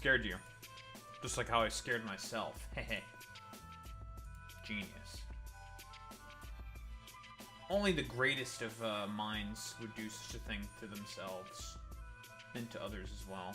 scared you. Just like how I scared myself. Hehe. Genius. Only the greatest of minds would do such a thing to themselves. And to others as well.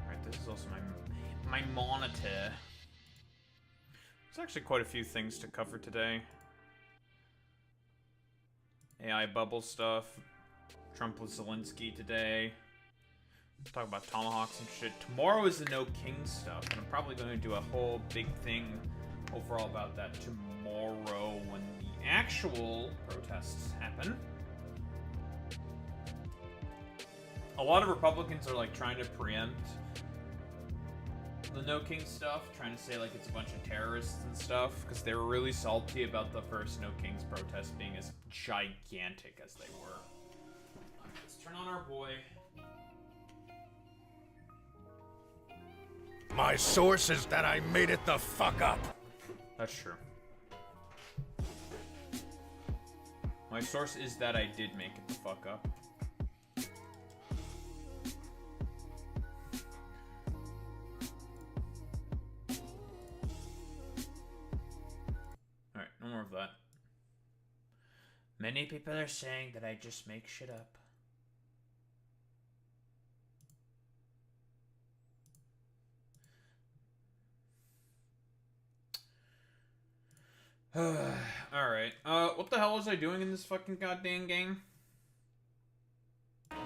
Alright, this is also my monitor. There's actually quite a few things to cover today. AI bubble stuff. Trump with Zelensky today. Talk about tomahawks and shit. Tomorrow is the No King stuff, and I'm probably going to do a whole big thing overall about that tomorrow when the actual protests happen. A lot of Republicans are like trying to preempt the No King stuff, trying to say like it's a bunch of terrorists and stuff, because they were really salty about the first No Kings protest being as gigantic as they were. Alright, let's turn on our boy. My source is that I made it the fuck up. That's true. My source is that I did make it the fuck up. Alright, no more of that. Many people are saying that I just make shit up. Alright. What the hell was I doing in this fucking goddamn game? I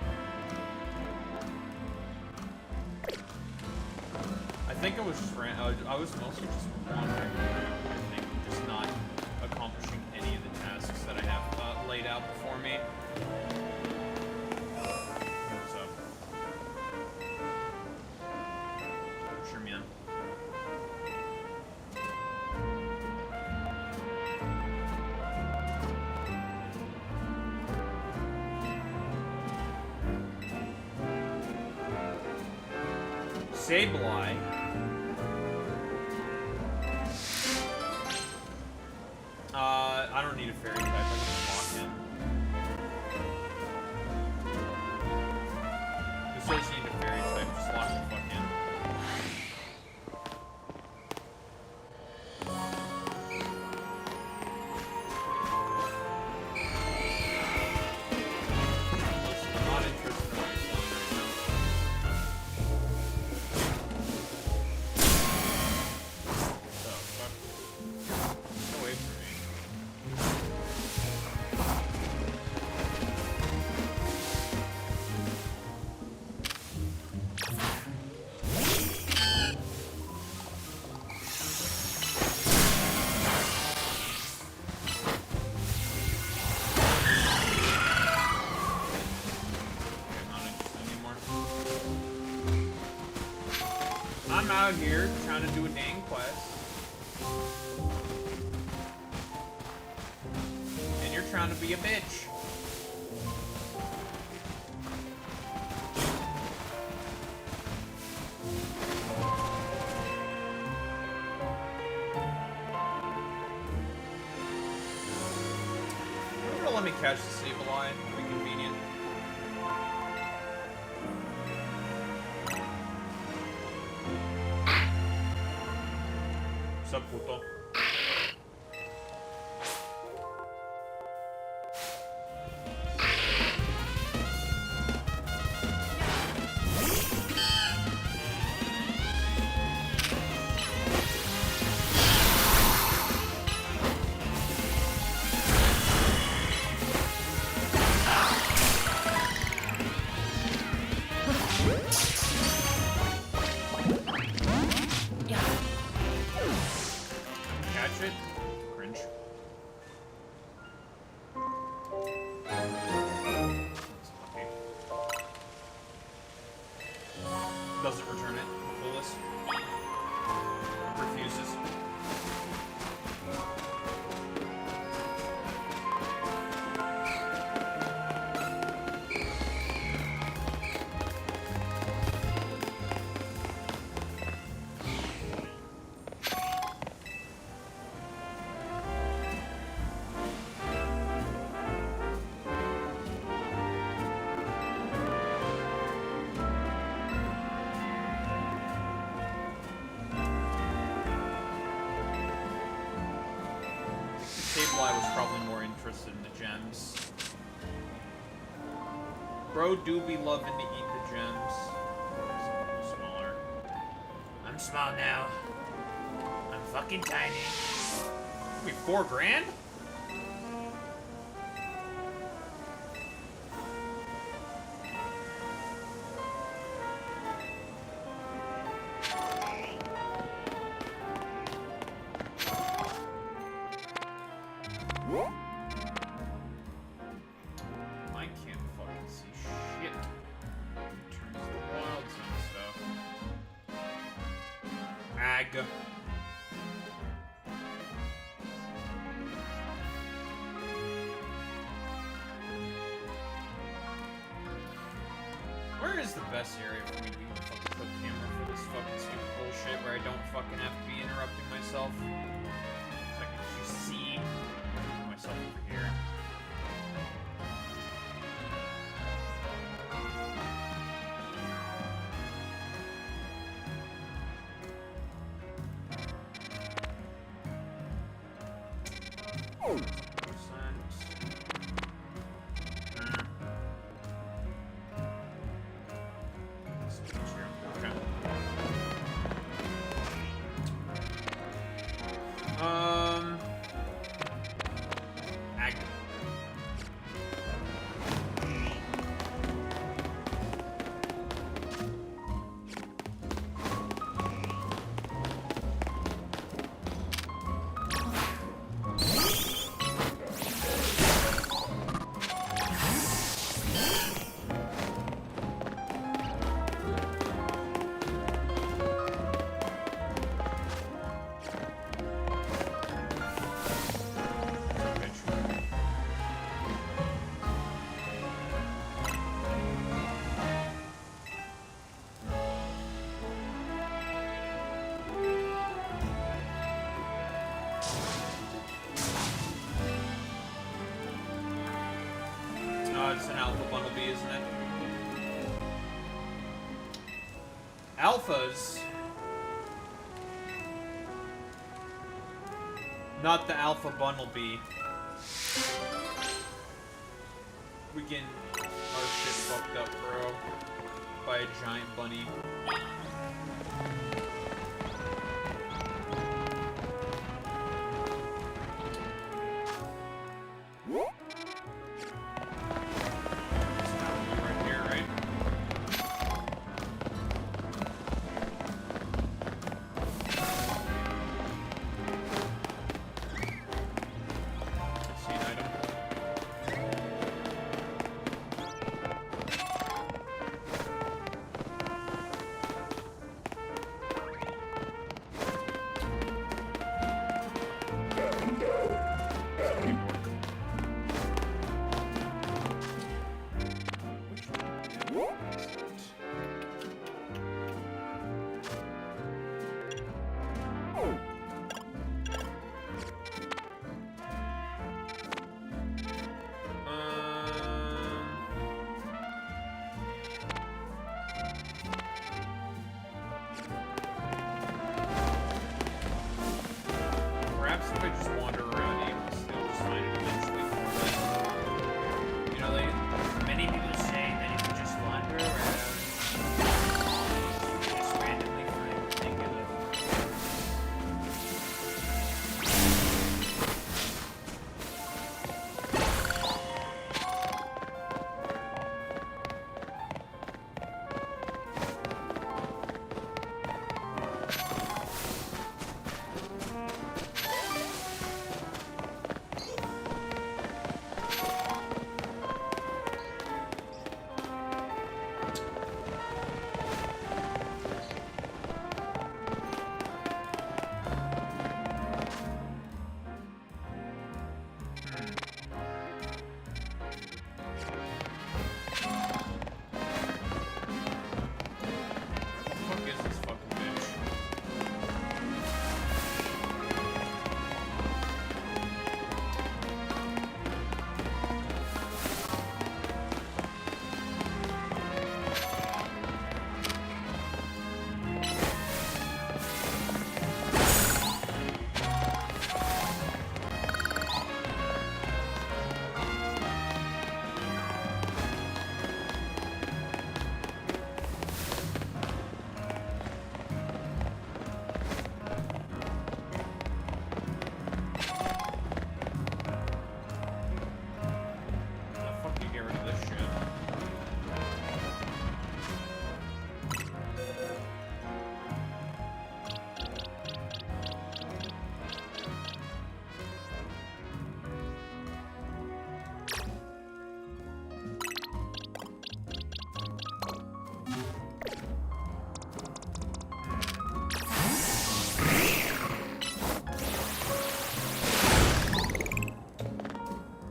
think I was just I was mostly just wandering around, I think, just not accomplishing any of the tasks that I have laid out before me. What's up? Sure, man. Sableye. I don't need a fairy type, I can just walk in. This doesn't need a fairy type, just lock the fuck in. Listen, I'm not interested in what you're saying right now. I'm out here trying to do a dang quest. And you're trying to be a bitch. me catch the Sableye. It'll be convenient. Sup, puto? Catch it? Cringe. Okay. Doesn't return it. Clueless. Refuses. Sableye was probably more interested in the gems. Bro do be loving to eat the gems. Smaller. I'm small now. I'm fucking tiny. Wait, 4 grand? I can't fucking see shit in terms of the wild zone stuff. Ag. Where is the best area for me to even fucking put camera for this fucking stupid bullshit where I don't fucking have to be interrupting myself? So I can just see myself over here. It's an alpha bundle B, isn't it? Alphas. Not the alpha bundle B. We getting our shit fucked up, bro. By a giant bunny.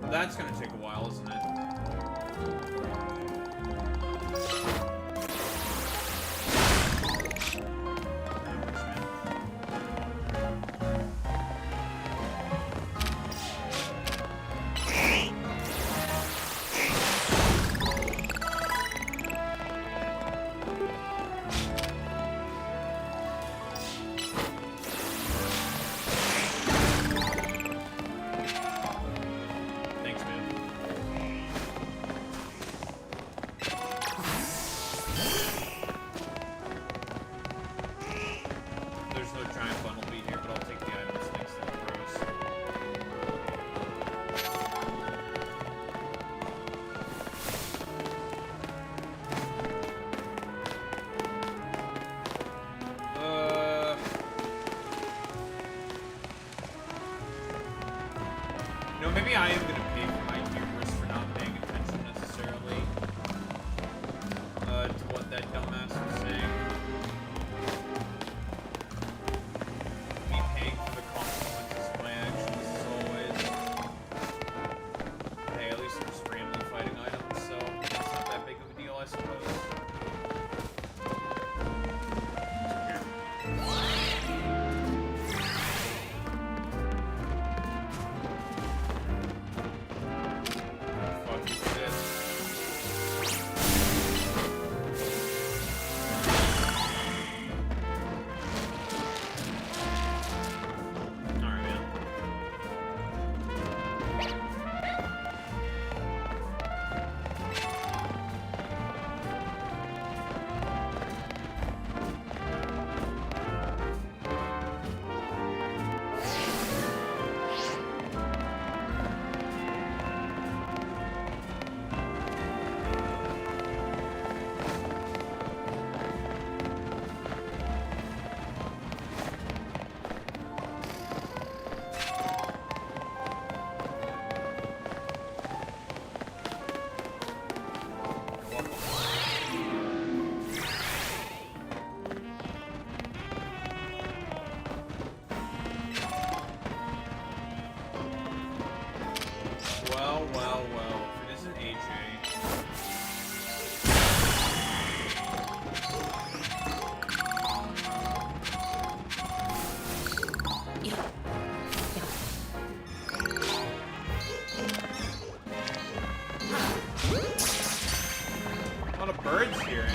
That's gonna take a while, isn't it? Maybe I am gonna pay for my viewers for not paying attention necessarily to what that dumbass was saying. Me paying for the consequences of my actions as always. Hey, at least I'm just randomly fighting items, so it's not that big of a deal, I suppose. Well, if it isn't AJ. A lot of birds here, eh?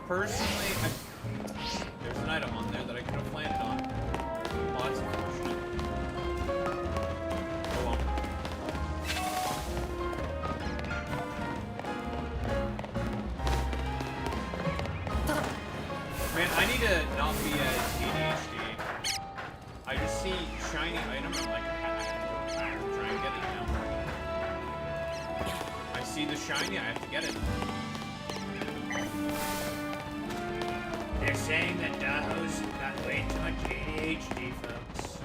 Personally, there's an item on there that I could have landed on. Well, that's unfortunate. Oh well. Man, I need to not be as ADHD. I just see shiny item and I'm like, I have to try and get it now. I see the shiny, I have to get it. They're saying that Daho's got way too much ADHD, folks.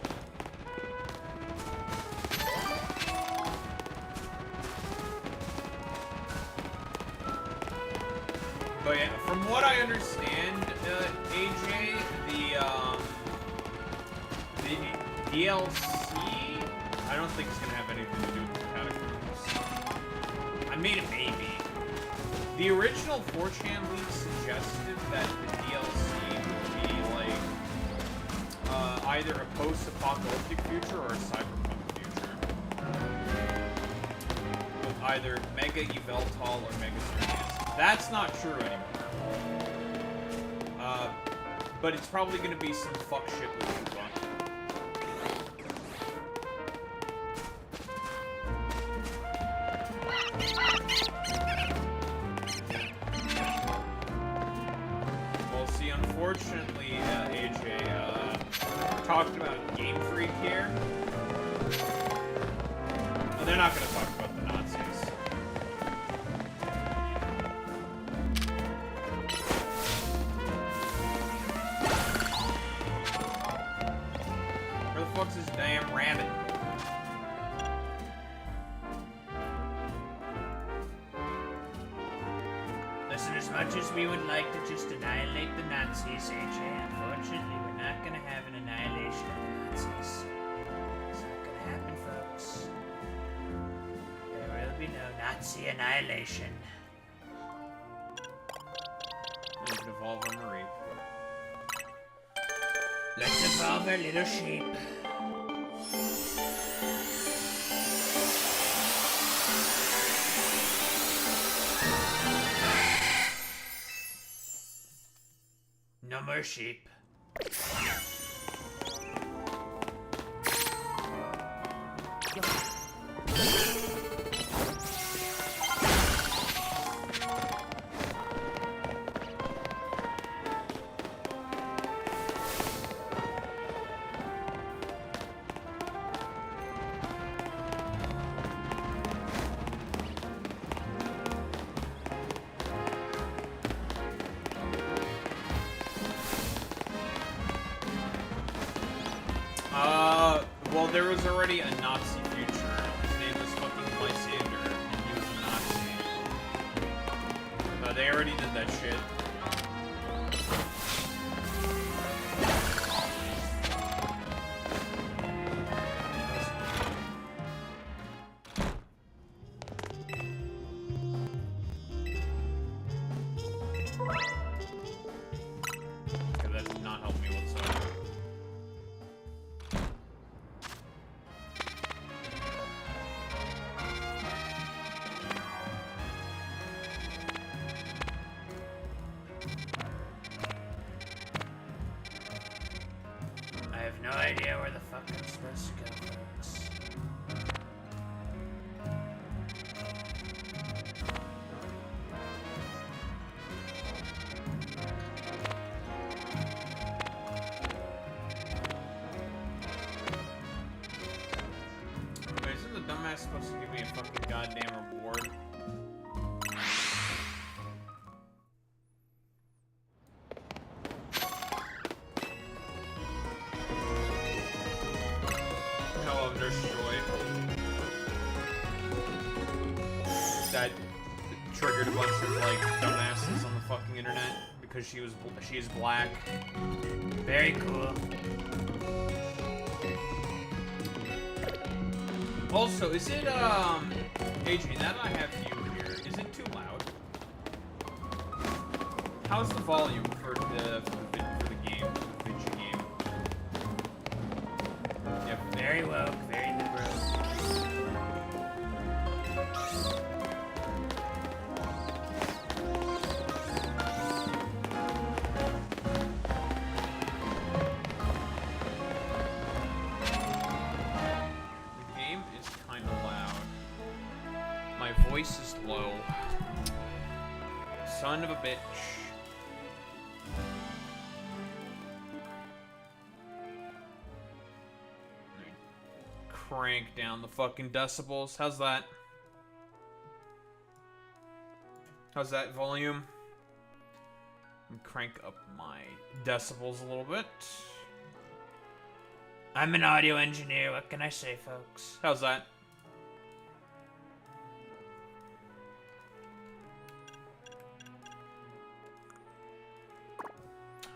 But yeah, from what I understand, AJ, the DLC, I don't think it's gonna have anything to do with the catacombs. I made a maybe. The original 4chan leak suggested that the DLC would be like either a post-apocalyptic future or a cyberpunk future. With either Mega Eveltal or Mega Serious. That's not true anymore. But it's probably gonna be some fuck shit with Cuba. Well, see, unfortunately, AJ, talked about Game Freak here. Well, they're not gonna talk about the Nazis. Where the fuck's this damn rabbit? Listen, as much as we would like to just annihilate the Nazis, AJ, unfortunately, we're not gonna have an annihilation of the Nazis. It's not gonna happen, folks. There will be no Nazi annihilation. We can evolve on Marie. Let's evolve our little sheep. No more sheep. Well, there was already a Nazi future. His name was fucking Lysander, and he was a Nazi. They already did that shit. Okay, that did not help me whatsoever. I have no idea where the fuck I'm supposed to go, folks. Wait, isn't the dumbass supposed to give me a fucking goddamn reward? Hell of destroyed. That triggered a bunch of like dumbasses on the fucking internet because she is black. Very cool. Also, is it Adrian, now that I have you here, is it too loud? How's the volume for the game, for the video game? Yep. Very woke, very liberal. The game is kind of loud. My voice is low. Son of a bitch. Crank down the fucking decibels. How's that? How's that volume? And crank up my decibels a little bit. I'm an audio engineer, what can I say, folks? How's that?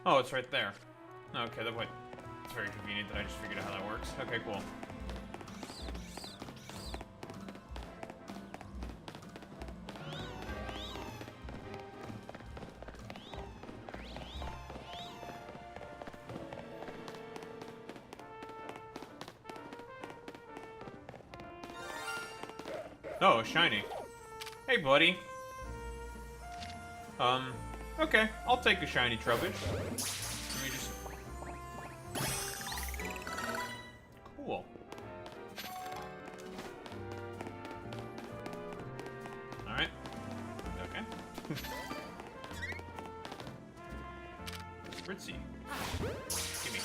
Oh, it's right there. Okay, that way. It's very convenient that I just figured out how that works. Okay, cool. Oh, shiny. Hey, buddy. Okay. I'll take a shiny Trubbish. Let me just... Cool. Alright. Okay. Spritzy. Gimme.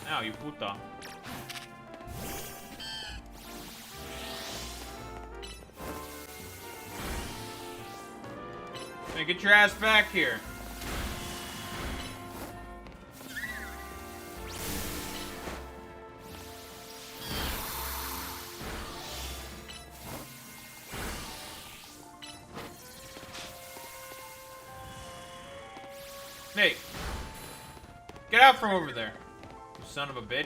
Ow, you puta. Hey, get your ass back here. Hey, get out from over there, you son of a bitch.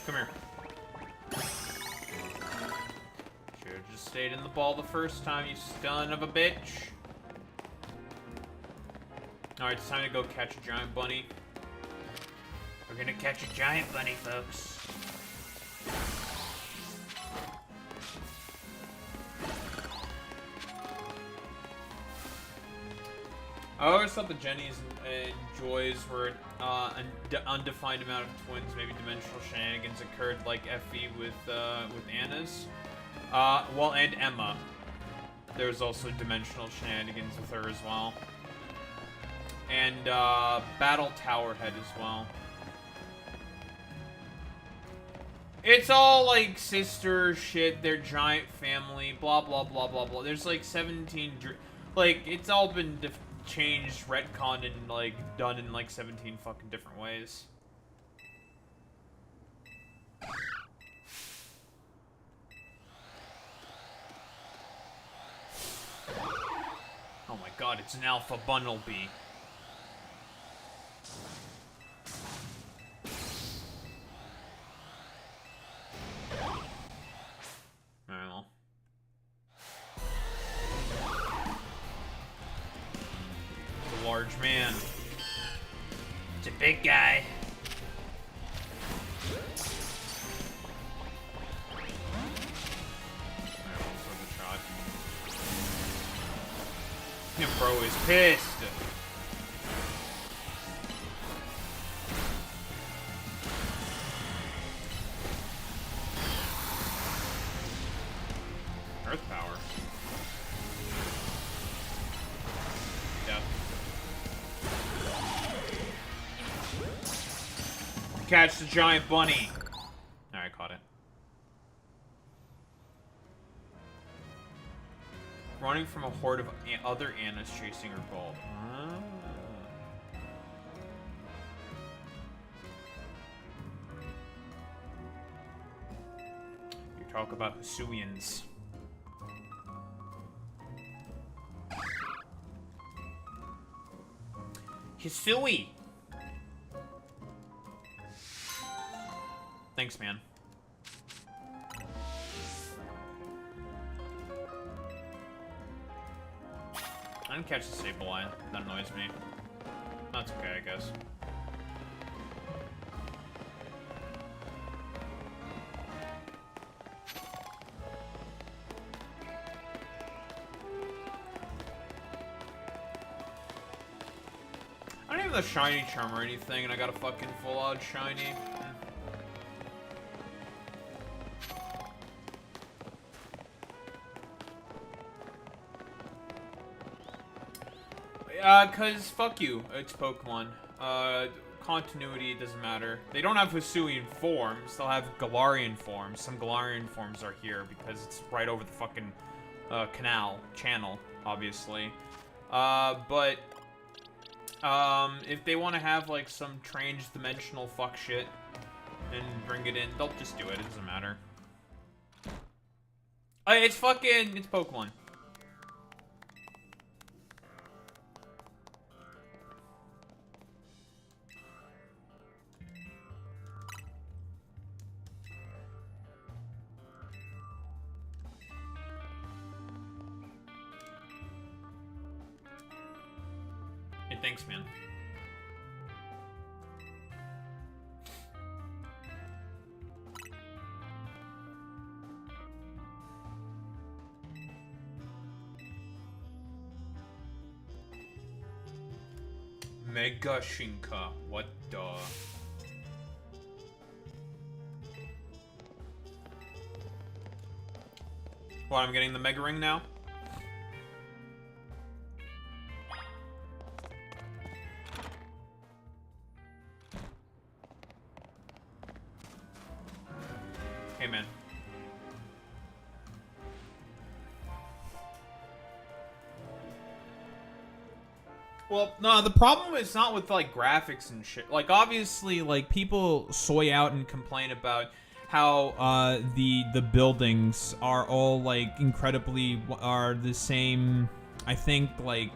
Come here. Should've just stayed in the ball the first time, you son of a bitch. Alright, it's time to go catch a giant bunny. We're gonna catch a giant bunny, folks. I always thought the Jennies and Joys were an undefined amount of twins. Maybe dimensional shenanigans occurred like Effie with Anna's. Well, and Emma. There's also dimensional shenanigans with her as well. And Battle Tower Head as well. It's all like sister shit, they're giant family, blah blah blah blah blah. There's like 17, like it's all been changed, retconned, and like done in like 17 fucking different ways. Oh my god, it's an alpha Bunnelby. Alright, well. It's a large man. It's a big guy. Yeah, bro is pissed. Earth power. Yep. Catch the giant bunny. Alright, caught it. Running from a horde of other Annas chasing her bolt. You talk about Hisuians. Hisui! Thanks, man. I didn't catch the Sableye. That annoys me. That's okay, I guess. I don't have the shiny charm or anything, and I got a fucking full-out shiny. Cause fuck you, it's Pokemon. Continuity doesn't matter. They don't have Hisuian forms, they'll have Galarian forms. Some Galarian forms are here because it's right over the fucking channel, obviously. If they want to have like some strange dimensional fuck shit and bring it in, they'll just do it, it doesn't matter. It's Pokemon. thanks, man. Mega Shinka, what the? What, I'm getting the Mega Ring now? Hey, man. Well, no, the problem is not with, like, graphics and shit. Like, obviously, like, people soy out and complain about how, the buildings are all, like, incredibly, are the same, I think, like,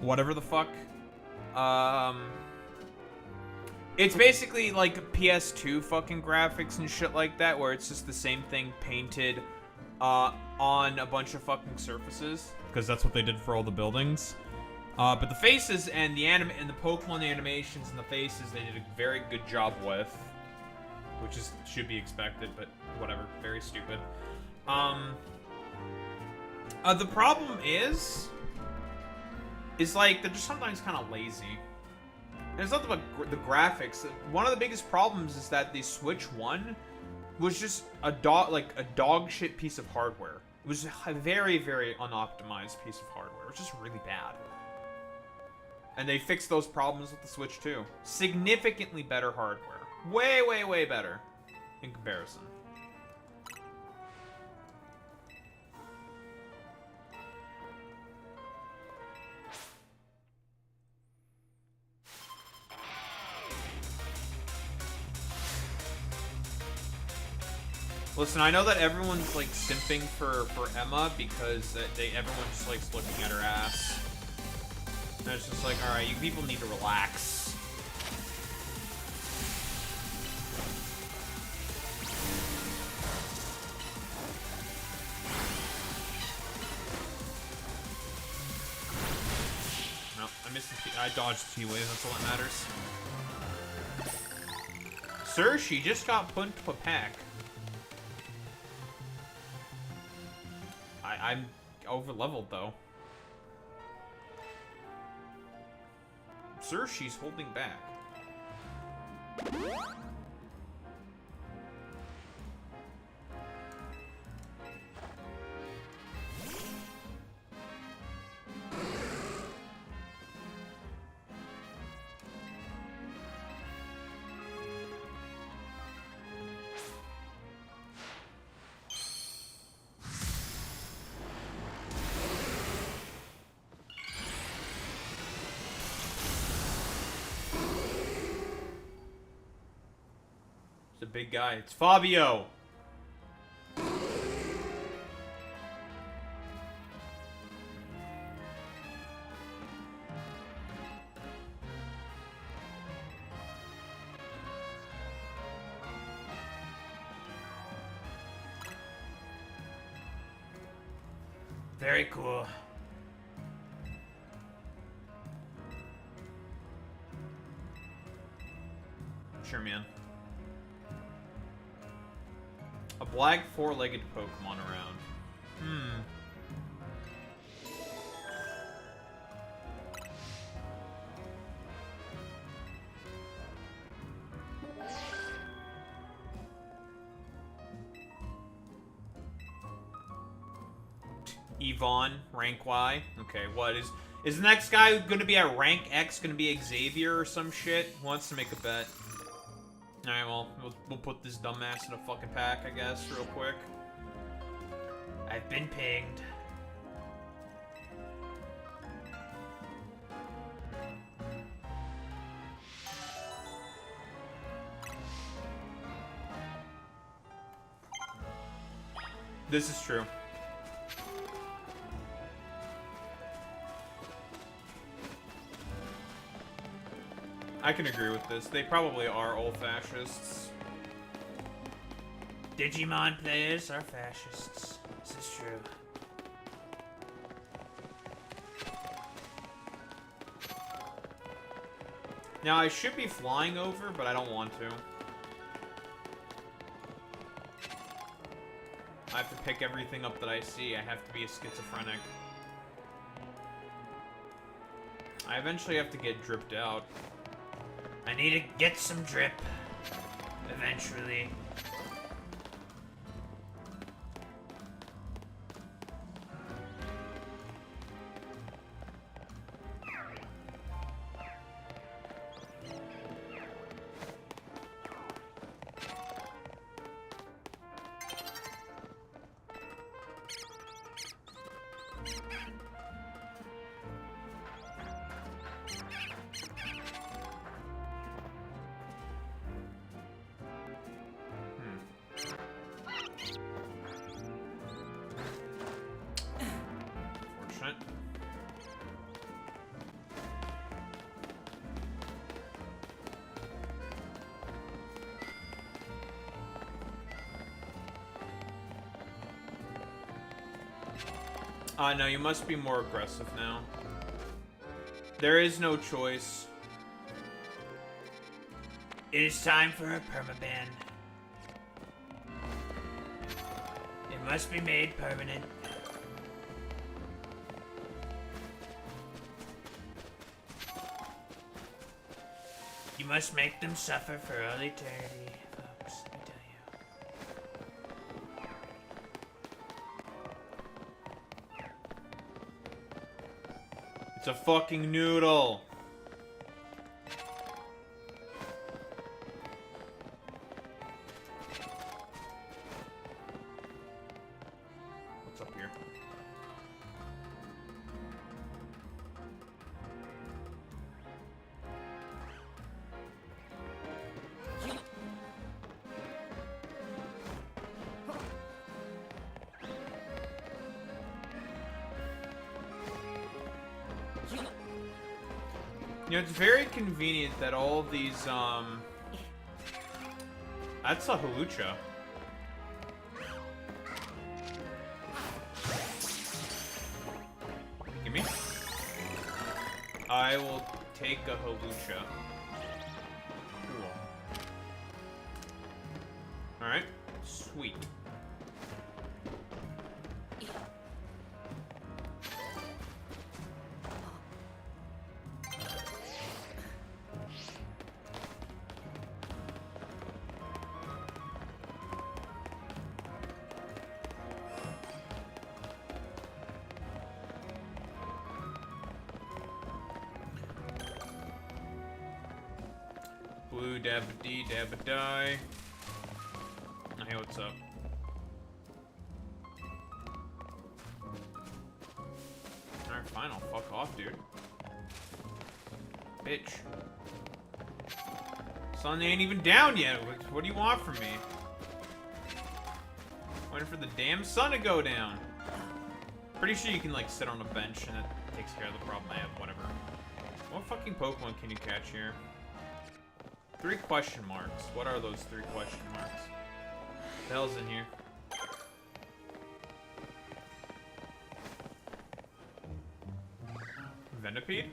whatever the fuck. It's basically, like, PS2 fucking graphics and shit like that, where it's just the same thing painted, on a bunch of fucking surfaces. Because that's what they did for all the buildings. But the faces and the and the Pokemon animations and the faces, they did a very good job with, which should be expected, but whatever, very stupid. The problem is like they're just sometimes kind of lazy. And it's not about the graphics. One of the biggest problems is that the Switch 1 was just a dog shit piece of hardware. It was a very, very unoptimized piece of hardware. It was just really bad. And they fixed those problems with the Switch 2. Significantly better hardware. Way, way, way better in comparison. Listen, I know that everyone's like simping for Emma because everyone just likes looking at her ass. And it's just like, alright, you people need to relax. No, I dodged the T-Wave, that's all that matters. Sir, she just got put into a pack. I'm over-leveled, though. Sir, she's holding back. It's a big guy. It's Fabio. Very cool. Sure, man. A black four-legged Pokemon around. Yvonne, rank Y. Okay, what is the next guy gonna be at rank X? Gonna be Xavier or some shit? Who wants to make a bet? Alright, well, we'll put this dumbass in a fucking pack, I guess, real quick. I've been pinged. This is true. I can agree with this. They probably are all fascists. Digimon players are fascists. This is true. Now, I should be flying over, but I don't want to. I have to pick everything up that I see. I have to be a schizophrenic. I eventually have to get dripped out. I need to get some drip. Eventually. No, you must be more aggressive now. There is no choice. It is time for a permaban. It must be made permanent. You must make them suffer for all eternity, folks, let me tell you. It's a fucking noodle. What's up here? You know, it's very convenient that all of these, that's a halucha. Gimme. I will take a halucha. Cool. Alright, sweet. Blue dabba dee dabba die. Hey, what's up? Alright, fine, I'll fuck off, dude. Bitch. Sun ain't even down yet. What do you want from me? Waiting for the damn sun to go down. Pretty sure you can, like, sit on a bench and it takes care of the problem I have, whatever. What fucking Pokemon can you catch here? 3 question marks. What are those 3 question marks? The hell's in here? Venipede?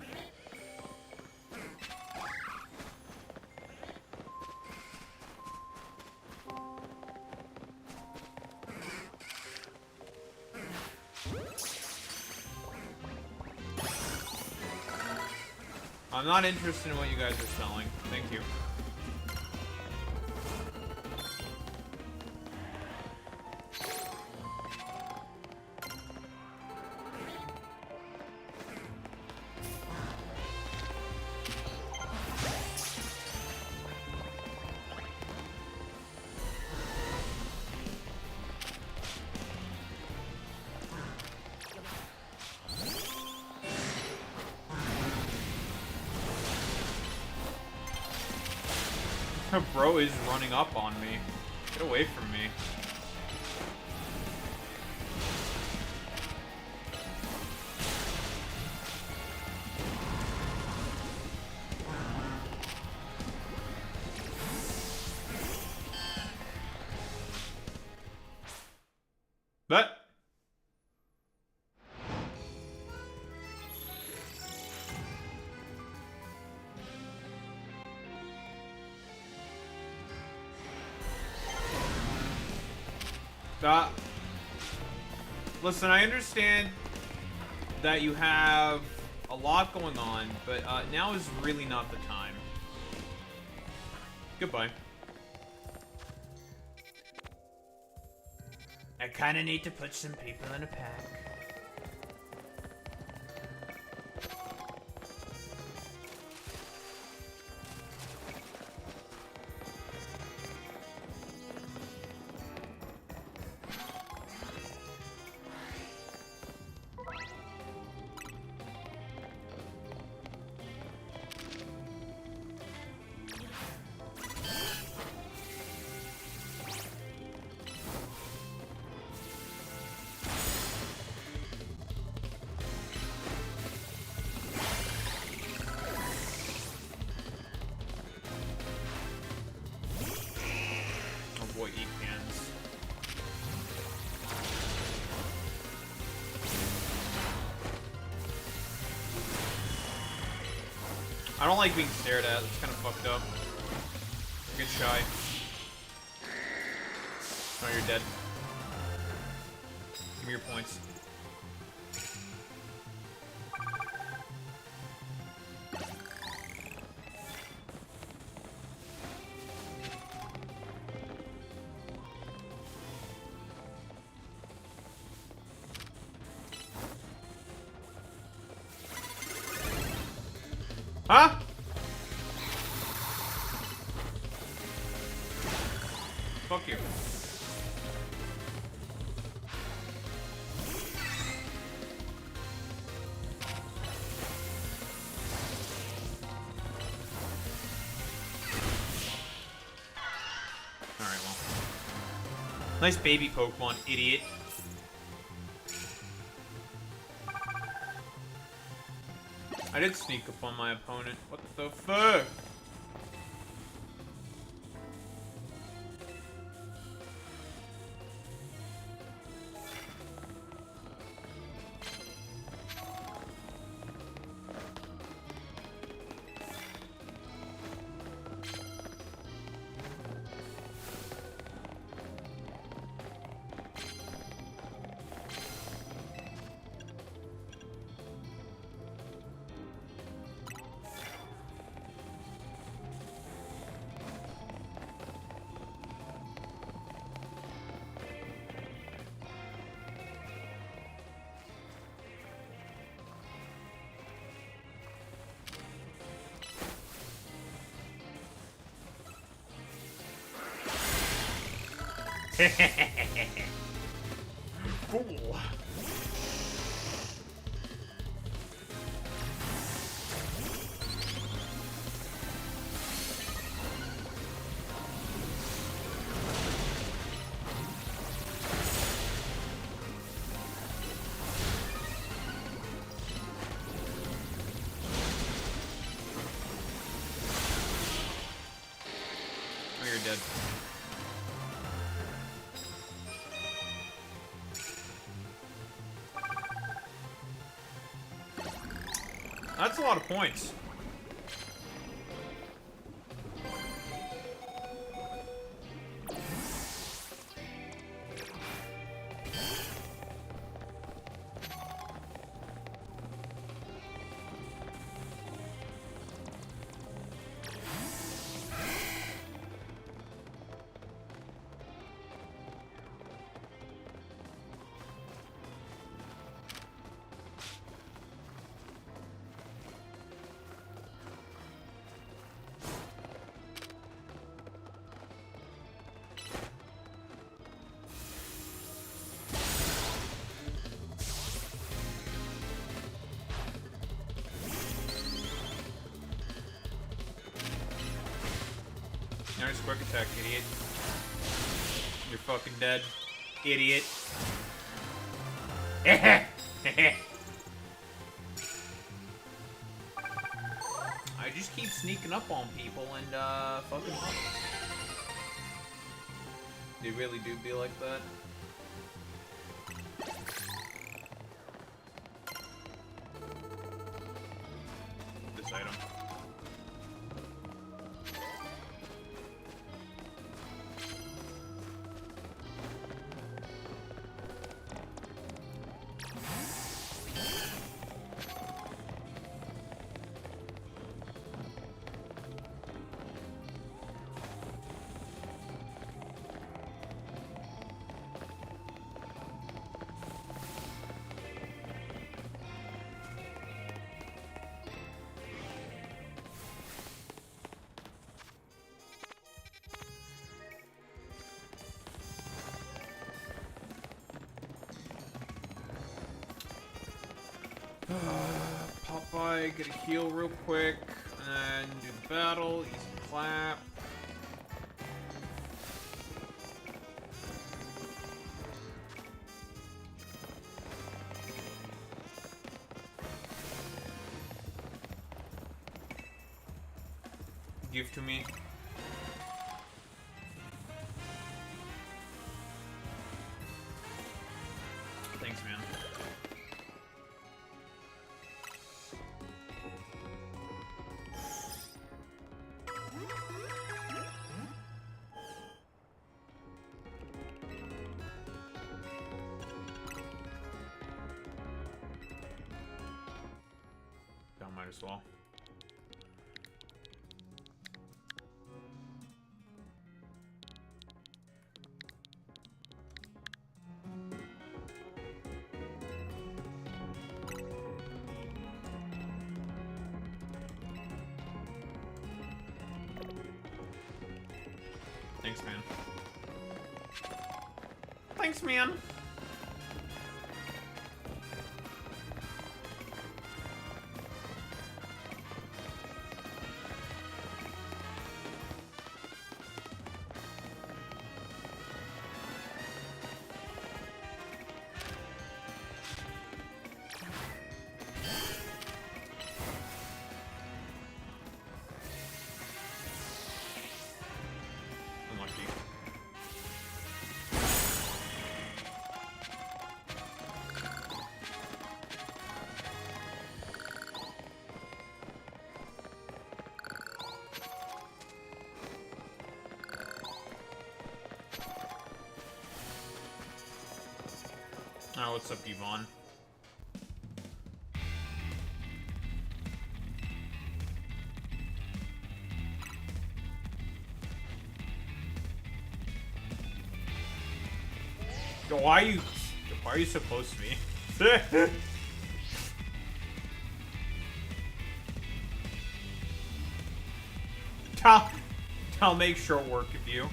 I'm not interested in what you guys are selling. Thank you. Bro is running up on me. Get away from me. But Stop. Listen, I understand that you have a lot going on, but now is really not the time. Goodbye. I kinda need to put some people in a pack. Boy, eat cans. I don't like being stared at. It's kind of fucked up. Get shy. Oh, you're dead. Give me your points. Huh? Fuck you. Alright, well. Nice baby Pokemon, idiot. I did sneak up on my opponent. What the fuck? Cool. Oh, you're dead. That's a lot of points. Nice quick attack, idiot. You're fucking dead, idiot. I just keep sneaking up on people and fucking up. They really do be like that. This item. Pop by, get a heal real quick, and then do the battle, easy clap. Give to me. Thanks, man. Might as well. Thanks, man. Thanks, man. Oh, what's up, Yvonne? Why are you so close to me? I'll make short work of you.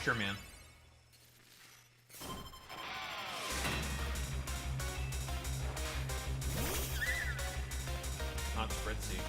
Sure, man. Not Spritzy.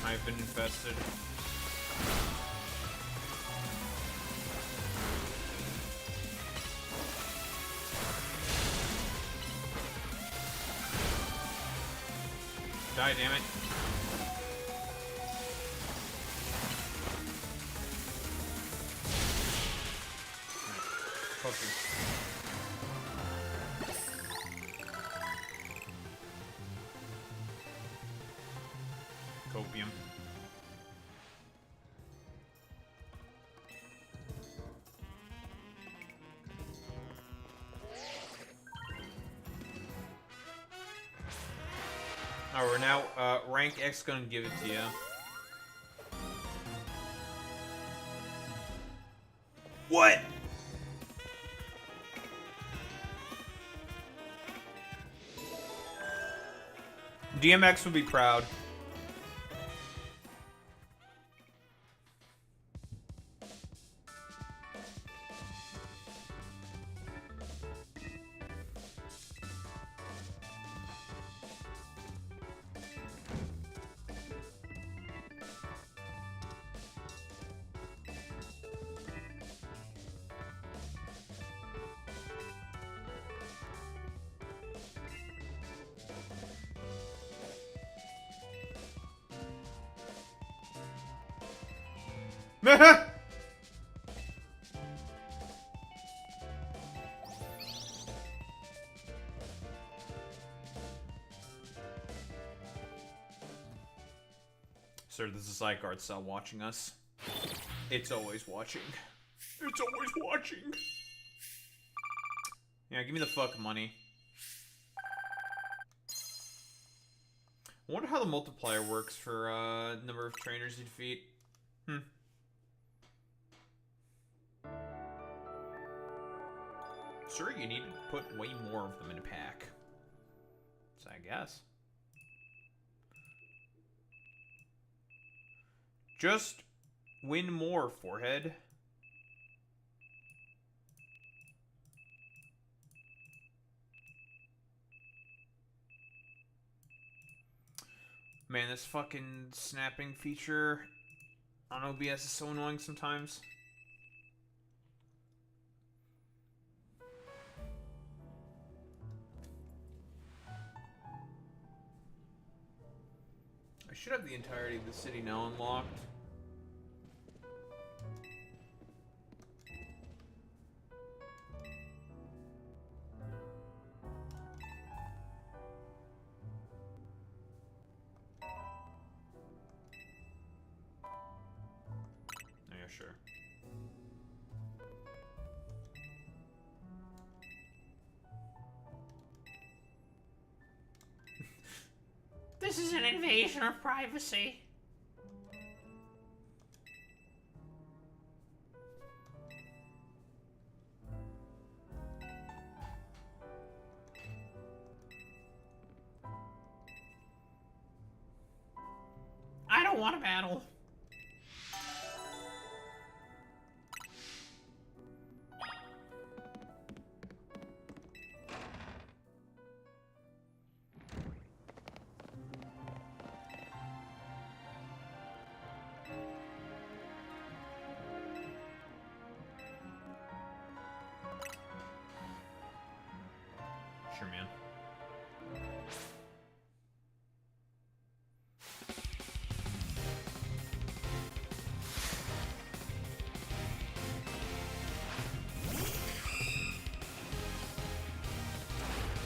I've been infested. Die, damn it. Focus. Copium. Oh, we're now, rank X gonna give it to you. What? DMX would be proud. Sir, this is Psych Art Cell watching us. It's always watching. It's always watching. Yeah, give me the fuck money. I wonder how the multiplier works for number of trainers you defeat. Sir, you need to put way more of them in a pack. So I guess. Just win more, forehead. Man, this fucking snapping feature on OBS is so annoying sometimes. I should have the entirety of the city now unlocked. Sure. This is an invasion of privacy. I don't want to battle. Sure, man.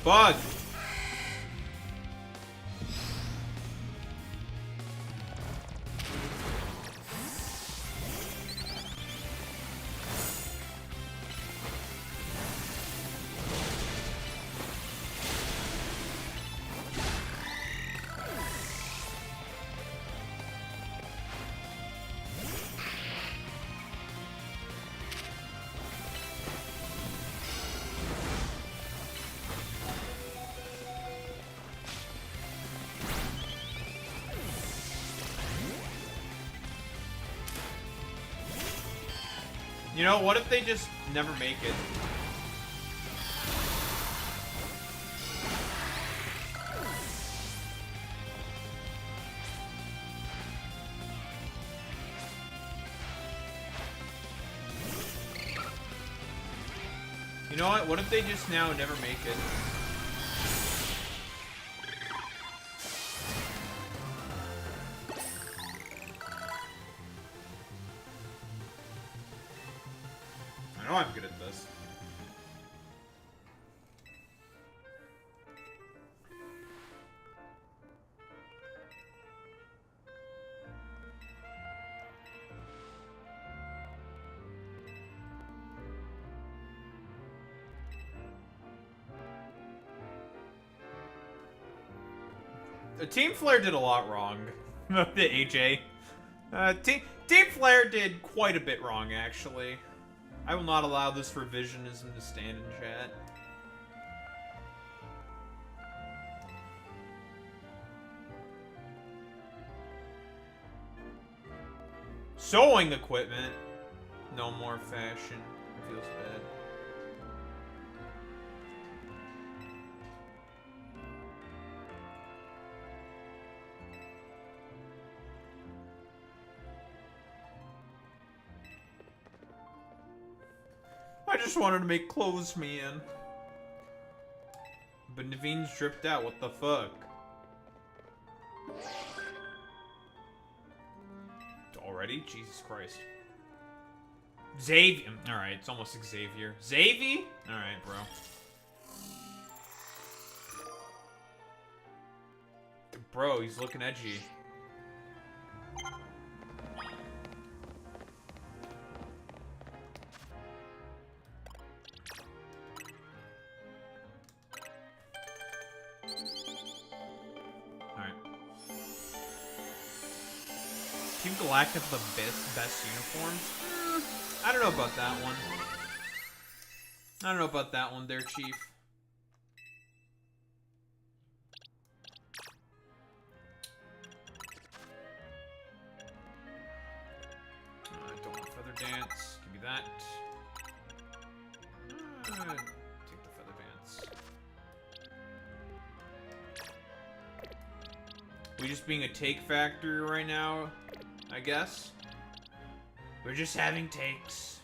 Bug! You know, what if they just never make it? You know what? What if they just now never make it? I know I'm good at this. Team Flare did a lot wrong. The AJ. Team Flare did quite a bit wrong, actually. I will not allow this revisionism to stand in chat. Sewing equipment. No more fashion. It feels bad. I just wanted to make clothes, man. But Naveen's dripped out, what the fuck? Already? Jesus Christ. Xavier. Alright, it's almost Xavier. Xavier? Alright, bro. Bro, he's looking edgy. Alright. Team Galactic the best uniforms? I don't know about that one. I don't know about that one there, Chief. I don't want Feather Dance. Give me that. Take the Feather Dance. We just being a take factory right now, I guess. We're just having takes.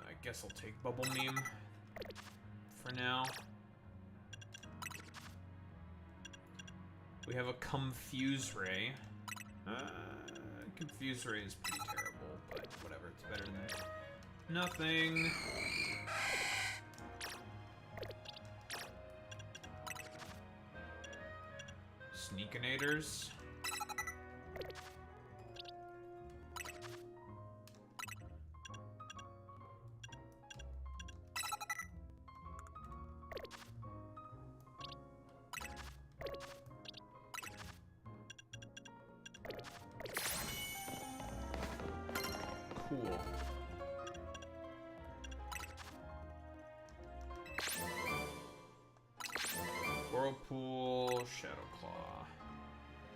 I guess I'll take Bubble Meme for now. We have a Confuse Ray. Confuse Ray is pretty terrible, but whatever, it's better than nothing. Sneakinators. Cool. Whirlpool, Shadowclaw.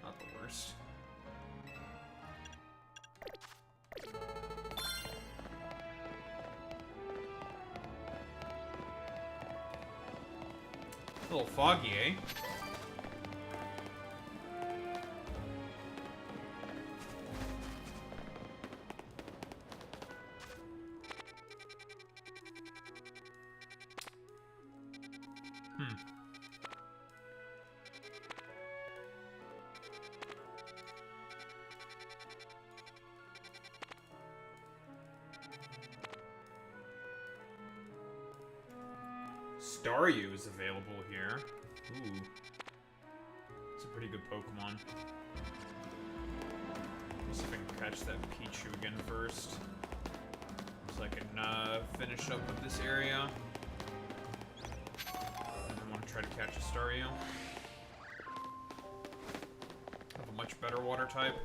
Not the worst. A little foggy, eh? Staryu is available here. Ooh. It's a pretty good Pokemon. Let's see if I can catch that Pichu again first. So I can finish up with this area. And I want to try to catch a Staryu. Have a much better water type.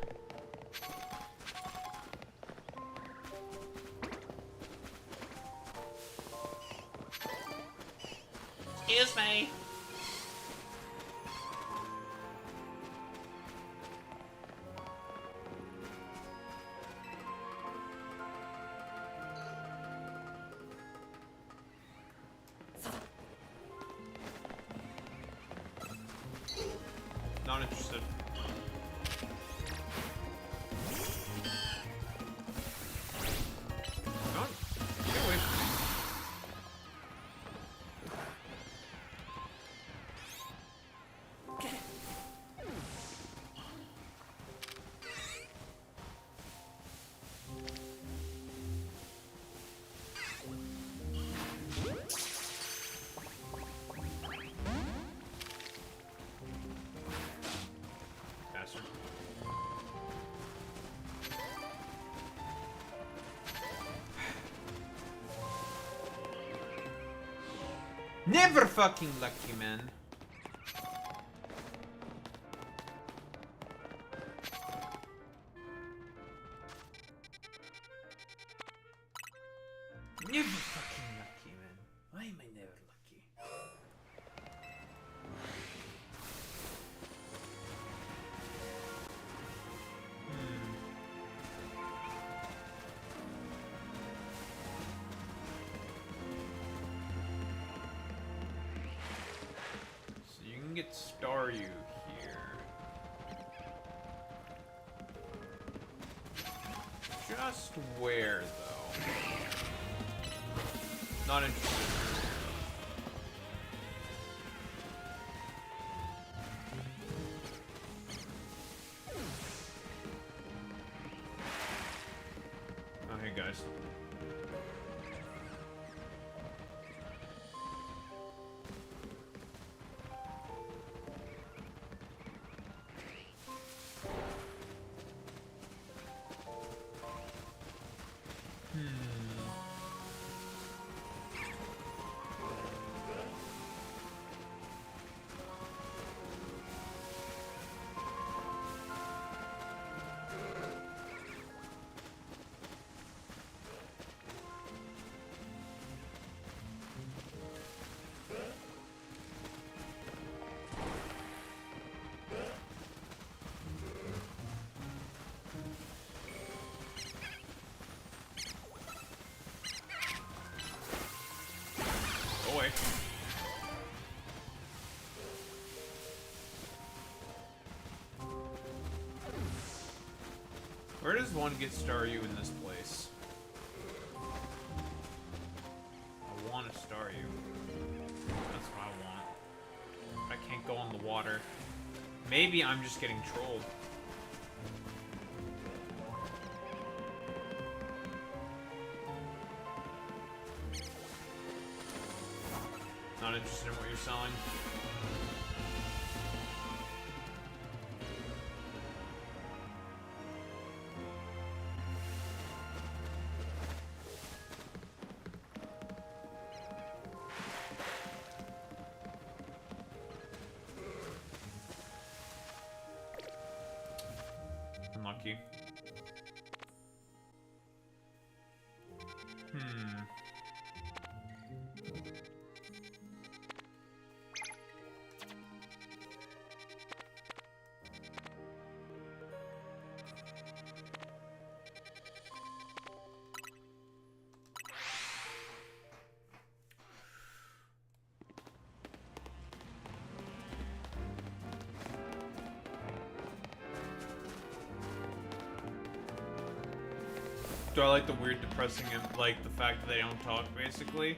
Excuse me. Not interested. Don't get away from me. Bastard. Never fucking lucky, man. Never fucking lucky, man. Why am I never lucky? So you can get Staryu here. Just where, though? Not interested. hey guys. Boy. Where does one get Star U in this place? I want to Star U. That's what I want. I can't go on the water. Maybe I'm just getting trolled. Not interested in what you're selling. Unlucky. Do I like the weird, depressing, like the fact that they don't talk, basically?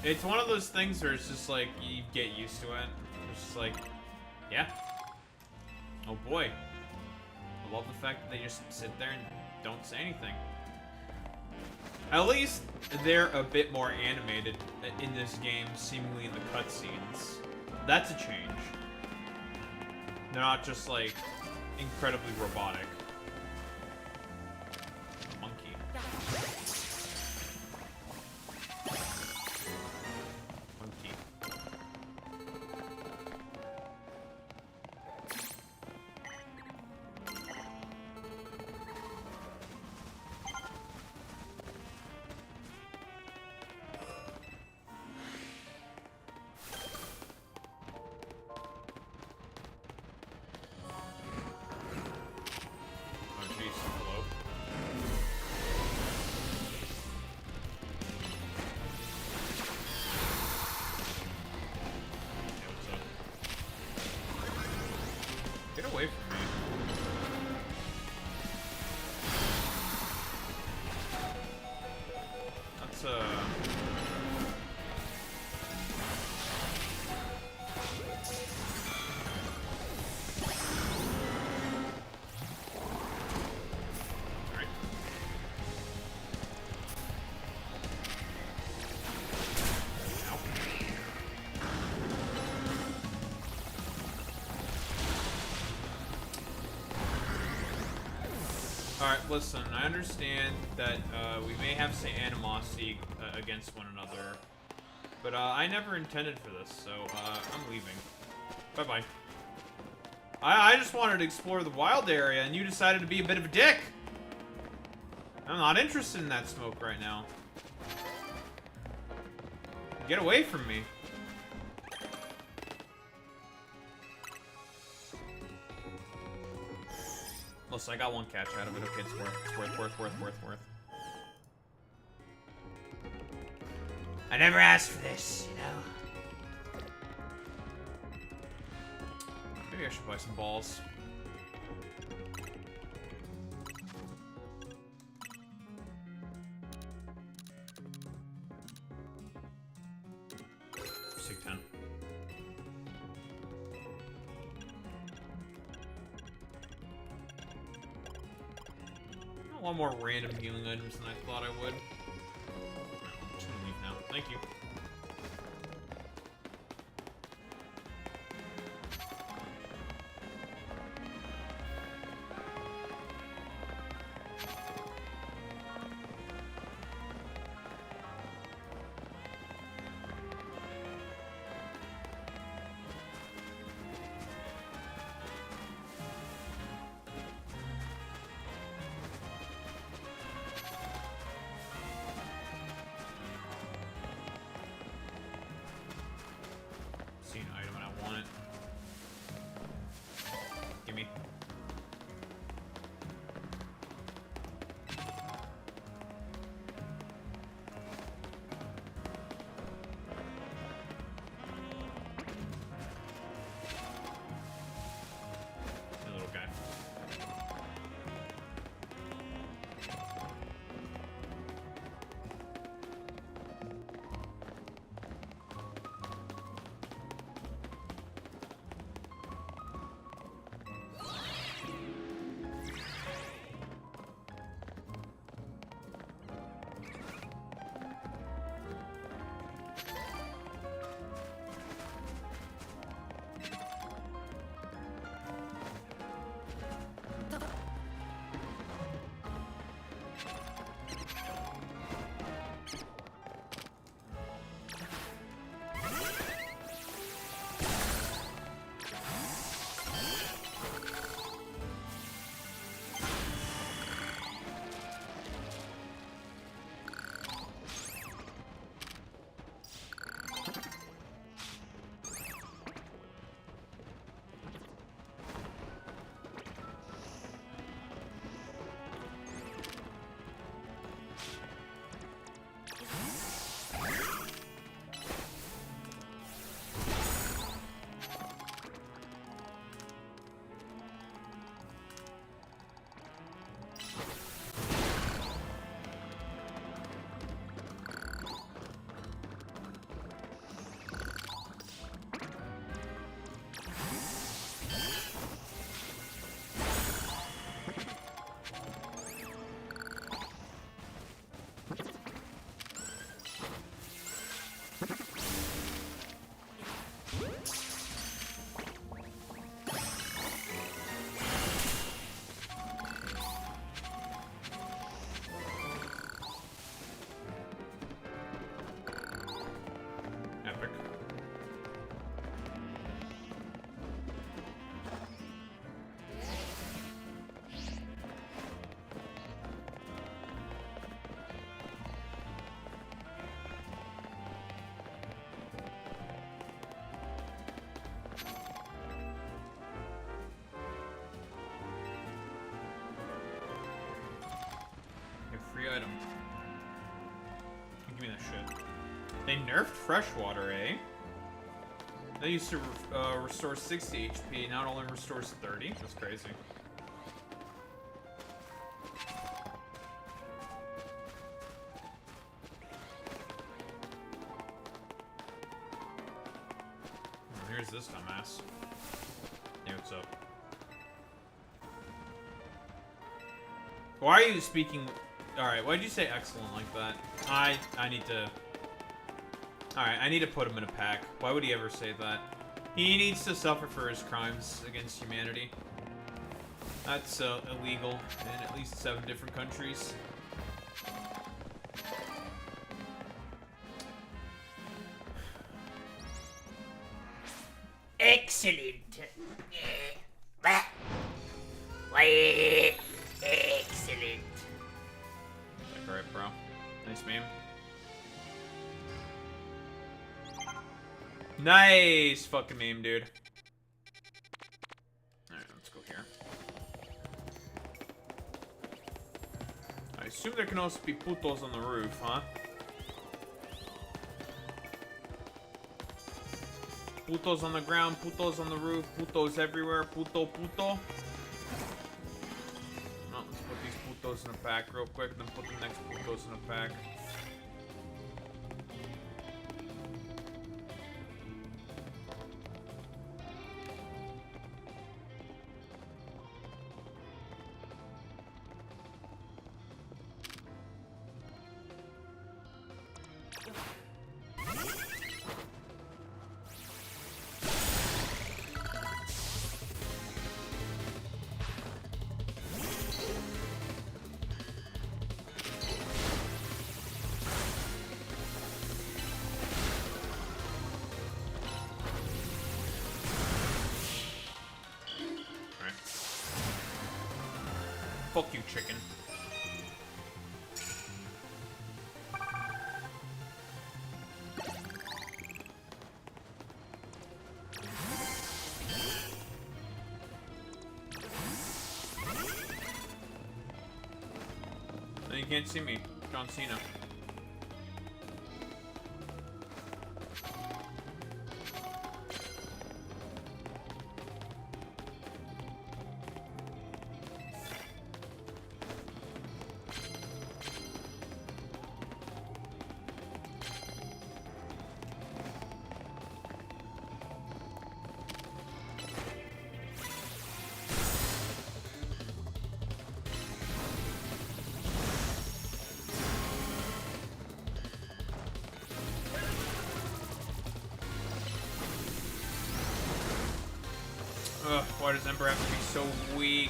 It's one of those things where it's just like, you get used to it. It's just like, yeah. Oh boy. I love the fact that they just sit there and don't say anything. At least they're a bit more animated in this game, seemingly in the cutscenes. That's a change. They're not just like, incredibly robotic. Alright, listen, I understand that we may have some animosity against one another, but I never intended for this, so I'm leaving. Bye-bye. I just wanted to explore the wild area, and you decided to be a bit of a dick! I'm not interested in that smoke right now. Get away from me. Listen, I got one catch out of it. Okay, it's worth. I never asked for this, you know? Maybe I should buy some balls. Take 10. A lot more random healing items than I thought I would. I'm just gonna leave now. Thank you. See an item and I want it. Gimme. The little guy. Epic. Free item. Give me that shit. They nerfed freshwater, eh? They used to restore 60 HP, now it only restores 30. That's crazy. Oh, here's this dumbass. Hey, what's up? Why are you speaking... Alright, why'd you say excellent like that? I need to... Alright, I need to put him in a pack. Why would he ever say that? He needs to suffer for his crimes against humanity. That's illegal in at least 7 different countries. Excellent. Excellent. Like, alright, bro. Nice meme. Nice fucking meme, dude. Alright, let's go here. I assume there can also be putos on the roof, huh? Putos on the ground, putos on the roof, putos everywhere, puto. Oh, let's put these putos in a pack real quick, then put the next putos in a pack. Fuck you, chicken. No, you can't see me. John Cena. Ugh, why does Ember have to be so weak?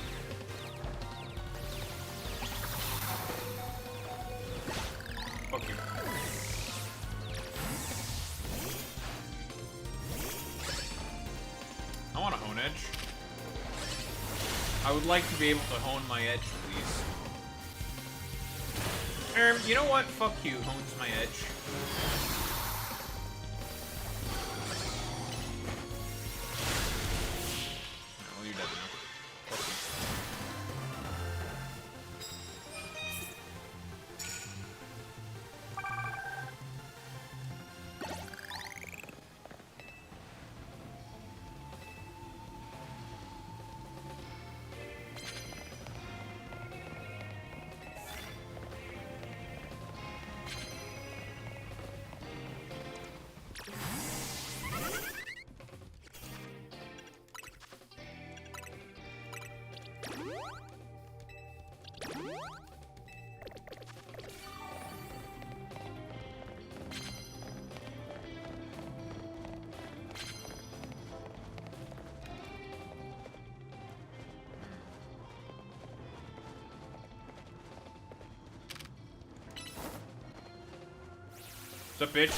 Fuck you. I want to hone edge. I would like to be able to hone my edge, please. You know what? Fuck you, hones my edge. What's up, bitch?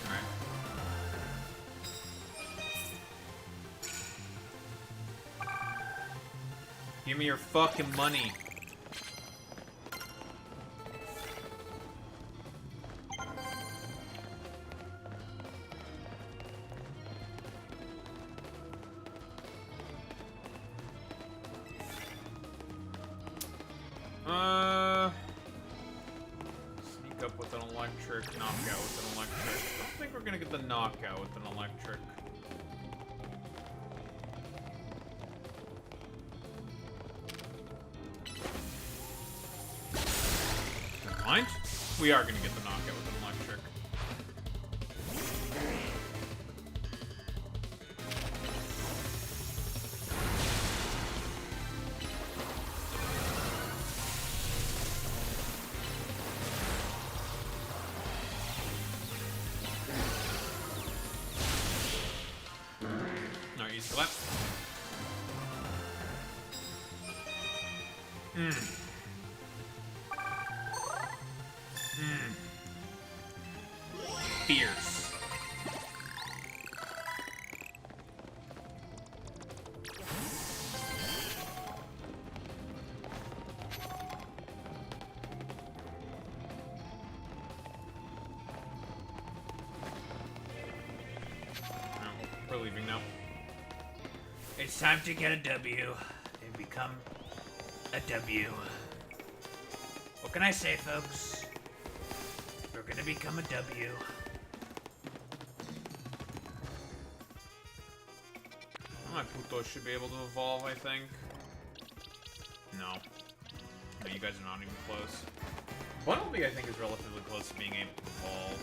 Alright. Give me your fucking money. Sneak up with an electric, knockout with an electric. I don't think we're gonna get the knockout with an electric. Never mind. We are gonna get the knockout with an electric. No, easy clap. Fierce. We're leaving now. It's time to get a W and become a W. What can I say, folks? We're gonna become a W. My Puto should be able to evolve, I think. No. No, you guys are not even close. Bumblebee, I think, is relatively close to being able to evolve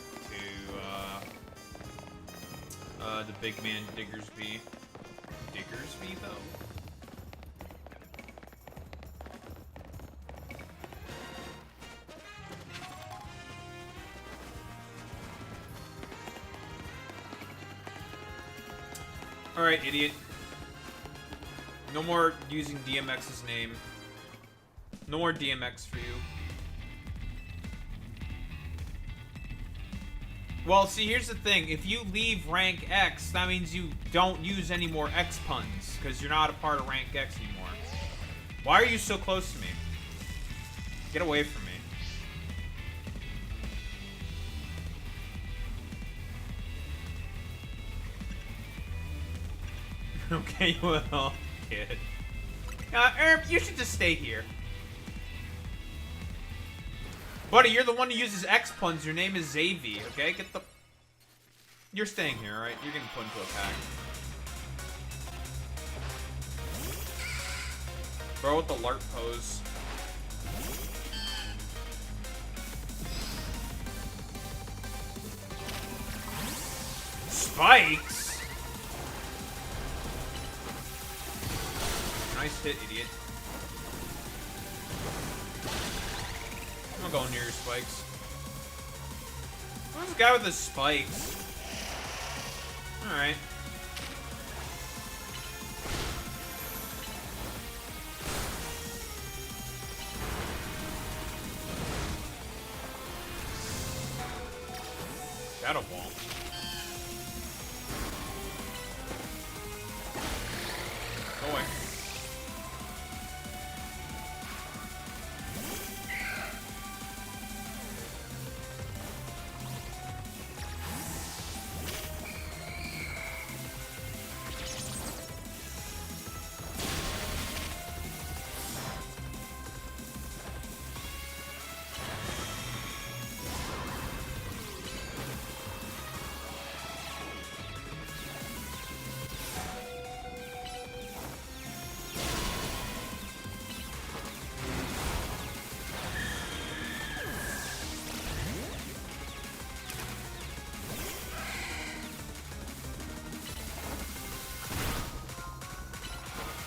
to the big man Diggersby. Diggersby, though? Alright, idiot. No more using DMX's name. No more DMX for you. Well, see, here's the thing. If you leave rank X, that means you don't use any more X puns, because you're not a part of rank X anymore. Why are you so close to me? Get away from me. Okay, well, kid. Herb, you should just stay here. Buddy, you're the one who uses X puns. Your name is Xavi, okay? Get the... You're staying here, alright? You're getting put into a pack. Bro with the LARP pose. Spikes? Nice hit, idiot. I'm not going near your spikes. Who's this guy with the spikes? Alright. Shadow Ball. Go away.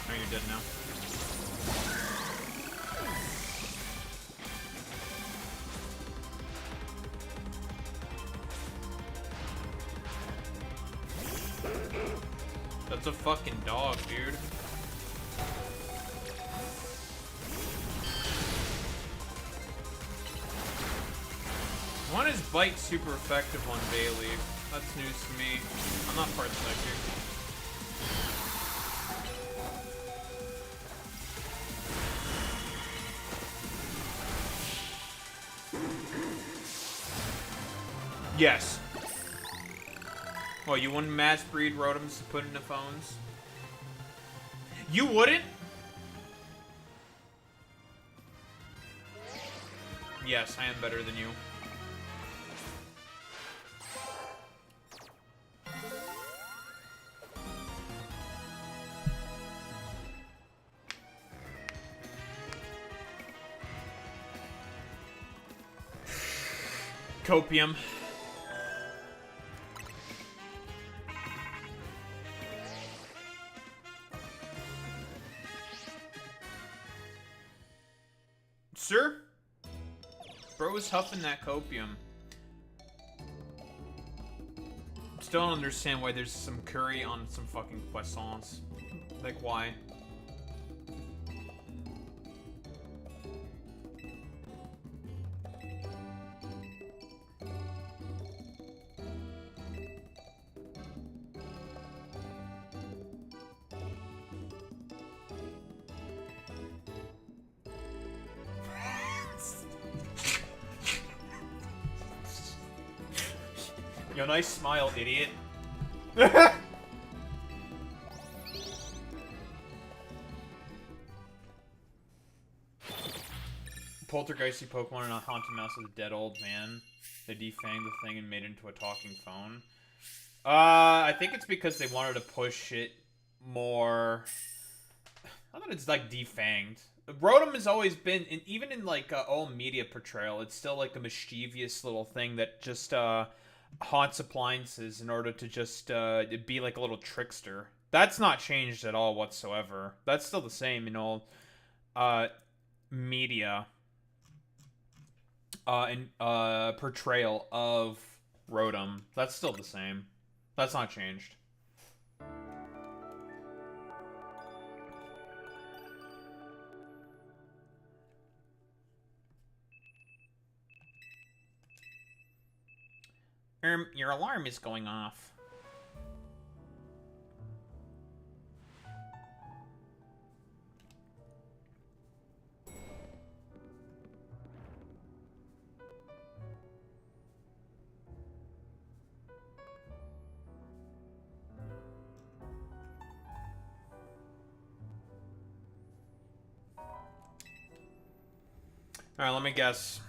You're dead now. That's a fucking dog, dude. One is bite super effective on Bailey. That's news to me. I'm not part sector. Yes. Well, you wouldn't mass breed Rotoms to put into phones? You wouldn't? Yes, I am better than you. Copium. Sir? Bro is huffing that copium. Still don't understand why there's some curry on some fucking croissants. Like, why? Yo, nice smile, idiot. Poltergeisty Pokemon are not haunted mouse of the dead old man. They defanged the thing and made it into a talking phone. I think it's because they wanted to push it more. I thought it's like defanged. Rotom has always been, and even in like all media portrayal, it's still like a mischievous little thing that just haunts appliances in order to just be like a little trickster. That's not changed at all whatsoever. That's still the same in all media and portrayal of Rotom. That's still the same. That's not changed. Your alarm is going off. Alright, let me guess.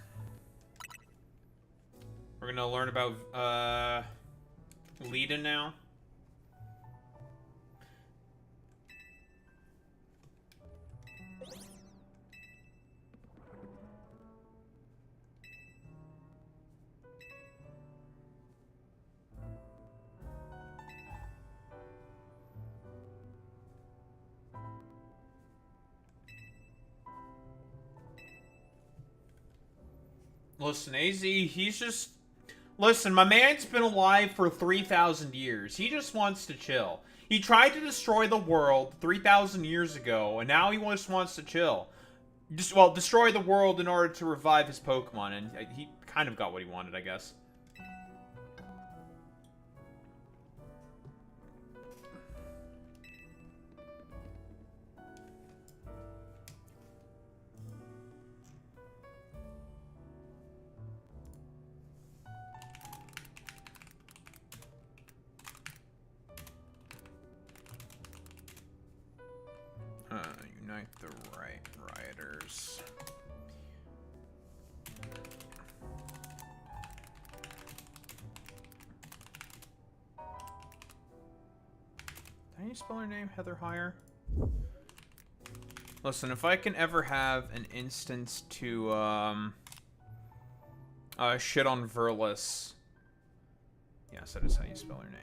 We're gonna learn about, Lita now. Listen, AZ, he's just... Listen, my man's been alive for 3,000 years. He just wants to chill. He tried to destroy the world 3,000 years ago, and now he just wants to chill. Just, well, destroy the world in order to revive his Pokemon, and he kind of got what he wanted, I guess. Unite the rioters. How do you spell her name? Heather Hire? Listen, if I can ever have an instance to, shit on Verlis. Yes, that is how you spell her name.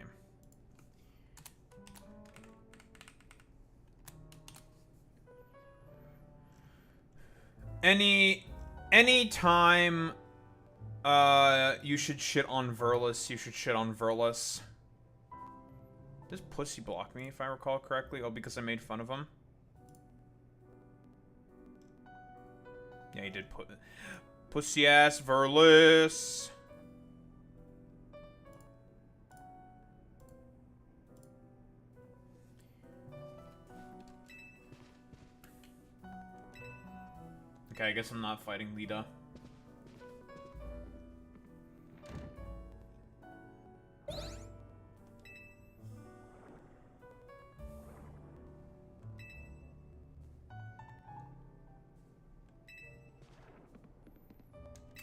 Any time you should shit on Verlis, you should shit on Verlis. Does Pussy block me, if I recall correctly? Oh, because I made fun of him? Yeah, he did put... Pussy-ass Verlis! Okay, I guess I'm not fighting Lita.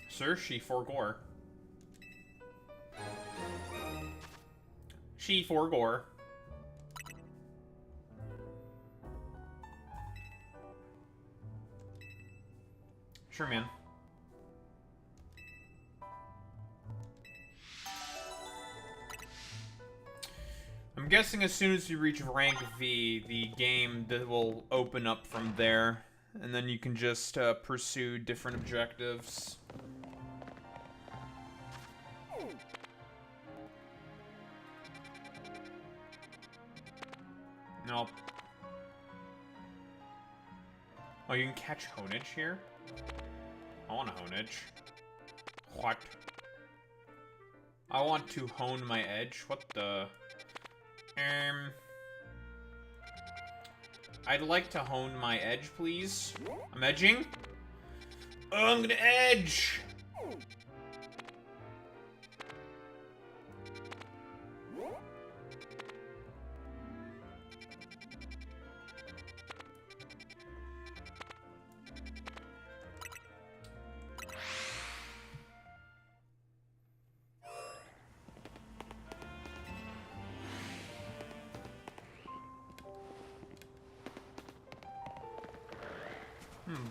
Sir, she forgore. She forgore. Sure, man. I'm guessing as soon as you reach rank V, the game will open up from there, and then you can just pursue different objectives. Nope. Oh, you can catch Honedge here? I want a Honedge. What? I want to hone my edge? What the... I'd like to hone my edge, please. I'm edging. Oh, I'm gonna edge!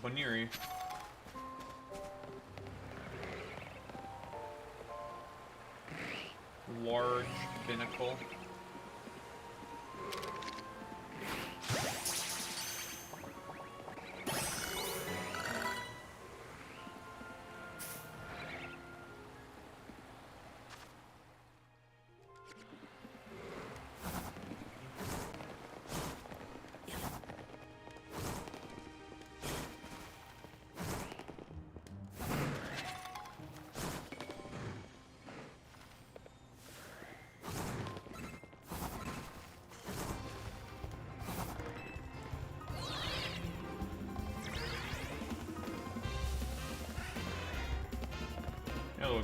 Boniri. Large binnacle.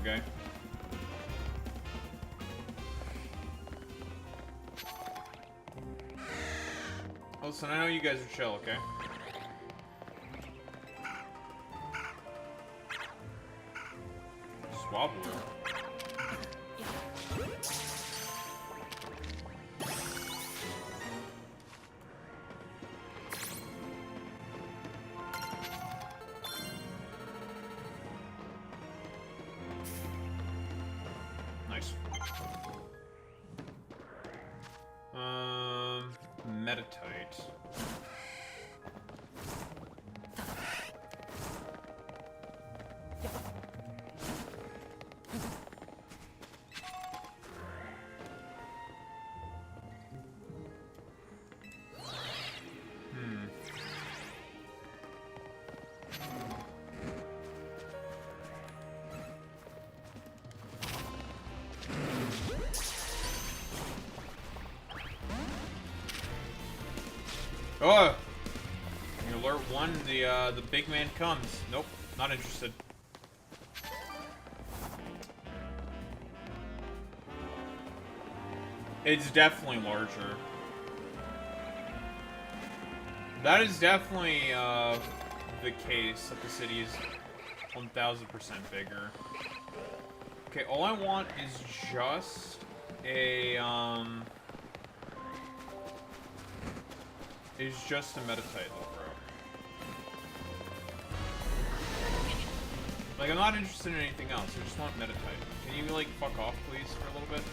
okay? Listen, I know you guys are chill, okay? Swablu. Nice. Meditate. Oh! Alert 1, the big man comes. Nope, not interested. It's definitely larger. That is definitely, the case, that the city is 1000% bigger. Okay, all I want is just a, is just a meditate, though, bro. Like, I'm not interested in anything else. I just want meditate. Can you, like, fuck off, please, for a little bit?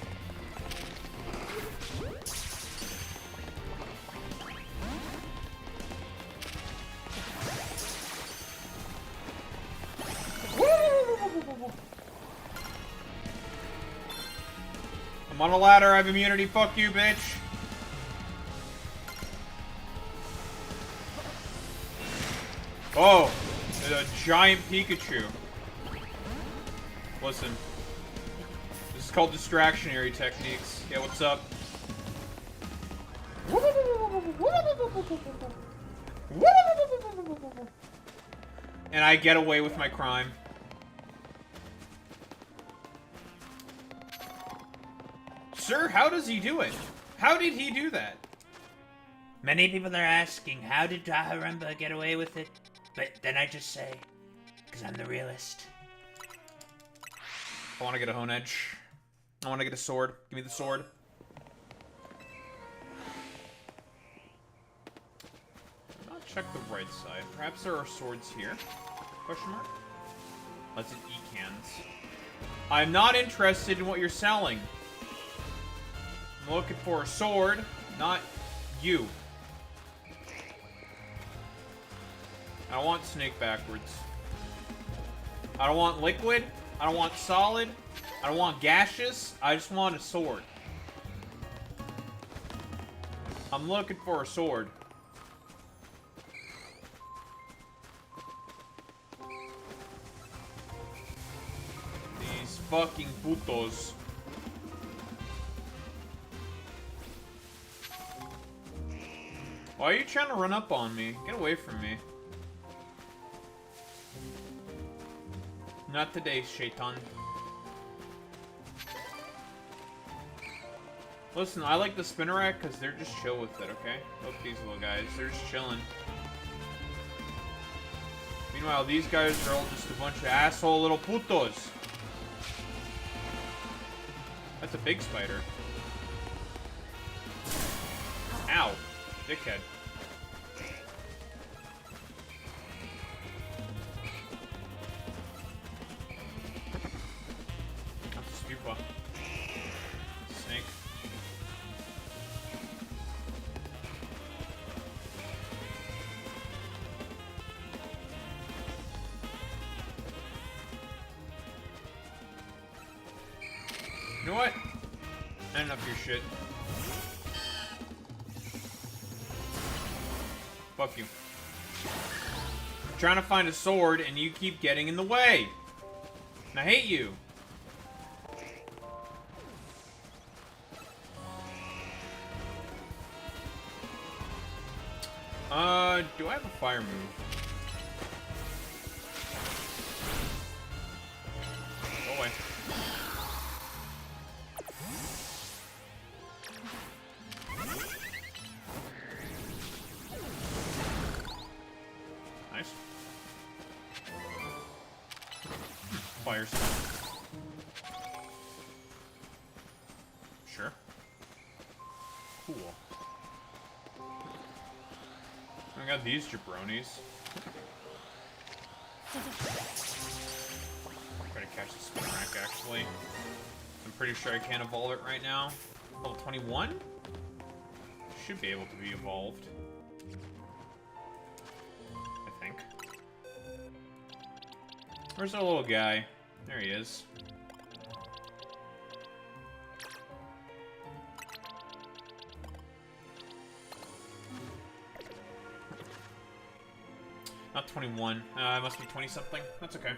I'm on a ladder. I have immunity. Fuck you, bitch. Oh, a giant Pikachu. Listen. This is called distractionary techniques. Yeah, what's up? And I get away with my crime. Sir, how does he do it? How did he do that? Many people are asking, how did Daharumba get away with it? But then I just say, because I'm the realist. I want to get a Hone Edge. I want to get a sword. Give me the sword. I'll check the right side. Perhaps there are swords here? Question mark? Let's eat cans. I'm not interested in what you're selling. I'm looking for a sword, not you. I don't want snake backwards. I don't want liquid. I don't want solid. I don't want gaseous. I just want a sword. I'm looking for a sword. These fucking putos. Why are you trying to run up on me? Get away from me. Not today, Shaitan. Listen, I like the Spinnerack because they're just chill with it, okay? Look at these little guys. They're just chilling. Meanwhile, these guys are all just a bunch of asshole little putos. That's a big spider. Ow. Dickhead. That's a Spupa. Snake. You know what? Not enough of your shit. Fuck you. I'm trying to find a sword and you keep getting in the way. And I hate you. Do I have a fire move? Go away. Fire stone. Sure. Cool. I got these jabronis. Try to catch the spin rack, actually. I'm pretty sure I can't evolve it right now. Level 21? Should be able to be evolved. I think. Where's our little guy? There he is. Not 21. It must be 20-something. That's okay.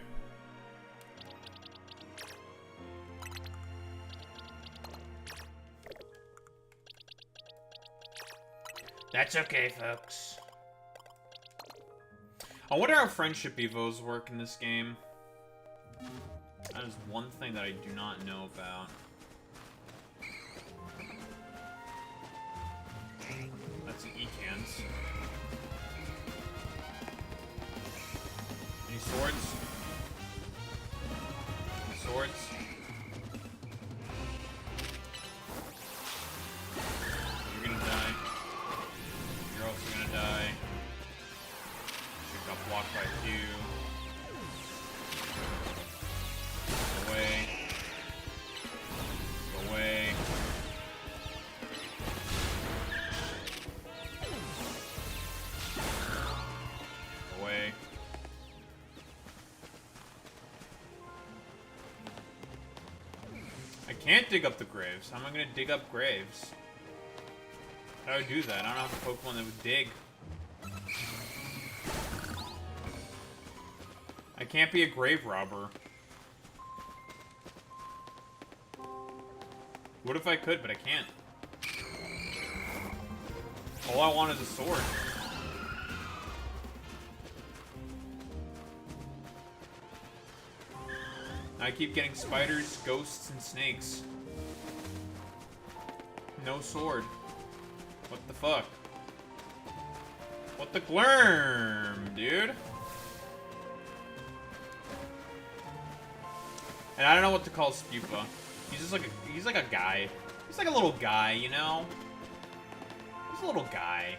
That's okay, folks. I wonder how friendship evos work in this game. That is one thing that I do not know about. That's an E-cans. Any swords? Any swords? You're gonna die. You're also gonna die. Should got blocked by Q. Go away. Go away. Go away. I can't dig up the graves. How am I gonna dig up graves? How do I do that? I don't have a Pokemon that would dig. I can't be a grave robber. What if I could, but I can't? All I want is a sword. I keep getting spiders, ghosts, and snakes. No sword. What the fuck? What the glurm, dude? And I don't know what to call Spupa. He's just like he's like a guy. He's like a little guy, you know? He's a little guy.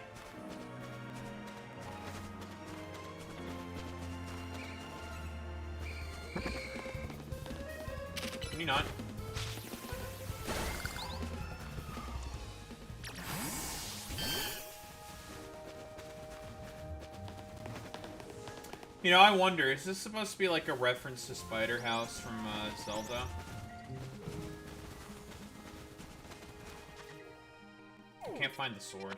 Can you not? You know, I wonder, is this supposed to be like a reference to Spider House from Zelda? I can't find the sword.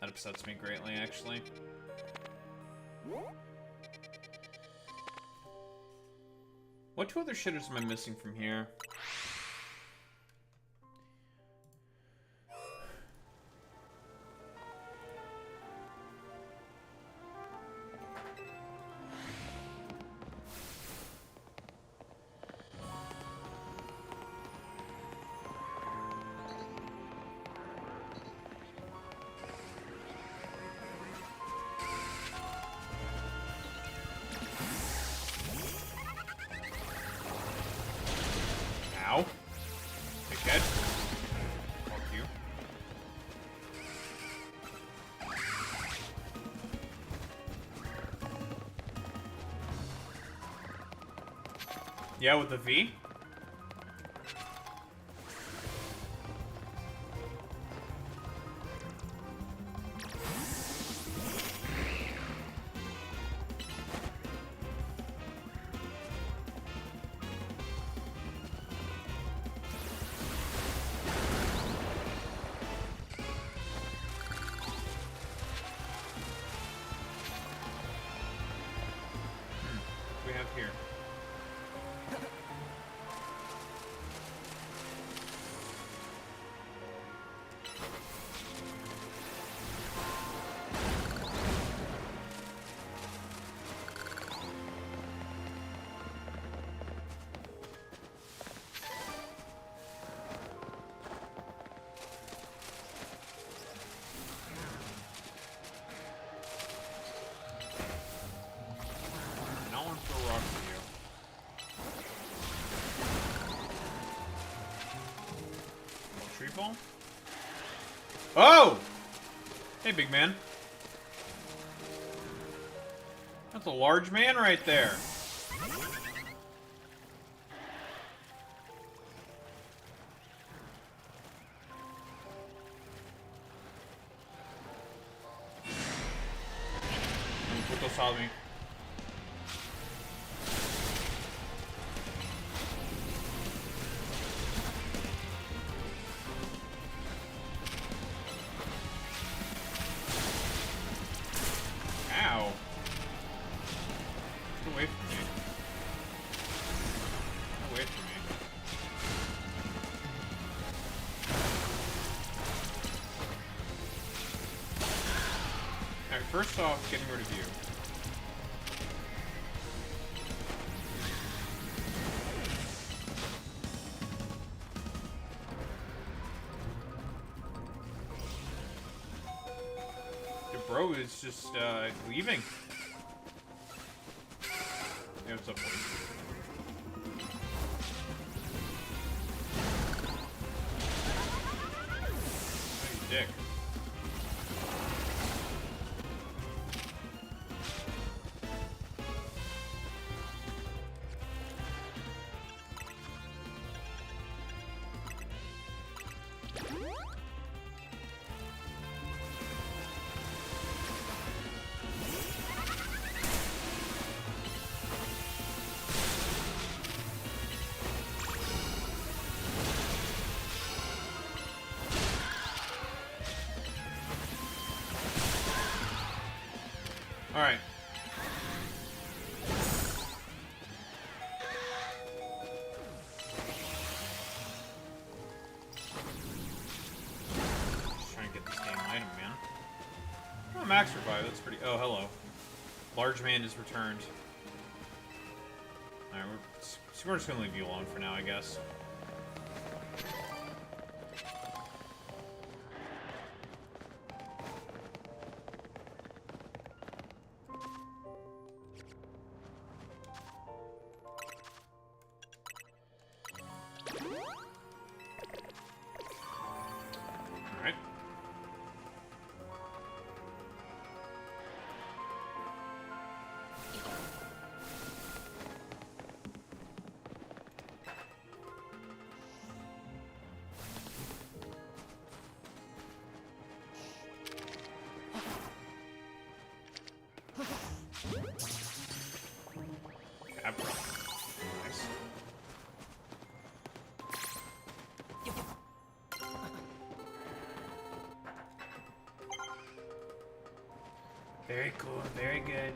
That upsets me greatly, actually. What two other shitters am I missing from here? Ow. Dickhead. Fuck you. Yeah, with the V? We have here. Nightfall? Oh! Hey, big man. That's a large man right there. Put those on me. Ow. Get away from me. Get away from me. Alright, first off, getting rid of you. Bro is just leaving. Yeah, what's up, boys? Oh, you dick. Alright. Just trying to get this damn item, man. Oh, max revive, that's pretty... Oh, hello. Large man is returned. Alright, we're just gonna leave you alone for now, I guess. Alright. Abra. Nice. Very cool, very good.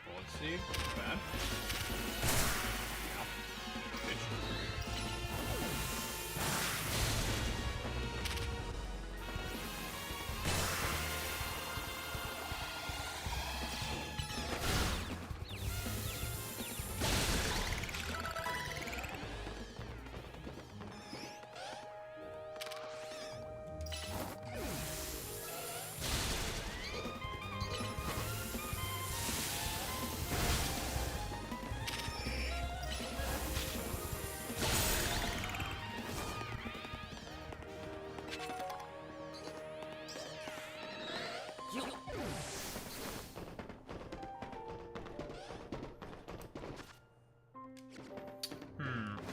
Bullet seed. Bad. Ow. Bitch.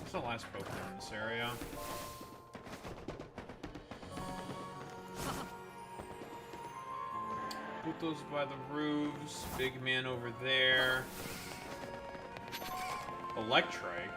What's the last Pokemon in this area? Pluto's by the roofs. Big man over there. Electrike.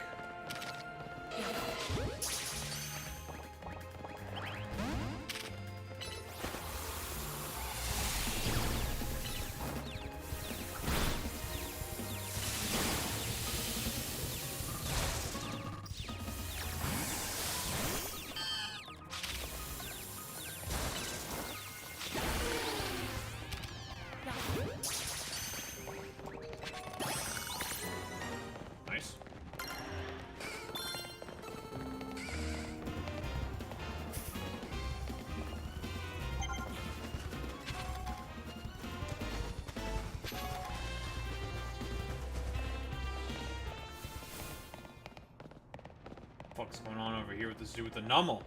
fuck's going on over here with this dude with the nummel?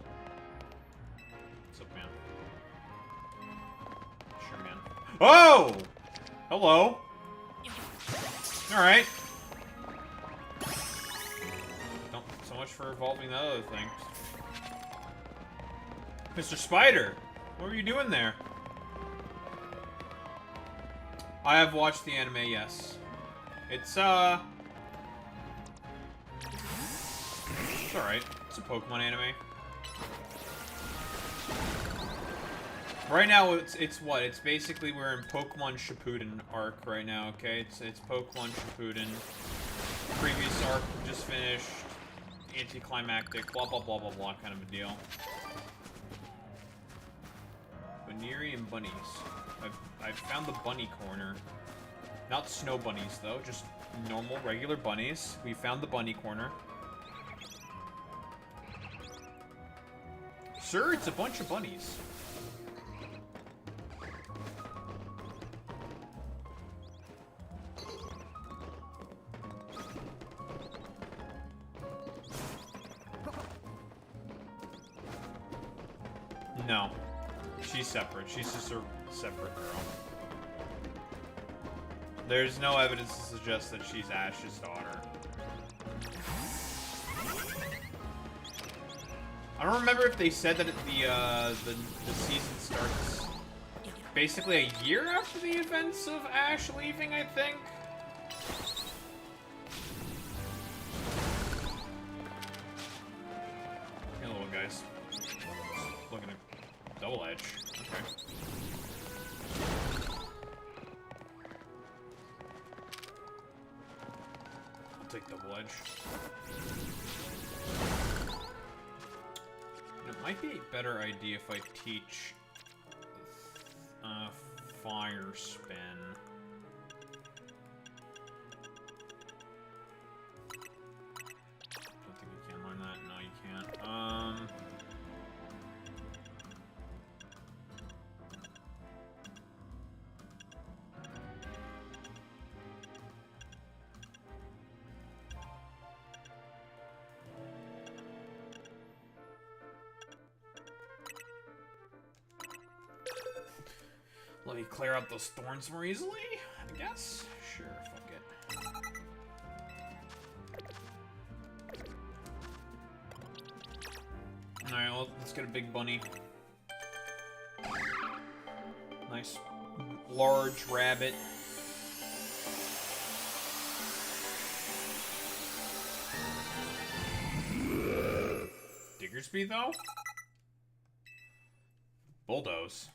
What's up, man? Sure, man. Oh! Hello. Alright. Don't so much for evolving that other thing. Mr. Spider! What were you doing there? I have watched the anime, yes. It's alright. It's a Pokemon anime. Right now, it's what? It's basically we're in Pokemon Shippuden arc right now, okay? It's Pokemon Shippuden. Previous arc just finished. Anticlimactic, blah blah blah blah blah kind of a deal. Venerian bunnies. I've found the bunny corner. Not snow bunnies though, just normal, regular bunnies. We found the bunny corner. Sir, it's a bunch of bunnies. No. She's separate. She's just a separate girl. There's no evidence to suggest that she's Ash's daughter. I don't remember if they said that the season starts basically a year after the events of Ash leaving, I think. Hello, guys. Looking at double edge. Okay. I'll take double edge. It might be a better idea if I teach fire spin. Don't think you can learn that. No, you can't. Let me clear out those thorns more easily, I guess? Sure, fuck it. Alright, well, let's get a big bunny. Nice, large rabbit. Diggersby, though? Bulldoze.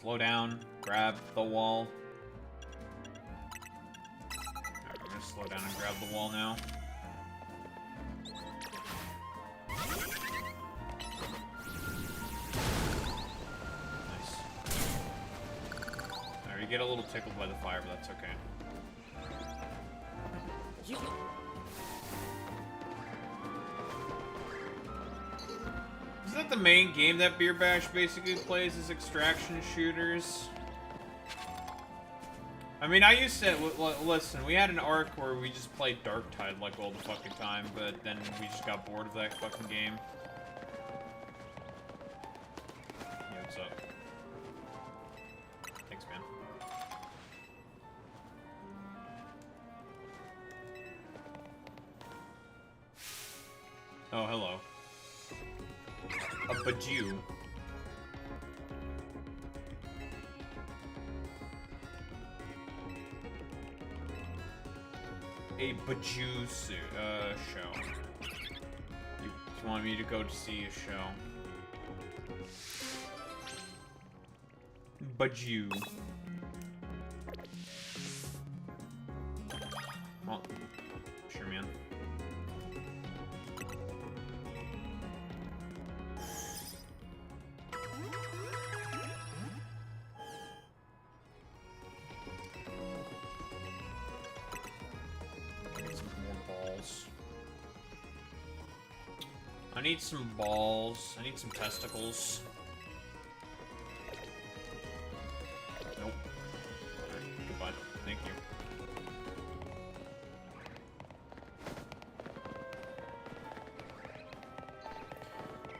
Slow down, grab the wall. Alright, I'm gonna slow down and grab the wall now. Nice. Alright, you get a little tickled by the fire, but that's okay. Isn't that the main game that Beer Bash basically plays, is extraction shooters? I mean, I used to, listen, we had an arc where we just played Darktide like all the fucking time, but then we just got bored of that fucking game. Yeah, what's up? Thanks, man. Oh, hello. A Bajou. A Bajou show. You want me to go to see a show. Bajou. Well, sure, man. I need some balls. I need some testicles. Nope. Right, goodbye. Thank you.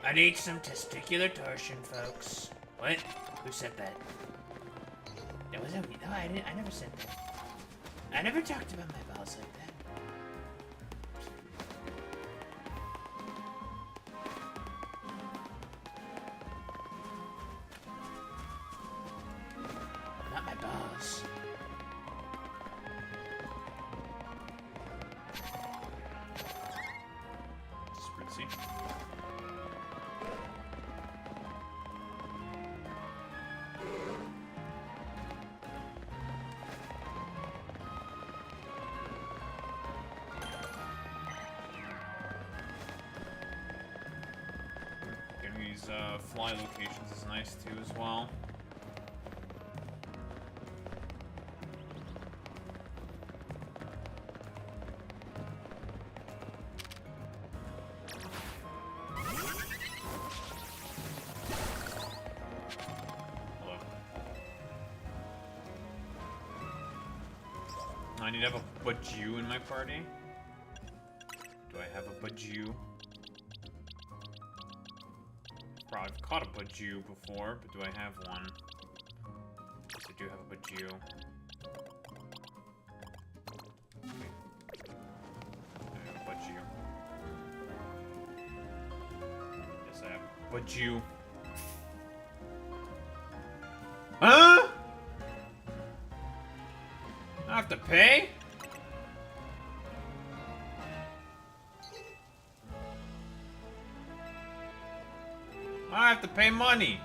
I need some testicular torsion, folks. What? Who said that? That wasn't me. No, I didn't. I never said that. I never talked about my balls like that. Not my balls. Spritzy. Getting these fly locations is nice too as well. Hello. I need to have a Bajou in my party. Do I have a Bajou? I've caught a Bajou before, but do I have one? Yes, I do have a Bajou. I have a Bajou. Yes, I have a Bajou. Huh? I have to pay? I have to pay money.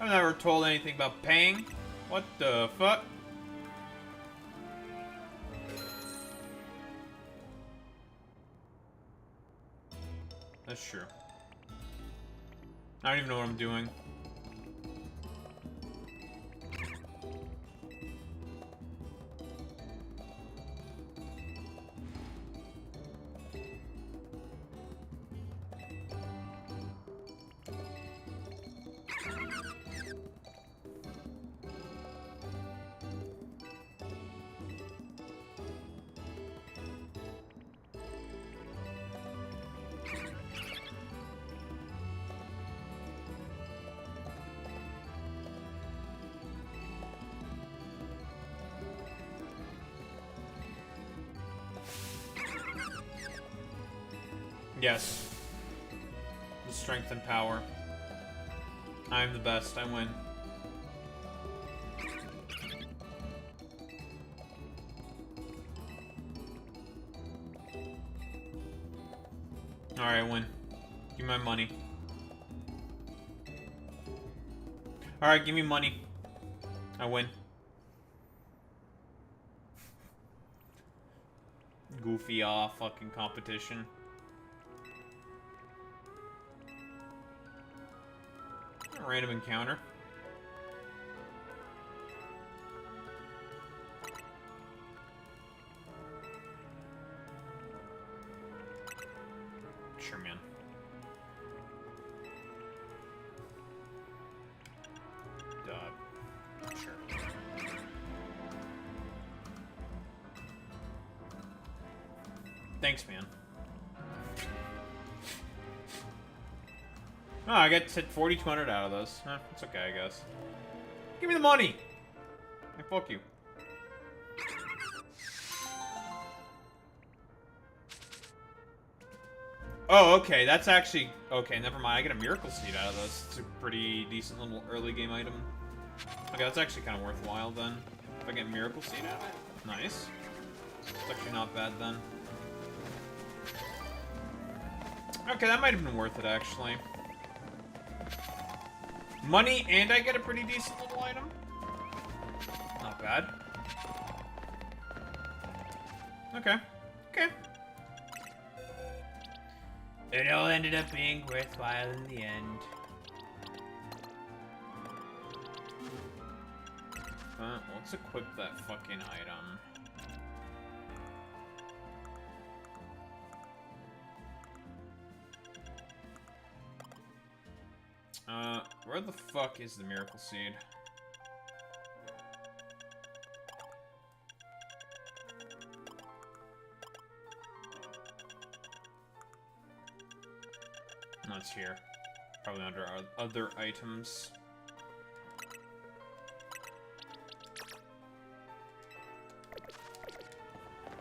I've never told anything about paying. What the fuck? That's true. I don't even know what I'm doing. Yes. The strength and power. I'm the best. I win. Alright, I win. Give me my money. Alright, give me money. I win. Goofy fucking competition. A random encounter. Sure, man. Sure. Thanks, man. Oh, I got hit 4,200 out of those. It's okay, I guess. Give me the money! Hey, fuck you. Oh, okay, that's actually... Okay, never mind. I get a Miracle Seed out of this. It's a pretty decent little early game item. Okay, that's actually kind of worthwhile then. If I get Miracle Seed out of it. Nice. It's actually not bad then. Okay, that might have been worth it, actually. Money, and I get a pretty decent little item. Not bad. Okay. Okay. It all ended up being worthwhile in the end. Let's equip that fucking item. Where the fuck is the Miracle Seed? That's here. Probably under our other items.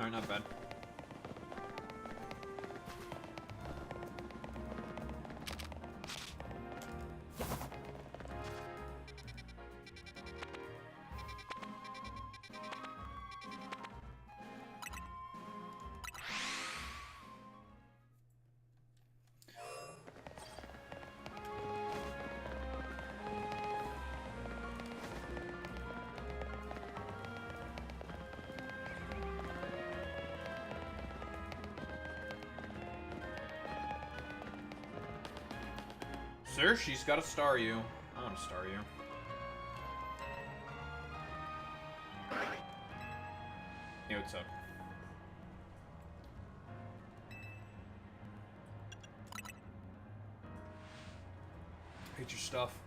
Alright, not bad. Sir, she's got to star you. I want to star you. Hey, what's up? Hate your stuff.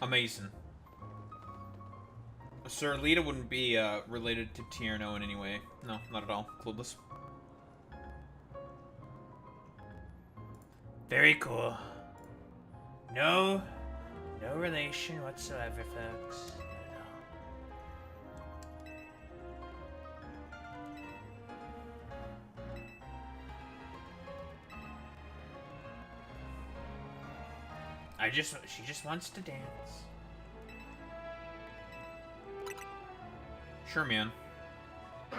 Amazing. Sir, Lita wouldn't be related to Tierno in any way. No, not at all. Clueless. Very cool. No relation whatsoever, folks. Not at all. She just wants to dance. Sure, man. Oh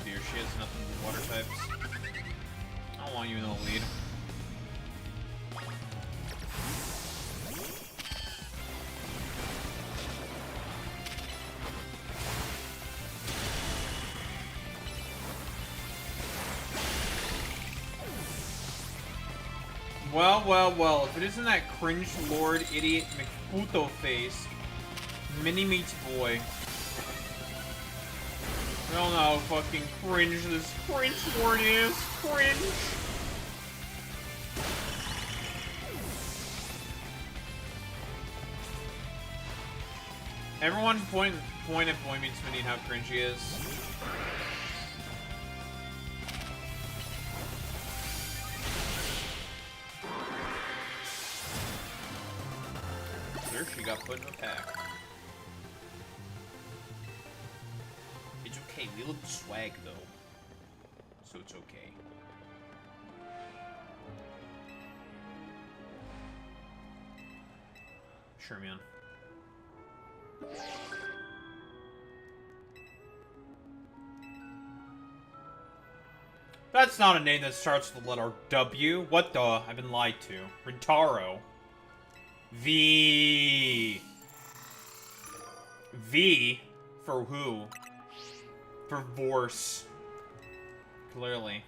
dear, she has nothing with water types. I don't want you in the lead. Well, if it isn't that cringe lord idiot McPuto face, Mini Meats boy. I don't know how fucking cringe this cringe lord is. Cringe. Everyone point at Boy Meets Mini and how cringe he is. She got put in a pack. It's okay, we look swag though. So it's okay. Sure, man. That's not a name that starts with the letter W. What the? I've been lied to. Rintaro. V for who? For Vorse. Clearly.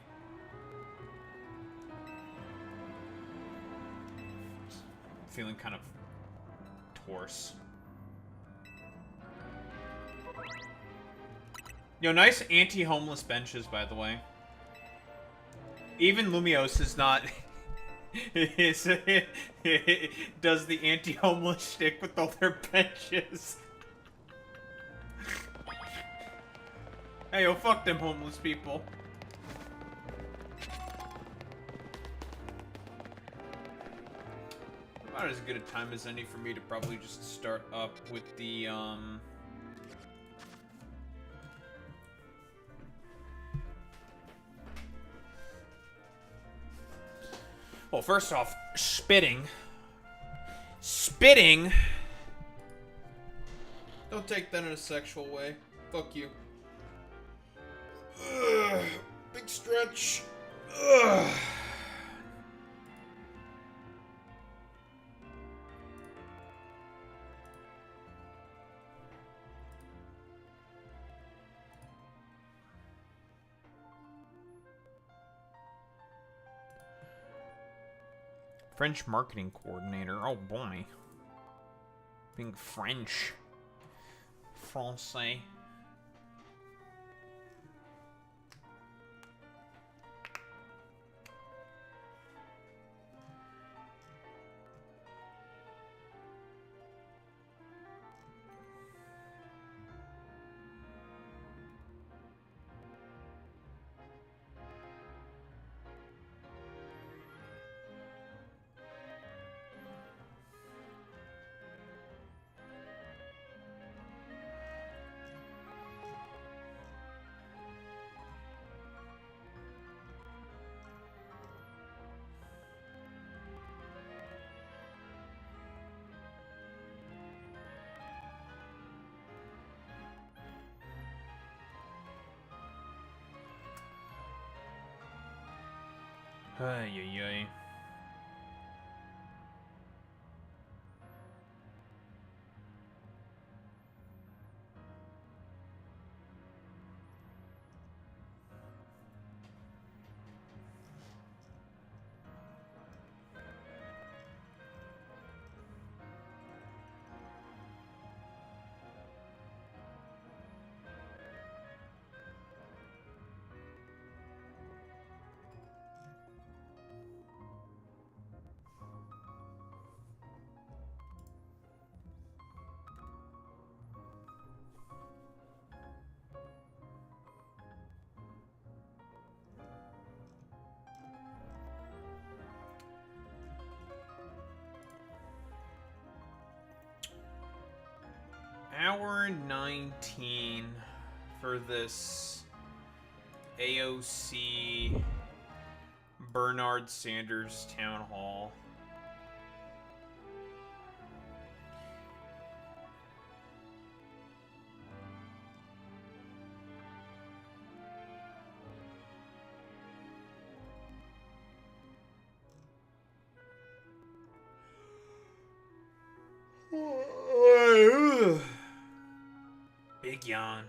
Feeling kind of torse. Yo, nice anti-homeless benches, by the way. Even Lumios is not... does the anti-homeless shtick with all their benches. Hey, yo, fuck them homeless people. About as good a time as any for me to probably just start up with the, Well, first off, spitting. Spitting? Don't take that in a sexual way. Fuck you. Ugh, big stretch. Ugh. French marketing coordinator. Oh boy. Being French. Francais. Ay, ay, ay. Hour 19 for this AOC Bernard Sanders town hall. Big yawn.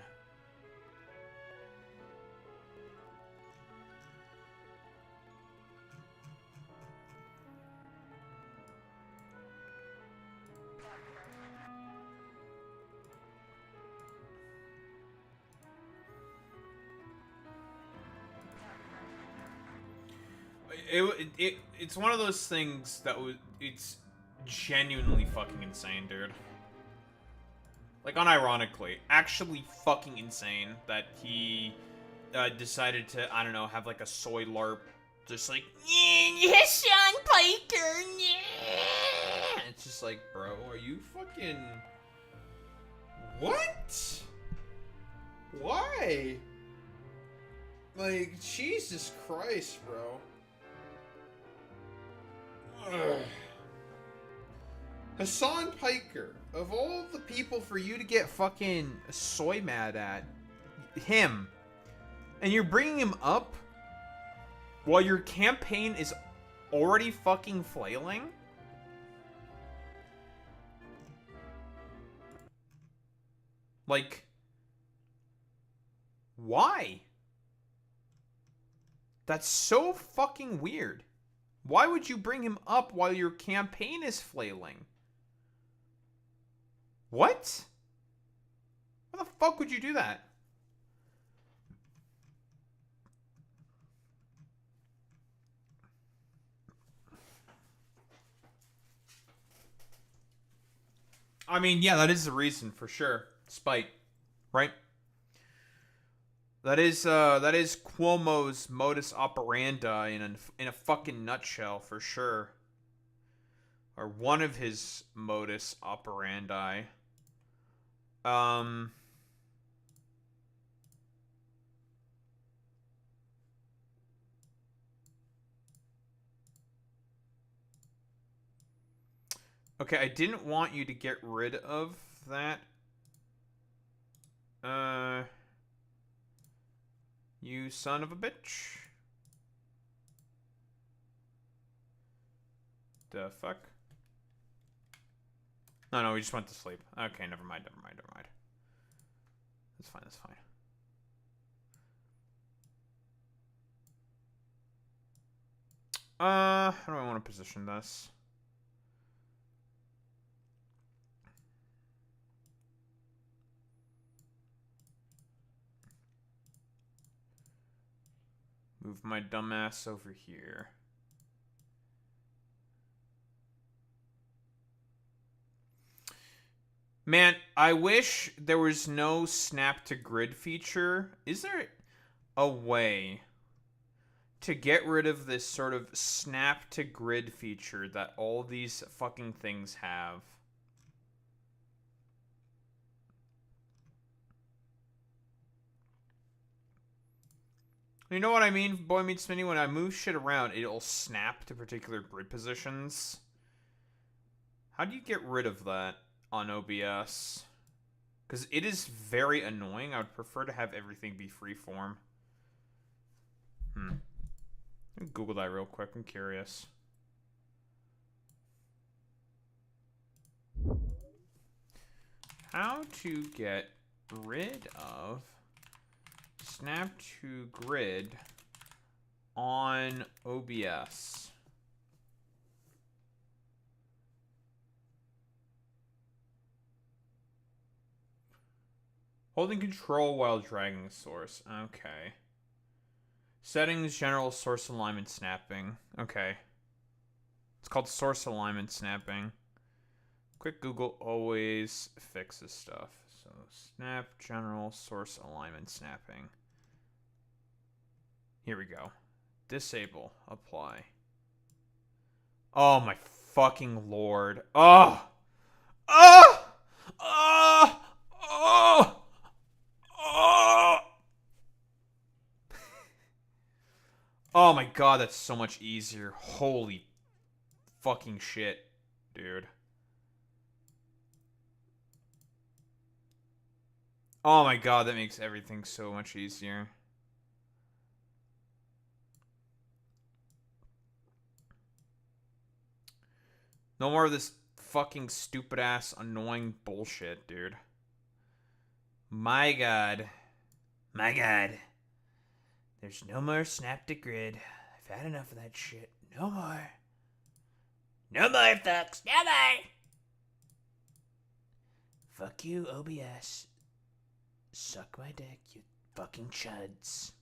It's one of those things that it's genuinely fucking insane, dude. Like, unironically, actually fucking insane that he decided to, I don't know, have like a soy LARP, just like, yeah, Sean Piker, yeah. It's just like, bro, are you fucking, what? Why? Like, Jesus Christ, bro. Ugh. Hassan Piker, of all the people for you to get fucking soy mad at, him, and you're bringing him up while your campaign is already fucking flailing? Like, why? That's so fucking weird. Why would you bring him up while your campaign is flailing? What? Why the fuck would you do that? I mean, yeah, that is the reason for sure. Spite, right? That is Cuomo's modus operandi in a fucking nutshell for sure. Or one of his modus operandi. Okay, I didn't want you to get rid of that. You son of a bitch. The fuck? No, we just went to sleep. Okay, never mind. That's fine. How do I want to position this? Move my dumbass over here. Man, I wish there was no snap to grid feature. Is there a way to get rid of this sort of snap to grid feature that all these fucking things have? You know what I mean, Boy Meets Mini? When I move shit around, it'll snap to particular grid positions. How do you get rid of that on OBS? Because it is very annoying. I would prefer to have everything be freeform. Google that real quick. I'm curious. How to get rid of snap to grid on OBS. Holding control while dragging the source. Okay. Settings, general source alignment snapping. Okay. It's called source alignment snapping. Quick Google always fixes stuff. So snap, general source alignment snapping. Here we go. Disable, apply. Oh my fucking lord. Oh! Oh! Oh! Oh! Oh! Oh my god, that's so much easier. Holy fucking shit, dude. Oh my god, that makes everything so much easier. No more of this fucking stupid ass annoying bullshit, dude. My god. My god. There's no more snap to grid. I've had enough of that shit. No more. No more, folks. No more. Fuck you, OBS. Suck my dick, you fucking chuds.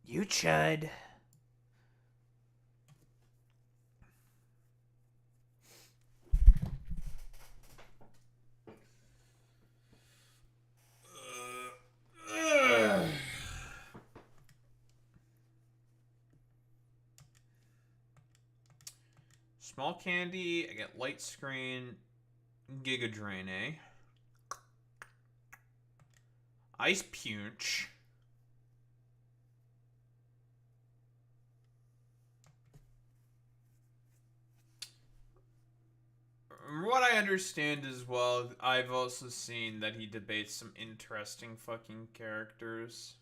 You chud. Small candy, I get light screen, Giga Drain, eh? Ice Punch. From what I understand as well, I've also seen that he debates some interesting fucking characters.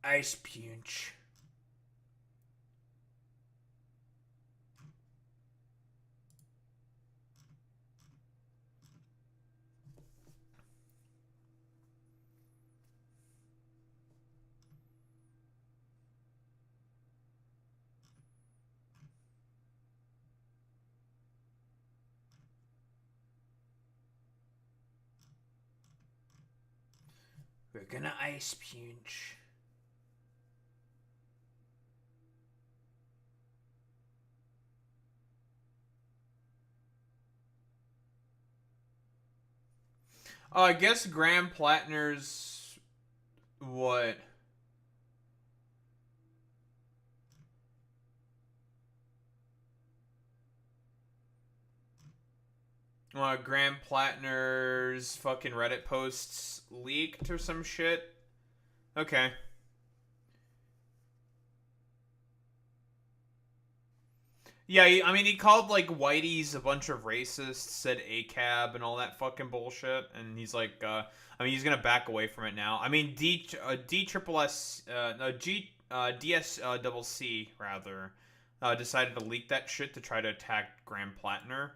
Ice Punch. We're gonna Ice Punch. I guess Graham Plattner's what? Graham Plattner's fucking Reddit posts leaked or some shit? Okay. Yeah, I mean, he called, like, whiteys a bunch of racists, said ACAB and all that fucking bullshit, and he's like, I mean, he's gonna back away from it now. I mean, double C, rather, decided to leak that shit to try to attack Graham Plattner,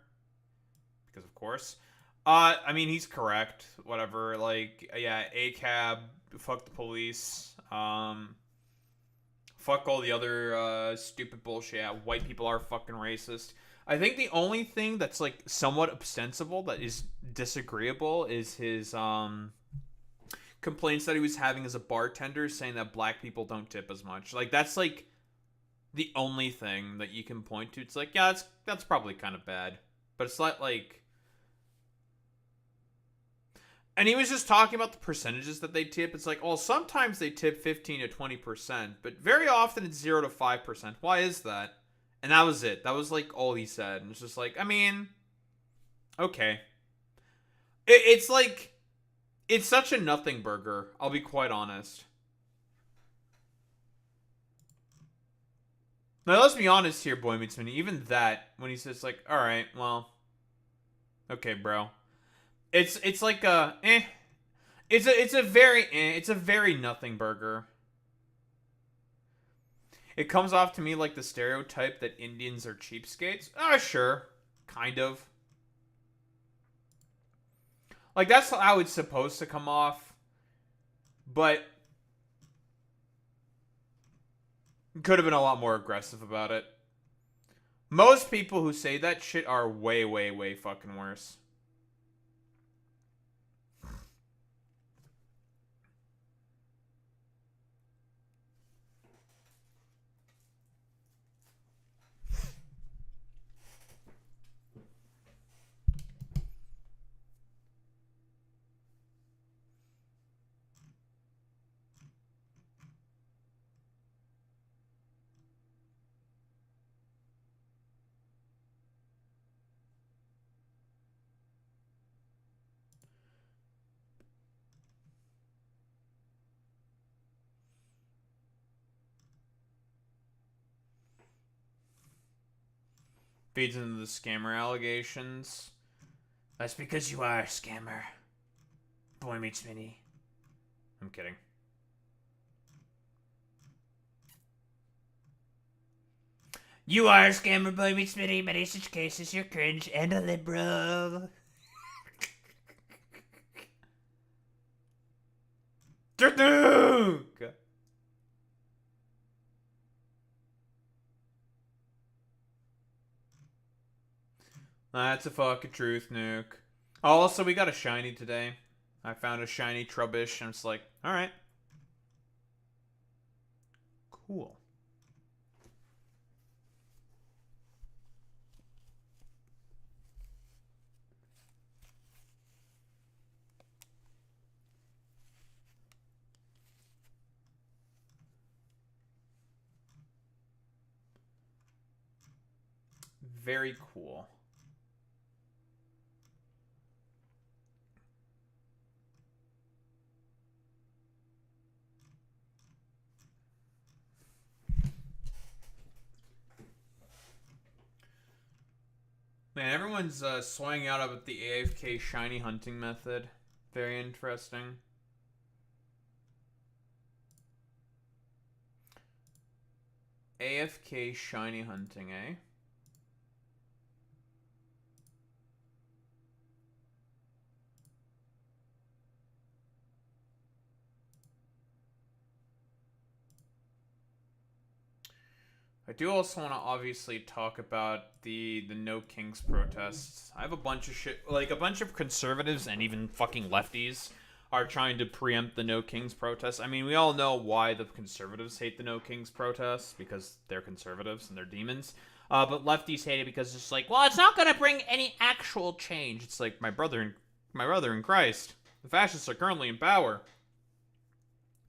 because of course. I mean, he's correct, whatever, like, yeah, ACAB, fuck the police, fuck all the other stupid bullshit. Yeah, white people are fucking racist. I think the only thing that's like somewhat ostensible that is disagreeable is his complaints that he was having as a bartender, saying that black people don't tip as much. Like that's like the only thing that you can point to. It's like, yeah, that's probably kind of bad, but it's not like. And he was just talking about the percentages that they tip. It's like, well, sometimes they tip 15 to 20%, but very often it's 0 to 5%. Why is that? And that was it. That was like all he said. And it's just like, I mean, okay. It's like, it's such a nothing burger. I'll be quite honest. Now, let's be honest here, Boy Meets Mini. Even that, when he says like, all right, well, okay, bro. It's like a it's a very nothing burger. It comes off to me like the stereotype that Indians are cheapskates. Sure, kind of. Like that's how it's supposed to come off, but could have been a lot more aggressive about it. Most people who say that shit are way, way, way fucking worse. Feeds into the scammer allegations. That's because you are a scammer. Boy Meets Mini. I'm kidding. You are a scammer, Boy Meets Mini. Many such cases, you're cringe and a liberal. That's a fucking truth, Nuke. Oh, also, we got a shiny today. I found a shiny Trubbish, and it's like, alright. Cool. Very cool. Man, everyone's swaying out about the AFK shiny hunting method. Very interesting. AFK shiny hunting, eh? I do also want to obviously talk about the No Kings protests. I have a bunch of shit, like a bunch of conservatives and even fucking lefties are trying to preempt the No Kings protests. I mean, we all know why the conservatives hate the No Kings protests, because they're conservatives and they're demons. But lefties hate it because it's just like, well, it's not going to bring any actual change. It's like, my brother in Christ. The fascists are currently in power.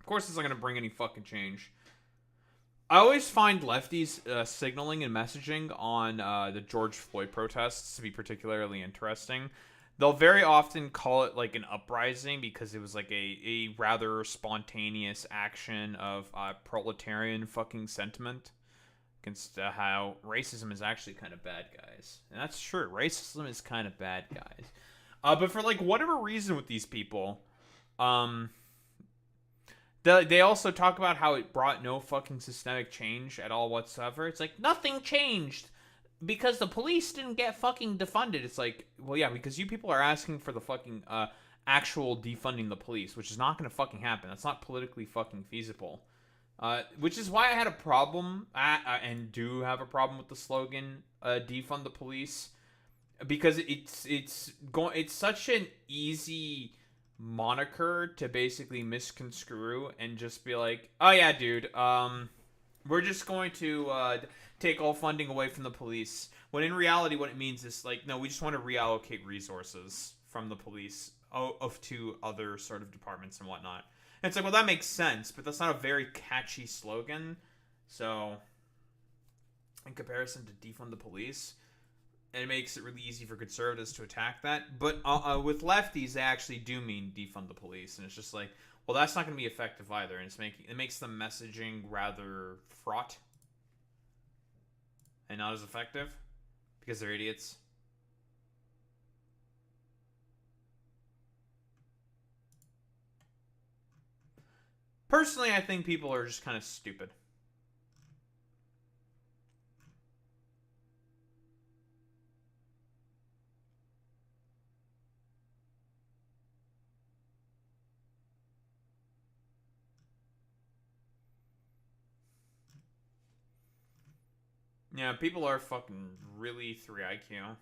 Of course it's not going to bring any fucking change. I always find lefties signaling and messaging on the George Floyd protests to be particularly interesting. They'll very often call it like an uprising because it was like a rather spontaneous action of proletarian fucking sentiment. against how racism is actually kind of bad guys. And that's true. Racism is kind of bad guys. But for like whatever reason with these people, they also talk about how it brought no fucking systemic change at all whatsoever. It's like nothing changed because the police didn't get fucking defunded. It's like, well, yeah, because you people are asking for the fucking actual defunding the police, which is not going to fucking happen. That's not politically fucking feasible. Which is why I had a problem and do have a problem with the slogan "defund the police," because it's such an easy moniker to basically misconstrue and just be like, oh yeah, dude, we're just going to take all funding away from the police. When in reality, what it means is like, no, we just want to reallocate resources from the police to other sort of departments and whatnot. And it's like, well, that makes sense, but that's not a very catchy slogan. So, in comparison to defund the police, and it makes it really easy for conservatives to attack that. But with lefties, they actually do mean defund the police, and it's just like, well, that's not going to be effective either, and it makes the messaging rather fraught and not as effective because they're idiots. Personally, I think people are just kind of stupid. Yeah, people are fucking really 3 IQ.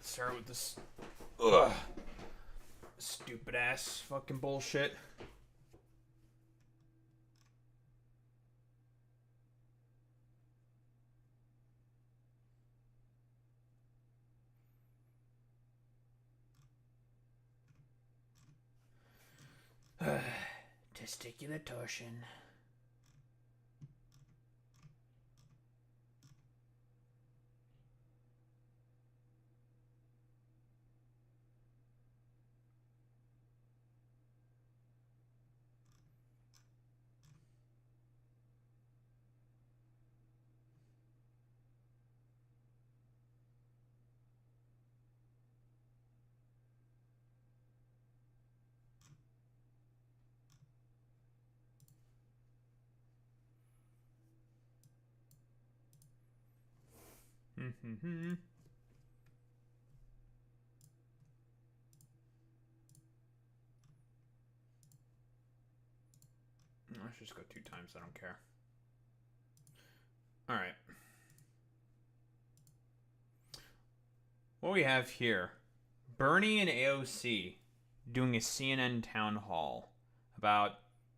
Start with this stupid ass fucking bullshit. Testicular torsion. Let's just go 2 times. I don't care. All right. What we have here, Bernie and AOC doing a CNN town hall about,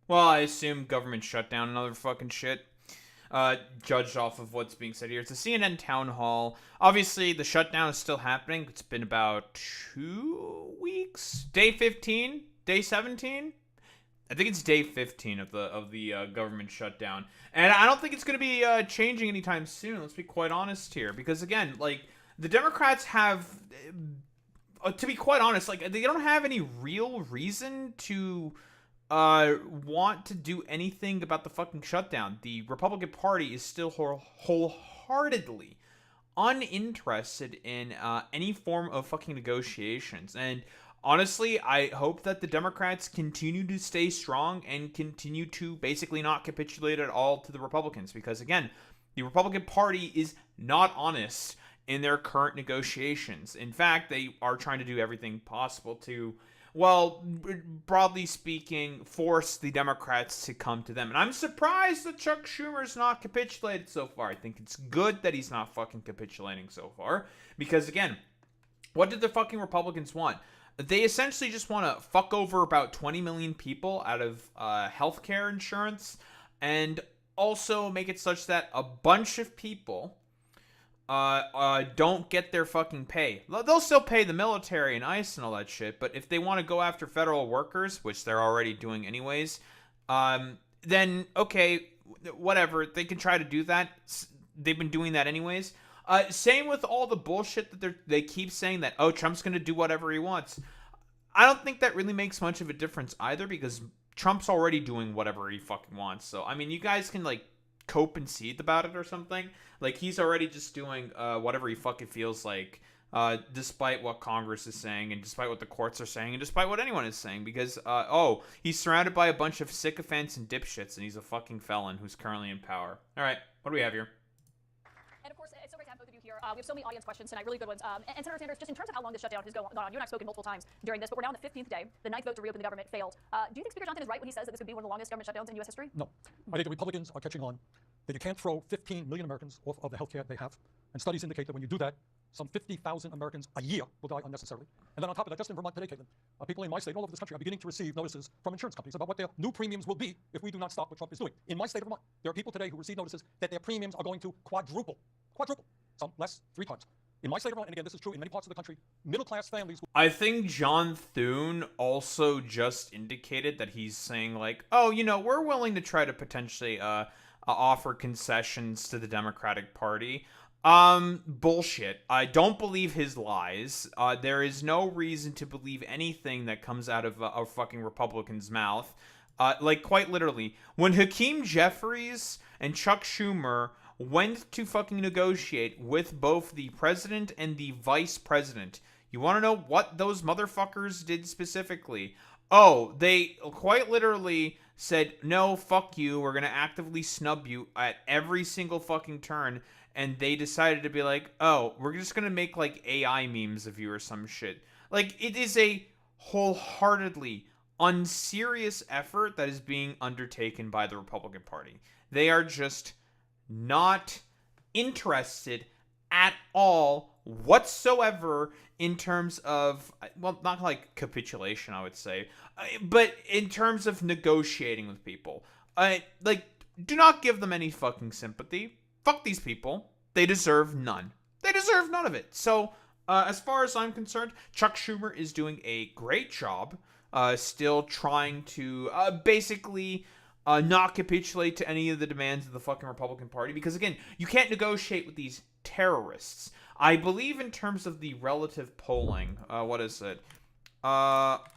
well, I assume government shutdown and other fucking shit. Judged off of what's being said here. It's a CNN town hall. Obviously, the shutdown is still happening. It's been about 2 weeks. Day 15? Day 17? I think it's day 15 of the government shutdown. And I don't think it's going to be changing anytime soon. Let's be quite honest here. Because, again, like, the Democrats have, to be quite honest, like, they don't have any real reason to want to do anything about the fucking shutdown. The Republican Party is still wholeheartedly uninterested in any form of fucking negotiations. And honestly, I hope that the Democrats continue to stay strong and continue to basically not capitulate at all to the Republicans. Because again, the Republican Party is not honest in their current negotiations. In fact, they are trying to do everything possible to well, broadly speaking, force the Democrats to come to them. And I'm surprised that Chuck Schumer's not capitulated so far. I think it's good that he's not fucking capitulating so far. Because, again, what did the fucking Republicans want? They essentially just want to fuck over about 20 million people out of healthcare insurance, and also make it such that a bunch of people don't get their fucking pay. They'll still pay the military and ICE and all that shit, but if they want to go after federal workers, which they're already doing anyways, then okay, whatever, they can try to do that. They've been doing that anyways. Same with all the bullshit that they keep saying that, oh, Trump's going to do whatever he wants. I don't think that really makes much of a difference either, because Trump's already doing whatever he fucking wants. So, I mean, you guys can, like, cope and seethe about it or something. Like, he's already just doing whatever he fucking feels like, despite what Congress is saying, and despite what the courts are saying, and despite what anyone is saying, because, he's surrounded by a bunch of sycophants and dipshits, and he's a fucking felon who's currently in power. All right, what do we have here? And of course, it's so great to have both of you here. We have so many audience questions tonight, really good ones. And Senator Sanders, just in terms of how long this shutdown has gone on, you and I have spoken multiple times during this, but we're now on the 15th day. The 9th vote to reopen the government failed. Do you think Speaker Johnson is right when he says that this would be one of the longest government shutdowns in U.S. history? No. I think the Republicans are catching on that you can't throw 15 million Americans off of the health care they have. And studies indicate that when you do that, some 50,000 Americans a year will die unnecessarily. And then on top of that, just in Vermont today, Caitlin, people in my state, all over this country, are beginning to receive notices from insurance companies about what their new premiums will be if we do not stop what Trump is doing. In my state of Vermont, there are people today who receive notices that their premiums are going to quadruple. Some less, 3 times. In my state of Vermont, and again, this is true in many parts of the country, middle-class families... I think John Thune also just indicated that he's saying, like, oh, you know, we're willing to try to potentially offer concessions to the Democratic Party. Bullshit. I don't believe his lies. There is no reason to believe anything that comes out of a fucking Republican's mouth. Like, quite literally, when Hakeem Jeffries and Chuck Schumer went to fucking negotiate with both the president and the vice president, you want to know what those motherfuckers did specifically? Oh, they quite literally said, no, fuck you, we're going to actively snub you at every single fucking turn. And they decided to be like, oh, we're just going to make, like, AI memes of you or some shit. Like, it is a wholeheartedly unserious effort that is being undertaken by the Republican Party. They are just not interested at all whatsoever in terms of, well, not like capitulation, I would say, but in terms of negotiating with people. Like, do not give them any fucking sympathy. Fuck these people. They deserve none. They deserve none of it. So, as far as I'm concerned, Chuck Schumer is doing a great job, still trying to basically not capitulate to any of the demands of the fucking Republican Party. Because, again, you can't negotiate with these terrorists. I believe in terms of the relative polling, what is it?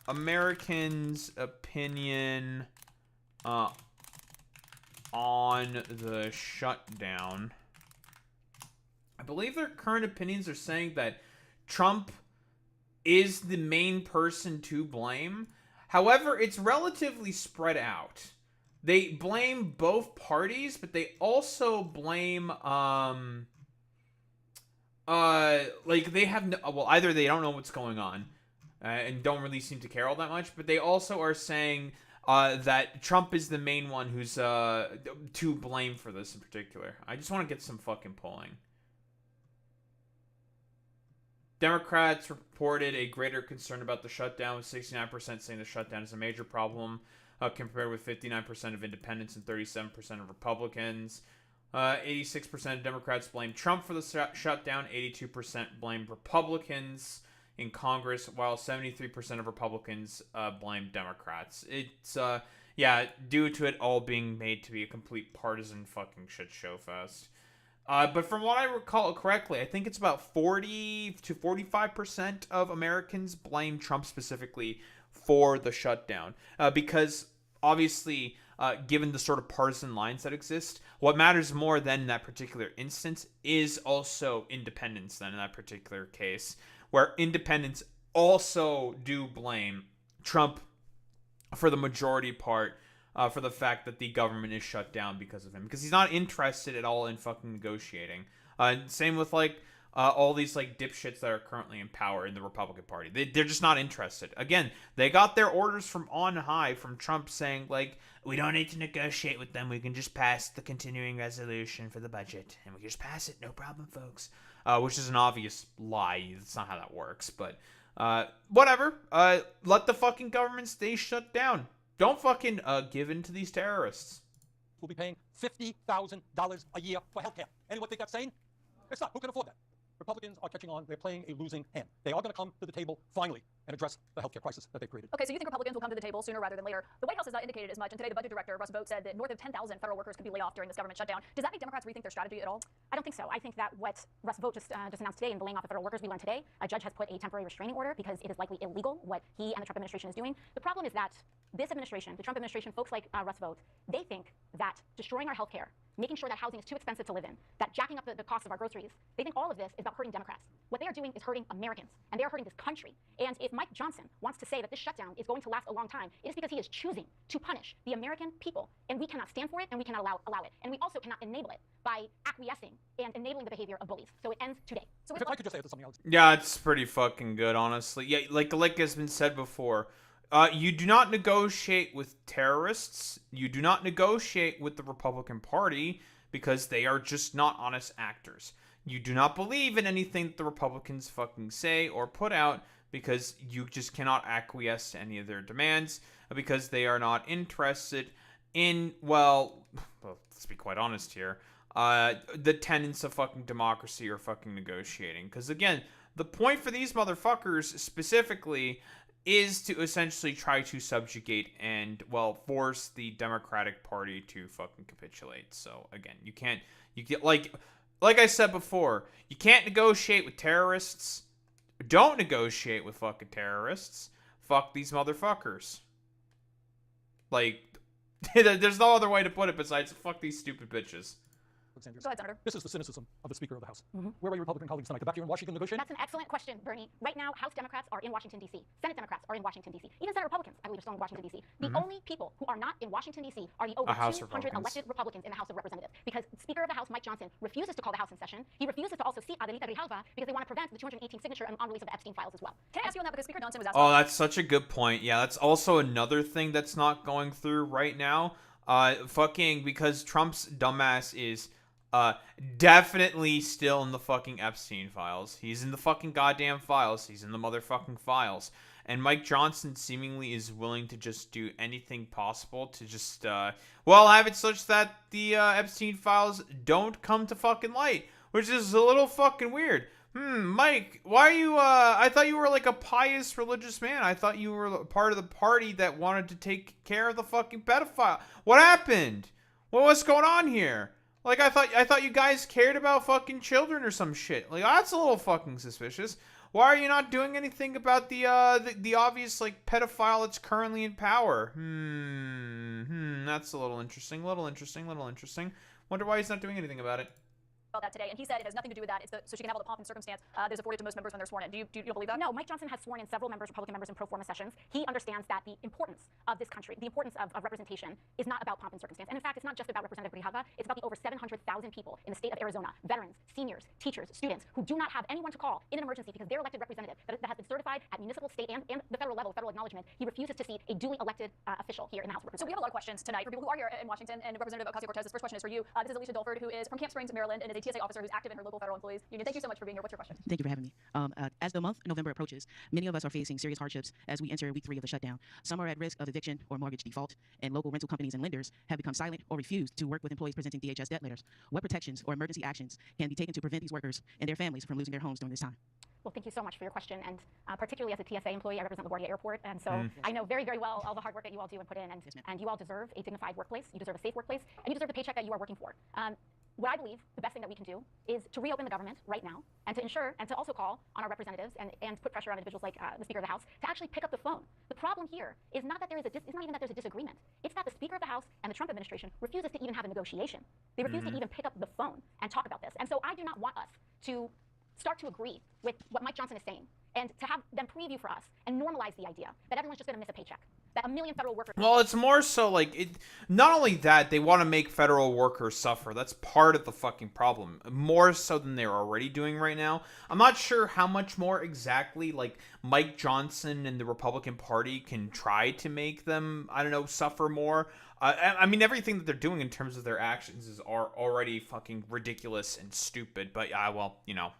Americans' opinion on the shutdown. I believe their current opinions are saying that Trump is the main person to blame. However, it's relatively spread out. They blame both parties, but they also blame, like, they have no, well, either they don't know what's going on, and don't really seem to care all that much, but they also are saying that Trump is the main one who's to blame for this in particular. I just want to get some fucking polling. Democrats reported a greater concern about the shutdown, with 69% saying the shutdown is a major problem, compared with 59% of independents and 37% of Republicans. 86% of Democrats blame Trump for the shutdown, 82% blame Republicans in Congress, while 73% of Republicans blame Democrats. It's, yeah, due to it all being made to be a complete partisan fucking shit show fest. But from what I recall correctly, I think it's about 40 to 45% of Americans blame Trump specifically for the shutdown. Because, obviously, given the sort of partisan lines that exist, what matters more than in that particular instance is also independence then in that particular case, where independents also do blame Trump for the majority part, for the fact that the government is shut down because of him. Because he's not interested at all in fucking negotiating. Same with, like, all these like dipshits that are currently in power in the Republican Party. They're just not interested. Again, they got their orders from on high from Trump saying like, we don't need to negotiate with them. We can just pass the continuing resolution for the budget, and we can just pass it, no problem, folks. Which is an obvious lie. That's not how that works. But whatever. Let the fucking government stay shut down. Don't fucking give in to these terrorists. We'll be paying $50,000 a year for healthcare. Anyone think that's sane? It's not. Who can afford that? Republicans are catching on. They're playing a losing hand. They are going to come to the table finally and address the healthcare crisis that they've created. Okay, so you think Republicans will come to the table sooner rather than later? The White House has not indicated as much, and today the budget director, Russ Vought, said that north of 10,000 federal workers could be laid off during this government shutdown. Does that make Democrats rethink their strategy at all? I don't think so. I think that what Russ Vought just announced today in the laying off of federal workers, we learned today, a judge has put a temporary restraining order because it is likely illegal what he and the Trump administration is doing. The problem is that this administration, the Trump administration, folks like Russ Vought, they think that destroying our healthcare, making sure that housing is too expensive to live in, that jacking up the cost of our groceries, they think all of this is about hurting Democrats. What they are doing is hurting Americans, and they are hurting this country. And if Mike Johnson wants to say that this shutdown is going to last a long time, it is because he is choosing to punish the American people, and we cannot stand for it, and we cannot allow it. And we also cannot enable it by acquiescing and enabling the behavior of bullies. So it ends today. So If I could just add to something else. Yeah, it's pretty fucking good, honestly. Yeah, like has been said before, you do not negotiate with terrorists. You do not negotiate with the Republican Party because they are just not honest actors. You do not believe in anything that the Republicans fucking say or put out because you just cannot acquiesce to any of their demands because they are not interested in, well, let's be quite honest here, the tenets of fucking democracy or fucking negotiating. Because again, the point for these motherfuckers specifically is to essentially try to subjugate and, well, force the Democratic Party to fucking capitulate. So again, you get like I said before, you can't negotiate with terrorists. Don't negotiate with fucking terrorists. Fuck these motherfuckers. Like, there's no other way to put it besides fuck these stupid bitches. Go ahead, Senator. This is the cynicism of the Speaker of the House. Where are your Republican colleagues tonight? They're back here in Washington negotiating? That's an excellent question, Bernie. Right now, House Democrats are in Washington, D.C. Senate Democrats are in Washington, D.C. Even Senate Republicans, I believe, are still in Washington, D.C. The only people who are not in Washington, D.C. are the over 200 elected Republicans in the House of Representatives. Because Speaker of the House, Mike Johnson, refuses to call the House in session. He refuses to also seat Adelita Grijalva because they want to prevent the 218 signature and release of the Epstein files as well. Can I ask you on that? Because Speaker Johnson was asked. Oh, that's such a good point. Yeah, that's also another thing that's not going through right now. Because Trump's dumbass is definitely still in the fucking Epstein files. He's in the fucking goddamn files. He's in the motherfucking files. And Mike Johnson seemingly is willing to just do anything possible to just, have it such that the Epstein files don't come to fucking light. Which is a little fucking weird. Mike, why are you, I thought you were like a pious religious man. I thought you were part of the party that wanted to take care of the fucking pedophile. What happened? What's going on here? Like, I thought you guys cared about fucking children or some shit. Like, that's a little fucking suspicious. Why are you not doing anything about the obvious, like, pedophile that's currently in power? That's a little interesting. Wonder why he's not doing anything about it. That today, and he said it has nothing to do with that. It's so she can have all the pomp and circumstance that is afforded to most members when they're sworn in. Do you believe that? No, Mike Johnson has sworn in several members, Republican members, in pro forma sessions. He understands that the importance of this country, the importance of representation, is not about pomp and circumstance. And in fact, it's not just about Representative Grijalva. It's about the over 700,000 people in the state of Arizona, veterans, seniors, teachers, students, who do not have anyone to call in an emergency because their elected representative that has been certified at municipal, state, and the federal level, federal acknowledgement, he refuses to seat a duly elected official here in the House of So Representatives. we have a lot of questions tonight for people who are here in Washington, and Representative Ocasio-Cortez, this first question is for you. This is Alicia Dulford, who is from Camp Springs, Maryland, and is a TSA officer who's active in her local federal employees union. Thank you so much for being here. What's your question? Thank you for having me. As the month of November approaches, many of us are facing serious hardships as we enter week 3 of the shutdown. Some are at risk of eviction or mortgage default, and local rental companies and lenders have become silent or refused to work with employees presenting DHS debt letters. What protections or emergency actions can be taken to prevent these workers and their families from losing their homes during this time? Well, thank you so much for your question. And particularly as a TSA employee, I represent LaGuardia Airport. And so I know very, very well all the hard work that you all do and put in. And you all deserve a dignified workplace. You deserve a safe workplace. And you deserve the paycheck that you are working for. What I believe the best thing that we can do is to reopen the government right now and to ensure and to also call on our representatives and put pressure on individuals like the Speaker of the House to actually pick up the phone. The problem here is not that there is it's not even that there's a disagreement. It's that the Speaker of the House and the Trump administration refuses to even have a negotiation. They refuse to even pick up the phone and talk about this. And so I do not want us to start to agree with what Mike Johnson is saying and to have them preview for us and normalize the idea that everyone's just going to miss a paycheck, that a million federal workers. Well, it's more so like it. Not only that, they want to make federal workers suffer. That's part of the fucking problem. More so than they're already doing right now. I'm not sure how much more exactly like Mike Johnson and the Republican Party can try to make them, I don't know, suffer more. I mean, everything that they're doing in terms of their actions are already fucking ridiculous and stupid. But yeah, well, you know.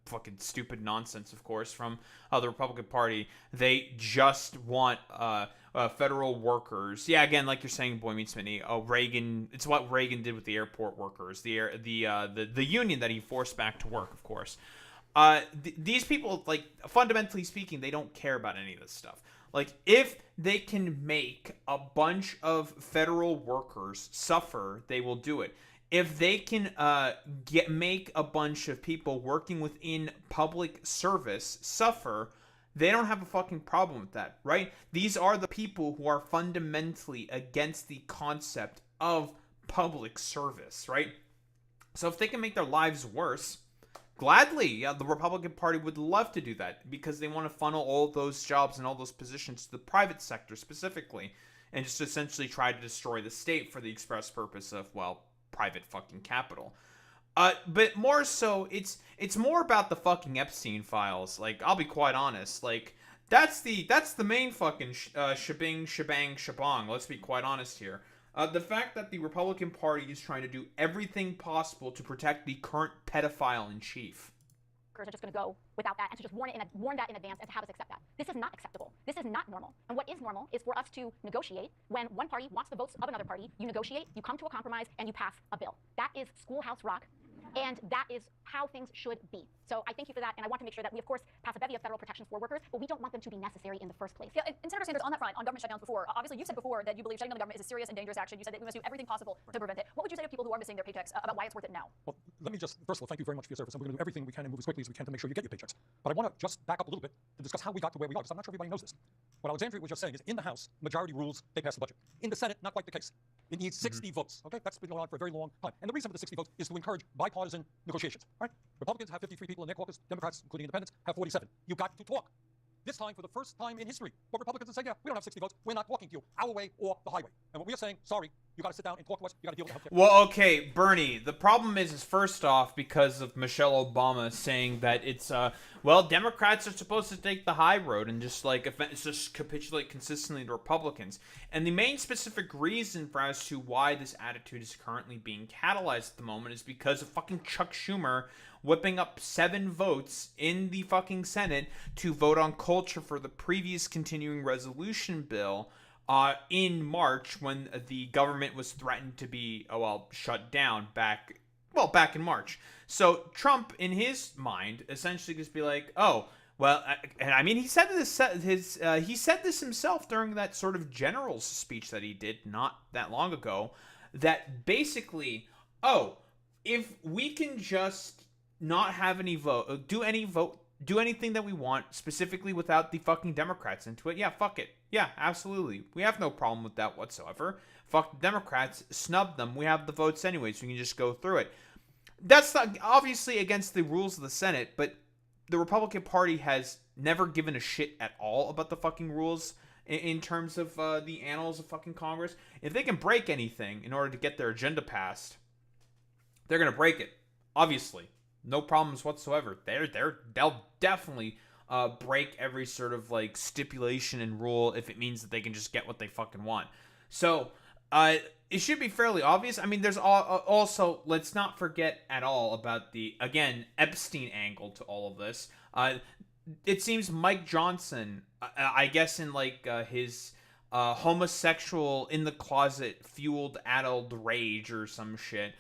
Fucking stupid nonsense, of course, from the Republican Party. They just want federal workers. Yeah, again, like you're saying, Boy Meets Smitty. Reagan. It's what Reagan did with the airport workers, the union that he forced back to work, of course. These people, like, fundamentally speaking, they don't care about any of this stuff. Like, if they can make a bunch of federal workers suffer, they will do it. If they can make a bunch of people working within public service suffer, they don't have a fucking problem with that, right? These are the people who are fundamentally against the concept of public service, right? So if they can make their lives worse, gladly, yeah, the Republican Party would love to do that because they want to funnel all those jobs and all those positions to the private sector specifically and just essentially try to destroy the state for the express purpose of, well, private fucking capital. But more so, it's more about the fucking Epstein files. Like, I'll be quite honest. Like, that's the main fucking shebang. Let's be quite honest here. The fact that the Republican Party is trying to do everything possible to protect the current pedophile in chief. Are just going to go without that, and to just warn that in advance and to have us accept that. This is not acceptable. This is not normal. And what is normal is for us to negotiate. When one party wants the votes of another party, you negotiate, you come to a compromise, and you pass a bill. That is schoolhouse rock, and that is how things should be. So I thank you for that, and I want to make sure that we, of course, pass a bevy of federal protections for workers, but we don't want them to be necessary in the first place. Yeah, and Senator Sanders, on that front, on government shutdowns before, obviously you said before that you believe shutting down the government is a serious and dangerous action. You said that we must do everything possible to prevent it. What would you say to people who are missing their paychecks about why it's worth it now? Well, let me just, first of all, thank you very much for your service, and we're going to do everything we can and move as quickly as we can to make sure you get your paychecks. But I want to just back up a little bit to discuss how we got to where we are, because I'm not sure everybody knows this. What Alexandria was just saying is, in the House, majority rules, they pass the budget. In the Senate, not quite the case. It needs 60 votes, okay? That's been going on for a very long time. And the reason for the 60 votes is to encourage bipartisan negotiations, right? Republicans have 53 people in their caucus, Democrats, including independents, have 47. You got to talk. This time, for the first time in history, what Republicans are saying, yeah, we don't have 60 votes, we're not talking to you, our way or the highway. And what we are saying, sorry, you got to sit down and talk to us, you got to deal with the healthcare. Well, okay, Bernie, the problem is first off, because of Michelle Obama saying that it's, well, Democrats are supposed to take the high road and just, like, just capitulate consistently to Republicans. And the main specific reason for as to why this attitude is currently being catalyzed at the moment is because of fucking Chuck Schumer whipping up 7 votes in the fucking Senate to vote on culture for the previous continuing resolution bill in March when the government was threatened to be, shut down back in March. So Trump, in his mind, essentially just be like, oh, well, and I mean, he said this himself during that sort of general's speech that he did not that long ago, that basically, oh, if we can just not have any vote, do anything that we want, specifically without the fucking Democrats into it, yeah, fuck it. Yeah, absolutely. We have no problem with that whatsoever. Fuck the Democrats, snub them. We have the votes anyway, so we can just go through it. That's not, obviously against the rules of the Senate, but the Republican Party has never given a shit at all about the fucking rules in terms of the annals of fucking Congress. If they can break anything in order to get their agenda passed, they're going to break it. Obviously. No problems whatsoever. They'll definitely break every sort of like stipulation and rule if it means that they can just get what they fucking want. So it should be fairly obvious. I mean, there's also, let's not forget at all about the, again, Epstein angle to all of this. It seems Mike Johnson, I guess in like his homosexual in the closet fueled adult rage or some shit,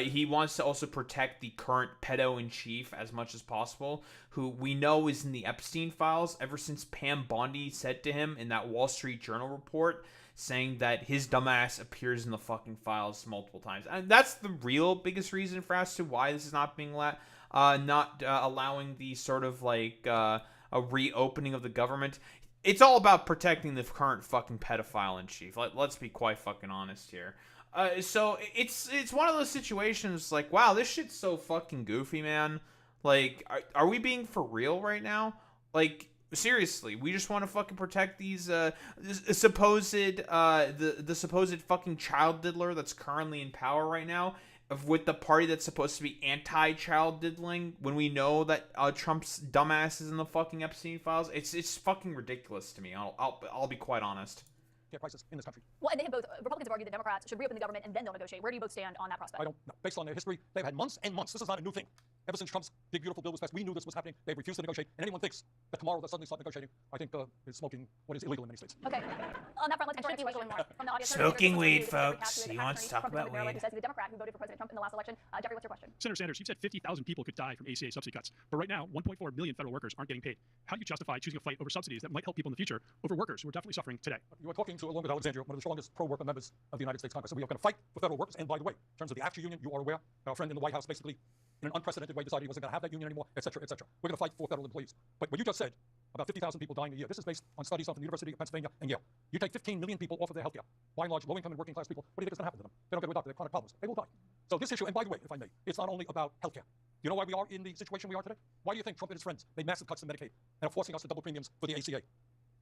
he wants to also protect the current pedo-in-chief as much as possible, who we know is in the Epstein files ever since Pam Bondi said to him in that Wall Street Journal report, saying that his dumbass appears in the fucking files multiple times. And that's the real biggest reason for as to why this is not being allowing the sort of like a reopening of the government. It's all about protecting the current fucking pedophile-in-chief. Let's be quite fucking honest here. So it's one of those situations like, wow, this shit's so fucking goofy, man. Like, are we being for real right now? Like, seriously, we just want to fucking protect these supposed the supposed fucking child diddler that's currently in power right now, with the party that's supposed to be anti-child diddling, when we know that Trump's dumbass is in the fucking Epstein files. It's fucking ridiculous to me. I'll be quite honest. Prices in this country. Well, and they have both. Republicans have argued that Democrats should reopen the government and then they'll negotiate. Where do you both stand on that prospect? I don't know. Based on their history, they've had months and months. This is not a new thing. Ever since Trump's big, beautiful bill was passed, we knew this was happening. They've refused to negotiate. And anyone thinks that tomorrow they'll suddenly start negotiating, I think is smoking what is illegal in many states. Okay. On that front, let's start question from the audience. Smoking weed, folks. He wants to talk about weed. He says he's a Democrat who voted for President Trump in the last election. Jeffrey, what's your question? Senator Sanders, you've said 50,000 people could die from ACA subsidy cuts. But right now, 1.4 million federal workers aren't getting paid. How do you justify choosing a fight over subsidies that might help people in the future over workers who are definitely suffering today? You are talking to, along with Alexandria, one of the strongest pro-worker members of the United States Congress. So we are going to fight for federal workers. And by the way, in terms of the AFTRA union, you are aware, our friend in the White House basically, in an unprecedented way, decided he wasn't going to have that union anymore, et cetera, et cetera. We're going to fight for federal employees. But what you just said, about 50,000 people dying a year, this is based on studies from the University of Pennsylvania and Yale. You take 15 million people off of their health care, by and large, low-income and working-class people, what do you think is going to happen to them? They don't get to a doctor, they have chronic problems. They will die. So this issue, and by the way, if I may, it's not only about health care. You know why we are in the situation we are today? Why do you think Trump and his friends made massive cuts in Medicaid and are forcing us to double premiums for the ACA?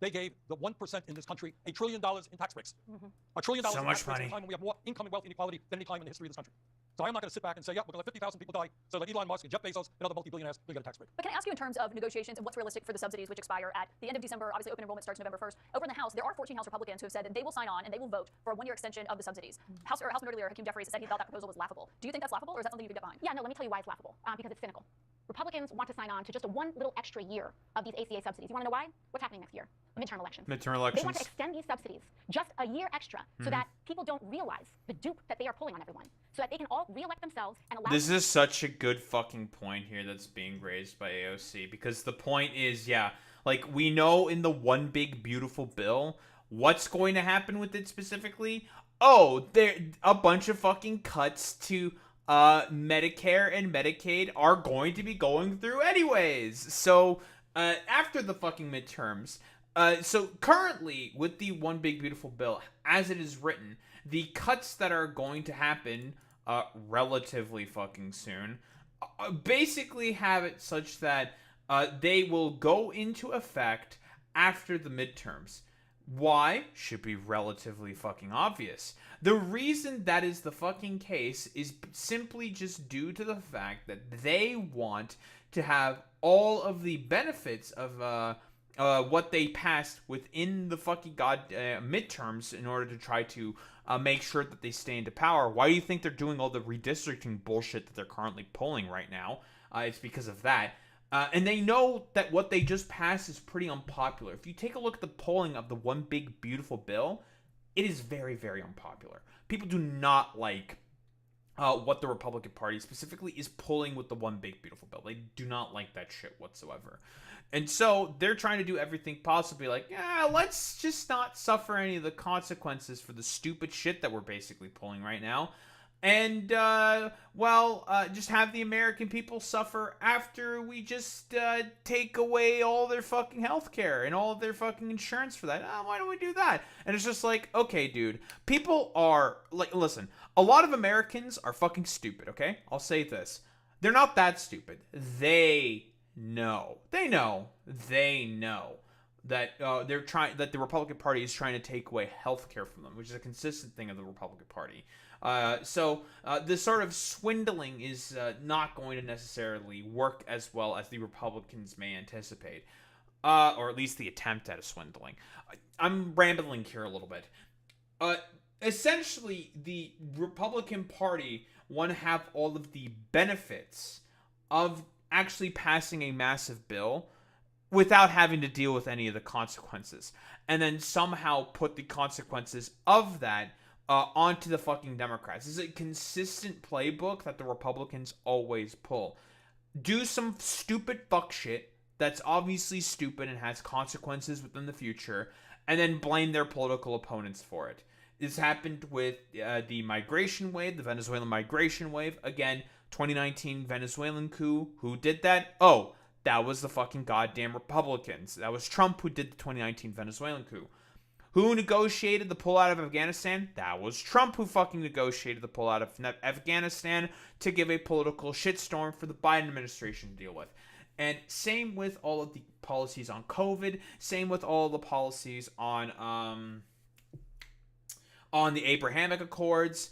They gave the 1% in this country $1 trillion in tax breaks. $1 trillion So in much tax breaks at money. a time when we have more income and wealth inequality than any time in the history of this country. So I'm not going to sit back and say, yeah, we're going to let 50,000 people die so that Elon Musk and Jeff Bezos and other multi-billionaires will get a tax break. But can I ask you in terms of negotiations and what's realistic for the subsidies which expire at the end of December? Obviously, open enrollment starts November 1st. Over in the House, there are 14 House Republicans who have said that they will sign on and they will vote for a one-year extension of the subsidies. House Minority Leader Hakeem Jeffries said he thought that proposal was laughable. Do you think that's laughable, or is that something you could get behind? Yeah, no, let me tell you why it's laughable. Because it's cynical. Republicans want to sign on to just one little extra year of these ACA subsidies. You want to know why? What's happening next year? Midterm elections. Midterm elections. They want to extend these subsidies just a year extra so that people don't realize the dupe that they are pulling on everyone, so that they can all reelect themselves and allow. This is such a good fucking point here that's being raised by AOC, because the point is, yeah, like, we know in the one big beautiful bill what's going to happen with it specifically. Oh, there a bunch of fucking cuts to Medicare and Medicaid are going to be going through anyways. So after the fucking midterms, so currently with the one big beautiful bill as it is written, the cuts that are going to happen relatively fucking soon basically have it such that they will go into effect after the midterms. Why? Should be relatively fucking obvious. The reason that is the fucking case is simply just due to the fact that they want to have all of the benefits of what they passed within the fucking midterms in order to try to make sure that they stay into power. Why do you think they're doing all the redistricting bullshit that they're currently pulling right now? It's because of that. And they know that what they just passed is pretty unpopular. If you take a look at the polling of the one big beautiful bill, it is very, very unpopular. People do not like what the Republican Party specifically is pulling with the one big beautiful bill. They do not like that shit whatsoever. And so they're trying to do everything possibly like, let's just not suffer any of the consequences for the stupid shit that we're basically pulling right now. And, just have the American people suffer after we just take away all their fucking healthcare and all of their fucking insurance for that. Why don't we do that? And it's just like, okay, dude, people are, like, listen, a lot of Americans are fucking stupid, okay? I'll say this. They're not that stupid. They know that that the Republican Party is trying to take away healthcare from them, which is a consistent thing of the Republican Party. So this sort of swindling is not going to necessarily work as well as the Republicans may anticipate, or at least the attempt at a swindling. I'm rambling here a little bit. Essentially, the Republican Party want to have all of the benefits of actually passing a massive bill without having to deal with any of the consequences, and then somehow put the consequences of that onto the fucking Democrats. This is a consistent playbook that the Republicans always pull. Do some stupid fuck shit that's obviously stupid and has consequences within the future, and then blame their political opponents for it. This happened with the migration wave, the Venezuelan migration wave. Again, 2019 Venezuelan coup. Who did that? Oh, that was the fucking goddamn Republicans. That was Trump who did the 2019 Venezuelan coup. Who negotiated the pullout of Afghanistan? That was Trump who fucking negotiated the pullout of Afghanistan to give a political shitstorm for the Biden administration to deal with. And same with all of the policies on COVID. Same with all the policies on the Abrahamic Accords.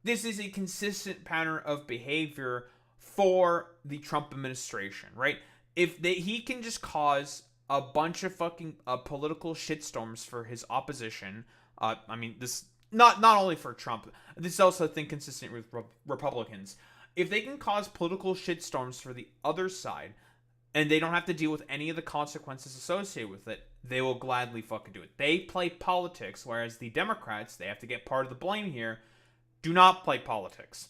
This is a consistent pattern of behavior for the Trump administration, right? He can just cause a bunch of fucking political shitstorms for his opposition. I mean, this not only for Trump. This is also a thing consistent with Republicans. If they can cause political shitstorms for the other side, and they don't have to deal with any of the consequences associated with it, they will gladly fucking do it. They play politics, whereas the Democrats, they have to get part of the blame here, do not play politics.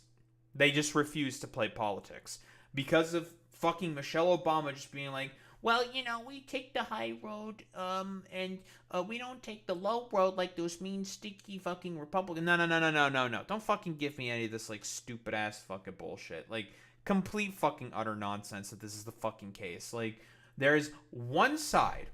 They just refuse to play politics. Because of fucking Michelle Obama just being like, well, you know, we take the high road, and we don't take the low road like those mean, sticky fucking Republicans. No. Don't fucking give me any of this, like, stupid-ass fucking bullshit. Like, complete fucking utter nonsense that this is the fucking case. Like, there's one side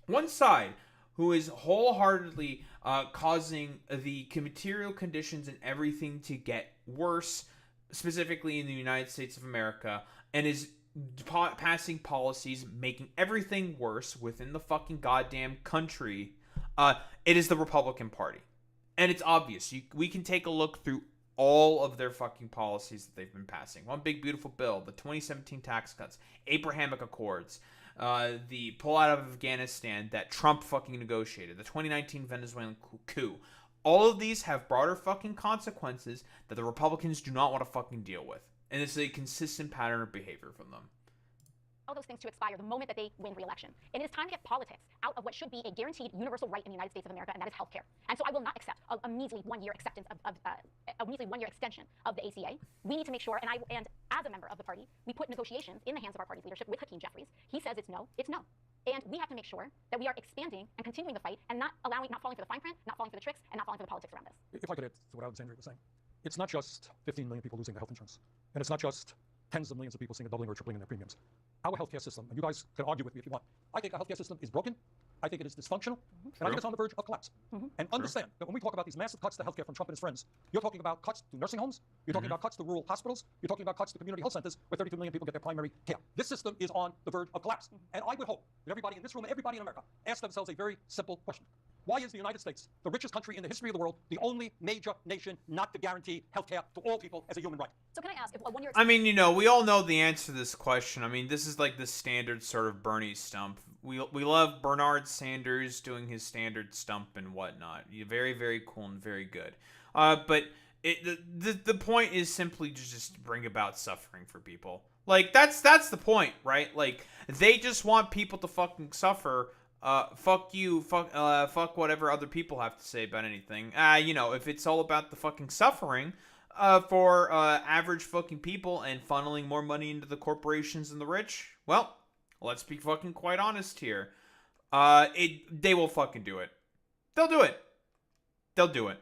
who is wholeheartedly causing the material conditions and everything to get worse, specifically in the United States of America, and is passing policies making everything worse within the fucking goddamn country. It is the Republican Party. And it's obvious. We can take a look through all of their fucking policies that they've been passing. One big beautiful bill, the 2017 tax cuts, Abrahamic Accords, the pullout of Afghanistan that Trump fucking negotiated, the 2019 Venezuelan coup. All of these have broader fucking consequences that the Republicans do not want to fucking deal with. And this is a consistent pattern of behavior from them. All those things to expire the moment that they win re-election. And it is time to get politics out of what should be a guaranteed universal right in the United States of America, and that is health care. And so I will not accept a measly one-year extension of the ACA. We need to make sure, and as a member of the party, we put negotiations in the hands of our party's leadership with Hakeem Jeffries. He says it's no, it's no. And we have to make sure that we are expanding and continuing the fight and not falling for the fine print, not falling for the tricks, and not falling for the politics around this. If I could add to what Alexandria was saying, it's not just 15 million people losing their health insurance, and it's not just tens of millions of people seeing a doubling or tripling in their premiums. Our healthcare system, and you guys can argue with me if you want, I think our healthcare system is broken. I think it is dysfunctional, and I think it's on the verge of collapse. And understand that when we talk about these massive cuts to healthcare from Trump and his friends, you're talking about cuts to nursing homes, you're talking about cuts to rural hospitals, you're talking about cuts to community health centers where 32 million people get their primary care. This system is on the verge of collapse. And I would hope that everybody in this room and everybody in America ask themselves a very simple question. Why is the United States, the richest country in the history of the world, the only major nation not to guarantee healthcare to all people as a human right? So can I ask, if a one-year... I mean, you know, we all know the answer to this question. I mean, this is like the standard sort of Bernie stump. We love Bernard Sanders doing his standard stump and whatnot. Very, very cool and very good. But the point is simply to just bring about suffering for people. Like, that's the point, right? Like, they just want people to fucking suffer. Fuck you, fuck whatever other people have to say about anything. You know, if it's all about the fucking suffering for average fucking people and funneling more money into the corporations and the rich, well, let's be fucking quite honest here. They will fucking do it. They'll do it. They'll do it.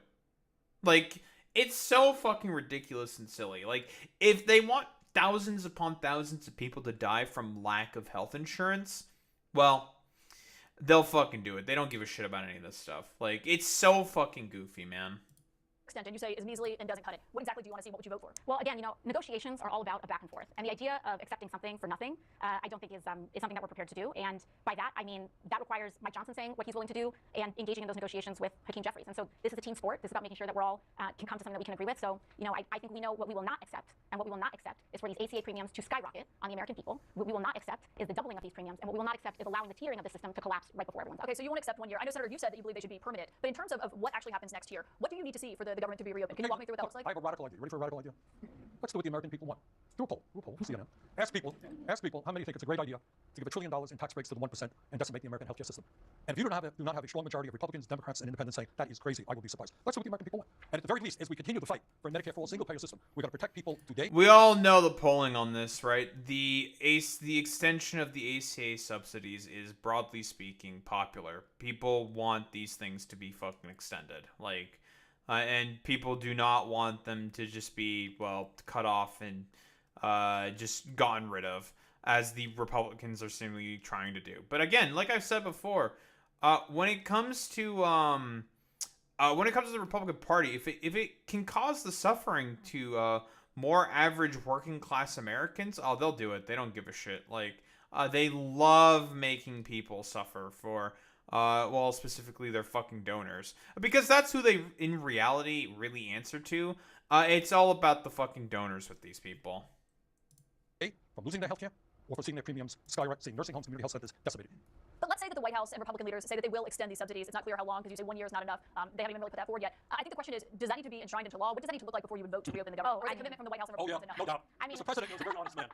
Like, it's so fucking ridiculous and silly. Like, if they want thousands upon thousands of people to die from lack of health insurance, well, they'll fucking do it. They don't give a shit about any of this stuff. Like, it's so fucking goofy, man. Extent, and you say is measly and doesn't cut it. What exactly do you want to see? What would you vote for? Well, again, you know, negotiations are all about a back and forth. And the idea of accepting something for nothing, I don't think is something that we're prepared to do. And by that, I mean, that requires Mike Johnson saying what he's willing to do and engaging in those negotiations with Hakeem Jeffries. And so this is a team sport. This is about making sure that we're all can come to something that we can agree with. So, you know, I think we know what we will not accept. And what we will not accept is for these ACA premiums to skyrocket on the American people. What we will not accept is the doubling of these premiums. And what we will not accept is allowing the tiering of the system to collapse right before everyone's. Okay, so you won't accept 1 year. I know, Senator, you said that you believe they should be permanent. But in terms of what actually happens next year, what do you need to see for the government to be reopened? Can you walk me through what that looks like? I have a radical idea. Ready for a radical idea? Let's do what the American people want. Do a poll. CNN. Ask people how many think it's a great idea to give $1 trillion in tax breaks to the 1% and decimate the American healthcare system. And if you do not have a strong majority of Republicans, Democrats, and Independents saying that is crazy, I will be surprised. Let's do what the American people want. And at the very least, as we continue the fight for a Medicare for all single-payer system, we're going to protect people today. We all know the polling on this, right? The extension of the ACA subsidies is, broadly speaking, popular. People want these things to be fucking extended. Like, and people do not want them to just be, well, cut off and just gotten rid of, as the Republicans are seemingly trying to do. But again, like I've said before, when it comes to the Republican Party, if it can cause the suffering to more average working class Americans, oh, they'll do it. They don't give a shit. Like, they love making people suffer for, well, specifically their fucking donors. Because that's who they, in reality, really answer to. It's all about the fucking donors with these people. From losing their health care, or for seeing their premiums skyrocket, seeing nursing homes, community health centers decimated. But let's say that the White House and Republican leaders say that they will extend these subsidies. It's not clear how long, because you say 1 year is not enough. They haven't even really put that forward yet. I think the question is, does that need to be enshrined into law? What does that need to look like before you would vote to reopen the government? Or is a commitment from the White House and Republicans enough? No doubt. I mean, Mr. President is a very honest man.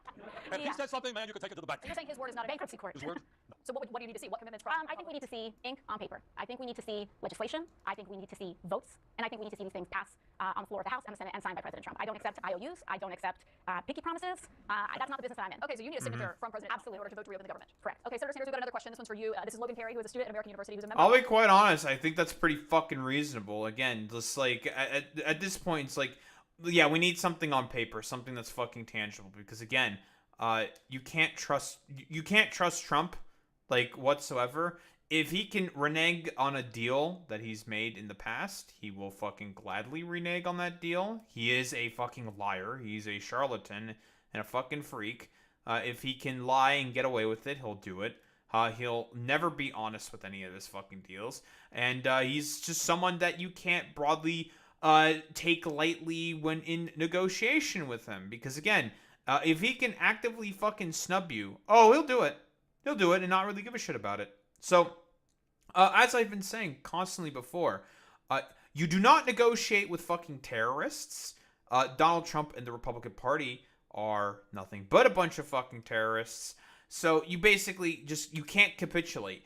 If he says something, man, you can take it to the bank. So you're saying his word is not a bankruptcy court. His word? So what do you need to see? What commitments from? I think we need to see ink on paper. I think we need to see legislation. I think we need to see votes. And I think we need to see these things pass on the floor of the House and the Senate and signed by President Trump. I don't accept IOUs. I don't accept pinky promises. That's not the business that I'm in. Okay, so you need a signature from President Trump in order to vote to reopen the government. Correct. Okay, Senator Sanders, we've got another question. This one's for you. This is Logan Perry, who is a student at American University, who's a member. I'll be quite honest. I think that's pretty fucking reasonable. Again, just like at this point, it's like, yeah, we need something on paper, something that's fucking tangible. Because again, you can't trust Trump, like, whatsoever. If he can renege on a deal that he's made in the past, he will fucking gladly renege on that deal. He is a fucking liar. He's a charlatan and a fucking freak. If he can lie and get away with it, he'll do it. He'll never be honest with any of his fucking deals. And he's just someone that you can't broadly take lightly when in negotiation with him. Because again, if he can actively fucking snub you, oh, he'll do it. He'll do it and not really give a shit about it. So, as I've been saying constantly before, you do not negotiate with fucking terrorists. Donald Trump and the Republican Party are nothing but a bunch of fucking terrorists. So you basically you can't capitulate.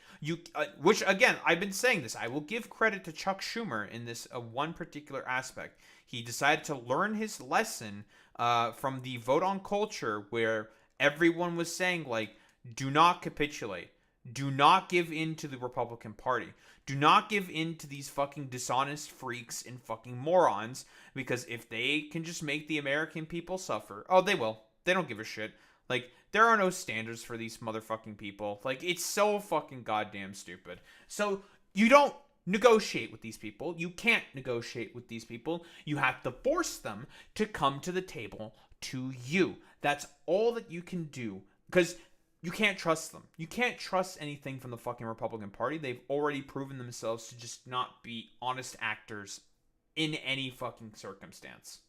Which again, I've been saying this. I will give credit to Chuck Schumer in this one particular aspect. He decided to learn his lesson from the vote on culture, where everyone was saying, like, do not capitulate. Do not give in to the Republican Party. Do not give in to these fucking dishonest freaks and fucking morons, because if they can just make the American people suffer, oh, they will. They don't give a shit. Like, there are no standards for these motherfucking people. Like, it's so fucking goddamn stupid. So, you don't negotiate with these people. You can't negotiate with these people. You have to force them to come to the table to you. That's all that you can do. Because you can't trust them. You can't trust anything from the fucking Republican Party. They've already proven themselves to just not be honest actors in any fucking circumstance.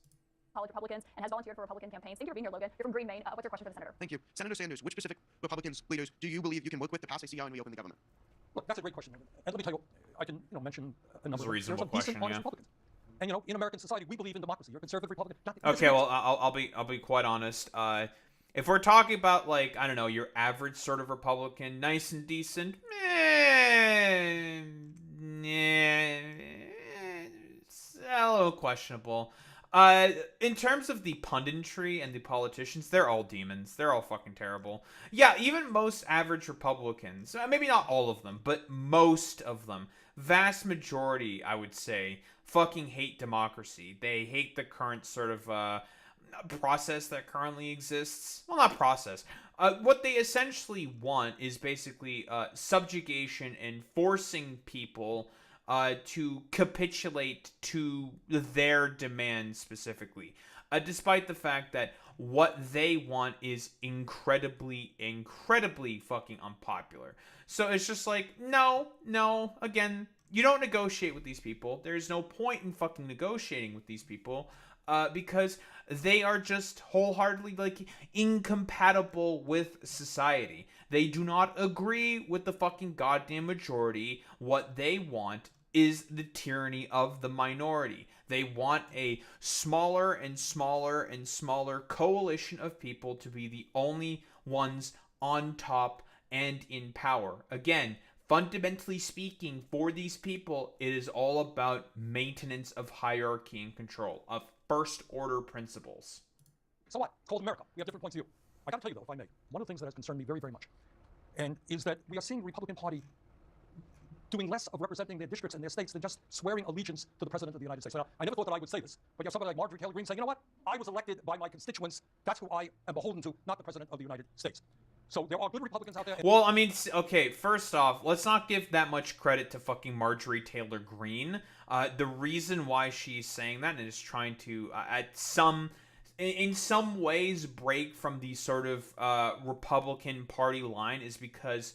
College Republicans and has volunteered for Republican campaigns. Thank you for being here, Logan. You're from Green, Maine. What's your question for the senator? Thank you. Senator Sanders, which specific Republicans leaders do you believe you can work with to pass ACR and reopen the government? Look, that's a great question. And let me tell you, I can mention a number That's a reasonable of decent, question, honest yeah. Republicans. And in American society, we believe in democracy. You're a conservative Republican. Okay, well, I'll be quite honest. If we're talking about, like, I don't know, your average sort of Republican, nice and decent, it's a little questionable. In terms of the punditry and the politicians, they're all demons. They're all fucking terrible. Yeah, even most average Republicans, maybe not all of them, but most of them, vast majority, I would say, fucking hate democracy. They hate the current sort of, process that currently exists. Well, not process. What they essentially want is basically subjugation and forcing people to capitulate to their demands specifically. Despite the fact that what they want is incredibly fucking unpopular. So it's just like, no, again, you don't negotiate with these people. There's no point in fucking negotiating with these people. Because they are just wholeheartedly, like, incompatible with society. They do not agree with the fucking goddamn majority. What they want is the tyranny of the minority. They want a smaller and smaller and smaller coalition of people to be the only ones on top and in power. Again, fundamentally speaking, for these people, it is all about maintenance of hierarchy and control, of first order principles. So what? It's called America. We have different points of view. I got to tell you, though, if I may, one of the things that has concerned me very, very much, and is that we are seeing the Republican Party doing less of representing their districts and their states than just swearing allegiance to the President of the United States. Now, I never thought that I would say this, but you have somebody like Marjorie Taylor Greene saying, you know what? I was elected by my constituents. That's who I am beholden to, not the President of the United States. So there are good Republicans out there. Well, I mean, okay, first off, let's not give that much credit to fucking Marjorie Taylor Greene. The reason why she's saying that and is trying to, at some in some ways break from the sort of Republican Party line is because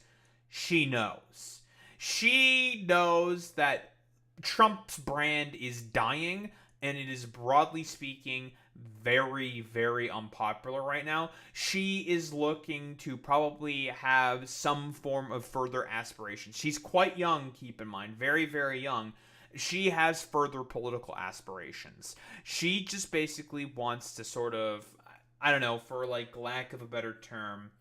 she knows. She knows that Trump's brand is dying, and it is, broadly speaking, very, very unpopular right now. She is looking to probably have some form of further aspirations. She's quite young, keep in mind, very, very young. She has further political aspirations. She just basically wants to sort of, I don't know, for like lack of a better term,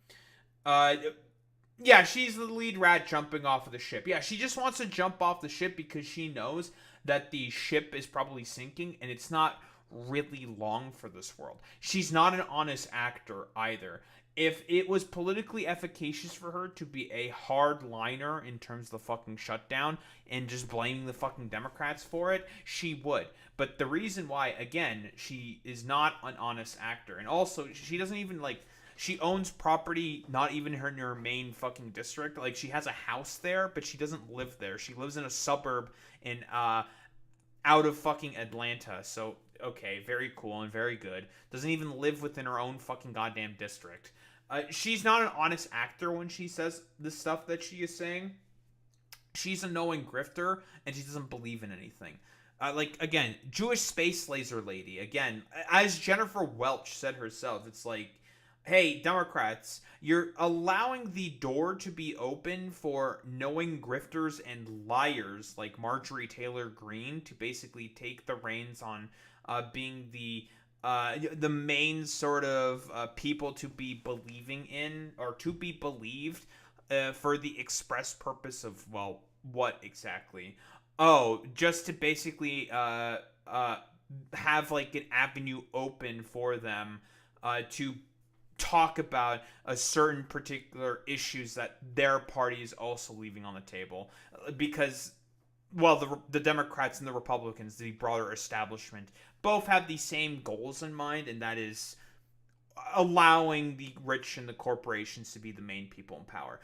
yeah, she's the lead rat jumping off of the ship. Yeah, she just wants to jump off the ship because she knows that the ship is probably sinking and it's not really long for this world. She's not an honest actor either. If it was politically efficacious for her to be a hardliner in terms of the fucking shutdown and just blaming the fucking Democrats for it, she would. But the reason why, again, she is not an honest actor, and also she doesn't even she owns property not even in her main fucking district. Like, she has a house there, but she doesn't live there. She lives in a suburb in out of fucking Atlanta. So, okay, very cool and very good. Doesn't even live within her own fucking goddamn district. She's not an honest actor when she says the stuff that she is saying. She's a knowing grifter, and she doesn't believe in anything. Again, Jewish space laser lady. Again, as Jennifer Welch said herself, it's like, hey, Democrats, you're allowing the door to be open for knowing grifters and liars like Marjorie Taylor Greene to basically take the reins on being the main sort of people to be believing in, or to be believed for the express purpose of, well, what exactly? Oh, just to basically have like an avenue open for them to talk about a certain particular issues that their party is also leaving on the table, because, well, the Democrats and the Republicans, the broader establishment, both have the same goals in mind, and that is allowing the rich and the corporations to be the main people in power.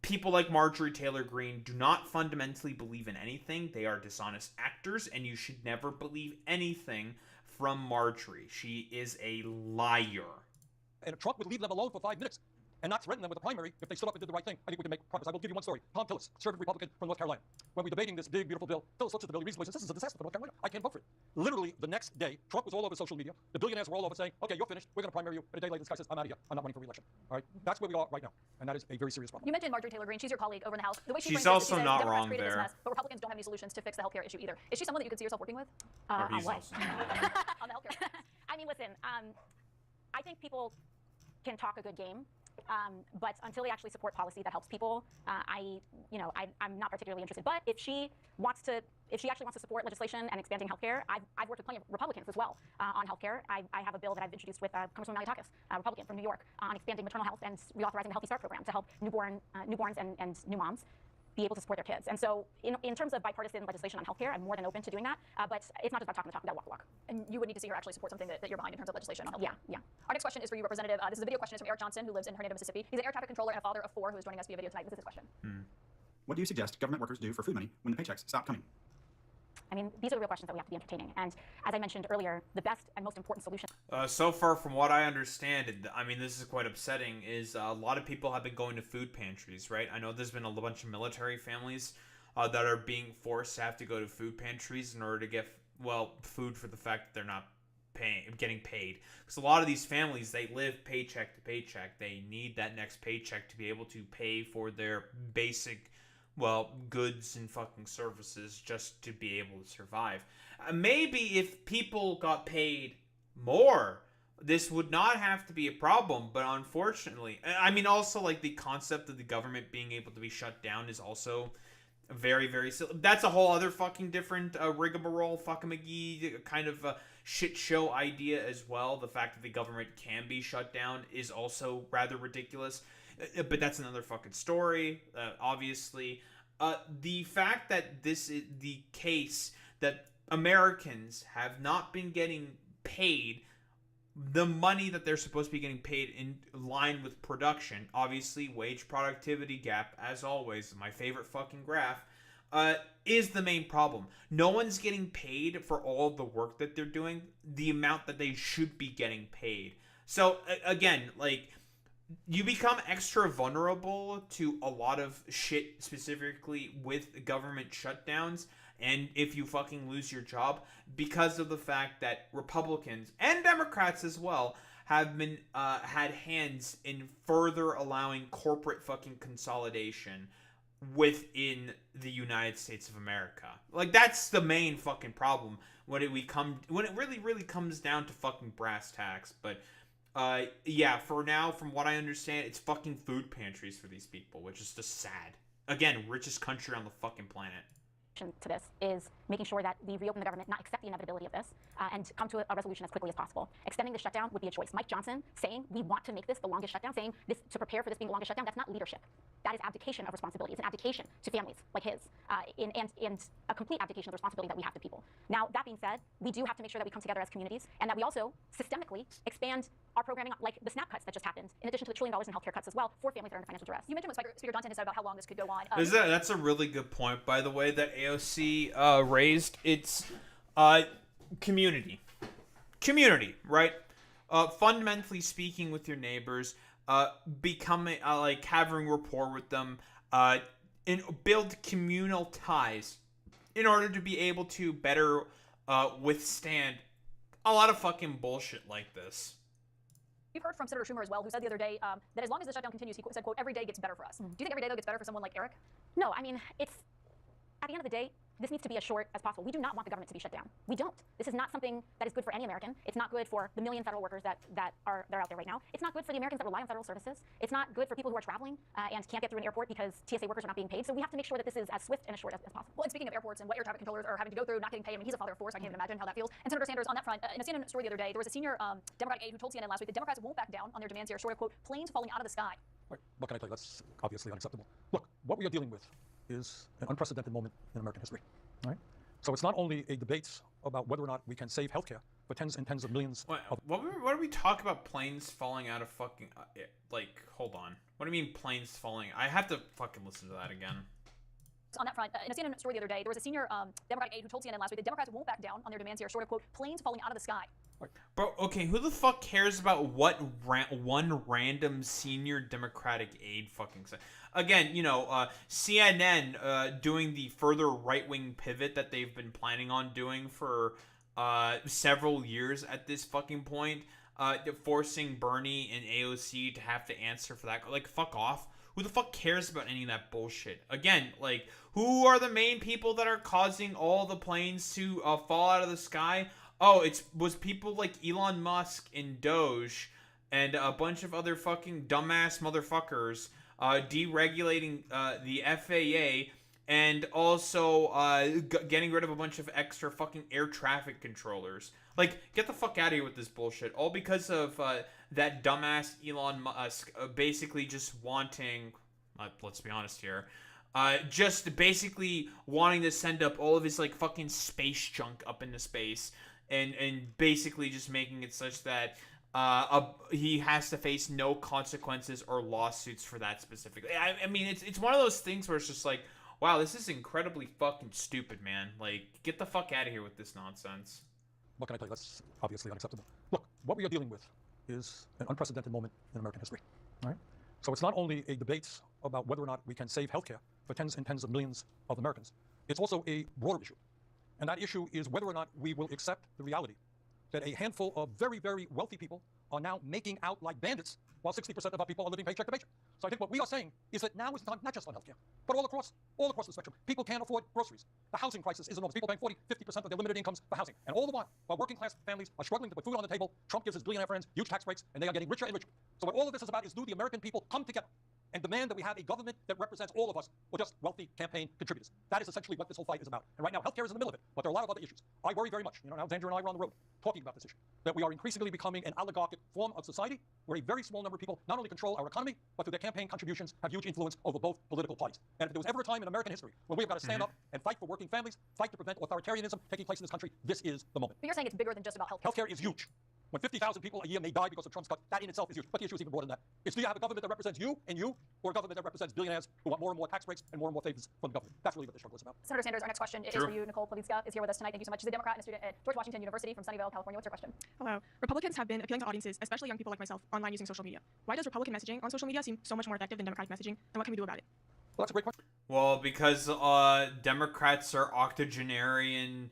People like Marjorie Taylor Greene do not fundamentally believe in anything. They are dishonest actors, and you should never believe anything from Marjorie. She is a liar. And if Trump would leave them alone for 5 minutes and not threaten them with a primary if they stood up and did the right thing, I think we can make progress. I will give you one story. Tom Tillis, conservative Republican from North Carolina. When we were debating this big, beautiful bill, Tillis looks at the bill, he reads the bill, he says, this is a disaster for North Carolina. I can't vote for it. Literally, the next day, Trump was all over social media. The billionaires were all over saying, okay, you're finished. We're going to primary you. And a day later, this guy says, I'm out of here. I'm not running for re-election. All right? That's where we are right now. And that is a very serious problem. You mentioned Marjorie Taylor Greene. She's your colleague over in the House. The way She's frames also it, she not says, wrong created this there. mess, but Republicans don't have any solutions to fix the healthcare issue either. Is she someone that you could see yourself working with? On what? On the healthcare. I mean, listen, I think people can talk a good game, but until they actually support policy that helps people, I'm not particularly interested. But if she actually wants to support legislation and expanding healthcare, I've worked with plenty of Republicans as well on healthcare. I have a bill that I've introduced with Congresswoman Malliotakis, a Republican from New York, on expanding maternal health and reauthorizing the Healthy Start program to help newborns and new moms be able to support their kids. And so in terms of bipartisan legislation on healthcare, I'm more than open to doing that, but it's not just about talking the talk, we gotta walk the walk. And you would need to see her actually support something that you're behind in terms of legislation on healthcare. Yeah. Our next question is for you, Representative. This is a video question. It's from Eric Johnson, who lives in Hernando, Mississippi. He's an air traffic controller and a father of 4 who is joining us via video tonight. This is his question. What do you suggest government workers do for food money when the paychecks stop coming? I mean, these are the real questions that we have to be entertaining. And as I mentioned earlier, the best and most important solution. So far, from what I understand, I mean, this is quite upsetting, is a lot of people have been going to food pantries, right? I know there's been a bunch of military families that are being forced to have to go to food pantries in order to get, well, food for the fact that they're not getting paid. Because a lot of these families, they live paycheck to paycheck. They need that next paycheck to be able to pay for their basic, well, goods and fucking services just to be able to survive. Maybe if people got paid more, this would not have to be a problem, but unfortunately, I mean, also, like, the concept of the government being able to be shut down is also very, very silly. That's a whole other fucking different rigmarole, fucking kind of shit show idea as well. The fact that the government can be shut down is also rather ridiculous. But that's another fucking story, obviously. The fact that this is the case, that Americans have not been getting paid the money that they're supposed to be getting paid in line with production. Obviously, wage productivity gap, as always, my favorite fucking graph. is the main problem. No one's getting paid for all the work that they're doing, the amount that they should be getting paid. So again, like, you become extra vulnerable to a lot of shit, specifically with government shutdowns, and if you fucking lose your job, because of the fact that Republicans and Democrats as well have been had hands in further allowing corporate fucking consolidation within the United States of America. Like, that's the main fucking problem when it really comes down to fucking brass tacks. But yeah, for now, from what I understand, it's fucking food pantries for these people, which is just sad. Again, richest country on the fucking planet. To this is making sure that we reopen the government, not accept the inevitability of this, and come to a resolution as quickly as possible. Extending the shutdown would be a choice. Mike Johnson saying we want to make this the longest shutdown, saying this to prepare for this being the longest shutdown, that's not leadership. That is abdication of responsibility. It's an abdication to families like his, and a complete abdication of the responsibility that we have to people. Now, that being said, we do have to make sure that we come together as communities, and that we also systemically expand our programming, like the SNAP cuts that just happened, in addition to the $1 trillion in healthcare cuts as well for families that are in financial duress. You mentioned what Speaker Johnson has said about how long this could go on. That's a really good point, by the way, that AOC raised. It's community, right? Fundamentally speaking with your neighbors, becoming like having rapport with them, and build communal ties in order to be able to better withstand a lot of fucking bullshit like this. We've heard from Senator Schumer as well, who said the other day that as long as the shutdown continues, he said, quote, every day gets better for us. Do you think every day, though, gets better for someone like Eric? No, I mean, it's, at the end of the day, this needs to be as short as possible. We do not want the government to be shut down. We don't. This is not something that is good for any American. It's not good for the million federal workers that are out there right now. It's not good for the Americans that rely on federal services. It's not good for people who are traveling and can't get through an airport because TSA workers are not being paid. So we have to make sure that this is as swift and as short as possible. Well, and speaking of airports and what air traffic controllers are having to go through, not getting paid, I mean, he's a father of four, so I can't even imagine how that feels. And Senator Sanders, on that front, in a CNN story the other day, there was a senior Democratic aide who told CNN last week that Democrats won't back down on their demands here, short of, quote, planes falling out of the sky. Right. What can I tell you? That's obviously unacceptable. Look, what we are dealing with is an unprecedented moment in American history. All right? So it's not only a debate about whether or not we can save healthcare for tens and tens of millions. What do we talk about planes falling out of fucking... like, hold on. What do you mean planes falling? I have to fucking listen to that again. On that front, in a CNN story the other day, there was a senior Democratic aide who told CNN last week that Democrats won't back down on their demands here, short of, quote, planes falling out of the sky. Bro, okay, who the fuck cares about what one random senior Democratic aide fucking said? Again, you know, CNN doing the further right-wing pivot that they've been planning on doing for several years at this fucking point, forcing Bernie and AOC to have to answer for that. Like, fuck off. Who the fuck cares about any of that bullshit? Again, like, who are the main people that are causing all the planes to fall out of the sky? Oh, was people like Elon Musk and Doge and a bunch of other fucking dumbass motherfuckers deregulating the FAA and also getting rid of a bunch of extra fucking air traffic controllers. Like, get the fuck out of here with this bullshit. All because of that dumbass Elon Musk basically just wanting, let's be honest here, just basically wanting to send up all of his like fucking space junk up into space. And basically just making it such that he has to face no consequences or lawsuits for that specifically. I mean, it's one of those things where it's just like, wow, this is incredibly fucking stupid, man. Like, get the fuck out of here with this nonsense. What can I tell you? That's obviously unacceptable. Look, what we are dealing with is an unprecedented moment in American history. All right? So it's not only a debate about whether or not we can save healthcare for tens and tens of millions of Americans. It's also a broader issue. And that issue is whether or not we will accept the reality that a handful of very, very wealthy people are now making out like bandits while 60% of our people are living paycheck to paycheck. So I think what we are saying is that now is the time, not just on healthcare, but all across the spectrum. People can't afford groceries. The housing crisis is enormous. People paying 40, 50% of their limited incomes for housing. And all the while working class families are struggling to put food on the table, Trump gives his billionaire friends huge tax breaks, and they are getting richer and richer. So what all of this is about is do the American people come together and demand that we have a government that represents all of us, or just wealthy campaign contributors. That is essentially what this whole fight is about. And right now, healthcare is in the middle of it, but there are a lot of other issues. I worry very much, now Alexandra and I were on the road talking about this issue, that we are increasingly becoming an oligarchic form of society where a very small number of people not only control our economy, but through their campaign contributions have huge influence over both political parties. And if there was ever a time in American history when we've got to stand up and fight for working families, fight to prevent authoritarianism taking place in this country, this is the moment. But you're saying it's bigger than just about healthcare. Healthcare is huge. When 50,000 people a year may die because of Trump's cut, that in itself is huge. But the issue is even broader than that. It's, do you have a government that represents you, or a government that represents billionaires who want more and more tax breaks and more and more favors from the government? That's really what this struggle is about. Senator Sanders, our next question is for you. Nicole Pawlicka is here with us tonight. Thank you so much. She's a Democrat and a student at George Washington University from Sunnyvale, California. What's your question? Hello. Republicans have been appealing to audiences, especially young people like myself, online using social media. Why does Republican messaging on social media seem so much more effective than Democratic messaging, and what can we do about it? Well, that's a great question. Well, because Democrats are octogenarian,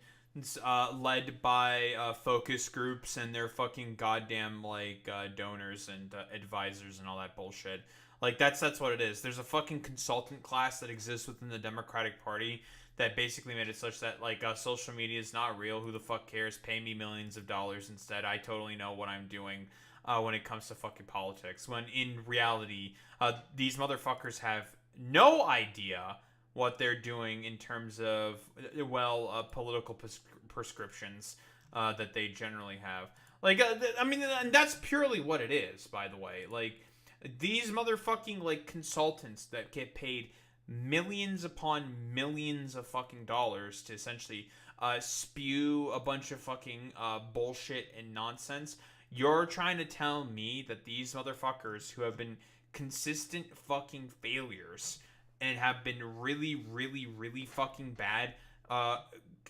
led by focus groups and their fucking goddamn like donors and advisors and all that bullshit. Like that's what it is. There's a fucking consultant class that exists within the Democratic Party that basically made it such that like social media is not real. Who the fuck cares? Pay me millions of dollars instead. I totally know what I'm doing when it comes to fucking politics. When in reality, these motherfuckers have no idea what they're doing in terms of political prescriptions that they generally have. Like I mean, and that's purely what it is, by the way. Like these motherfucking like consultants that get paid millions upon millions of fucking dollars to essentially spew a bunch of fucking bullshit and nonsense. You're trying to tell me that these motherfuckers who have been consistent fucking failures and have been really, really, really fucking bad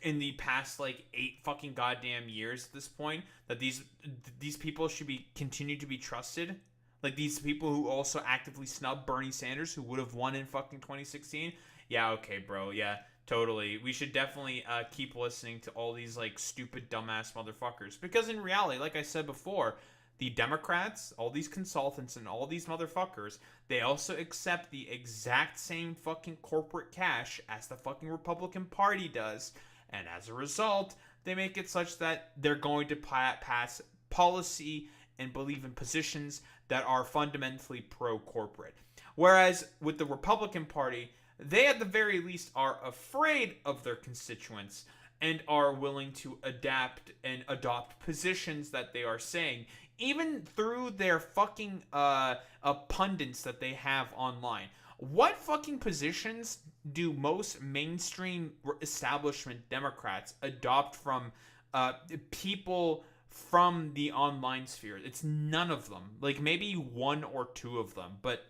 in the past like 8 fucking goddamn years at this point, that these people should be continue to be trusted? Like these people who also actively snub Bernie Sanders, who would have won in fucking 2016? Yeah, okay, bro. Yeah, totally. We should definitely keep listening to all these like stupid dumbass motherfuckers. Because in reality, like I said before, the Democrats, all these consultants and all these motherfuckers, they also accept the exact same fucking corporate cash as the fucking Republican Party does. And as a result, they make it such that they're going to pass policy and believe in positions that are fundamentally pro-corporate. Whereas with the Republican Party, they at the very least are afraid of their constituents and are willing to adapt and adopt positions that they are saying, even through their fucking pundits that they have online. What fucking positions do most mainstream establishment Democrats adopt from people from the online sphere? It's none of them. Like maybe 1 or 2 of them, but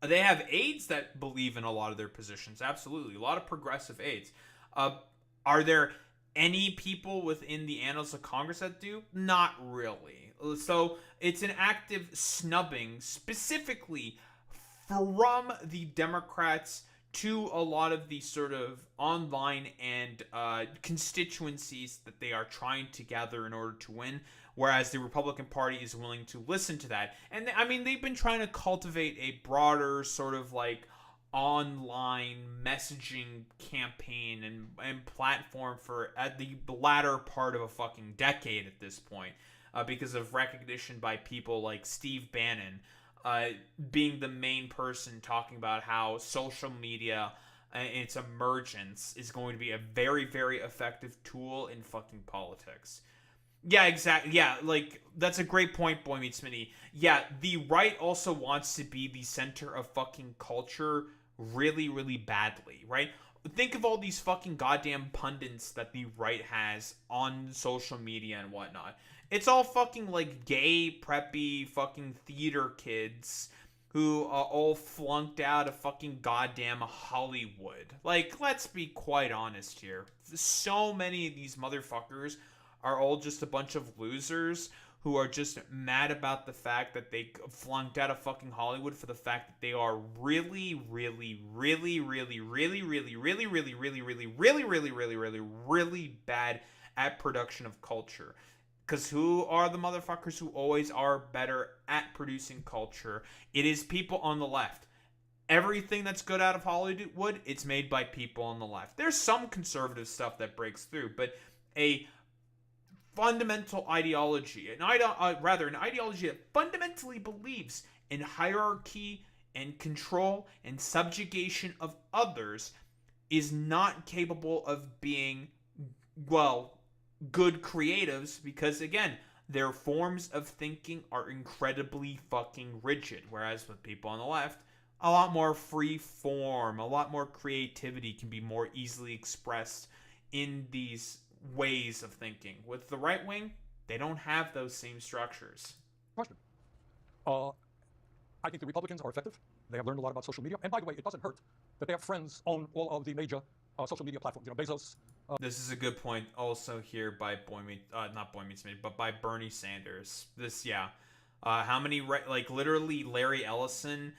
they have aides that believe in a lot of their positions. Absolutely. A lot of progressive aides. Are there any people within the annals of Congress that do? Not really. So it's an active snubbing specifically from the Democrats to a lot of the sort of online and constituencies that they are trying to gather in order to win, whereas the Republican Party is willing to listen to that. And I mean, they've been trying to cultivate a broader sort of like online messaging campaign and platform for at the latter part of a fucking decade at this point, because of recognition by people like Steve Bannon being the main person talking about how social media and its emergence is going to be a very, very effective tool in fucking politics. Yeah, exactly. Yeah, like, that's a great point, Boy Meets Smitty. Yeah, the right also wants to be the center of fucking culture really, really badly, right? Think of all these fucking goddamn pundits that the right has on social media and whatnot. It's all fucking, like, gay, preppy, fucking theater kids who all flunked out of fucking goddamn Hollywood. Like, let's be quite honest here. So many of these motherfuckers are all just a bunch of losers who are just mad about the fact that they flunked out of fucking Hollywood for the fact that they are really, really, really, really, really, really, really, really, really, really, really, really, really, really, really bad at production of culture. Because who are the motherfuckers who always are better at producing culture? It is people on the left. Everything that's good out of Hollywood, it's made by people on the left. There's some conservative stuff that breaks through, but a fundamental ideology, an ideology that fundamentally believes in hierarchy and control and subjugation of others is not capable of being, well, good creatives, because again, their forms of thinking are incredibly fucking rigid, whereas with people on the left, a lot more free form, a lot more creativity can be more easily expressed in these ways of thinking. With the right wing, They don't have those same structures. Question. I think the Republicans are effective. They have learned a lot about social media. And by the way, it doesn't hurt that their friends own all of the major social media platforms. You know, Bezos. This is a good point also here by not Boy Meets Meat, but by Bernie Sanders. How many, like, literally Larry Ellison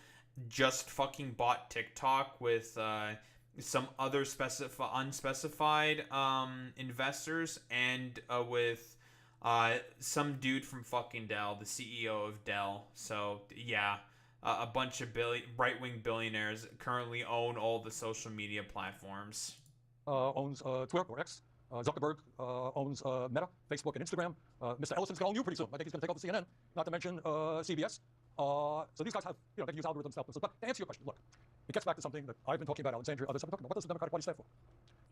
just fucking bought TikTok with some other unspecified investors, and with some dude from fucking Dell, the CEO of Dell. So, yeah. A bunch of right-wing billionaires currently own all the social media platforms. Owns Twitter, or X. Zuckerberg owns Meta, Facebook, and Instagram. Mr. Ellison's going to own you pretty soon. I think he's going to take over CNN, not to mention CBS. So these guys have, they can use algorithms to help themselves. But to answer your question, look, it gets back to something that I've been talking about, Alexandria, others have been talking about. What does the Democratic Party stand for?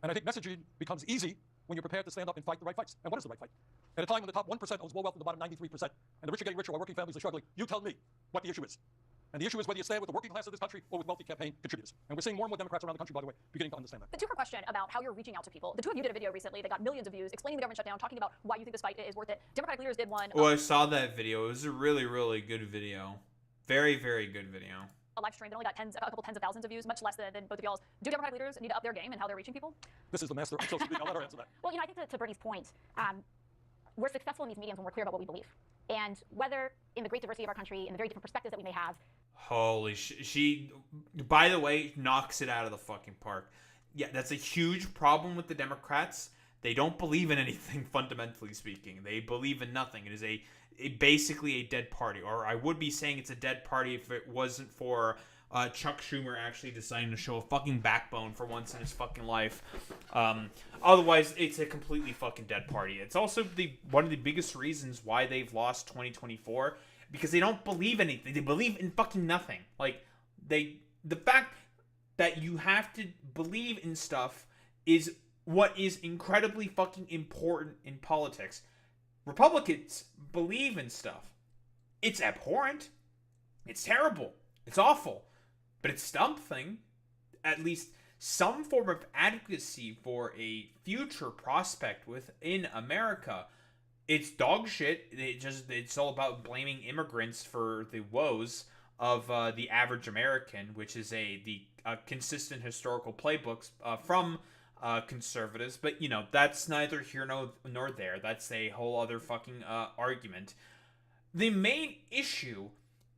And I think messaging becomes easy when you're prepared to stand up and fight the right fights. And what is the right fight? At a time when the top 1% owns more wealth than the bottom 93%, and the rich are getting richer while working families are struggling, you tell me what the issue is. And the issue is whether you stand with the working class of this country or with wealthy campaign contributors. And we're seeing more and more Democrats around the country, by the way, beginning to understand that. But to her question about how you're reaching out to people, the two of you did a video recently that got millions of views explaining the government shutdown, talking about why you think this fight is worth it. Democratic leaders did one. Oh, I saw that video. It was a really, really good video. Very, very good video. A live stream that only got a couple tens of thousands of views, much less than both of y'all's. Do Democratic leaders need to up their game and how they're reaching people? This is the master of social media. I'll let her answer that. Well, I think to Bernie's point, we're successful in these mediums when we're clear about what we believe. And whether in the great diversity of our country, in the very different perspectives that we may have. Holy shit. She, by the way, knocks it out of the fucking park. Yeah, that's a huge problem with the Democrats. They don't believe in anything, fundamentally speaking. They believe in nothing. It is basically a dead party. Or I would be saying it's a dead party if it wasn't for Chuck Schumer actually deciding to show a fucking backbone for once in his fucking life. Otherwise, it's a completely fucking dead party. It's also one of the biggest reasons why they've lost 2024, because they don't believe anything. They believe in fucking nothing. Like, the fact that you have to believe in stuff is what is incredibly fucking important in politics. Republicans believe in stuff. It's abhorrent. It's terrible. It's awful. But it's something. At least some form of advocacy for a future prospect within America. It's dog shit. It's all about blaming immigrants for the woes of the average American, which is the consistent historical playbooks from conservatives. But, that's neither here nor there. That's a whole other fucking argument. The main issue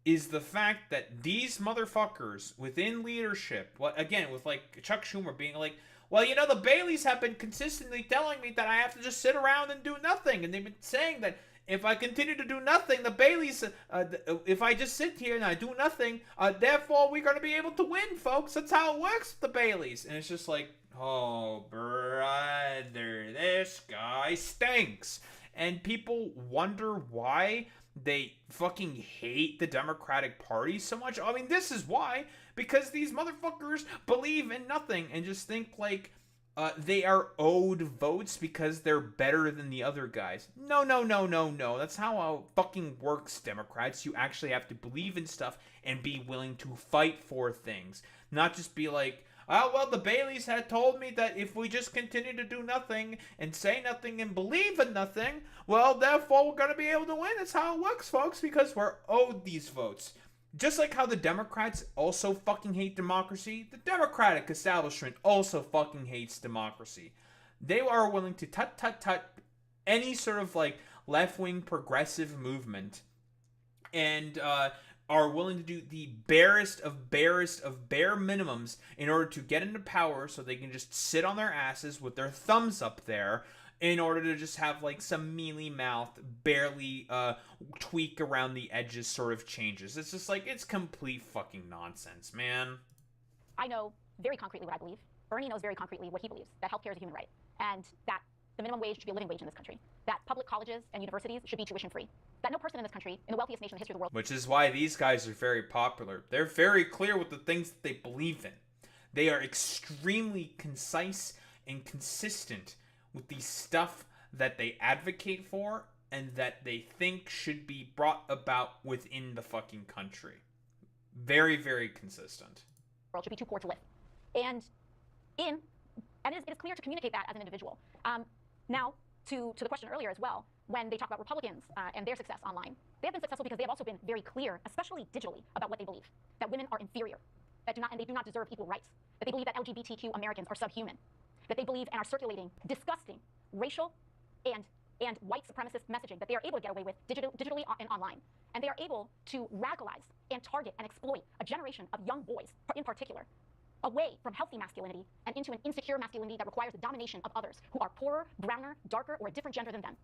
is the fact that these motherfuckers within leadership, again, with like Chuck Schumer being like, well, the Baileys have been consistently telling me that I have to just sit around and do nothing. And they've been saying that if I continue to do nothing, the Baileys, if I just sit here and I do nothing, therefore we're going to be able to win, folks. That's how it works with the Baileys. And it's just like, oh, brother, this guy stinks. And people wonder why they fucking hate the Democratic Party so much. I mean, this is why. Because these motherfuckers believe in nothing and just think like they are owed votes because they're better than the other guys. No. That's how it fucking works, Democrats. You actually have to believe in stuff and be willing to fight for things. Not just be like, oh, well, the Baileys had told me that if we just continue to do nothing and say nothing and believe in nothing, well, therefore we're going to be able to win. That's how it works, folks, because we're owed these votes. Just like how the Democrats also fucking hate democracy, the Democratic establishment also fucking hates democracy. They are willing to tut any sort of like left-wing progressive movement and are willing to do the barest of bare minimums in order to get into power so they can just sit on their asses with their thumbs up there in order to just have like some mealy-mouthed, barely tweak around the edges sort of changes. It's just like, it's complete fucking nonsense, man. I know very concretely what I believe. Bernie knows very concretely what he believes, that healthcare is a human right, and that the minimum wage should be a living wage in this country, that public colleges and universities should be tuition-free, that no person in this country, in the wealthiest nation in the history of the world... Which is why these guys are very popular. They're very clear with the things that they believe in. They are extremely concise and consistent with the stuff that they advocate for and that they think should be brought about within the fucking country. Very, very consistent. ...world should be too poor to live. And it is clear to communicate that as an individual. Now, to the question earlier as well, when they talk about Republicans and their success online, they have been successful because they have also been very clear, especially digitally, about what they believe. That women are inferior, and they do not deserve equal rights. That they believe that LGBTQ Americans are subhuman. That they believe and are circulating disgusting racial and white supremacist messaging that they are able to get away with digitally and online. And they are able to radicalize and target and exploit a generation of young boys, in particular, away from healthy masculinity and into an insecure masculinity that requires the domination of others who are poorer, browner, darker, or a different gender than them.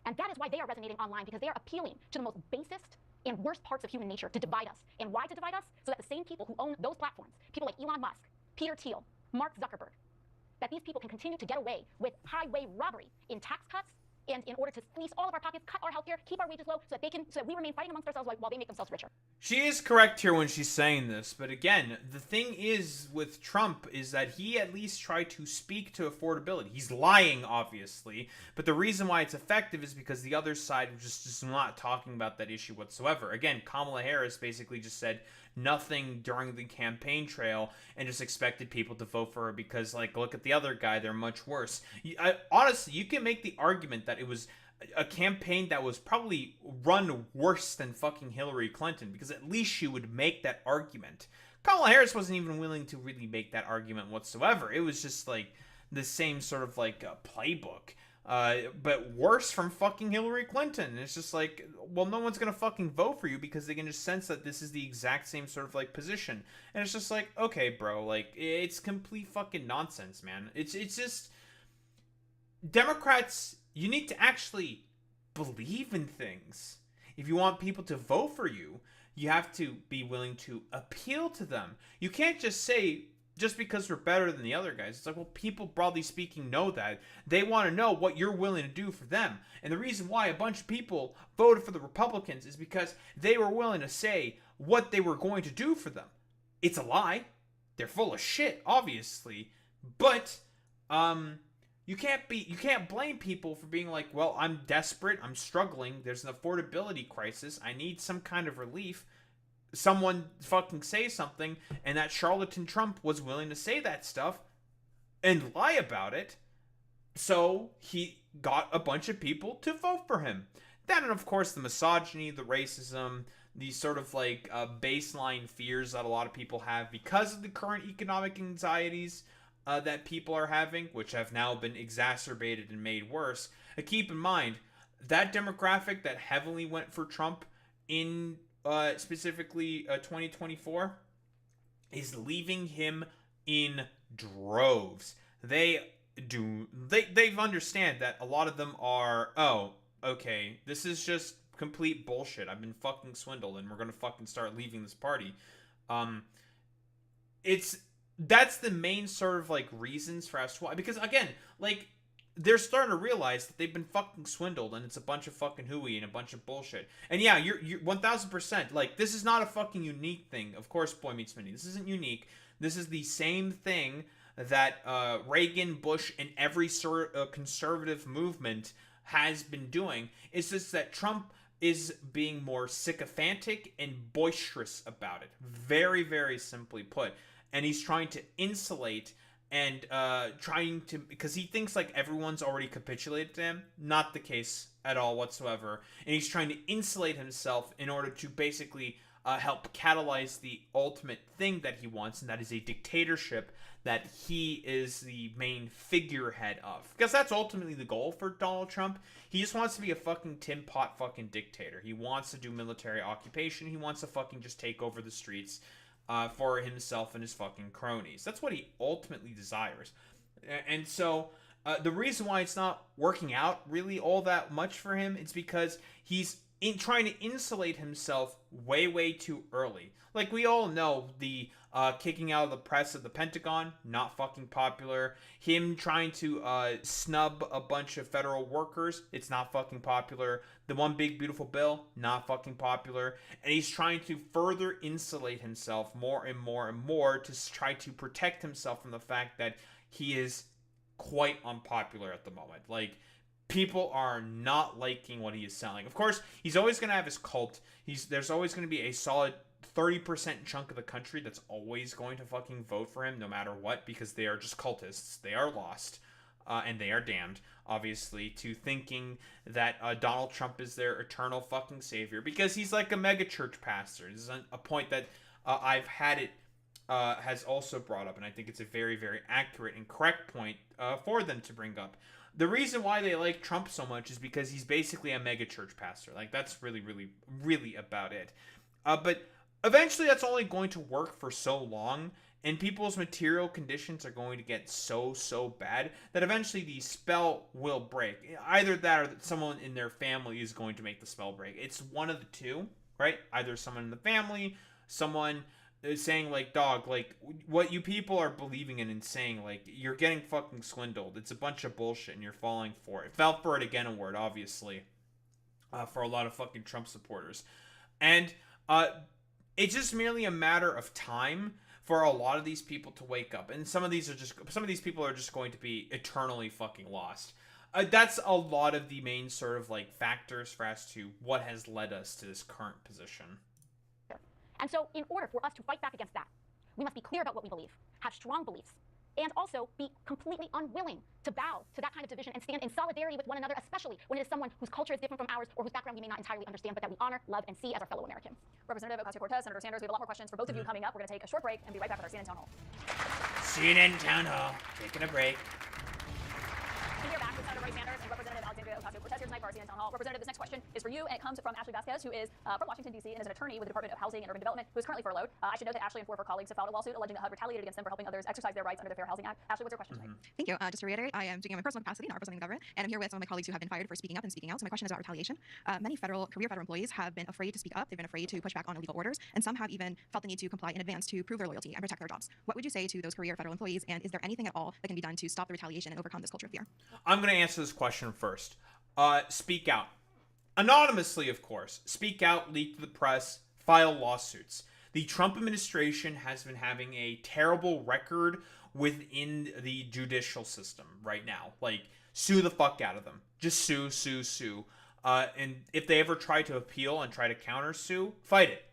And that is why they are resonating online, because they are appealing to the most basest and worst parts of human nature to divide us. And why to divide us? So that the same people who own those platforms, people like Elon Musk, Peter Thiel, Mark Zuckerberg, that these people can continue to get away with highway robbery in tax cuts and in order to fleece all of our pockets, cut our healthcare, keep our wages low, so that we remain fighting amongst ourselves while they make themselves richer. She is correct here when she's saying this, but again, the thing is with Trump is that he at least tried to speak to affordability. He's lying, obviously, but the reason why it's effective is because the other side was just not talking about that issue whatsoever. Again, Kamala Harris basically just said nothing during the campaign trail and just expected people to vote for her because, like, look at the other guy, they're much worse. Honestly, you can make the argument that it was a campaign that was probably run worse than fucking Hillary Clinton, because at least she would make that argument. Kamala Harris wasn't even willing to really make that argument whatsoever. It was just like the same sort of like playbook, but worse from fucking Hillary Clinton. It's just like, well, no one's gonna fucking vote for you because they can just sense that this is the exact same sort of like position. And it's just like, okay, bro, like, it's complete fucking nonsense, man. It's just, Democrats, you need to actually believe in things. If you want people to vote for you, you have to be willing to appeal to them. You can't just say, just because we're better than the other guys. It's like, well, people, broadly speaking, know that. They want to know what you're willing to do for them. And the reason why a bunch of people voted for the Republicans is because they were willing to say what they were going to do for them. It's a lie. They're full of shit, obviously. But, you can't blame people for being like, well, I'm desperate, I'm struggling, there's an affordability crisis, I need some kind of relief. Someone fucking say something, and that charlatan Trump was willing to say that stuff and lie about it, so he got a bunch of people to vote for him. Then, and of course, the misogyny, the racism, these sort of like baseline fears that a lot of people have because of the current economic anxieties that people are having, which have now been exacerbated and made worse. Keep in mind, that demographic that heavily went for Trump in specifically 2024 is leaving him in droves. They understand that a lot of them are, oh, okay, this is just complete bullshit. I've been fucking swindled and we're gonna fucking start leaving this party. That's the main sort of like reasons for us to why, because again, like, they're starting to realize that they've been fucking swindled and it's a bunch of fucking hooey and a bunch of bullshit. And yeah, you're 1000%, like, this is not a fucking unique thing. Of course, Boy Meets Minnie, this isn't unique. This is the same thing that Reagan, Bush, and every sort of conservative movement has been doing. It's just that Trump is being more sycophantic and boisterous about it. Very, very simply put. And he's trying to insulate and because he thinks like everyone's already capitulated to him. Not the case at all whatsoever. And he's trying to insulate himself in order to basically help catalyze the ultimate thing that he wants, and that is a dictatorship that he is the main figurehead of. Because that's ultimately the goal for Donald Trump. He just wants to be a fucking tin pot fucking dictator. He wants to do military occupation. He wants to fucking just take over the streets for himself and his fucking cronies. That's what he ultimately desires. And so the reason why it's not working out really all that much for him, it's because he's trying to insulate himself way too early. Like, we all know the kicking out of the press of the Pentagon, not fucking popular. Him trying to snub a bunch of federal workers, it's not fucking popular. The One Big Beautiful Bill, not fucking popular. And he's trying to further insulate himself more and more to try to protect himself from the fact that he is quite unpopular at the moment. Like, people are not liking what he is selling. Of course, he's always going to have his cult. There's always going to be a solid 30% chunk of the country that's always going to fucking vote for him no matter what, because they are just cultists. They are lost. and they are damned, obviously, to thinking that Donald Trump is their eternal fucking savior, because he's like a megachurch pastor. This is a point that I've had it has also brought up, and I think it's a very, very accurate and correct point for them to bring up. The reason why they like Trump so much is because he's basically a megachurch pastor. Like, that's really, really, really about it. But eventually that's only going to work for so long, and people's material conditions are going to get so bad that eventually the spell will break. Either that or that someone in their family is going to make the spell break. It's one of the two, right? Either someone in the family, someone is saying, like, dog, like, what you people are believing in and saying, like, you're getting fucking swindled. It's a bunch of bullshit and you're falling for it. Fell for it again award, obviously, for a lot of fucking Trump supporters. And it's just merely a matter of time for a lot of these people to wake up, and some of these people are just going to be eternally fucking lost. That's a lot of the main sort of like factors for as to what has led us to this current position. And so in order for us to fight back against that, we must be clear about what we believe, have strong beliefs, and also be completely unwilling to bow to that kind of division and stand in solidarity with one another, especially when it is someone whose culture is different from ours or whose background we may not entirely understand, but that we honor, love, and see as our fellow American. Representative Ocasio-Cortez, Senator Sanders, we have a lot more questions for both of you coming up. We're going to take a short break and be right back with our CNN Town Hall. CNN Town Hall, taking a break. And we're back with Senator Sanders and Representative Ocasio-Cortez here tonight for our CNN Town Hall. Representative, this next question is for you, and it comes from Ashley Vasquez, who is from Washington, D.C., and is an attorney with the Department of Housing and Urban Development, who is currently furloughed. I should note that Ashley and four of her colleagues have filed a lawsuit alleging that HUD retaliated against them for helping others exercise their rights under the Fair Housing Act. Ashley, what's your question tonight? Thank you. Just to reiterate, I am speaking in my personal capacity, not representing the government, and I'm here with some of my colleagues who have been fired for speaking up and speaking out. So my question is about retaliation. Many career federal employees have been afraid to speak up. They've been afraid to push back on illegal orders, and some have even felt the need to comply in advance to prove their loyalty and protect their jobs. What would you say to those career federal employees, and is there anything at all that can be done to stop the retaliation and overcome this culture of fear? I'm going to answer this question first. Speak out. Anonymously, of course. Speak out, leak to the press, file lawsuits. The Trump administration has been having a terrible record within the judicial system right now. Like, sue the fuck out of them. Just sue. And if they ever try to appeal and try to countersue, fight it.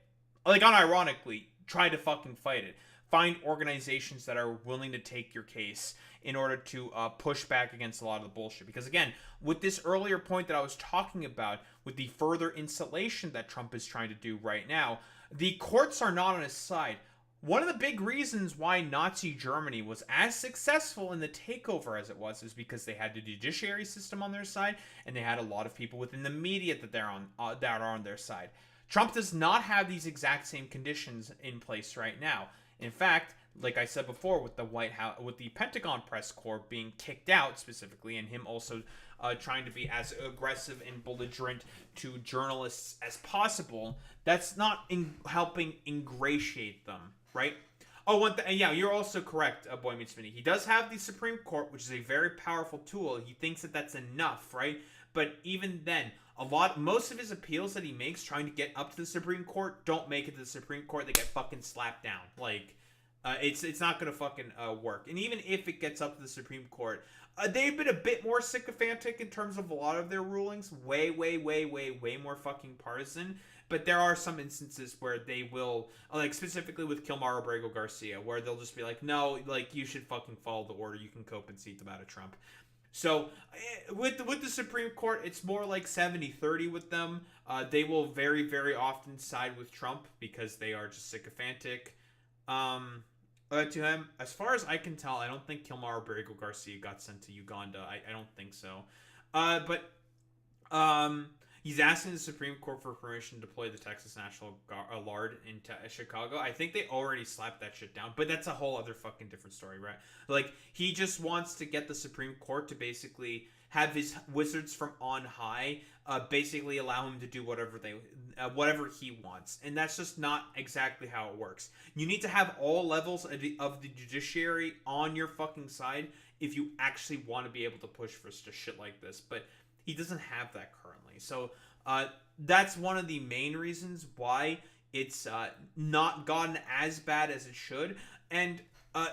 Like, unironically, try to fucking fight it. Find organizations that are willing to take your case in order to push back against a lot of the bullshit. Because again, with this earlier point that I was talking about, with the further insulation that Trump is trying to do right now, the courts are not on his side. One of the big reasons why Nazi Germany was as successful in the takeover as it was is because they had the judiciary system on their side, and they had a lot of people within the media that are on their side. Trump does not have these exact same conditions in place right now. In fact, like I said before, with the White House, with the Pentagon press corps being kicked out specifically, and him also trying to be as aggressive and belligerent to journalists as possible, that's not helping ingratiate them, right? Oh, and yeah, you're also correct, Boy Meets Minnie. He does have the Supreme Court, which is a very powerful tool. He thinks that that's enough, right? But even then, most of his appeals that he makes trying to get up to the Supreme Court don't make it to the Supreme Court. They get fucking slapped down. Like, it's not gonna fucking work. And even if it gets up to the Supreme Court, they've been a bit more sycophantic in terms of a lot of their rulings. Way more fucking partisan. But there are some instances where they will, like specifically with Kilmar Abrego Garcia, where they'll just be like, no, like, you should fucking follow the order. You can cope and seat about a Trump. So with the Supreme Court, it's more like 70-30 with them. They will very, very often side with Trump because they are just sycophantic to him. As far as I can tell, I don't think Kilmar Abrego Garcia got sent to Uganda. I don't think so. But he's asking the Supreme Court for permission to deploy the Texas National Guard into Chicago. I think they already slapped that shit down, but that's a whole other fucking different story, right? Like, he just wants to get the Supreme Court to basically have his wizards from on high basically allow him to do whatever he wants. And that's just not exactly how it works. You need to have all levels of the judiciary on your fucking side if you actually want to be able to push for shit like this. But he doesn't have that currently. So that's one of the main reasons why it's not gotten as bad as it should. And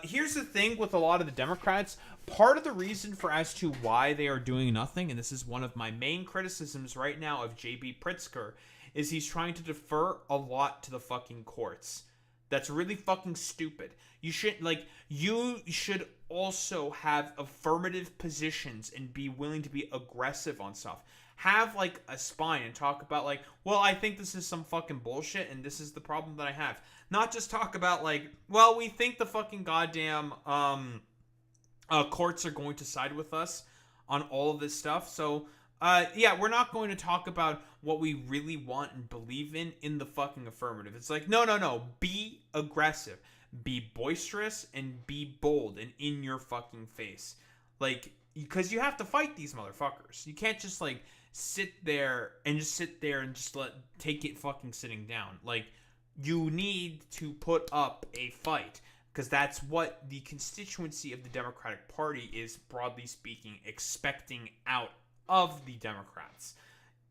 here's the thing with a lot of the Democrats. Part of the reason for as to why they are doing nothing, and this is one of my main criticisms right now of J.B. Pritzker, is he's trying to defer a lot to the fucking courts. That's really fucking stupid. You should also have affirmative positions and be willing to be aggressive on stuff. Have, like, a spine and talk about, like, well, I think this is some fucking bullshit and this is the problem that I have. Not just talk about, like, well, we think the fucking goddamn courts are going to side with us on all of this stuff. So, yeah, we're not going to talk about what we really want and believe in the fucking affirmative. It's like, no. Be aggressive. Be boisterous and be bold and in your fucking face. Like, because you have to fight these motherfuckers. You can't just, like, sit there and just take it fucking sitting down. Like, you need to put up a fight. Because that's what the constituency of the Democratic Party is, broadly speaking, expecting out of the Democrats.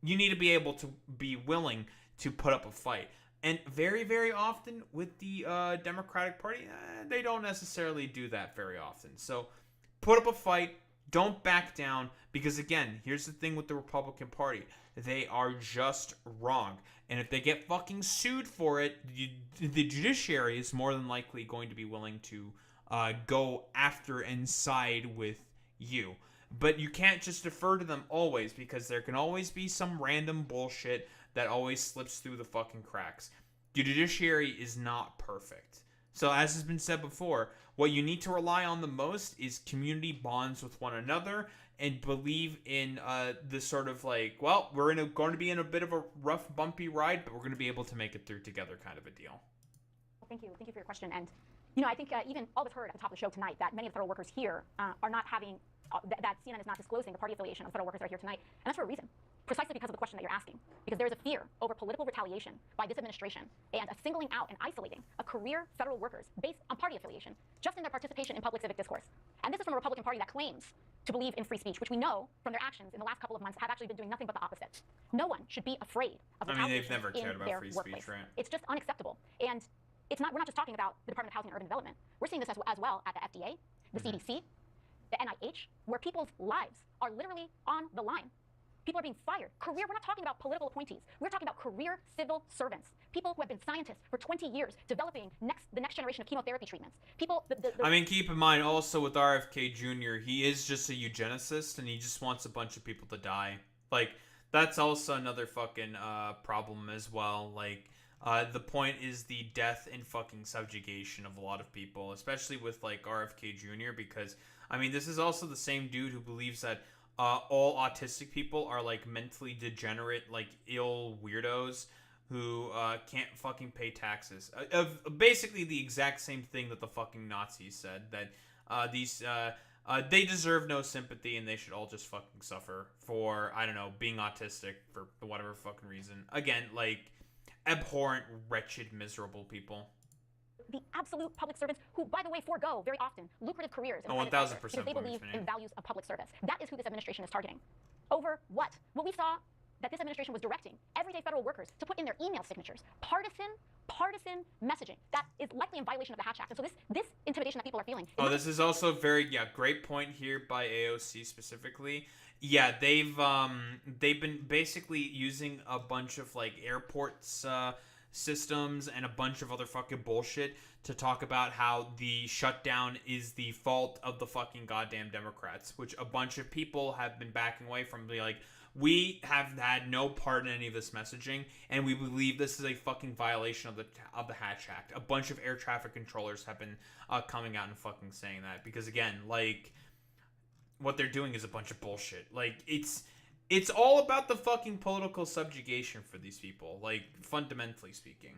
You need to be able to be willing to put up a fight. And very, very often with the Democratic Party, they don't necessarily do that very often. So put up a fight. Don't back down. Because again, here's the thing with the Republican Party. They are just wrong. And if they get fucking sued for it, the judiciary is more than likely going to be willing to go after and side with you. But you can't just defer to them always, because there can always be some random bullshit that always slips through the fucking cracks. The judiciary is not perfect. So as has been said before, what you need to rely on the most is community bonds with one another and believe in the sort of like, well, we're going to be in a bit of a rough, bumpy ride, but we're going to be able to make it through together kind of a deal. Thank you for your question. And, I think even all of us heard at the top of the show tonight that many of the federal workers here are not having, that CNN is not disclosing the party affiliation of the federal workers that are here tonight. And that's for a reason. Precisely because of the question that you're asking. Because there's a fear over political retaliation by this administration and a singling out and isolating of career federal workers based on party affiliation, just in their participation in public civic discourse. And this is from a Republican Party that claims to believe in free speech, which we know from their actions in the last couple of months have actually been doing nothing but the opposite. No one should be afraid of retaliation they've never cared about their free workplace. speech, right? It's just unacceptable. And we're not just talking about the Department of Housing and Urban Development. We're seeing this as well at the FDA, the CDC, the NIH, where people's lives are literally on the line. People are being fired. We're not talking about political appointees. We're talking about career civil servants. People who have been scientists for 20 years developing the next generation of chemotherapy treatments. I mean, keep in mind also with RFK Jr., he is just a eugenicist and he just wants a bunch of people to die. Like, that's also another fucking problem as well. Like, the point is the death and fucking subjugation of a lot of people, especially with like RFK Jr., because, I mean, this is also the same dude who believes that all autistic people are like mentally degenerate, like ill weirdos who can't fucking pay taxes. Basically the exact same thing that the fucking Nazis said, that they deserve no sympathy and they should all just fucking suffer for, I don't know, being autistic for whatever fucking reason. Again, like abhorrent, wretched, miserable people. The absolute public servants who, by the way, forego very often lucrative careers in the private 1000% sector because they believe in values of public service. That is who this administration is targeting. Over what? Well, we saw that this administration was directing everyday federal workers to put in their email signatures partisan messaging that is likely in violation of the Hatch Act. And so this intimidation that people are feeling. This is also great point here by AOC specifically. Yeah, they've been basically using a bunch of like airports systems and a bunch of other fucking bullshit to talk about how the shutdown is the fault of the fucking goddamn Democrats, which a bunch of people have been backing away from. Being like, we have had no part in any of this messaging, and we believe this is a fucking violation of the Hatch Act. A bunch of air traffic controllers have been coming out and fucking saying that, because again, like, what they're doing is a bunch of bullshit. Like, it's all about the fucking political subjugation for these people, like, fundamentally speaking.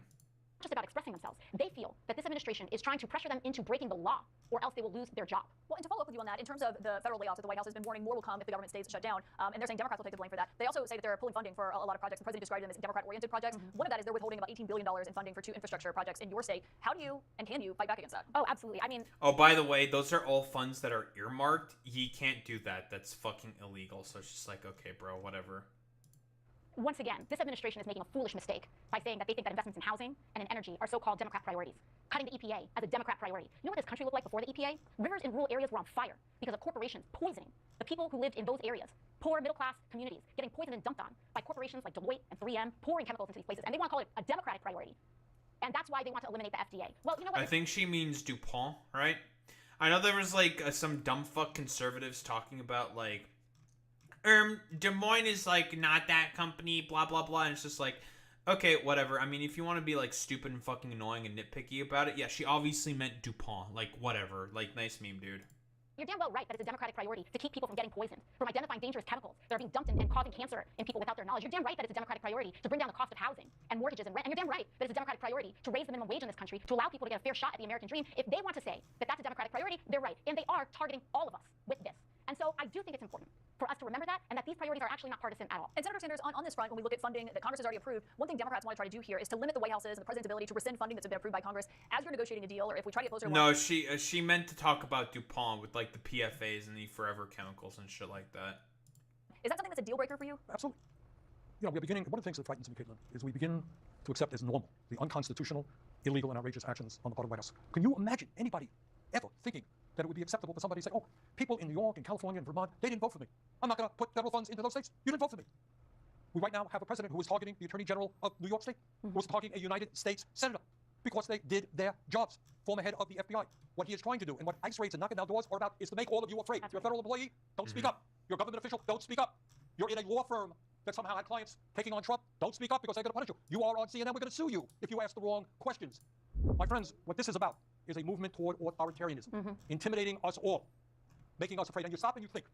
Just about expressing themselves. They feel that this administration is trying to pressure them into breaking the law, or else they will lose their job. Well, and to follow up with you on that, in terms of the federal layoffs that the White House has been warning more will come if the government stays shut down, and they're saying Democrats will take the blame for that. They also say that they're pulling funding for a lot of projects. The president described them as Democrat-oriented projects. One of that is they're withholding about $18 billion in funding for 2 infrastructure projects in your state. How do you and can you fight back against that? Oh, absolutely. I mean... Oh, by the way, those are all funds that are earmarked. He can't do that. That's fucking illegal. So it's just like, okay, bro, whatever. Once again, this administration is making a foolish mistake by saying that they think that investments in housing and in energy are so-called Democrat priorities, cutting the EPA as a Democrat priority. You know what this country looked like before the EPA? Rivers in rural areas were on fire because of corporations poisoning the people who lived in those areas. Poor middle-class communities getting poisoned and dumped on by corporations like Deloitte and 3M, pouring chemicals into these places. And they want to call it a Democratic priority. And that's why they want to eliminate the FDA. Well, you know what? I think she means DuPont, right? I know there was like some dumb fuck conservatives talking about like, Des Moines is like not that company, blah blah blah, and it's just like, okay, whatever. I mean, if you want to be like stupid and fucking annoying and nitpicky about it, yeah, she obviously meant DuPont. Like, whatever. Like, nice meme, dude. You're damn well right that it's a Democratic priority to keep people from getting poisoned, from identifying dangerous chemicals that are being dumped and causing cancer in people without their knowledge. You're damn right that it's a Democratic priority to bring down the cost of housing and mortgages and rent. And you're damn right that it's a Democratic priority to raise the minimum wage in this country to allow people to get a fair shot at the American dream. If they want to say that that's a Democratic priority, they're right. And they are targeting all of us with this. And so I do think it's important for us to remember that and that these priorities are actually not partisan at all. And Senator Sanders, on this front, when we look at funding that Congress has already approved, one thing Democrats want to try to do here is to limit the White House's and the president's ability to rescind funding that's been approved by Congress as you're negotiating a deal, or if we try to get closer to No, she meant to talk about DuPont with like the PFAs and the forever chemicals and shit like that. Is that something that's a deal breaker for you? Absolutely. You know, we're beginning, one of the things that frightens me, Caitlin, is we begin to accept as normal the unconstitutional, illegal, and outrageous actions on the part of the White House. Can you imagine anybody ever thinking that it would be acceptable for somebody to say, oh, people in New York and California and Vermont, they didn't vote for me. I'm not going to put federal funds into those states. You didn't vote for me. We right now have a president who is targeting the Attorney General of New York State, who is targeting a United States Senator because they did their jobs. Former head of the FBI. What he is trying to do and what ICE raids and knocking down doors are about is to make all of you afraid. If you're a federal employee, don't speak up. You're a government official, don't speak up. You're in a law firm that somehow had clients taking on Trump, don't speak up because they're going to punish you. You are on CNN, we're going to sue you if you ask the wrong questions. My friends, what this is about is a movement toward authoritarianism, intimidating us all, making us afraid. And you stop and you think,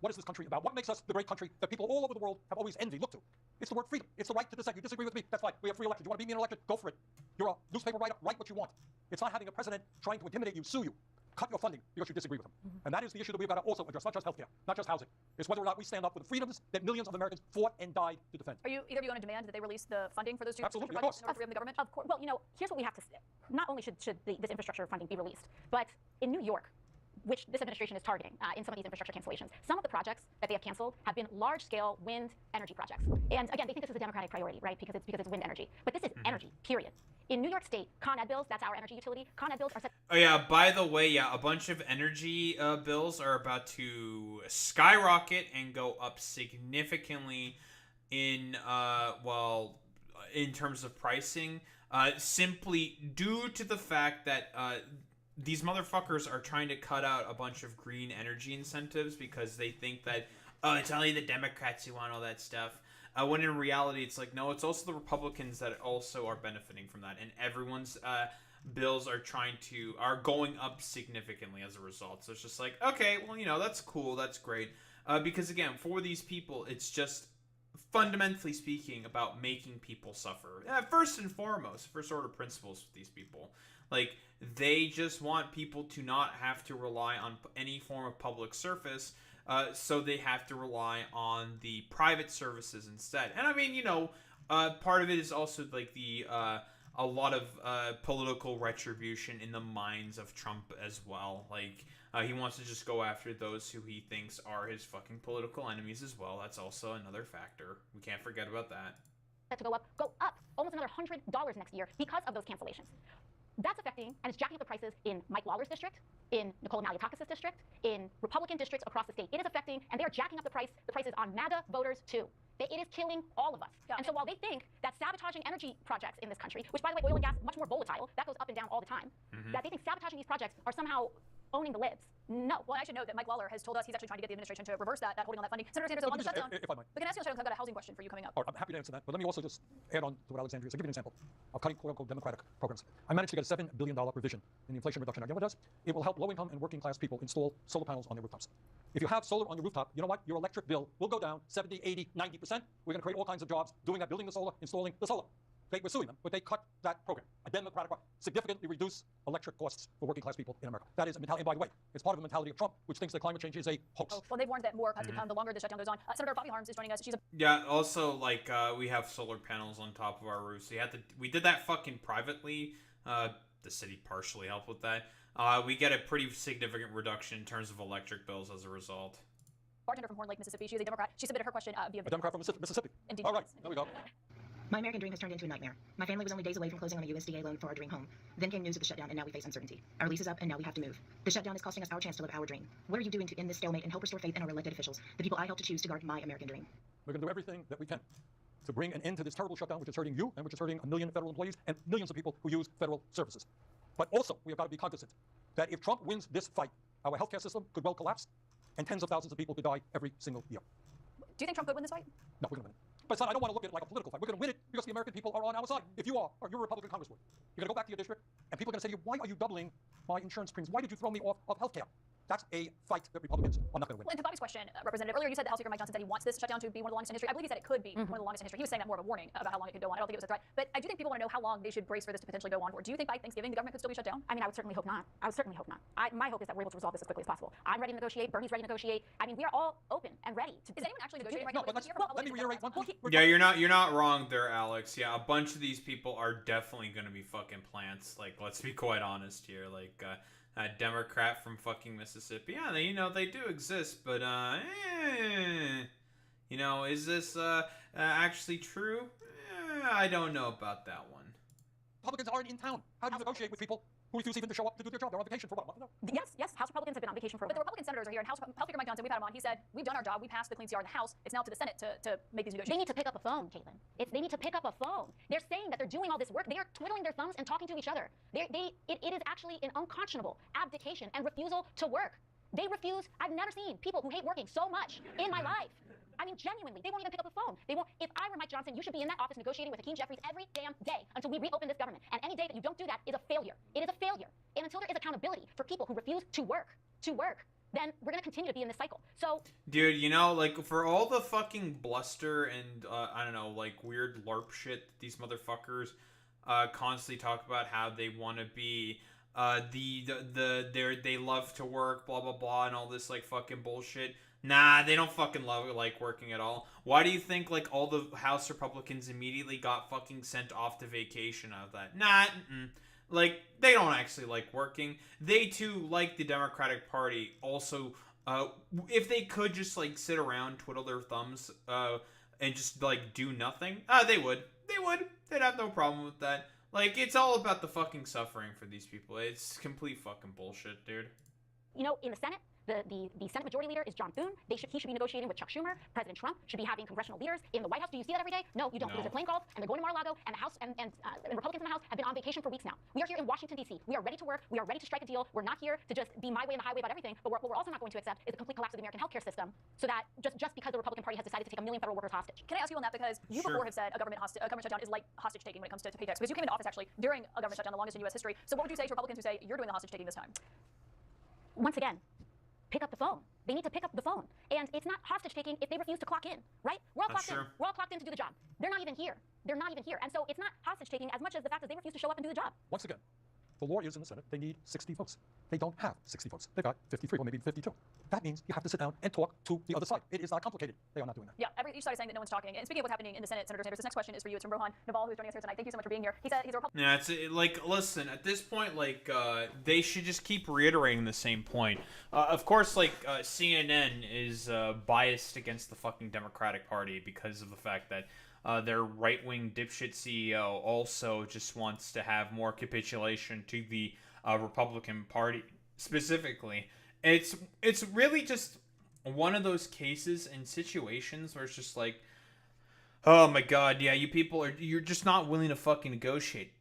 what is this country about? What makes us the great country that people all over the world have always envied, look to? It's the word freedom. It's the right to dissent. You disagree with me, that's fine. We have free elections. You want to beat me in an election? Go for it. You're a newspaper writer, write what you want. It's not having a president trying to intimidate you, sue you, cut your funding because you disagree with him. And that is the issue that we've got to also address, not just healthcare, not just housing. It's whether or not we stand up for the freedoms that millions of Americans fought and died to defend. Are you either of you going to demand that they release the funding for those two Absolutely, projects of in order to reopen the government? Of course. Well, you know, here's what we have to say. Not only should this infrastructure funding be released, but in New York, which this administration is targeting in some of these infrastructure cancellations, some of the projects that they have canceled have been large-scale wind energy projects. And again, they think this is a Democratic priority, right? Because it's wind energy. But this is energy, period. In New York State, Con Ed bills, that's our energy utility, Con Ed bills are set. Oh yeah, by the way, yeah, a bunch of energy bills are about to skyrocket and go up significantly in in terms of pricing, simply due to the fact that these motherfuckers are trying to cut out a bunch of green energy incentives because they think that, oh, it's only the Democrats who want all that stuff. When in reality, it's like, no, it's also the Republicans that also are benefiting from that. And everyone's bills are going up significantly as a result. So it's just like, okay, well, you know, that's cool. That's great. Because again, for these people, it's just fundamentally speaking about making people suffer. First and foremost, first order principles with these people. Like, they just want people to not have to rely on any form of public service, so they have to rely on the private services instead. And I mean, you know, part of it is also like a lot of political retribution in the minds of Trump as well. Like, he wants to just go after those who he thinks are his fucking political enemies as well. That's also another factor. We can't forget about that. To go up almost another $100 next year because of those cancellations. That's affecting, and it's jacking up the prices in Mike Lawler's district, in Nicole Maliotakis' district, in Republican districts across the state. It is affecting, and they are jacking up the prices on MAGA voters too. It is killing all of us. Yeah. And so while they think that sabotaging energy projects in this country, which by the way, oil and gas, much more volatile, that goes up and down all the time, that they think sabotaging these projects are somehow owning the libs. No. Well, I should note that Mike Lawler has told us he's actually trying to get the administration to reverse that holding on that funding. Senator Sanders, on the shutdown. If I might. We can ask you on the shutdown, 'cause I've got a housing question for you coming up. All right, I'm happy to answer that. But let me also just add on to what Alexandria said. I'll give you an example of cutting quote-unquote Democratic programs. I managed to get a $7 billion provision in the Inflation Reduction Act. You know what it does? It will help low-income and working-class people install solar panels on their rooftops. If you have solar on your rooftop, you know what? Your electric bill will go down 70, 80, 90%. We're going to create all kinds of jobs doing that, building the solar, installing the solar. We're suing them, but they cut that program. A Democratic program. Significantly reduce electric costs for working class people in America. That is a mentality, and by the way, it's part of the mentality of Trump, which thinks that climate change is a hoax. Well, they've warned that more has to come the longer the shutdown goes on. Senator Bobby Harms is joining us. She's a Yeah, also, like, we have solar panels on top of our roofs. We did that fucking privately. The city partially helped with that. We get a pretty significant reduction in terms of electric bills as a result. bartender from Horn Lake, Mississippi. She is a Democrat. She submitted her question via a Democrat from Mississippi. Indeed. All right, there we go. My American dream has turned into a nightmare. My family was only days away from closing on a USDA loan for our dream home. Then came news of the shutdown, and now we face uncertainty. Our lease is up, and now we have to move. The shutdown is costing us our chance to live our dream. What are you doing to end this stalemate and help restore faith in our elected officials, the people I help to choose to guard my American dream? We're going to do everything that we can to bring an end to this terrible shutdown, which is hurting you and which is hurting 1 million federal employees and millions of people who use federal services. But also, we have got to be cognizant that if Trump wins this fight, our healthcare system could well collapse, and tens of thousands of people could die every single year. Do you think Trump could win this fight? No, we're going to win it. But son, I don't want to look at it like a political fight. We're going to win it because the American people are on our side. If you are, or you're a Republican congresswoman, you're going to go back to your district, and people are going to say to you, why are you doubling my insurance premiums? Why did you throw me off of healthcare? That's a fight that Republicans are not going to win. Well, and to Bobby's question, Representative, earlier you said that House Speaker Mike Johnson said he wants this shutdown to be one of the longest in history. I believe he said it could be one of the longest in history. He was saying that more of a warning about how long it could go on. I don't think it was a threat. But I do think people want to know how long they should brace for this to potentially go on for. Do you think by Thanksgiving the government could still be shut down? I mean, I would certainly hope not. My hope is that we're able to resolve this as quickly as possible. I'm ready to negotiate. Bernie's ready to negotiate. I mean, we are all open and ready to. Is anyone actually negotiating right no, now? but let me reiterate one thing. Yeah, you're not wrong there, Alex. Yeah, a bunch of these people are definitely gonna be fucking plants. Like, let's be quite honest here. Like, a Democrat from fucking Mississippi. Yeah, they do exist, but is this actually true? I don't know about that one. Republicans aren't in town. How do you negotiate with people who refuse even to show up to do their job? They're on vacation for what, a month now? Yes, House Republicans have been on vacation for a But the while. Republican senators are here, and House Speaker Mike Johnson, we've had him on. He said, we've done our job. We passed the clean CR in the House. It's now to the Senate to make these They negotiations. need to pick up a phone, Caitlin. They need to pick up a phone. They're saying that they're doing all this work. They are twiddling their thumbs and talking to each other. It is actually an unconscionable abdication and refusal to work. They refuse. I've never seen people who hate working so much in my life. I mean, genuinely, they won't even pick up the phone. They won't. If I were Mike Johnson, you should be in that office negotiating with Hakeem Jeffries every damn day until we reopen this government. And any day that you don't do that is a failure. It is a failure. And until there is accountability for people who refuse to work, then we're going to continue to be in this cycle. So, dude, like, for all the fucking bluster and I don't know, like, weird LARP shit that these motherfuckers constantly talk about how they want to be they love to work, blah blah blah, and all this like fucking bullshit. Nah, they don't fucking like working at all. Why do you think like all the House Republicans immediately got fucking sent off to vacation out of that? Nah, like they don't actually like working. They too, like the Democratic Party, also if they could just like sit around, twiddle their thumbs, and just like do nothing, they would. They'd have no problem with that. Like, it's all about the fucking suffering for these people. It's complete fucking bullshit, dude. in the Senate, the Senate Majority Leader is John Thune. He should be negotiating with Chuck Schumer. President Trump should be having congressional leaders in the White House. Do you see that every day? No, you don't. No. Because they're playing golf and they're going to Mar-a-Lago, and the House and Republicans in the House have been on vacation for weeks now. We are here in Washington, D.C. We are ready to work. We are ready to strike a deal. We're not here to just be my way and the highway about everything. But what we're also not going to accept is the complete collapse of the American healthcare system. So that just because the Republican Party has decided to take 1 million federal workers hostage. Can I ask you on that, because you before have said a government shutdown is like hostage taking when it comes to paychecks, because you came into office actually during a government shutdown, the longest in U.S. history. So what would you say to Republicans who say you're doing the hostage taking this time? Once again, pick up the phone. They need to pick up the phone. And it's not hostage taking if they refuse to clock in, right? We're all clocked in. We're all clocked in to do the job. They're not even here. And so it's not hostage taking as much as the fact that they refuse to show up and do the job. Once again, the law is in the Senate, they need 60 votes. They don't have 60 votes. They've got 53 or maybe 52. That means you have to sit down and talk to the other side. It is not complicated. They are not doing that. Yeah, each side is saying that no one's talking. And speaking of what's happening in the Senate, Senator Sanders, this next question is for you. It's from Rohan Naval, who's joining us here tonight. Thank you so much for being here. He said he's a Republican. Yeah, it's like, listen, at this point, like, they should just keep reiterating the same point. Of course, like, CNN is biased against the fucking Democratic Party because of the fact that their right-wing dipshit CEO also just wants to have more capitulation to the Republican Party specifically. It's really just one of those cases and situations where it's just like, oh my god, yeah, you're just not willing to fucking negotiate.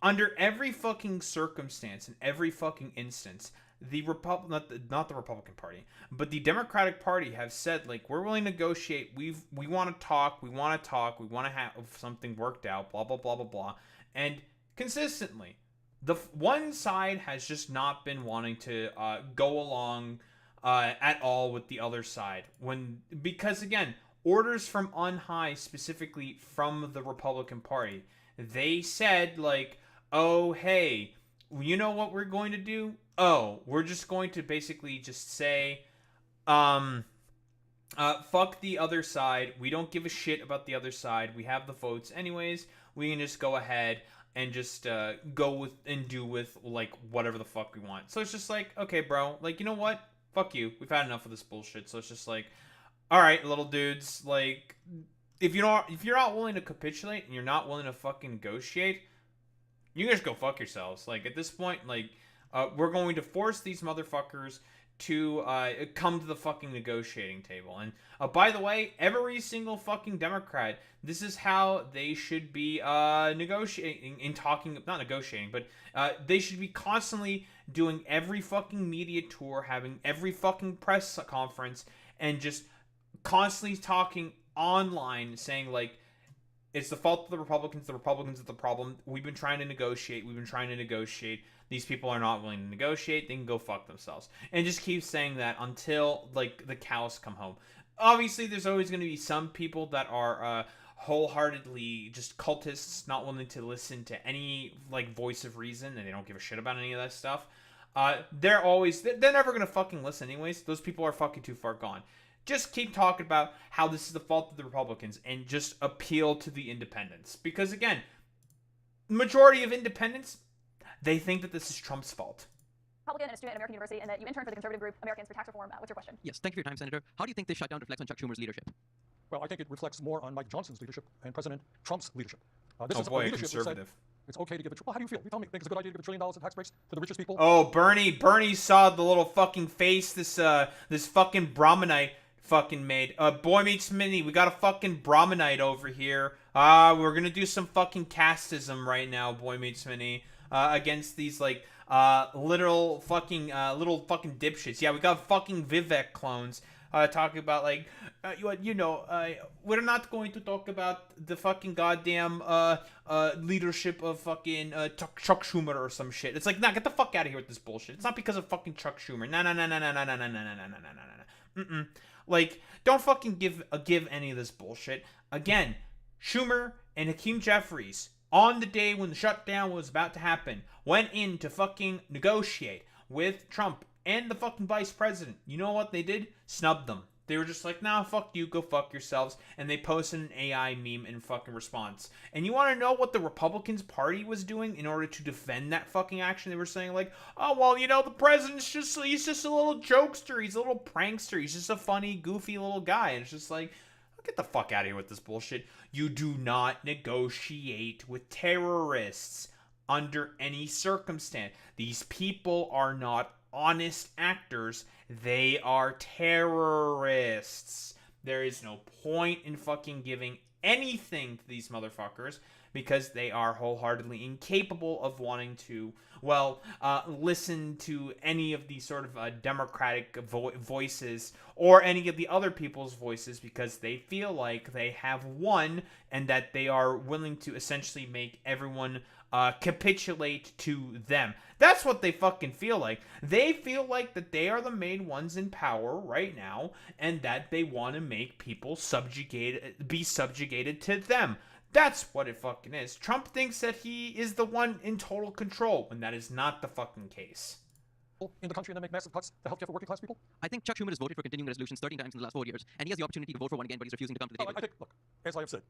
Under every fucking circumstance, in every fucking instance, the not the Republican Party, but the Democratic Party have said, like, we're willing to negotiate, we want to talk, we want to have something worked out, blah blah blah blah blah. And consistently, the one side has just not been wanting to go along at all with the other side, because again, orders from on high, specifically from the Republican Party, they said, like, oh hey, you know what we're going to do? Oh, we're just going to basically just say, fuck the other side. We don't give a shit about the other side. We have the votes anyways. We can just go ahead and just go with and do with like whatever the fuck we want. So it's just like, okay, bro, like, you know what? Fuck you. We've had enough of this bullshit. So it's just like, all right, little dudes, like, if you're not willing to capitulate and you're not willing to fucking negotiate, you can just go fuck yourselves. Like, at this point, like, we're going to force these motherfuckers to come to the fucking negotiating table. And by the way, every single fucking Democrat, this is how they should be negotiating and talking, not negotiating, but they should be constantly doing every fucking media tour, having every fucking press conference, and just constantly talking online, saying like, it's the fault of the Republicans are the problem. We've been trying to negotiate. These people are not willing to negotiate. They can go fuck themselves. And just keep saying that until, like, the cows come home. Obviously, there's always going to be some people that are wholeheartedly just cultists, not willing to listen to any, like, voice of reason, and they don't give a shit about any of that stuff. They're never going to fucking listen anyways. Those people are fucking too far gone. Just keep talking about how this is the fault of the Republicans and just appeal to the independents. Because, again, majority of independents, they think that this is Trump's fault. Republican and a student at American University, and that you intern for the conservative group Americans for Tax Reform. What's your question? Yes, thank you for your time, Senator. How do you think this shutdown reflects on Chuck Schumer's leadership? Well, I think it reflects more on Mike Johnson's leadership and President Trump's leadership. This oh is boy, a leadership conservative. It's okay to give it. Well, how do you feel? You tell me. Think it's a good idea to give $1 trillion in tax breaks to the richest people? Oh, Bernie saw the little fucking face this fucking Brahmanite fucking made. Boy meets mini. We got a fucking Brahmanite over here. We're gonna do some fucking casteism right now. Boy meets mini against these like little fucking dipshits. Yeah, we got fucking Vivek clones talking about like we're not going to talk about the fucking goddamn leadership of fucking Chuck Schumer or some shit. It's like, nah, get the fuck out of here with this bullshit. It's not because of fucking Chuck Schumer. No. Like, don't fucking give any of this bullshit. Again, Schumer and Hakeem Jeffries, on the day when the shutdown was about to happen, went in to fucking negotiate with Trump and the fucking vice president. You know what they did? Snubbed them. They were just like, nah, fuck you, go fuck yourselves. And they posted an AI meme in fucking response. And you want to know what the Republicans party was doing in order to defend that fucking action? They were saying like, oh, well, the president's he's just a little jokester. He's a little prankster. He's just a funny, goofy little guy. And it's just like, get the fuck out of here with this bullshit. You do not negotiate with terrorists under any circumstance. These people are not honest actors. They are terrorists. There is no point in fucking giving anything to these motherfuckers because they are wholeheartedly incapable of wanting to, listen to any of these sort of democratic voices or any of the other people's voices because they feel like they have won and that they are willing to essentially make everyone capitulate to them. That's what they fucking feel like. They feel like that they are the main ones in power right now and that they want to make people be subjugated to them. That's what it fucking is. Trump thinks that he is the one in total control when that is not the fucking case. In the country and then make massive cuts to healthcare for working class people? I think Chuck Schumer has voted for continuing resolutions 13 times in the last 4 years, and he has the opportunity to vote for one again, but he's refusing to come to the table. I think, look, as I have said,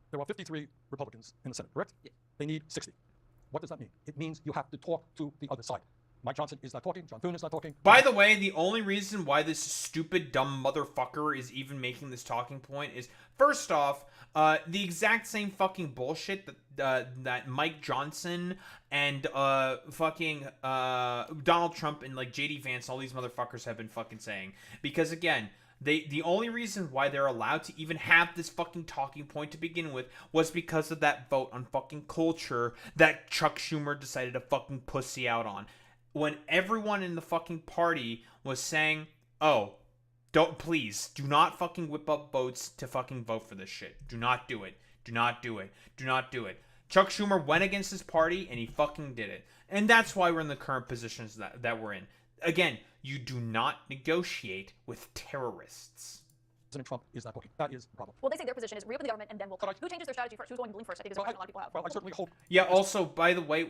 there are 53 Republicans in the Senate, correct? Yeah. They need 60. What does that mean? It means you have to talk to the other side. Mike Johnson is not talking. John Thune is not talking. By the way, the only reason why this stupid, dumb motherfucker is even making this talking point is, first off, the exact same fucking bullshit that Mike Johnson and fucking Donald Trump and like JD Vance, all these motherfuckers have been fucking saying. Because again, the only reason why they're allowed to even have this fucking talking point to begin with was because of that vote on fucking culture that Chuck Schumer decided to fucking pussy out on. When everyone in the fucking party was saying, oh, do not fucking whip up votes to fucking vote for this shit. Do not do it. Do not do it. Do not do it. Chuck Schumer went against his party and he fucking did it. And that's why we're in the current positions that we're in. Again, you do not negotiate with terrorists. President Trump is not talking. That is the problem. Well, they say their position is reopen the government and then we'll talk. Who changes their strategy first? Who's going to bloom first? I think is a question a lot of people have. Well, I certainly hope. Yeah, also, by the way,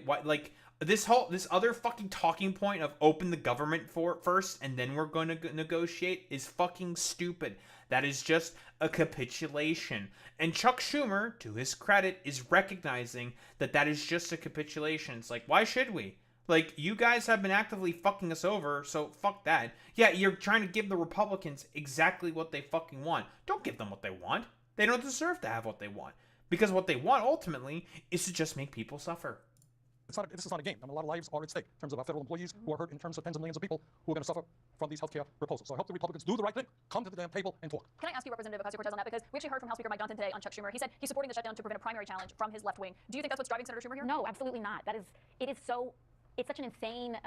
this other fucking talking point of open the government first and then we're going to negotiate is fucking stupid. That is just a capitulation. And Chuck Schumer, to his credit, is recognizing that is just a capitulation. It's like, why should we? Like, you guys have been actively fucking us over, so fuck that. Yeah, you're trying to give the Republicans exactly what they fucking want. Don't give them what they want. They don't deserve to have what they want. Because what they want, ultimately, is to just make people suffer. this is not a game. I mean, a lot of lives are at stake in terms of our federal employees who are hurt, in terms of tens of millions of people who are going to suffer from these healthcare proposals. So I hope the Republicans do the right thing, come to the damn table and talk. Can I ask you, Representative Ocasio-Cortez, on that? Because we actually heard from House Speaker Mike Johnson today on Chuck Schumer. He said he's supporting the shutdown to prevent a primary challenge from his left wing. Do you think that's what's driving Senator Schumer here? No, absolutely not. It's such an insane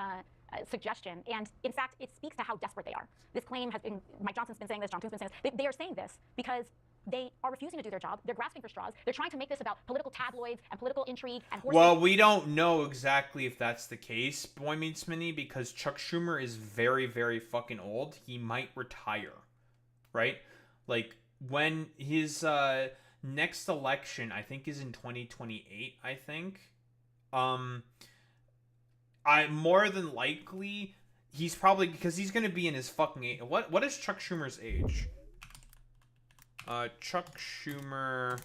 suggestion, and in fact, it speaks to how desperate they are. This claim has been, Mike Johnson's been saying this, John Thun's been saying this. They are saying this because they are refusing to do their job. They're grasping for straws. They're trying to make this about political tabloids and political intrigue and horse. Well, we don't know exactly if that's the case, Boy Meets Minnie, because Chuck Schumer is very, very fucking old. He might retire, right? Like, when his next election, I think, is in 2028, I think. I more than likely he's probably, because he's gonna be in his fucking age. What is Chuck Schumer's age? Chuck Schumer,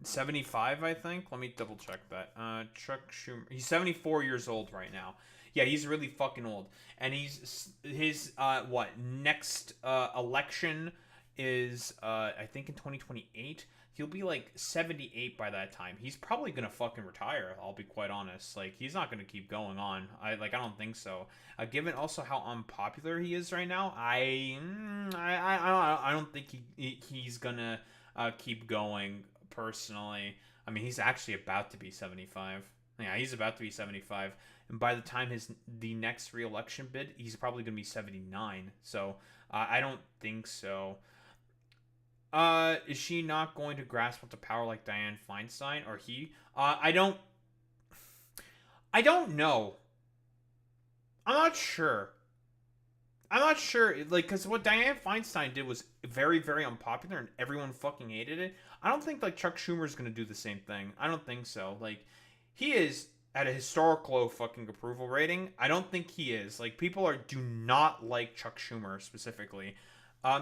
75, I think. Let me double check that. Chuck Schumer, he's 74 years old right now. Yeah, he's really fucking old, and his next election is I think in 2028. He'll be like 78 by that time. He's probably gonna fucking retire. I'll be quite honest. Like, he's not gonna keep going on. I don't think so. Given also how unpopular he is right now, I don't think he's gonna keep going personally. I mean, he's actually about to be 75. Yeah, he's about to be 75, and by the time the next re-election bid, he's probably gonna be 79. So I don't think so. Is she not going to grasp onto power like Dianne Feinstein or he? I don't know. I'm not sure. Like, because what Dianne Feinstein did was very, very unpopular and everyone fucking hated it. I don't think, like, Chuck Schumer's gonna do the same thing. I don't think so. Like, he is at a historic low fucking approval rating. I don't think he is. Like, people do not like Chuck Schumer specifically.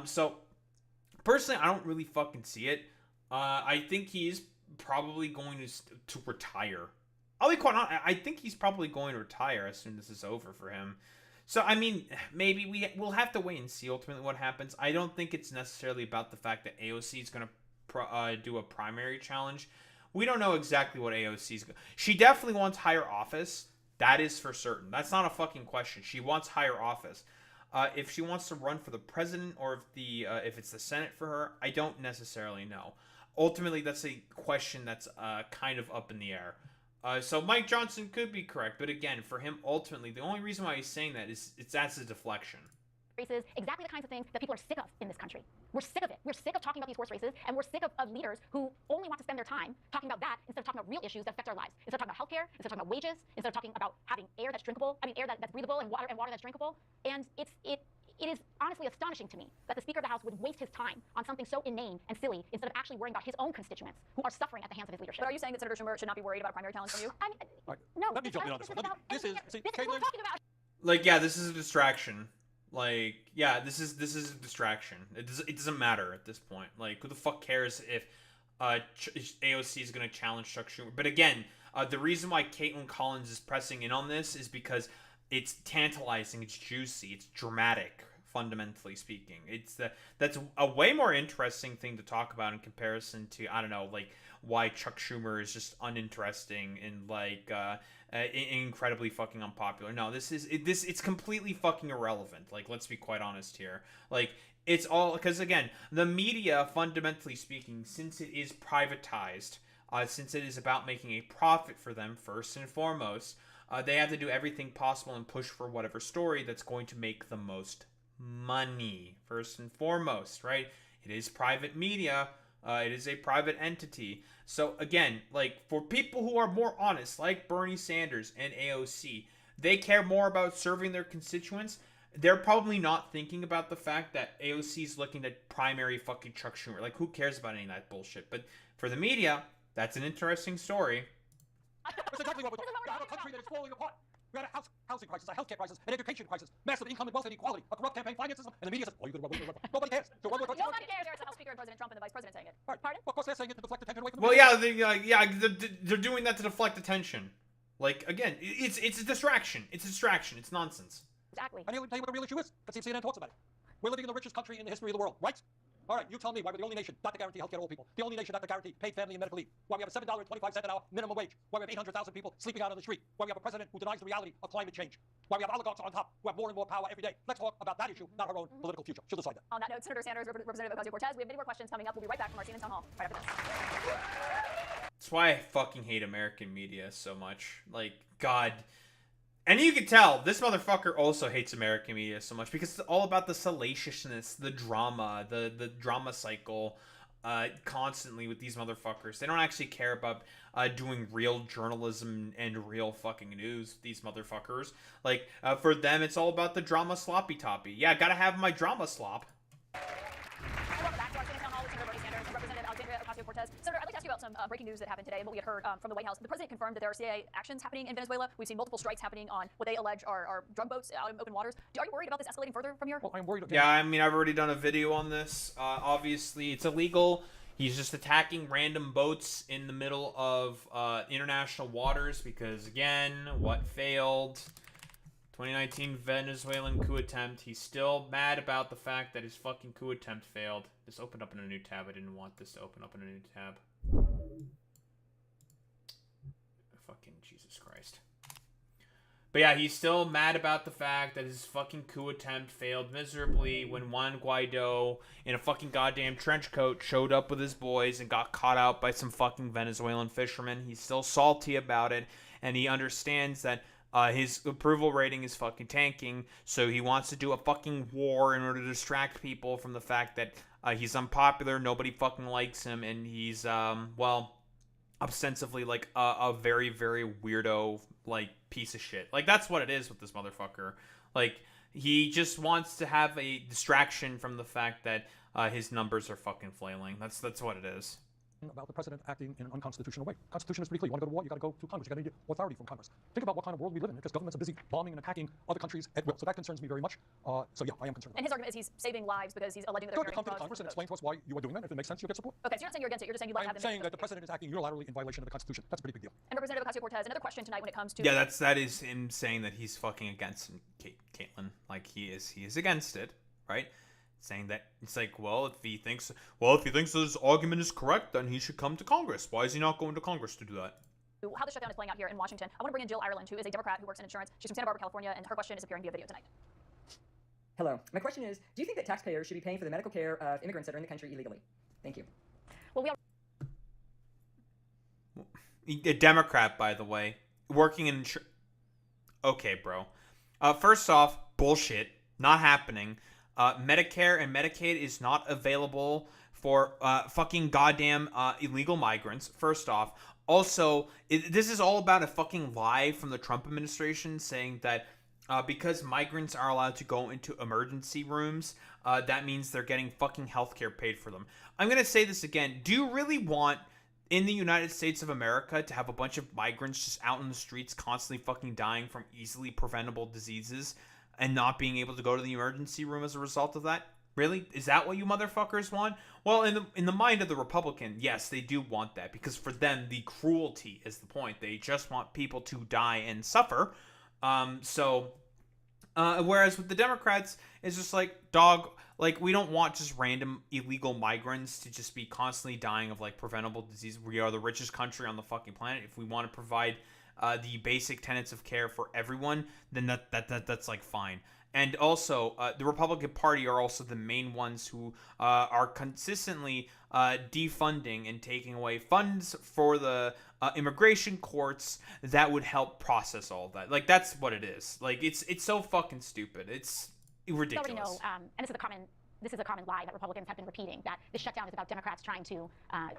So personally, I don't really fucking see it. I think he is probably going to retire. I'll be quite honest. I think he's probably going to retire as soon as this is over for him. So, I mean, maybe we'll have to wait and see ultimately what happens. I don't think it's necessarily about the fact that AOC is going to do a primary challenge. We don't know exactly what AOC is going to... She definitely wants higher office. That is for certain. That's not a fucking question. She wants higher office. If she wants to run for the president or if it's the Senate for her, I don't necessarily know. Ultimately, that's a question that's kind of up in the air. So Mike Johnson could be correct, but again, for him, ultimately, the only reason why he's saying that is that's a deflection. Races, exactly the kinds of things that people are sick of in this country. We're sick of it. We're sick of talking about these horse races, and we're sick of leaders who only want to spend their time talking about that instead of talking about real issues that affect our lives. Instead of talking about healthcare, instead of talking about wages, instead of talking about having air that's drinkable, air that's breathable, and water that's drinkable. And it is honestly astonishing to me that the Speaker of the House would waste his time on something so inane and silly instead of actually worrying about his own constituents who are suffering at the hands of his leadership. But are you saying that Senator Schumer should not be worried about a primary challenge from you? I mean, no. Let me jump in on this one. This is what we're talking about. Like, yeah, this is a distraction. Like, yeah, this is a distraction. It doesn't matter at this point. Like, who the fuck cares if AOC is going to challenge Chuck Schumer? But again, the reason why Caitlin Collins is pressing in on this is because it's tantalizing, it's juicy, it's dramatic, fundamentally speaking. That's a way more interesting thing to talk about in comparison to, I don't know, like, why Chuck Schumer is just uninteresting and, like, incredibly fucking unpopular. No, it's completely fucking irrelevant. Like, let's be quite honest here. Like, it's all because, again, the media, fundamentally speaking, since it is privatized, since it is about making a profit for them first and foremost, they have to do everything possible and push for whatever story that's going to make the most money first and foremost, right? It is private media. It is a private entity. So again, like, for people who are more honest, like Bernie Sanders and AOC, they care more about serving their constituents. They're probably not thinking about the fact that AOC is looking at primary fucking Chuck Schumer. Like, who cares about any of that bullshit? But for the media, that's an interesting story. That's exactly what we're talking about. We have a country that is falling apart. We had a housing crisis, a healthcare crisis, an education crisis, massive income and wealth inequality, a corrupt campaign finance system, and the media says, oh, you're going to run. Nobody cares. So Nobody cares. There's the House Speaker and President Trump and the Vice President saying it. Right. Pardon? Well, of course, they're saying it to deflect attention away from the they're doing that to deflect attention. Like, again, it's a distraction. It's a distraction. It's nonsense. Exactly. And he'll tell you what the real issue is. Because CNN talks about it. We're living in the richest country in the history of the world, right? All right, you tell me why we're the only nation not to guarantee health care to all people, the only nation not to guarantee paid family and medical leave, why we have a $7.25 an hour minimum wage, why we have 800,000 people sleeping out on the street, why we have a president who denies the reality of climate change, why we have oligarchs on top who have more and more power every day. Let's talk about that issue, not our own political future. She'll decide that. On that note, Senator Sanders, Representative Ocasio-Cortez, we have many more questions coming up. We'll be right back from our CNN Town Hall right after this. That's why I fucking hate American media so much. Like, God. And you can tell, this motherfucker also hates American media so much because it's all about the salaciousness, the drama, the drama cycle constantly with these motherfuckers. They don't actually care about doing real journalism and real fucking news, these motherfuckers. Like, for them, it's all about the drama sloppy toppy. Yeah, gotta have my drama slop. Welcome back to our CNN Town Hall with Senator Bernie Sanders and Representative Ocasio-Cortez. Senator, I'd like to ask you about some breaking news that happened today and what we had heard from the White House. The president confirmed that there are CIA actions happening in Venezuela. We've seen multiple strikes happening on what they allege are drug boats out in open waters. Are you worried about this escalating further from here? Well, I'm worried. Yeah, I mean, I've already done a video on this. Obviously, it's illegal. He's just attacking random boats in the middle of international waters because, again, what failed? 2019 Venezuelan coup attempt. He's still mad about the fact that his fucking coup attempt failed. This opened up in a new tab. I didn't want this to open up in a new tab. Fucking Jesus Christ. But yeah, he's still mad about the fact that his fucking coup attempt failed miserably when Juan Guaido in a fucking goddamn trench coat showed up with his boys and got caught out by some fucking Venezuelan fishermen. He's still salty about it, and he understands that his approval rating is fucking tanking, so he wants to do a fucking war in order to distract people from the fact that he's unpopular, nobody fucking likes him, and he's, well, ostensibly, like, a very, very weirdo, like, piece of shit. Like, that's what it is with this motherfucker. Like, he just wants to have a distraction from the fact that his numbers are fucking flailing. That's what it is. About the president acting in an unconstitutional way. Constitution is pretty clear. You want to go to war, you got to go to Congress. You got to need authority from Congress. Think about what kind of world we live in because governments are busy bombing and attacking other countries at will. So that concerns me very much. So yeah, I am concerned. And his argument is he's saving lives because he's alleging that they're come to the Congress and explain to us why you are doing that. If it makes sense, you'll get support. Okay, so you're not saying you're against it. You're just saying you'd like to have I'm saying that the president is acting unilaterally in violation of the Constitution. That's a pretty big deal. And Representative Ocasio-Cortez, another question tonight when it comes to... Yeah, that is him saying that he's fucking against Caitlyn. Like, he is against it, right? Saying that it's like, well, if he thinks his argument is correct, then he should come to Congress. Why is he not going to Congress to do that? How the shutdown is playing out here in Washington. I want to bring in Jill Ireland, who is a Democrat who works in insurance. She's from Santa Barbara, California, and her question is appearing via video tonight. Hello. My question is, do you think that taxpayers should be paying for the medical care of immigrants that are in the country illegally? Thank you. Well, A Democrat, by the way, working in insurance. Okay, bro. First off, bullshit. Not happening. Medicare and Medicaid is not available for fucking goddamn illegal migrants, first off. Also, this is all about a fucking lie from the Trump administration saying that because migrants are allowed to go into emergency rooms, that means they're getting fucking healthcare paid for them. I'm going to say this again. Do you really want in the United States of America to have a bunch of migrants just out in the streets constantly fucking dying from easily preventable diseases and not being able to go to the emergency room as a result of that? Really? Is that what you motherfuckers want? Well, in the mind of the Republican, yes, they do want that because for them, the cruelty is the point. They just want people to die and suffer. Whereas with the Democrats, it's just like, dog, like, we don't want just random illegal migrants to just be constantly dying of, like, preventable disease. We are the richest country on the fucking planet. If we want to provide the basic tenets of care for everyone, then that's like fine. And also, the Republican Party are also the main ones who are consistently defunding and taking away funds for the immigration courts that would help process all of that. Like, that's what it is. Like, it's so fucking stupid. It's ridiculous. We already know, and this is a common lie that Republicans have been repeating, that this shutdown is about Democrats trying to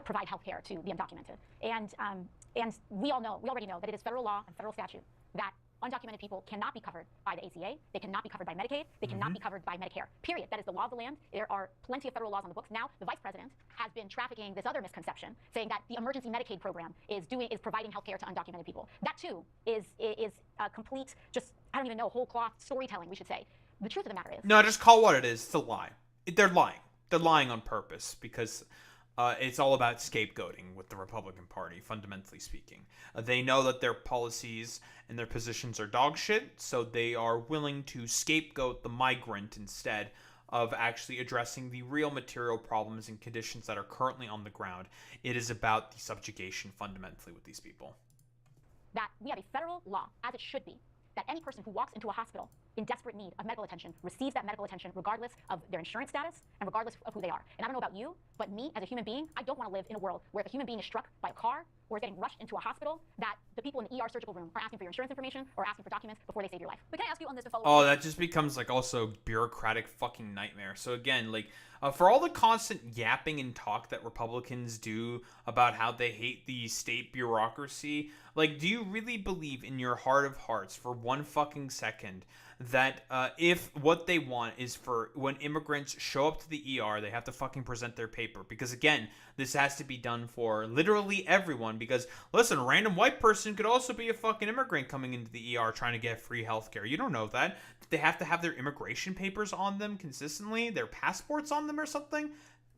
provide health care to the undocumented. And we already know that it is federal law and federal statute that undocumented people cannot be covered by the ACA, they cannot be covered by Medicaid, they cannot be covered by Medicare, period. That is the law of the land. There are plenty of federal laws on the books. Now, the vice president has been trafficking this other misconception, saying that the emergency Medicaid program is providing health care to undocumented people. That, too, is a complete, just, I don't even know, whole cloth storytelling, we should say. The truth of the matter is... No, just call what it is. It's a lie. They're lying. They're lying on purpose because it's all about scapegoating with the Republican Party, fundamentally speaking. They know that their policies and their positions are dog shit, so they are willing to scapegoat the migrant instead of actually addressing the real material problems and conditions that are currently on the ground. It is about the subjugation fundamentally with these people. That we have a federal law, as it should be, that any person who walks into a hospital in desperate need of medical attention receives that medical attention regardless of their insurance status and regardless of who they are. And I don't know about you, but me as a human being, I don't want to live in a world where if a human being is struck by a car or is getting rushed into a hospital, that the people in the ER surgical room are asking for your insurance information or asking for documents before they save your life. But can I ask you on this to follow Oh, that just becomes like also bureaucratic fucking nightmare. So again, like for all the constant yapping and talk that Republicans do about how they hate the state bureaucracy, like, do you really believe in your heart of hearts for one fucking second that if what they want is for when immigrants show up to the ER, they have to fucking present their paper? Because again, this has to be done for literally everyone. Because listen, a random white person could also be a fucking immigrant coming into the ER trying to get free healthcare. You don't know that. They have to have their immigration papers on them consistently, their passports on them or something.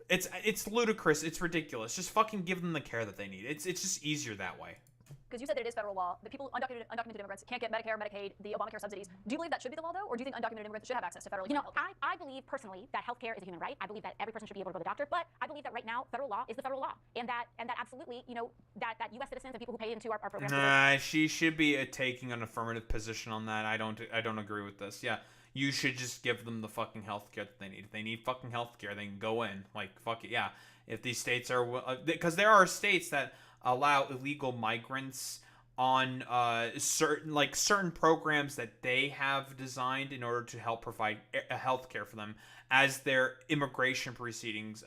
It's ludicrous. It's ridiculous. Just fucking give them the care that they need. It's just easier that way. Because you said that it is federal law. The people, undocumented immigrants, can't get Medicare, Medicaid, the Obamacare subsidies. Do you believe that should be the law, though? Or do you think undocumented immigrants should have access to federally funded health? I believe personally that healthcare is a human right. I believe that every person should be able to go to the doctor. But I believe that right now, federal law is the federal law. And that absolutely, that U.S. citizens and people who pay into our programs. Nah, she should be taking an affirmative position on that. I don't agree with this. Yeah. You should just give them the fucking healthcare that they need. If they need fucking healthcare, they can go in. Like, fuck it, yeah. If these states are... Because there are states that allow illegal migrants on certain programs that they have designed in order to help provide healthcare for them as their immigration proceedings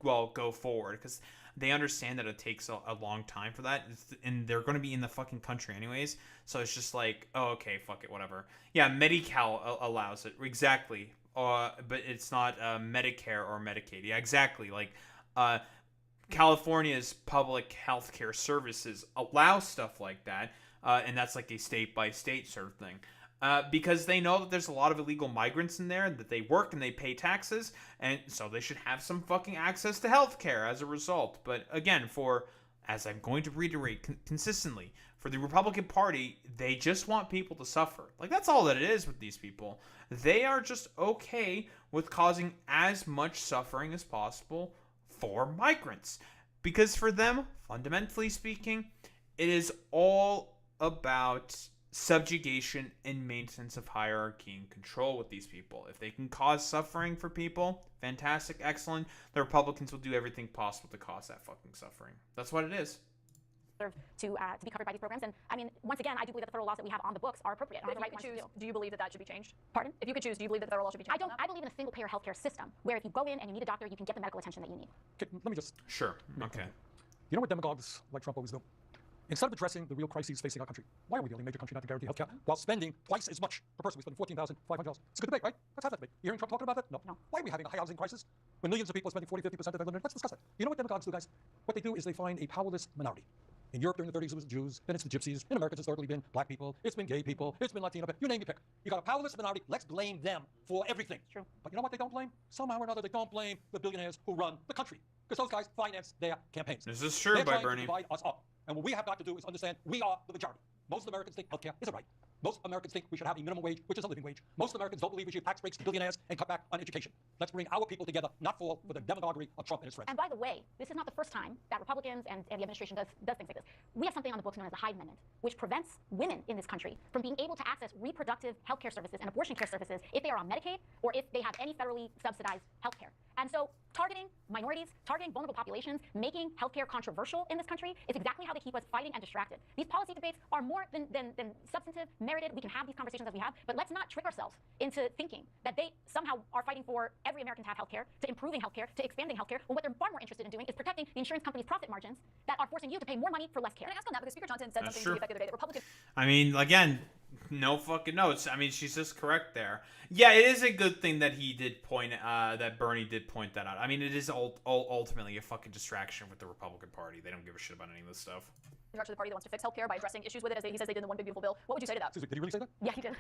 go forward. Because they understand that it takes a long time for that, and they're going to be in the fucking country anyways. So it's just like, oh, okay, fuck it, whatever. Yeah, Medi-Cal allows it, exactly. But it's not Medicare or Medicaid. Yeah, exactly. Like, California's public healthcare services allow stuff like that, and that's like a state-by-state sort of thing. Because they know that there's a lot of illegal migrants in there, that they work and they pay taxes, and so they should have some fucking access to healthcare as a result. But again, as I'm going to reiterate consistently, for the Republican Party, they just want people to suffer. Like, that's all that it is with these people. They are just okay with causing as much suffering as possible for migrants. Because for them, fundamentally speaking, it is all about subjugation and maintenance of hierarchy and control with these people. If they can cause suffering for people, fantastic, excellent. The Republicans will do everything possible to cause that fucking suffering. That's what it is. To be covered by these programs. And I mean, once again, I do believe that the federal laws that we have on the books are appropriate. If you could choose, do you believe that should be changed? Pardon? If you could choose, do you believe that the federal law should be changed? I believe in a single-payer healthcare system where if you go in and you need a doctor, you can get the medical attention that you need. Okay, let me just... Sure. Okay. You know what demagogues like Trump always do? Instead of addressing the real crises facing our country, why are we the only major country not to guarantee healthcare while spending twice as much per person? We spend $14,500. It's a good debate, right? Let's have that debate. You hearing Trump talking about that? No. Why are we having a high housing crisis when millions of people are spending 40-50% of their living? Let's discuss that. You know what demagogues do, guys? What they do is they find a powerless minority. In Europe during the 30s, it was Jews. Then it's the Gypsies. In America, it's historically been black people. It's been gay people. It's been Latino people. You name, you pick. You got a powerless minority. Let's blame them for everything. True. But you know what they don't blame? Somehow or another, they don't blame the billionaires who run the country. Because those guys finance their campaigns. This is true, They're by trying Bernie. to divide us up. And what we have got to do is understand we are the majority. Most Americans think healthcare is a right. Most Americans think we should have a minimum wage, which is a living wage. Most Americans don't believe we should tax breaks to billionaires and cut back on education. Let's bring our people together, not fall for the demagoguery of Trump and his friends. And by the way, this is not the first time that Republicans and the administration does things like this. We have something on the books known as the Hyde Amendment, which prevents women in this country from being able to access reproductive health care services and abortion care services if they are on Medicaid or if they have any federally subsidized health care. And so targeting minorities, targeting vulnerable populations, making healthcare controversial in this country is exactly how they keep us fighting and distracted. These policy debates are more than substantive, merited. We can have these conversations as we have, but let's not trick ourselves into thinking that they somehow are fighting for every American to have healthcare, to improving healthcare, to expanding healthcare, when what they're far more interested in doing is protecting the insurance companies' profit margins that are forcing you to pay more money for less care. Can I ask on that? Because Speaker Johnson said something to the effect the other day that Republicans... I mean, again, no fucking notes. I mean, she's just correct there. Yeah, it is a good thing that he did point, that Bernie did point that out. I mean, it is ultimately a fucking distraction with the Republican Party. They don't give a shit about any of this stuff. Structure the party that wants to fix healthcare by addressing issues with it, as he says they did in the One Big Beautiful Bill. What would you say to that? Excuse me, did he really say that? Yeah, he did.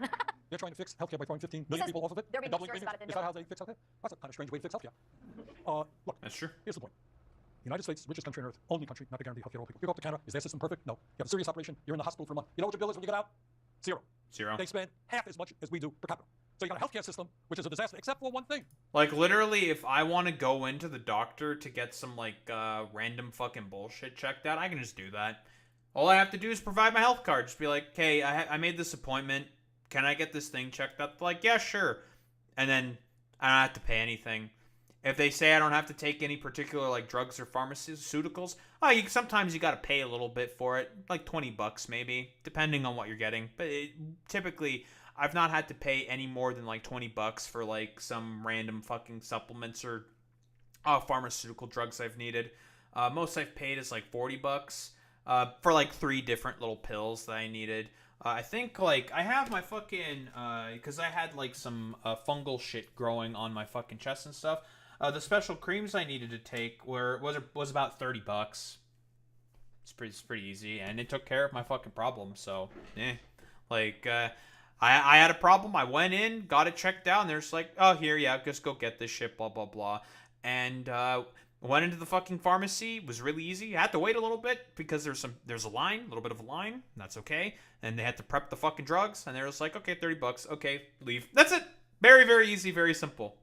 They're trying to fix healthcare by throwing 15 million people off of it they're and being doubling serious premiums. about it. Is that how they fix healthcare? That's a kind of strange way to fix healthcare. Look, that's true. Here's the point. The United States, richest country on earth, only country not to guarantee healthcare to all people. You go up to Canada, is their system perfect? No. You have a serious operation, you're in the hospital for a month. You know what your bill is when you get out? Zero. Zero. They spend half as much as we do per capita. So you got a healthcare system, which is a disaster, except for one thing. Like, literally, if I want to go into the doctor to get some, like, random fucking bullshit checked out, I can just do that. All I have to do is provide my health card. Just be like, okay, I made this appointment. Can I get this thing checked out? Like, yeah, sure. And then I don't have to pay anything. If they say I don't have to take any particular, like, drugs or pharmaceuticals, sometimes you gotta pay a little bit for it. Like $20 maybe, depending on what you're getting. But typically, I've not had to pay any more than, like, $20 for, like, some random fucking supplements or pharmaceutical drugs I've needed. Most I've paid is, like, $40 for, like, 3 different little pills that I needed. I think, like, I have my fucking, because I had, like, some fungal shit growing on my fucking chest and stuff. The special creams I needed to take was about $30. It's pretty easy, and it took care of my fucking problem. So, like, I had a problem. I went in, got it checked out, and they're just like, oh, here, yeah, just go get this shit, blah blah blah. And went into the fucking pharmacy. It was really easy. I had to wait a little bit because there's a line, a little bit of a line. That's okay. And they had to prep the fucking drugs, and they're just like, okay, $30. Okay, leave. That's it. Very, very easy, very simple.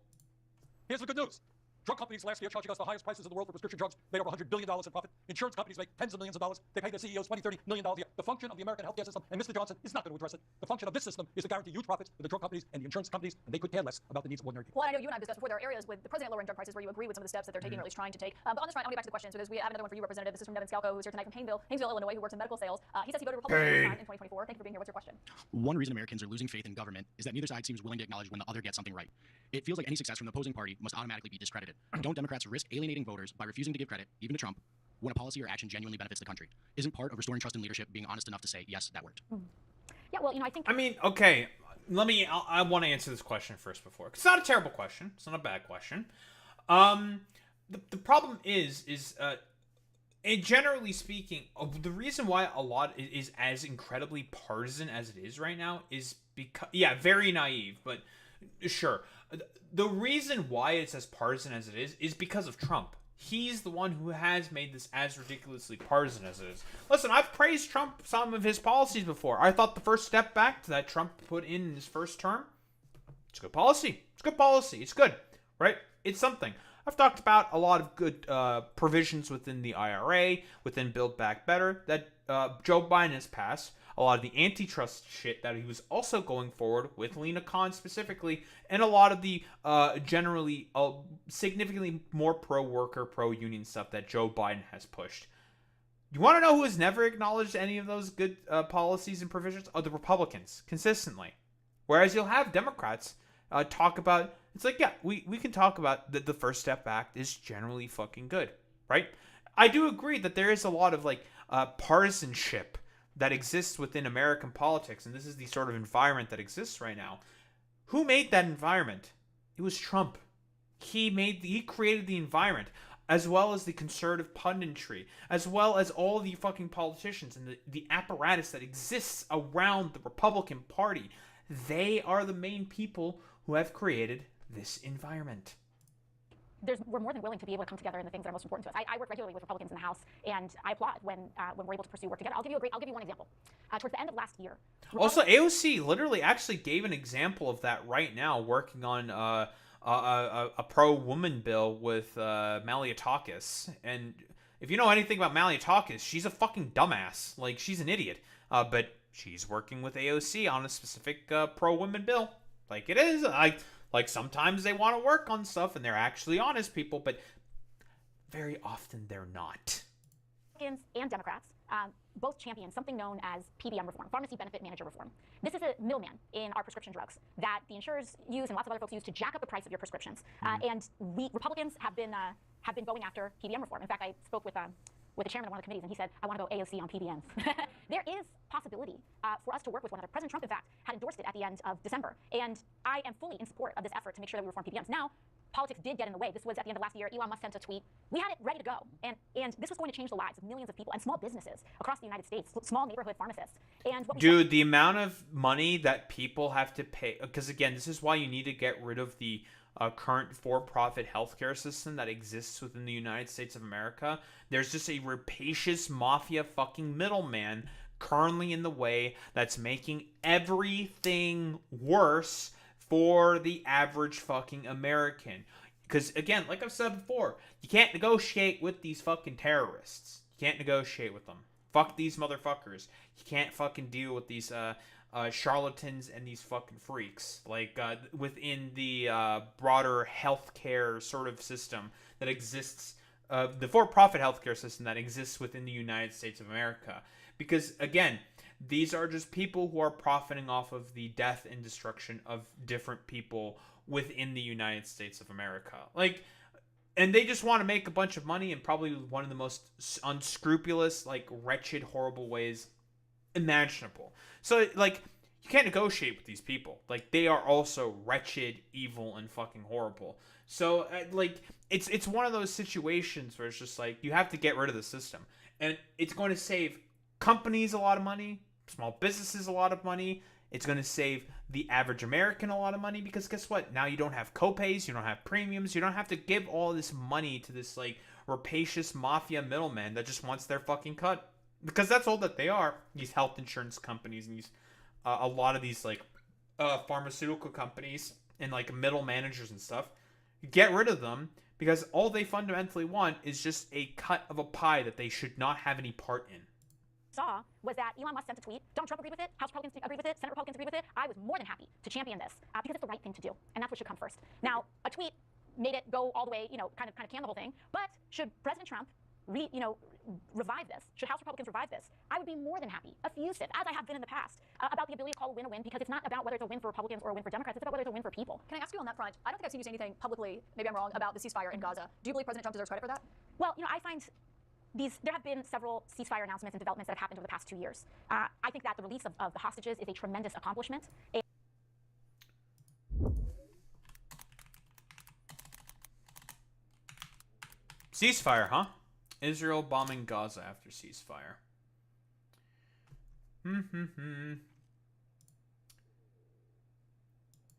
Here's the good news. Drug companies last year charging us the highest prices in the world for prescription drugs made over $100 billion in profit. Insurance companies make tens of millions of dollars. They pay their CEOs $20, $30 million a year. The function of the American healthcare system, and Mr. Johnson is not going to address it. The function of this system is to guarantee huge profits for the drug companies and the insurance companies, and they could care less about the needs of ordinary people. Well, I know you and I have discussed before, there are areas with the president lowering drug prices where you agree with some of the steps that they're taking or at least trying to take. But on this front, I want to get back to the questions because we have another one for you, Representative. This is from Devin Scalco, who's here tonight from Haynesville, Illinois, who works in medical sales. He says he voted Republican in 2024. Thank you for being here. What's your question? One reason Americans are losing faith in government is that neither side seems willing to acknowledge when the other gets something right. It feels like any success from the opposing party must automatically be discredited. Don't Democrats risk alienating voters by refusing to give credit, even to Trump, when a policy or action genuinely benefits the country? Isn't part of restoring trust in leadership being honest enough to say, yes, that worked? Yeah, well, I think... I mean, okay, I want to answer this question first before. It's not a terrible question. It's not a bad question. The problem is and generally speaking, the reason why a lot is as incredibly partisan as it is right now is because, yeah, very naive, but sure. The reason why it's as partisan as it is because of Trump. He's the one who has made this as ridiculously partisan as it is. Listen, I've praised Trump, some of his policies before. I thought the first step back that Trump put in his first term, it's good policy. It's good policy. It's good, right? It's something. I've talked about a lot of good provisions within the IRA, within Build Back Better, that Joe Biden has passed. A lot of the antitrust shit that he was also going forward with Lena Khan specifically, and a lot of the generally significantly more pro-worker, pro-union stuff that Joe Biden has pushed. You want to know who has never acknowledged any of those good policies and provisions? The Republicans, consistently. Whereas you'll have Democrats talk about, it's like, yeah, we can talk about the First Step Act is generally fucking good, right? I do agree that there is a lot of, like, partisanship that exists within American politics, and this is the sort of environment that exists right now. Who made that environment? It was Trump. He created the environment, as well as the conservative punditry, as well as all the fucking politicians and the apparatus that exists around the Republican Party. They are the main people who have created this environment. We're more than willing to be able to come together in the things that are most important to us. I work regularly with Republicans in the House, and I applaud when we're able to pursue work together. I'll give you one example. Towards the end of last year, also AOC literally actually gave an example of that right now, working on a pro-woman bill with Malliotakis. And if you know anything about Malliotakis, she's a fucking dumbass. Like, she's an idiot. But she's working with AOC on a specific pro-women bill. Like, it is. Like, sometimes they want to work on stuff and they're actually honest people, but very often they're not. Republicans and Democrats both champion something known as PBM reform, pharmacy benefit manager reform. This is a middleman in our prescription drugs that the insurers use and lots of other folks use to jack up the price of your prescriptions. And we Republicans have been going after PBM reform. In fact, I spoke with the chairman of one of the committees, and he said, I want to go AOC on PBMs. There is possibility for us to work with one another. President Trump, in fact, had endorsed it at the end of December. And I am fully in support of this effort to make sure that we reform PBMs. Now, politics did get in the way. This was at the end of last year. Elon Musk sent a tweet. We had it ready to go. And this was going to change the lives of millions of people and small businesses across the United States, small neighborhood pharmacists. And Dude, the amount of money that people have to pay, because again, this is why you need to get rid of the current for-profit healthcare system that exists within the United States of America. There's just a rapacious mafia fucking middleman currently in the way that's making everything worse for the average fucking American. Because, again, like I've said before, you can't negotiate with these fucking terrorists. You can't negotiate with them. Fuck these motherfuckers. You can't fucking deal with these charlatans and these fucking freaks. Like, within the broader healthcare sort of system that exists, the for-profit healthcare system that exists within the United States of America. Because, again, these are just people who are profiting off of the death and destruction of different people within the United States of America. Like, and they just want to make a bunch of money in probably one of the most unscrupulous, like, wretched, horrible ways imaginable. So, like, you can't negotiate with these people. Like, they are also wretched, evil, and fucking horrible. So, like, it's one of those situations where it's just like, you have to get rid of the system. And it's going to save companies a lot of money, small businesses a lot of money. It's going to save the average American a lot of money, because guess what? Now you don't have copays, you don't have premiums, you don't have to give all this money to this, like, rapacious mafia middleman that just wants their fucking cut. Because that's all that they are, these health insurance companies and these, a lot of these, like, pharmaceutical companies and, like, middle managers and stuff. Get rid of them, because all they fundamentally want is just a cut of a pie that they should not have any part in. Saw was that Elon Musk sent a tweet. Donald Trump agreed with it. House Republicans agreed with it. Senate Republicans agreed with it. I was more than happy to champion this because it's the right thing to do, and that's what should come first. Now, a tweet made it go all the way, kind of can the whole thing. But should President Trump, revive this? Should House Republicans revive this? I would be more than happy, effusive, as I have been in the past, about the ability to call a win a win, because it's not about whether it's a win for Republicans or a win for Democrats. It's about whether it's a win for people. Can I ask you on that front? I don't think I've seen you say anything publicly, maybe I'm wrong, about the ceasefire in Gaza. Do you believe President Trump deserves credit for that? Well, I find there have been several ceasefire announcements and developments that have happened over the past 2 years. I think that the release of the hostages is a tremendous accomplishment. Ceasefire, huh? Israel bombing Gaza after ceasefire.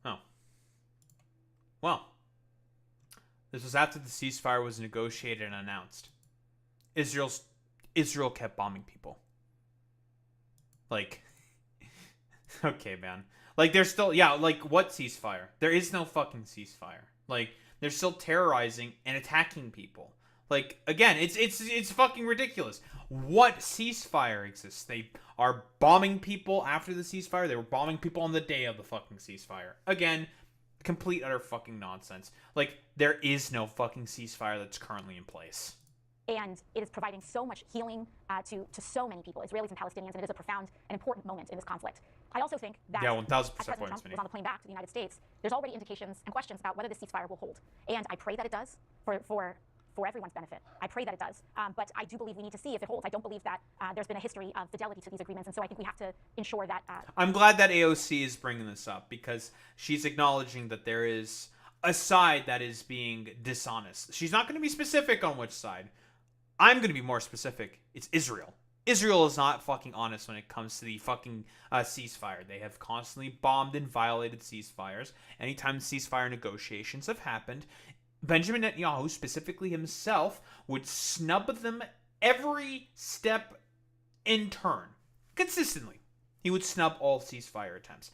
Oh. Well. This was after the ceasefire was negotiated and announced. Israel kept bombing people. Like, okay, man. Like, they're still, like, what ceasefire? There is no fucking ceasefire. Like, they're still terrorizing and attacking people. Like, again, it's fucking ridiculous. What ceasefire exists? They are bombing people after the ceasefire. They were bombing people on the day of the fucking ceasefire. Again, complete utter fucking nonsense. Like, there is no fucking ceasefire that's currently in place. And it is providing so much healing to so many people, Israelis and Palestinians, and it is a profound and important moment in this conflict. I also think that as President Trump was on the plane back to the United States, there's already indications and questions about whether this ceasefire will hold. And I pray that it does for everyone's benefit. I pray that it does. But I do believe we need to see if it holds. I don't believe that there's been a history of fidelity to these agreements, and so I think we have to ensure that... I'm glad that AOC is bringing this up, because she's acknowledging that there is a side that is being dishonest. She's not going to be specific on which side. I'm going to be more specific. It's Israel. Israel is not fucking honest when it comes to the fucking ceasefire. They have constantly bombed and violated ceasefires. Anytime ceasefire negotiations have happened, Benjamin Netanyahu, specifically himself, would snub them every step in turn. Consistently. He would snub all ceasefire attempts.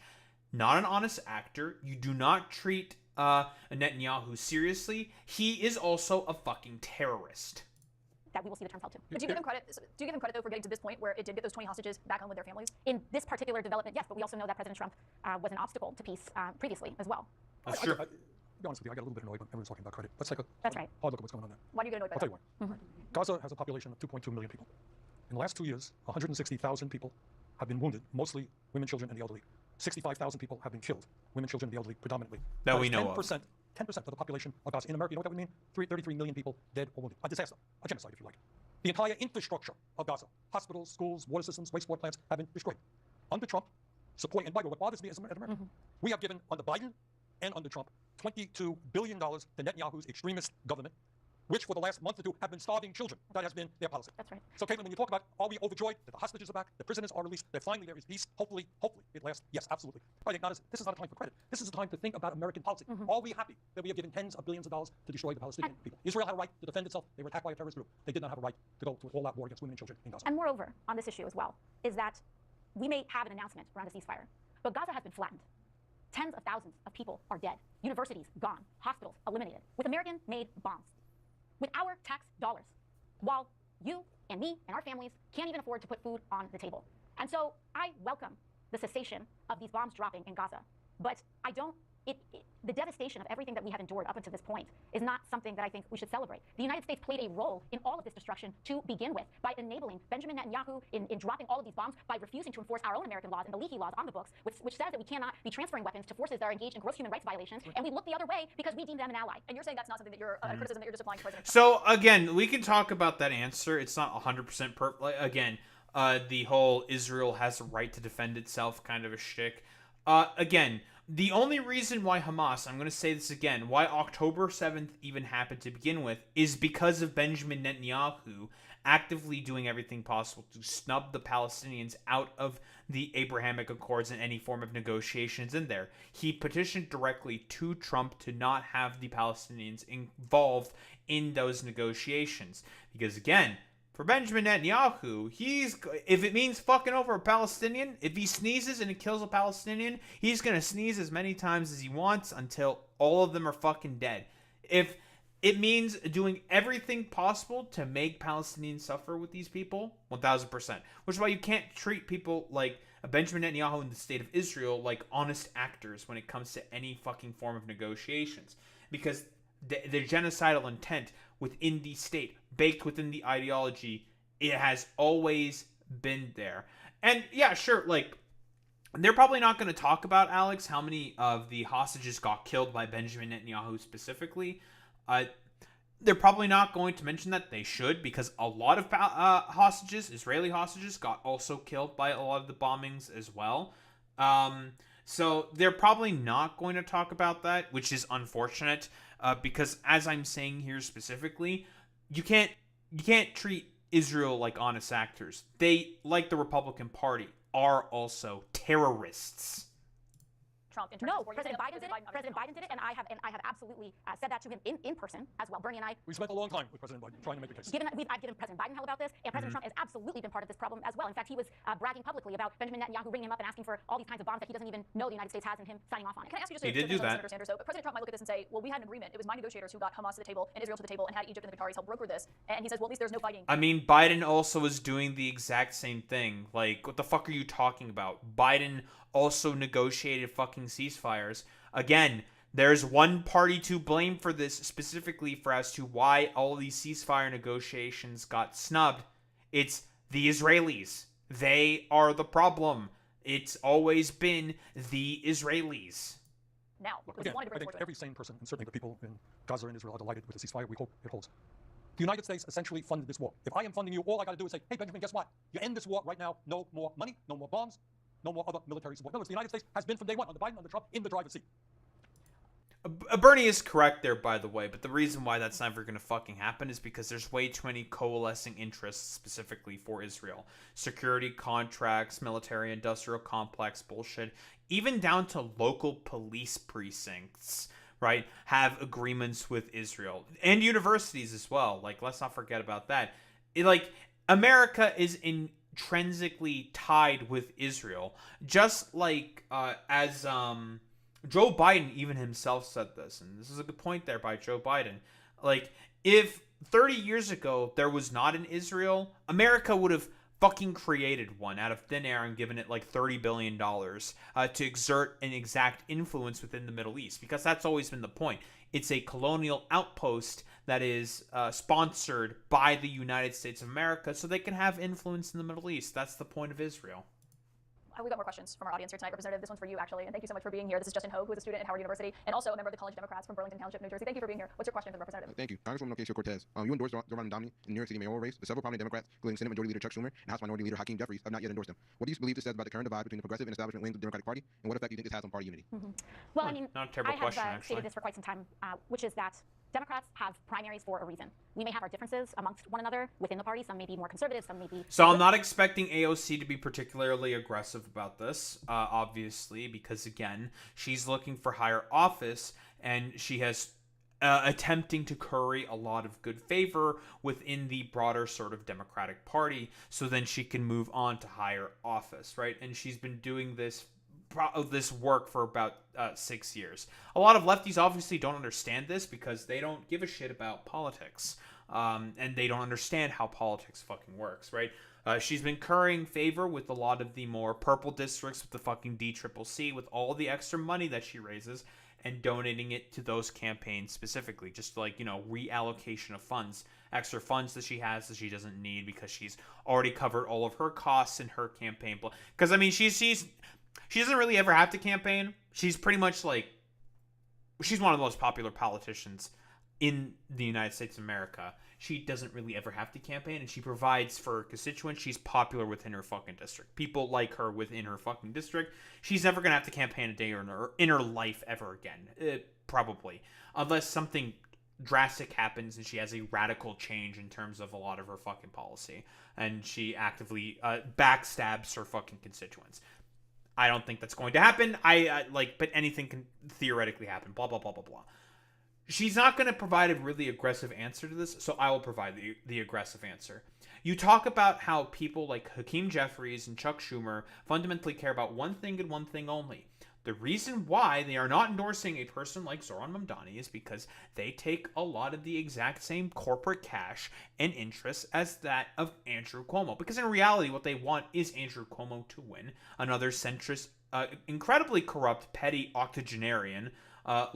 Not an honest actor. You do not treat Netanyahu seriously. He is also a fucking terrorist. That we will see the terms held to. But do you give him credit? Do you give him credit though for getting to this point where it did get those 20 hostages back home with their families? In this particular development, yes, but we also know that President Trump was an obstacle to peace previously as well. That's true. To be honest with you, I got a little bit annoyed when everyone's talking about credit. Let's take a That's right. hard look at what's going on there. Why do you get annoyed by I'll tell you that? why. Gaza has a population of 2.2 million people. In the last 2 years, 160,000 people have been wounded, mostly women, children, and the elderly. 65,000 people have been killed, women, children, and the elderly predominantly. That we know 10%, 10% of the population of Gaza. In America, you know what that would mean? 33 million people dead or wounded. A disaster. A genocide, if you like. The entire infrastructure of Gaza, hospitals, schools, water systems, wastewater plants, have been destroyed. Under Trump, supporting, and by the way, what bothers me as American, we have given, under Biden and under Trump, $22 billion to Netanyahu's extremist government, which for the last month or two have been starving children. That has been their policy. That's right. So, Caitlin, when you talk about, are we overjoyed that the hostages are back, the prisoners are released, that finally there is peace, hopefully it lasts? Yes, absolutely. But I acknowledge this is not a time for credit. This is a time to think about American policy. Are we happy that we have given tens of billions of dollars to destroy the Palestinian people? Israel had a right to defend itself. They were attacked by a terrorist group. They did not have a right to go to an all-out war against women and children in Gaza. And moreover, on this issue as well, is that we may have an announcement around a ceasefire, but Gaza has been flattened. Tens of thousands of people are dead. Universities gone. Hospitals eliminated. With American-made bombs. With our tax dollars. While you and me and our families can't even afford to put food on the table. And so I welcome the cessation of these bombs dropping in Gaza. But I don't, the devastation of everything that we have endured up until this point is not something that I think we should celebrate. The United States played a role in all of this destruction to begin with by enabling Benjamin Netanyahu in dropping all of these bombs, by refusing to enforce our own American laws and the leaky laws on the books, which says that we cannot be transferring weapons to forces that are engaged in gross human rights violations, and we look the other way because we deem them an ally. And you're saying that's not something that you're, a criticism that you're just applying to President Trump? So, again, we can talk about that answer. It's not 100% again, the whole Israel has a right to defend itself kind of a shtick. Again, the only reason why Hamas, I'm going to say this again, why October 7th even happened to begin with, is because of Benjamin Netanyahu actively doing everything possible to snub the Palestinians out of the Abrahamic Accords and any form of negotiations in there. He petitioned directly to Trump to not have the Palestinians involved in those negotiations. Because again, for Benjamin Netanyahu, if it means fucking over a Palestinian, if he sneezes and it kills a Palestinian, he's going to sneeze as many times as he wants until all of them are fucking dead. If it means doing everything possible to make Palestinians suffer with these people, 1000%. Which is why you can't treat people like Benjamin Netanyahu in the state of Israel like honest actors when it comes to any fucking form of negotiations. Because the genocidal intent within the state, baked within the ideology, it has always been there. And yeah, sure, like, they're probably not going to talk about, Alex, how many of the hostages got killed by Benjamin Netanyahu specifically. They're probably not going to mention that. They should, because a lot of hostages, Israeli hostages, got also killed by a lot of the bombings as well. So they're probably not going to talk about that, which is unfortunate. Because as I'm saying here specifically, you can't treat Israel like honest actors. They, like the Republican Party, are also terrorists. Trump in terms No, of President Biden did it. President Biden did it, and I have absolutely said that to him in person as well. Bernie and I. We spent a long time with President Biden trying to make the case. I've given President Biden hell about this, and President Trump has absolutely been part of this problem as well. In fact, he was bragging publicly about Benjamin Netanyahu ringing him up and asking for all these kinds of bombs that he doesn't even know the United States has, and him signing off on it. Can I ask you just he did do that. Senator Sanders, so President Trump might look at this and say, well, we had an agreement. It was my negotiators who got Hamas to the table and Israel to the table and had Egypt and the Qataris help broker this. And he says, well, at least there's no fighting. I mean, Biden also was doing the exact same thing. Like, what the fuck are you talking about? Biden also negotiated fucking ceasefires. Again, there's one party to blame for this specifically for as to why all these ceasefire negotiations got snubbed. It's the Israelis. They are the problem. It's always been the Israelis. Now, again, I think every sane person, and certainly the people in Gaza and Israel, are delighted with the ceasefire. We hope it holds. The United States essentially funded this war. If I am funding you, all I got to do is say, hey, Benjamin, guess what? You end this war right now. No more money, no more bombs, no more other military support. In other words, the United States has been from day one, under Biden, under Trump, in the driver's seat. Bernie is correct there, by the way, but the reason why that's never going to fucking happen is because there's way too many coalescing interests specifically for Israel. Security contracts, military-industrial complex bullshit, even down to local police precincts, right, have agreements with Israel. And universities as well. Like, let's not forget about that. America is intrinsically tied with Israel. Just like as Joe Biden even himself said this, and this is a good point there by Joe Biden. Like, if 30 years ago there was not an Israel, America would have fucking created one out of thin air and given it like $30 billion to exert an exact influence within the Middle East, because that's always been the point. It's a colonial outpost that is sponsored by the United States of America so they can have influence in the Middle East. That's the point of Israel. We've got more questions from our audience here tonight. Representative, this one's for you, actually, and thank you so much for being here. This is Justin Hogue, who is a student at Howard University, and also a member of the College Democrats from Burlington Township, New Jersey. Thank you for being here. What's your question for the representative? Thank you. Congresswoman Ocasio-Cortez, you endorsed Joe Biden in the New York City mayoral race, but several prominent Democrats, including Senate Majority Leader Chuck Schumer and House Minority Leader Hakeem Jeffries, have not yet endorsed him. What do you believe this says about the current divide between the progressive and establishment wings of the Democratic Party, and what effect do you think this has on party unity? Well, I mean, not a terrible I question, have actually. stated this for quite some time, which is that Democrats have primaries for a reason. We may have our differences amongst one another within the party. Some may be more conservative, some may be... So I'm not expecting AOC to be particularly aggressive about this, obviously, because, again, she's looking for higher office, and she has attempting to curry a lot of good favor within the broader sort of Democratic Party, so then she can move on to higher office, right? And she's been doing this this work for about 6 years. A lot of lefties obviously don't understand this because they don't give a shit about politics, and they don't understand how politics fucking works, right? She's been currying favor with a lot of the more purple districts with the fucking DCCC with all the extra money that she raises and donating it to those campaigns specifically, just like, reallocation of funds, extra funds that she has that she doesn't need because she's already covered all of her costs in her campaign. Because, I mean, she doesn't really ever have to campaign. She's pretty much like, she's one of the most popular politicians in the United States of America. She doesn't really ever have to campaign, and she provides for her constituents. She's popular within her fucking district. People like her within her fucking district. She's never going to have to campaign a day in her life ever again. Probably. Unless something drastic happens and she has a radical change in terms of a lot of her fucking policy. And she actively backstabs her fucking constituents. I don't think that's going to happen. But anything can theoretically happen. Blah, blah, blah, blah, blah. She's not going to provide a really aggressive answer to this, so I will provide the aggressive answer. You talk about how people like Hakeem Jeffries and Chuck Schumer fundamentally care about one thing and one thing only. The reason why they are not endorsing a person like Zoran Mamdani is because they take a lot of the exact same corporate cash and interests as that of Andrew Cuomo. Because in reality, what they want is Andrew Cuomo to win, another centrist, incredibly corrupt, petty octogenarian,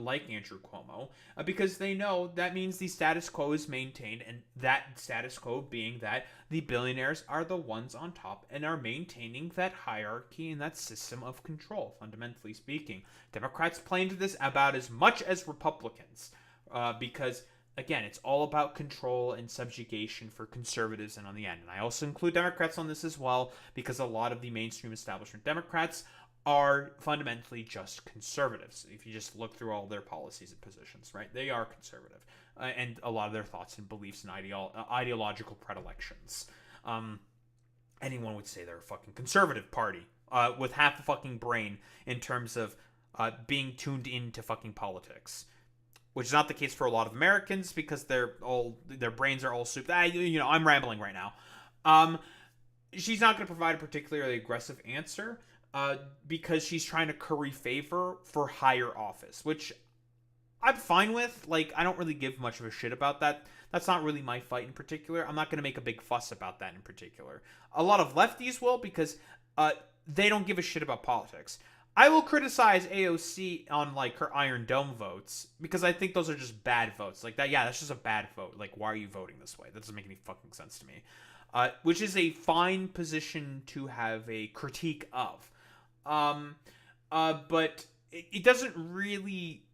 like Andrew Cuomo, because they know that means the status quo is maintained, and that status quo being that the billionaires are the ones on top and are maintaining that hierarchy and that system of control, fundamentally speaking. Democrats play into this about as much as Republicans, because, again, it's all about control and subjugation for conservatives and on the end. And I also include Democrats on this as well, because a lot of the mainstream establishment Democrats are fundamentally just conservatives. If you just look through all their policies and positions, right? They are conservative. And a lot of their thoughts and beliefs and ideological predilections. Anyone would say they're a fucking conservative party with half a fucking brain in terms of being tuned into fucking politics. Which is not the case for a lot of Americans because their brains are all soup. I'm rambling right now. She's not going to provide a particularly aggressive answer. Because she's trying to curry favor for higher office, which I'm fine with. Like, I don't really give much of a shit about that. That's not really my fight in particular. I'm not going to make a big fuss about that in particular. A lot of lefties will because they don't give a shit about politics. I will criticize AOC on, like, her Iron Dome votes because I think those are just bad votes. Like, that's just a bad vote. Like, why are you voting this way? That doesn't make any fucking sense to me. Which is a fine position to have a critique of. But it doesn't really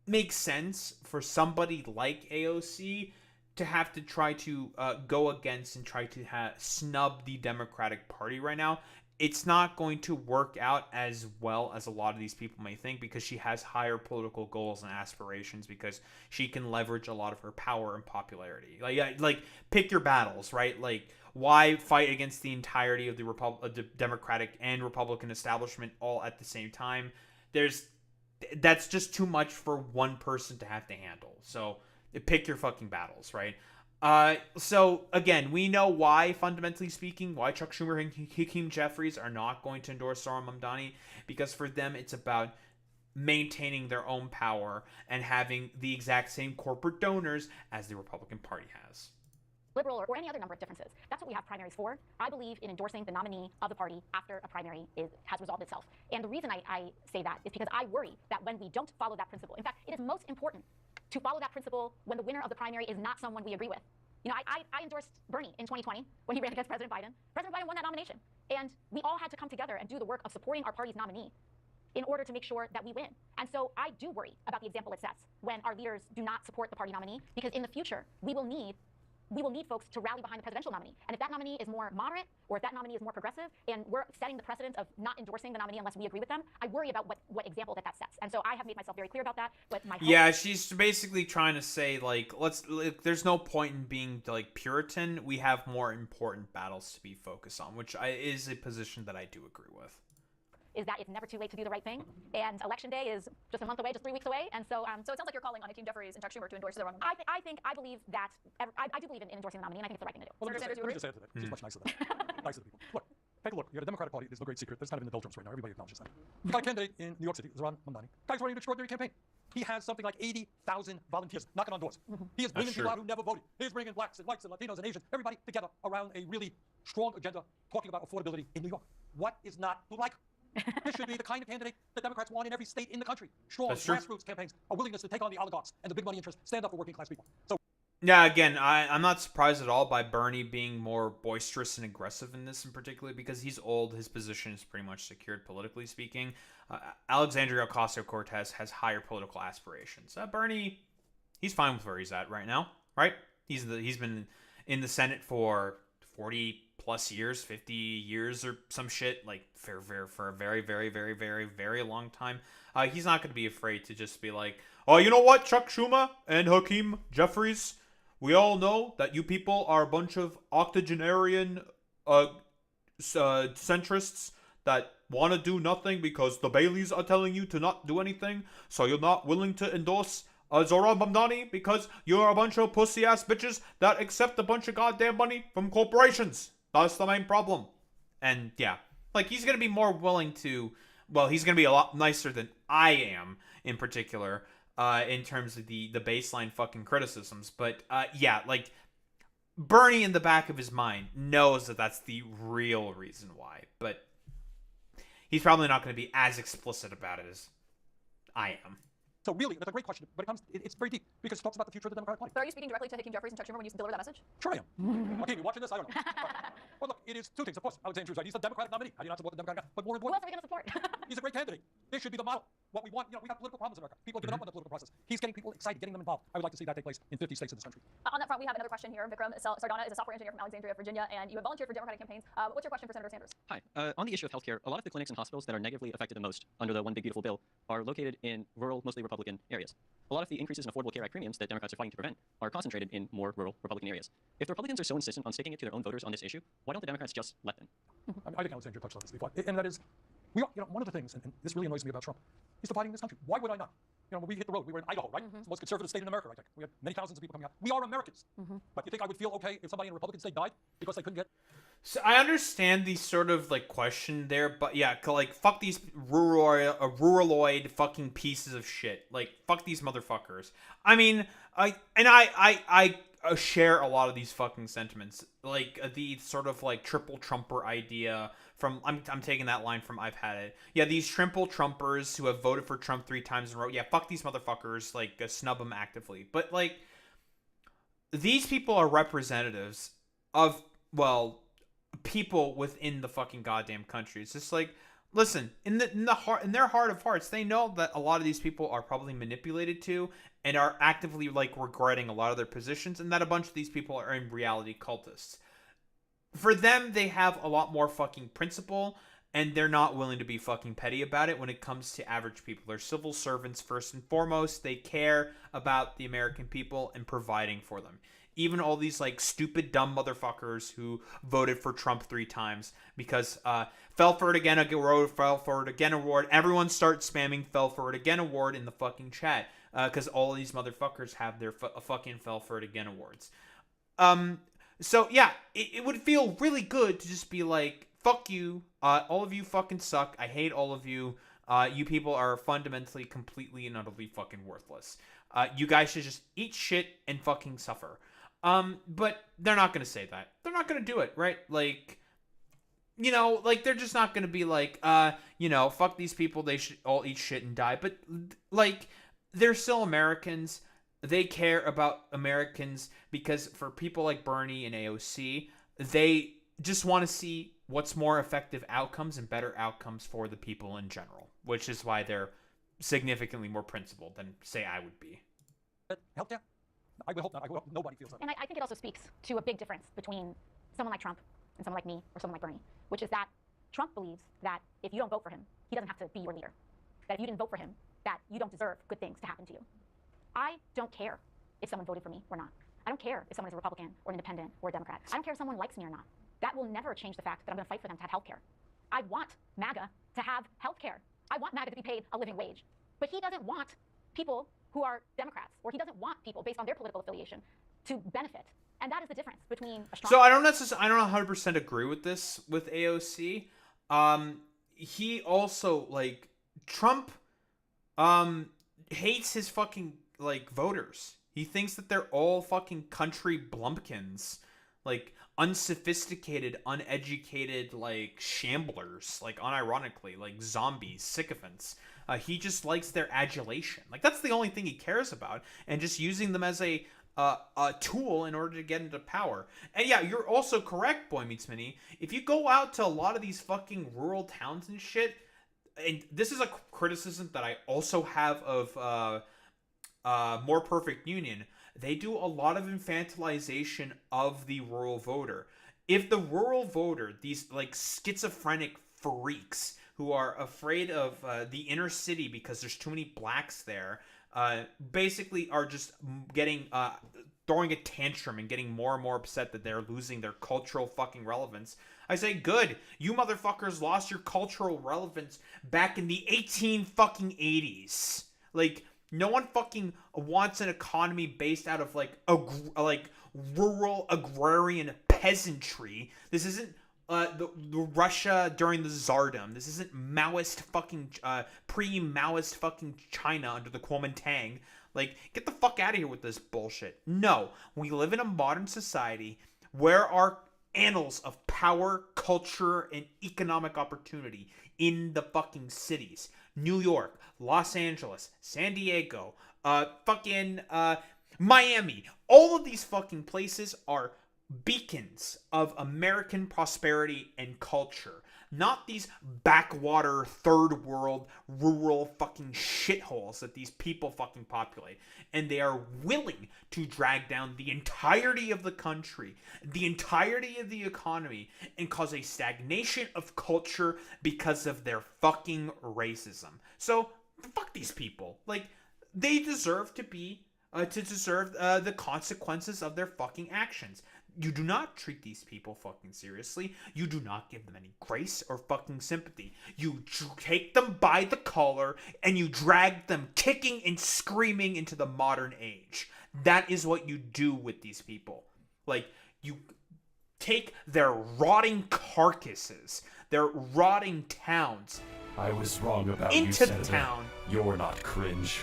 make sense for somebody like AOC to have to try to go against and try to snub the Democratic Party right now. It's not going to work out as well as a lot of these people may think because she has higher political goals and aspirations because she can leverage a lot of her power and popularity. Like pick your battles, right? Like, why fight against the entirety of the Democratic and Republican establishment all at the same time? That's just too much for one person to have to handle. So pick your fucking battles, right? So again, we know why, fundamentally speaking, why Chuck Schumer and Hakeem Jeffries are not going to endorse Zoran Mamdani, because for them it's about maintaining their own power and having the exact same corporate donors as the Republican Party has. Liberal or any other number of differences. That's what we have primaries for. I believe in endorsing the nominee of the party after a primary has resolved itself. And the reason I say that is because I worry that when we don't follow that principle, in fact, it is most important to follow that principle when the winner of the primary is not someone we agree with. I endorsed Bernie in 2020 when he ran against President Biden. President Biden won that nomination. And we all had to come together and do the work of supporting our party's nominee in order to make sure that we win. And so I do worry about the example it sets when our leaders do not support the party nominee, because in the future, we will need folks to rally behind the presidential nominee. And if that nominee is more moderate, or if that nominee is more progressive, and we're setting the precedent of not endorsing the nominee unless we agree with them, I worry about what example that sets. And so I have made myself very clear about that. But yeah, she's basically trying to say, like, there's no point in being, like, Puritan. We have more important battles to be focused on, which is a position that I do agree with. Is that it's never too late to do the right thing, and election day is just a month away, just 3 weeks away, and so it sounds like you're calling on Hakeem Jeffries and Chuck Schumer to endorse their own. I believe that I do believe in endorsing the nominee, and I think it's the right thing to do. Well, let me just add to that. She's much nicer than nicer to people. Look, Take a look. You got a Democratic Party. There's no great secret. There's kind of in the doldrums right now. Everybody acknowledges that. You got a candidate in New York City, Zoran Mamdani. Guy's running an extraordinary campaign. He has something like 80,000 volunteers knocking on doors. He is bringing people out who never voted. He's bringing blacks and whites and Latinos and Asians, everybody together around a really strong agenda talking about affordability in New York. What is not to like? This should be the kind of candidate that Democrats want in every state in the country. Strong grassroots campaigns, a willingness to take on the oligarchs and the big money interests, stand up for working class people. So. Yeah, again, I'm not surprised at all by Bernie being more boisterous and aggressive in this in particular because he's old. His position is pretty much secured politically speaking. Alexandria Ocasio-Cortez has higher political aspirations. Bernie, he's fine with where he's at right now, right? He's been in the Senate for 40 plus years, 50 years or some shit, like for a very, very, very, very, very long time. He's not going to be afraid to just be like, oh, you know what, Chuck Schumer and Hakeem Jeffries, we all know that you people are a bunch of octogenarian centrists that want to do nothing because the Baileys are telling you to not do anything, so you're not willing to endorse Zoran Mamdani because you're a bunch of pussy-ass bitches that accept a bunch of goddamn money from corporations. That's the main problem. And yeah, like he's going to be more willing to, well, he's going to be a lot nicer than I am in particular in terms of the baseline fucking criticisms. But yeah, like Bernie in the back of his mind knows that that's the real reason why. But he's probably not going to be as explicit about it as I am. So really, that's a great question, but it's very deep because it talks about the future of the Democratic Party. But are you speaking directly to Hakeem Jeffries and Chuck Schumer when you deliver that message? Sure I am. Okay, you watching this? I don't know. Well, look, it is two things, of course. Alexandria's right. He's the Democratic nominee. How do you not support the Democratic guy? But more Who important, else are we going to support? he's a great candidate. This should be the model. What we want, we got political problems in America. People are giving up on the political process. He's getting people excited, getting them involved. I would like to see that take place in 50 states in this country. On that front, we have another question here. Vikram Sardana is a software engineer from Alexandria, Virginia, and you have volunteered for Democratic campaigns. What's your question for Senator Sanders? Hi. On the issue of healthcare, a lot of the clinics and hospitals that are negatively affected the most under the One Big Beautiful Bill are located in rural, mostly Republican areas. A lot of the increases in Affordable Care Act premiums that Democrats are fighting to prevent are concentrated in more rural Republican areas. If the Republicans are so insistent on sticking it to their own voters on this issue, why don't the Democrats just let them? I think Alexandria touched on this before, and that is, one of the things, and this really annoys me about Trump, he's dividing this country. Why would I not? When we hit the road, we were in Idaho, right? It's the most conservative state in America, right? We had many thousands of people coming out. We are Americans. But you think I would feel okay if somebody in a Republican state died because they couldn't get? So I understand the sort of like question there, but yeah, like fuck these ruraloid fucking pieces of shit. Like fuck these motherfuckers. I mean, I share a lot of these fucking sentiments. Like the sort of like triple Trumper idea from I'm taking that line from I've Had It. Yeah, these triple Trumpers who have voted for Trump 3 times in a row. Yeah, fuck these motherfuckers. Like snub them actively. But like these people are representatives of, well, people within the fucking goddamn country. It's just like, listen, in their heart of hearts, they know that a lot of these people are probably manipulated to and are actively like regretting a lot of their positions, and that a bunch of these people are in reality cultists. For them, they have a lot more fucking principle, and they're not willing to be fucking petty about it when it comes to average people. They're civil servants first and foremost. They care about the American people and providing for them. Even all these like stupid dumb motherfuckers who voted for Trump 3 times because fell for it again award, fell for it again award. Everyone starts spamming fell for it again award in the fucking chat because all these motherfuckers have their fucking fell for it again awards. So yeah, it would feel really good to just be like, fuck you, all of you fucking suck. I hate all of you. You people are fundamentally, completely, and utterly fucking worthless. You guys should just eat shit and fucking suffer. But they're not going to say that. They're not going to do it, right? Like, like they're just not going to be like, fuck these people. They should all eat shit and die. But like, they're still Americans. They care about Americans because for people like Bernie and AOC, they just want to see what's more effective outcomes and better outcomes for the people in general, which is why they're significantly more principled than, say, I would be. Healthcare? I would hope not. I hope nobody feels that. And I think it also speaks to a big difference between someone like Trump and someone like me or someone like Bernie, which is that Trump believes that if you don't vote for him, he doesn't have to be your leader. That if you didn't vote for him, that you don't deserve good things to happen to you. I don't care if someone voted for me or not. I don't care if someone is a Republican or an independent or a Democrat. I don't care if someone likes me or not. That will never change the fact that I'm going to fight for them to have health care. I want MAGA to have health care. I want MAGA to be paid a living wage. But he doesn't want people who are Democrats, or he doesn't want people based on their political affiliation to benefit And that is the difference between a strong... So I don't 100% agree with this with AOC. He also, like, Trump hates his fucking, like, voters. He thinks that they're all fucking country blumpkins, like unsophisticated, uneducated, like shamblers, like unironically, like zombies, sycophants. He just likes their adulation. Like, that's the only thing he cares about, and just using them as a tool in order to get into power. And yeah, you're also correct, Boy Meets Mini. If you go out to a lot of these fucking rural towns and shit, and this is a criticism that I also have of More Perfect Union, they do a lot of infantilization of the rural voter. If the rural voter, these like schizophrenic freaks who are afraid of the inner city because there's too many blacks there, basically are just getting throwing a tantrum and getting more and more upset that they're losing their cultural fucking relevance, I say, good. You motherfuckers lost your cultural relevance back in the 80s. Like, no one fucking wants an economy based out of like rural agrarian peasantry. This isn't the Russia during the Tsardom. This isn't Maoist fucking pre-Maoist fucking China under the Kuomintang. Like, get the fuck out of here with this bullshit. No, we live in a modern society where our annals of power, culture, and economic opportunity in the fucking cities. New York, Los Angeles, San Diego, Miami. All of these fucking places are beacons of American prosperity and culture. Not these backwater, third world, rural fucking shitholes that these people fucking populate. And they are willing to drag down the entirety of the country, the entirety of the economy, and cause a stagnation of culture because of their fucking racism. So, fuck these people. Like, they deserve to be, the consequences of their fucking actions. You do not treat these people fucking seriously. You do not give them any grace or fucking sympathy. You take them by the collar and you drag them kicking and screaming into the modern age. That is what you do with these people. Like, you take their rotting carcasses, their rotting towns. I was wrong about you, into Senator. town. You're not cringe.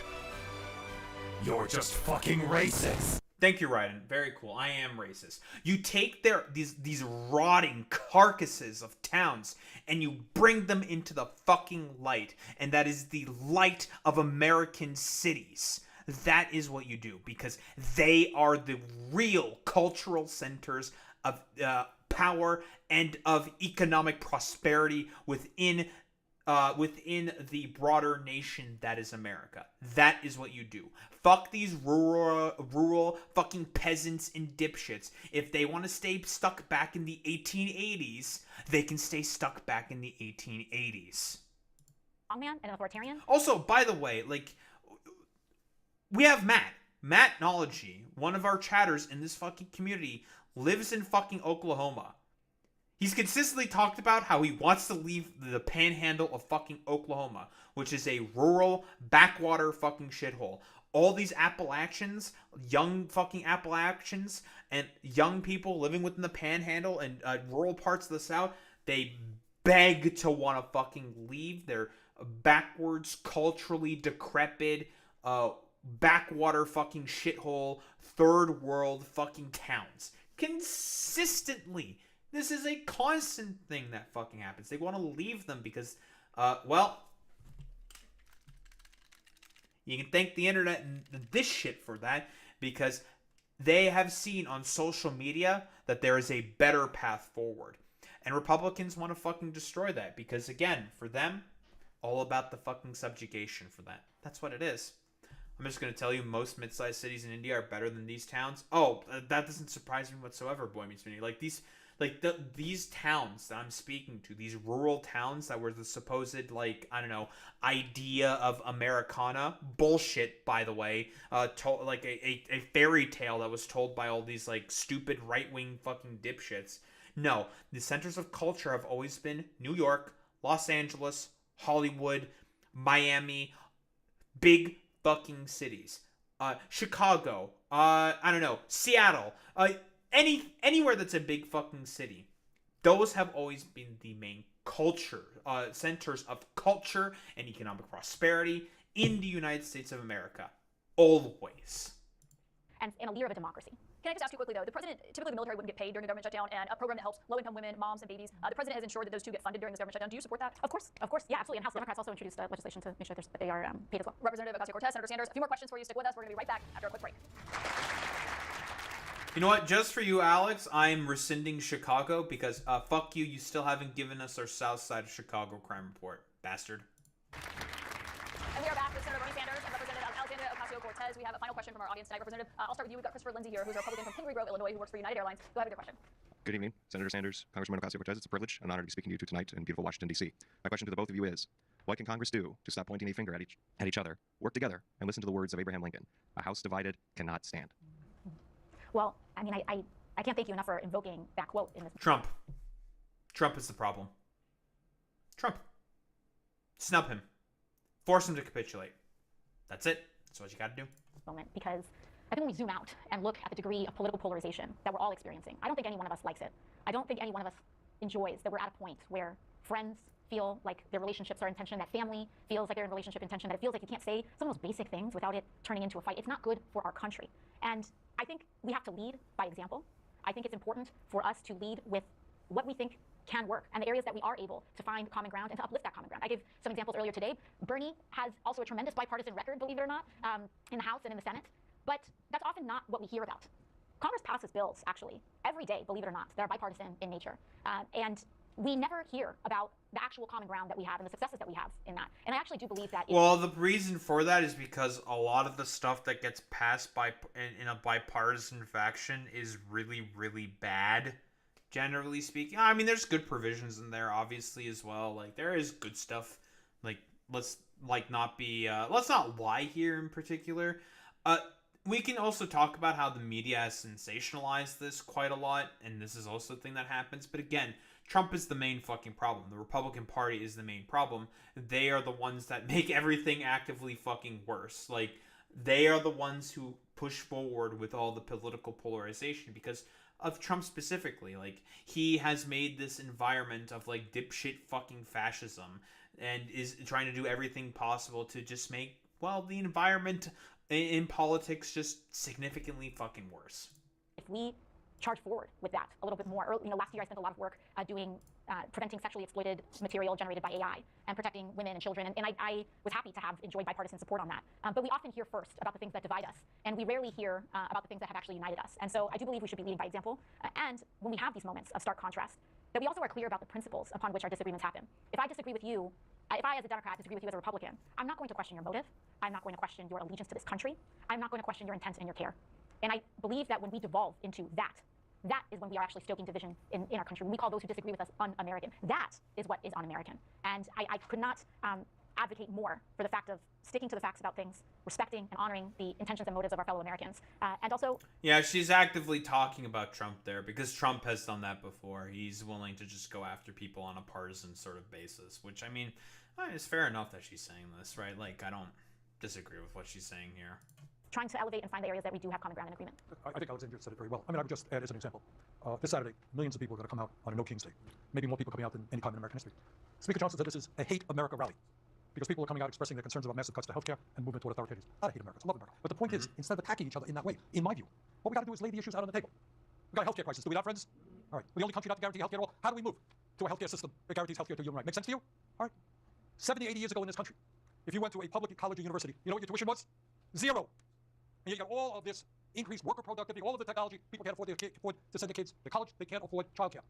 You're just fucking racist. Thank you, Ryden. Very cool. I am racist. You take these rotting carcasses of towns and you bring them into the fucking light. And that is the light of American cities. That is what you do, because they are the real cultural centers of power and of economic prosperity within the broader nation that is America. That is what you do. Fuck these rural fucking peasants and dipshits. If they want to stay stuck back in the 1880s, they can stay stuck back in the 1880s. Strongman and an authoritarian. Also, by the way, like, we have Matt Nology, one of our chatters in this fucking community, lives in fucking Oklahoma. He's consistently talked about how he wants to leave the panhandle of fucking Oklahoma, which is a rural, backwater fucking shithole. All these Appalachians, young fucking Appalachians, and young people living within the panhandle and rural parts of the South, they beg to want to fucking leave their backwards, culturally decrepit, backwater fucking shithole, third world fucking towns. Consistently. This is a constant thing that fucking happens. They want to leave them because, well, you can thank the internet and this shit for that, because they have seen on social media that there is a better path forward. And Republicans want to fucking destroy that because, again, for them, all about the fucking subjugation for that. That's what it is. I'm just going to tell you, most mid-sized cities in India are better than these towns. Oh, that doesn't surprise me whatsoever, Boy Meets Mini. Like, these towns that I'm speaking to, these rural towns that were the supposed, like, I don't know, idea of Americana. Bullshit, by the way. Like a fairy tale that was told by all these, like, stupid right-wing fucking dipshits. No, the centers of culture have always been New York, Los Angeles, Hollywood, Miami, big fucking cities. Chicago, I don't know, Seattle, anywhere that's a big fucking city, those have always been the main culture, centers of culture and economic prosperity in the United States of America. Always. And a leader of a democracy. Can I just ask you quickly, though? The president, typically the military wouldn't get paid during the government shutdown, and a program that helps low-income women, moms, and babies, the president has ensured that those two get funded during this government shutdown. Do you support that? Of course, yeah, absolutely. And House Democrats also introduced legislation to make sure that they are paid as well. Representative Ocasio-Cortez, Senator Sanders, a few more questions for you. Stick with us. We're going to be right back after a quick break. You know what? Just for you, Alex, I'm rescinding Chicago because fuck you. You still haven't given us our South Side of Chicago crime report, bastard. And we are back with Senator Bernie Sanders and Representative Alexandria Ocasio-Cortez. We have a final question from our audience tonight. Representative, I'll start with you. We've got Christopher Lindsay here, who's a Republican from Pingree Grove, Illinois, who works for United Airlines. Go ahead with your question. Good evening, Senator Sanders, Congresswoman Ocasio-Cortez. It's a privilege and an honor to be speaking to you two tonight in beautiful Washington, D.C. My question to the both of you is, what can Congress do to stop pointing a finger at each other, work together, and listen to the words of Abraham Lincoln? A house divided cannot stand. Well, I mean, I can't thank you enough for invoking that quote in this. Trump is the problem. Trump. Snub him. Force him to capitulate. That's it. That's what you got to do. Moment, because I think when we zoom out and look at the degree of political polarization that we're all experiencing, I don't think any one of us likes it. I don't think any one of us enjoys that we're at a point where friends feel like their relationships are in tension, that family feels like they're in relationship in tension, that it feels like you can't say some of those basic things without it turning into a fight. It's not good for our country. And I think we have to lead by example. I think it's important for us to lead with what we think can work and the areas that we are able to find common ground and to uplift that common ground. I gave some examples earlier today. Bernie has also a tremendous bipartisan record, believe it or not, in the House and in the Senate, but that's often not what we hear about. Congress passes bills, actually, every day, believe it or not, that are bipartisan in nature. And we never hear about the actual common ground that we have and the successes that we have in that. And I actually do believe that. Well, the reason for that is because a lot of the stuff that gets passed in a bipartisan faction is really, really bad, generally speaking. I mean, there's good provisions in there, obviously, as well. Like, there is good stuff. Like, let's not lie here in particular. We can also talk about how the media has sensationalized this quite a lot, and this is also a thing that happens. But again, Trump is the main fucking problem. The Republican Party is the main problem. They are the ones that make everything actively fucking worse. Like, they are the ones who push forward with all the political polarization because of Trump specifically. Like, he has made this environment of, like, dipshit fucking fascism and is trying to do everything possible to just make, well, the environment in politics just significantly fucking worse. If we charge forward with that a little bit more. Last year I spent a lot of work preventing sexually exploited material generated by AI and protecting women and children, and I was happy to have enjoyed bipartisan support on that. But we often hear first about the things that divide us, and we rarely hear about the things that have actually united us. And so I do believe we should be leading by example, and when we have these moments of stark contrast, that we also are clear about the principles upon which our disagreements happen. If I disagree with you, if I as a Democrat disagree with you as a Republican, I'm not going to question your motive. I'm not going to question your allegiance to this country. I'm not going to question your intent and your care. And I believe that when we devolve into that is when we are actually stoking division in our country. When we call those who disagree with us un-American. That is what is un-American. And I could not advocate more for the fact of sticking to the facts about things, respecting and honoring the intentions and motives of our fellow Americans. And also... Yeah, she's actively talking about Trump there because Trump has done that before. He's willing to just go after people on a partisan sort of basis, which, I mean, it's fair enough that she's saying this, right? Like, I don't disagree with what she's saying here. Trying to elevate and find the areas that we do have common ground and agreement. I think Alexandria said it very well. I mean, I would just add as an example. This Saturday, millions of people are going to come out on a No King's Day. Maybe more people coming out than any time in American history. Speaker Johnson said this is a Hate America rally because people are coming out expressing their concerns about massive cuts to healthcare and movement toward authoritarianism. I hate America. I love America. But the point is, instead of attacking each other in that way, in my view, what we got to do is lay the issues out on the table. We've got a healthcare crisis. Do we not, friends? All right. We're the only country not to guarantee healthcare at all. How do we move to a healthcare system that guarantees healthcare to human right? Make sense to you? All right. 70, 80 years ago in this country, if you went to a public college or university, you know what your tuition was? Zero. And you got all of this increased worker productivity, all of the technology. People can't afford to send their kids to college. They can't afford childcare.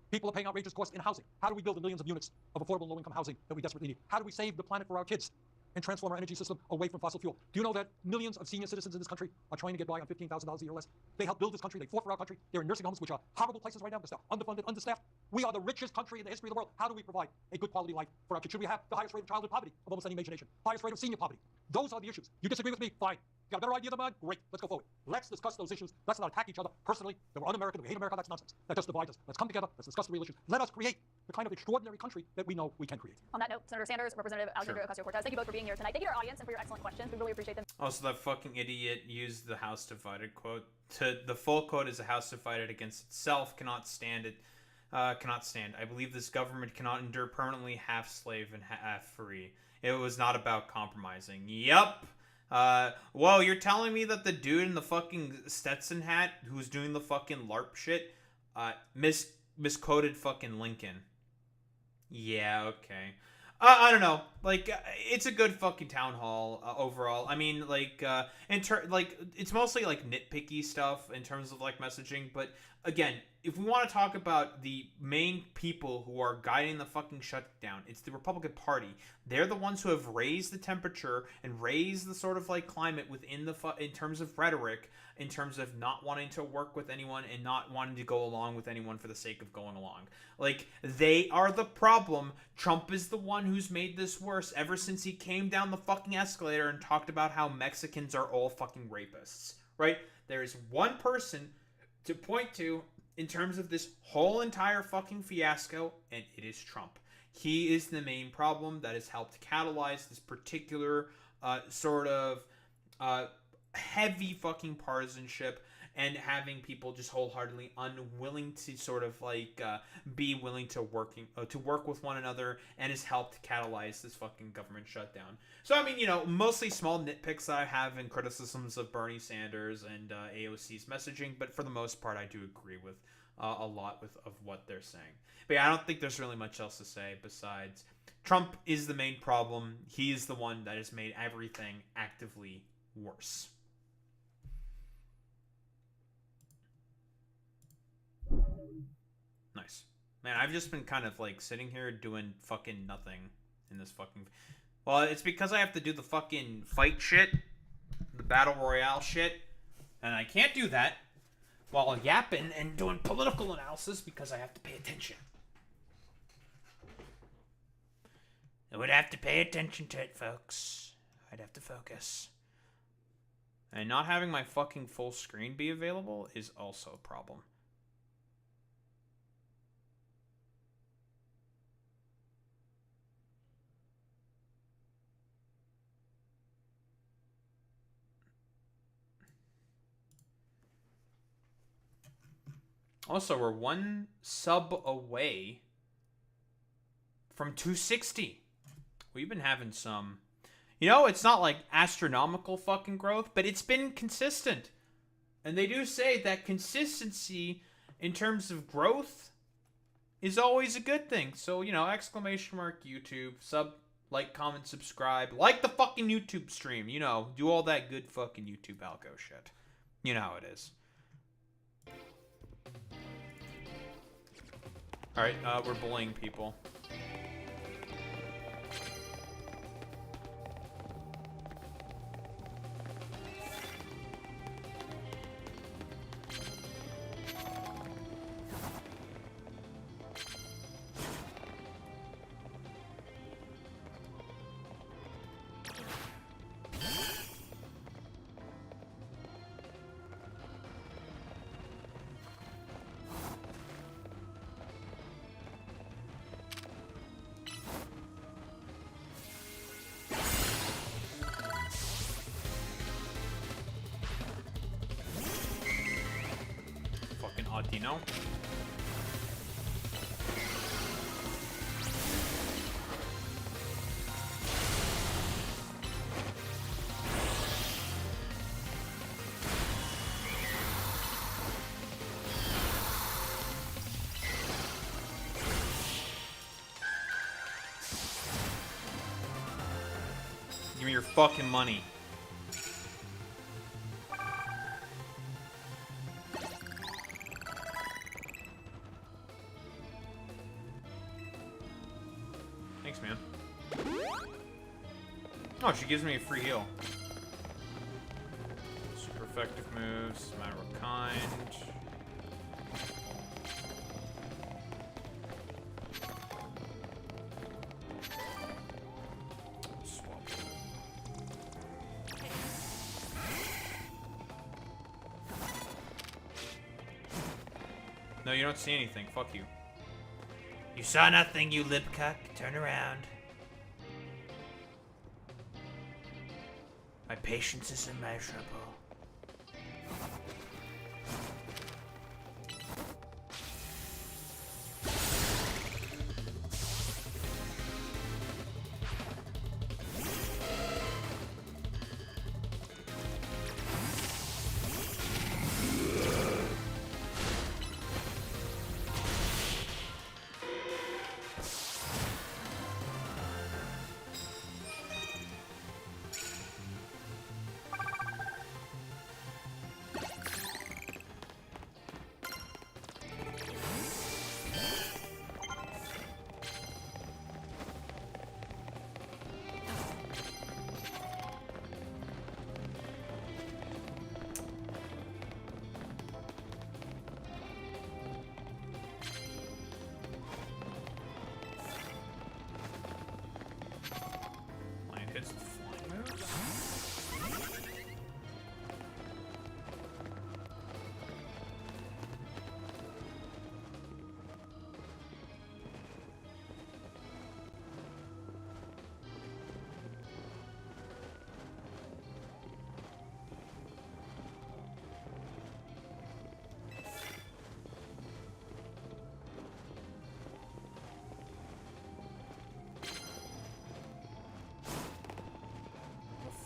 People are paying outrageous costs in housing. How do we build the millions of units of affordable low-income housing that we desperately need? How do we save the planet for our kids and transform our energy system away from fossil fuel? Do you know that millions of senior citizens in this country are trying to get by on $15,000 a year or less? They help build this country. They fought for our country. They're in nursing homes, which are horrible places right now because they're underfunded, understaffed. We are the richest country in the history of the world. How do we provide a good quality life for our kids? Should we have the highest rate of childhood poverty of almost any major nation? Highest rate of senior poverty? Those are the issues. You disagree with me? Fine. You got a better idea than mine? Great. Let's go forward. Let's discuss those issues. Let's not attack each other personally. That we're un-American, that we hate America. That's nonsense. That just divides us. Let's come together. Let's discuss the real issues. Let us create the kind of extraordinary country that we know we can create. On that note, Senator Sanders, Representative Alexandria Ocasio-Cortez, thank you both for being here tonight. Thank you to our audience and for your excellent questions. We really appreciate them. Also, that fucking idiot used the House divided quote. The full quote is: "A house divided against itself cannot stand it. Cannot stand. I believe this government cannot endure permanently half slave and half free. It was not about compromising." Yup. Well, you're telling me that the dude in the fucking Stetson hat who's doing the fucking LARP shit, misquoted fucking Lincoln. Yeah, okay. I don't know. Like, it's a good fucking town hall overall. I mean, like, it's mostly like nitpicky stuff in terms of like messaging. But again, if we want to talk about the main people who are guiding the fucking shutdown, it's the Republican Party. They're the ones who have raised the temperature and raised the sort of like climate within the in terms of rhetoric, in terms of not wanting to work with anyone and not wanting to go along with anyone for the sake of going along. Like, they are the problem. Trump is the one who's made this worse ever since he came down the fucking escalator and talked about how Mexicans are all fucking rapists, right? There is one person to point to in terms of this whole entire fucking fiasco, and it is Trump. He is the main problem that has helped catalyze this particular sort of heavy fucking partisanship and having people just wholeheartedly unwilling to sort of like be willing to work with one another, and has helped catalyze this fucking government shutdown. So I mean, you know, mostly small nitpicks that I have and criticisms of Bernie Sanders and AOC's messaging, but for the most part I do agree with a lot of what they're saying. But yeah, I don't think there's really much else to say besides Trump is the main problem. He is the one that has made everything actively worse. Nice. Man, I've just been kind of like sitting here doing fucking nothing in this fucking... Well, it's because I have to do the fucking fight shit, the battle royale shit, and I can't do that while yapping and doing political analysis because I have to pay attention. I would have to pay attention to it, folks. I'd have to focus. And not having my fucking full screen be available is also a problem. Also, we're one sub away from 260. We've been having some... You know, it's not like astronomical fucking growth, but it's been consistent. And they do say that consistency in terms of growth is always a good thing. So, you know, exclamation mark YouTube, sub, like, comment, subscribe. Like the fucking YouTube stream, you know. Do all that good fucking YouTube algo shit. You know how it is. Alright, we're bullying people. Latino. Give me your fucking money. Thanks, man. Oh, she gives me a free heal. Super effective moves, matter of kind. No, you don't see anything. Fuck you. You saw nothing, you lipcuck. Turn around. My patience is immeasurable.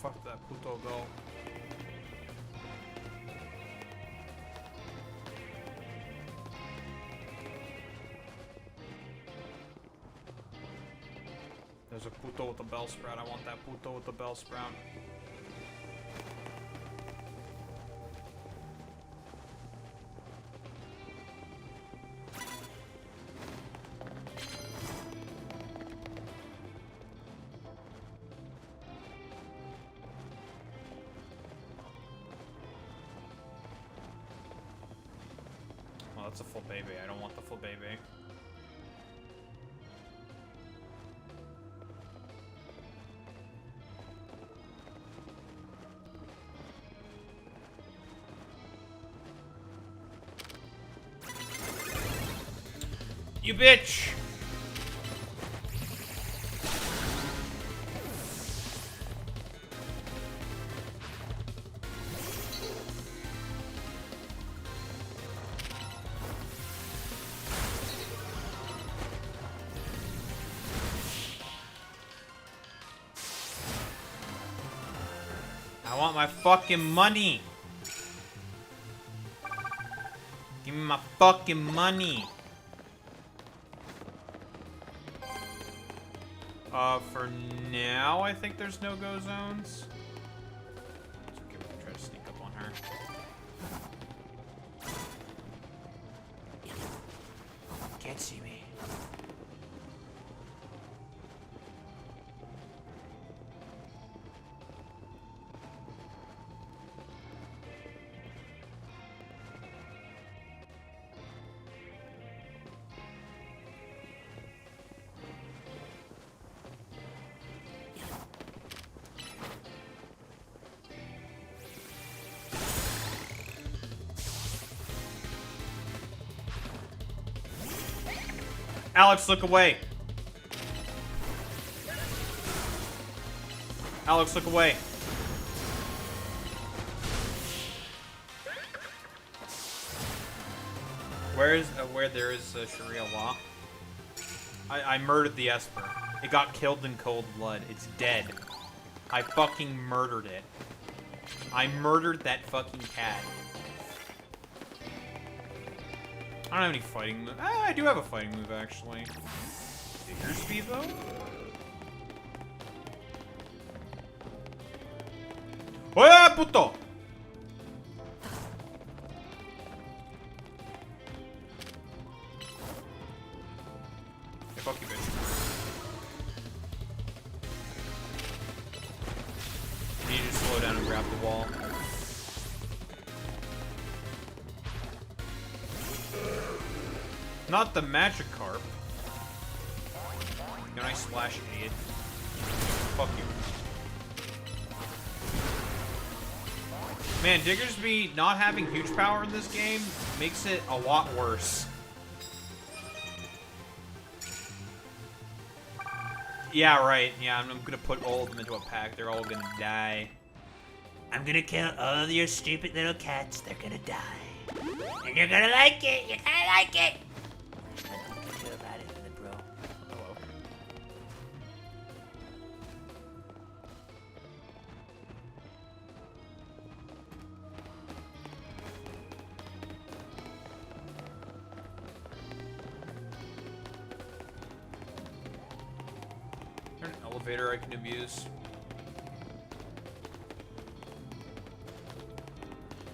Fuck that puto go. There's a puto with a bell sprout. I want that puto with the bell sprout. That's a full baby. I don't want the full baby. You bitch! I want my fucking money. Give me my fucking money. For now, I think there's no-go zones. It's okay, we can try to sneak up on her. Can't see me. Alex, look away. Alex, look away. Where there is Sharia law? I murdered the Esper. It got killed in cold blood. It's dead. I fucking murdered it. I murdered that fucking cat. I don't have any fighting move. I do have a fighting move, actually. Bigger speed, though? Oh, puto! Hey, fuck you, bitch. I need you to slow down and grab the wall. Not the Magikarp. Can I splash aid? Fuck you. Man, Diggersby not having huge power in this game makes it a lot worse. Yeah, right. Yeah, I'm gonna put all of them into a pack. They're all gonna die. I'm gonna kill all of your stupid little cats. They're gonna die. And you're gonna like it. You're gonna like it. I don't know what you feel about it, little bro. Hello. Is there an elevator I can abuse?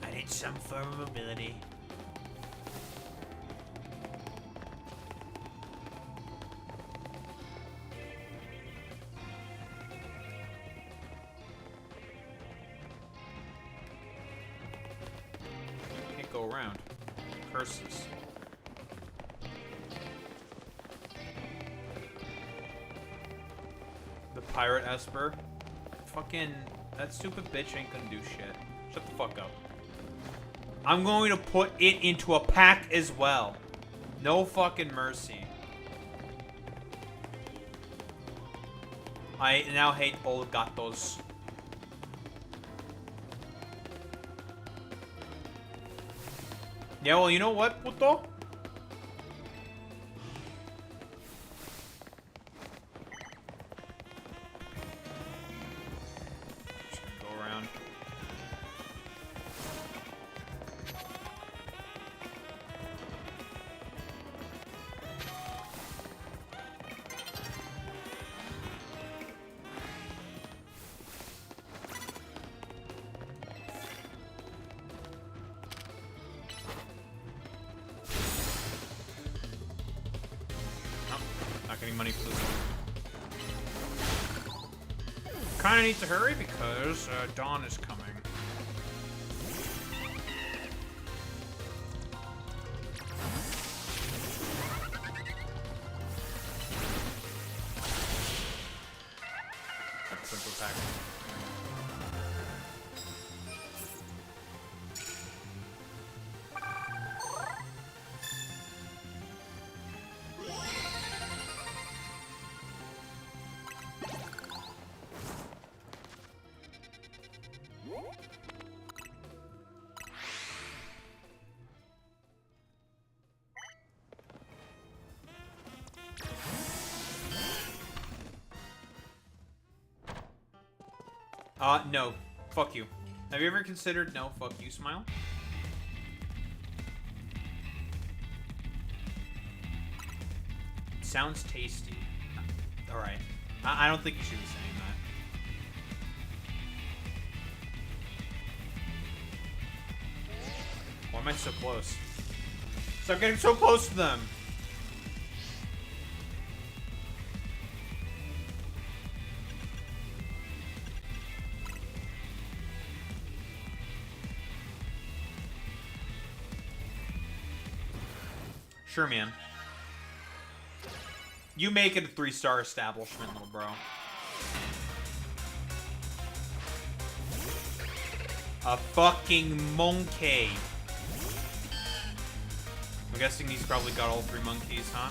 I need some form of mobility. Can't go around. Curses. The pirate Esper. Fucking that stupid bitch ain't gonna do shit. Shut the fuck up. I'm going to put it into a pack as well. No fucking mercy. I now hate all gatos. Yeah, well, you know what, puto? Just gonna go around. Not getting money for this one. Kinda need to hurry because dawn is coming. That's simple attack. No. Fuck you. Have you ever considered no fuck you smile? Sounds tasty. Alright. I don't think you should be saying that. Why am I so close? Stop getting so close to them! Sure, man. You make it a 3-star establishment, little bro. A fucking monkey. I'm guessing he's probably got all 3 monkeys, huh?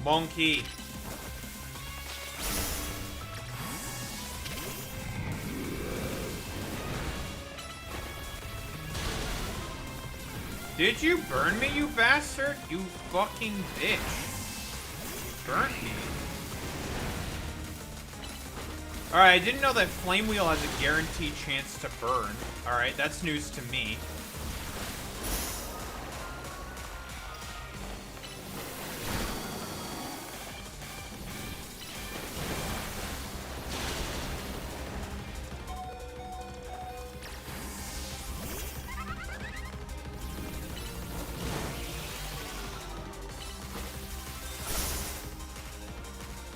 Monkey. Did you burn me, you bastard? You fucking bitch. Burn me. Alright, I didn't know that Flame Wheel has a guaranteed chance to burn. Alright, that's news to me.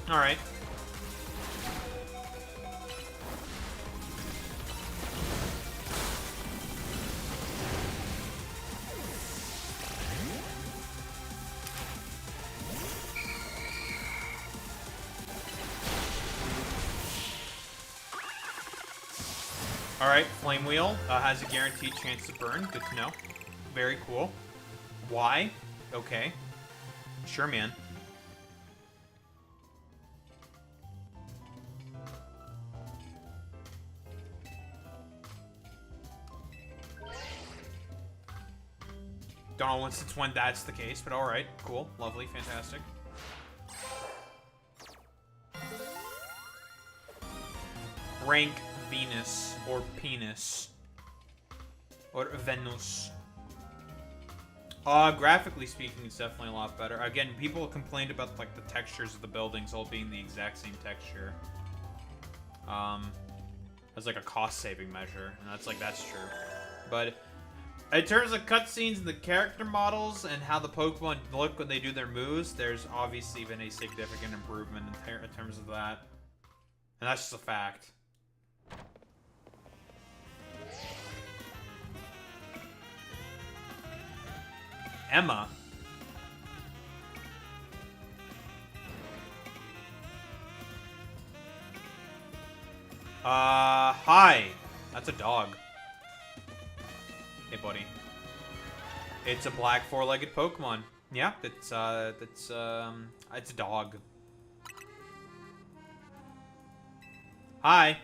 Alright. Alright, Flame Wheel has a guaranteed chance to burn. Good to know. Very cool. Why? Okay. Sure, man. Don't know since when that's the case, but alright. Cool. Lovely. Fantastic. Rank Venus or penis. Or Venus. Graphically speaking, it's definitely a lot better. Again, people complained about like the textures of the buildings all being the exact same texture. As like a cost-saving measure, and that's true. But in terms of cutscenes and the character models and how the Pokemon look when they do their moves, there's obviously been a significant improvement in terms of that. And that's just a fact. Emma. Hi. That's a dog. Hey, buddy. It's a black four-legged Pokemon. Yeah, it's a dog. Hi.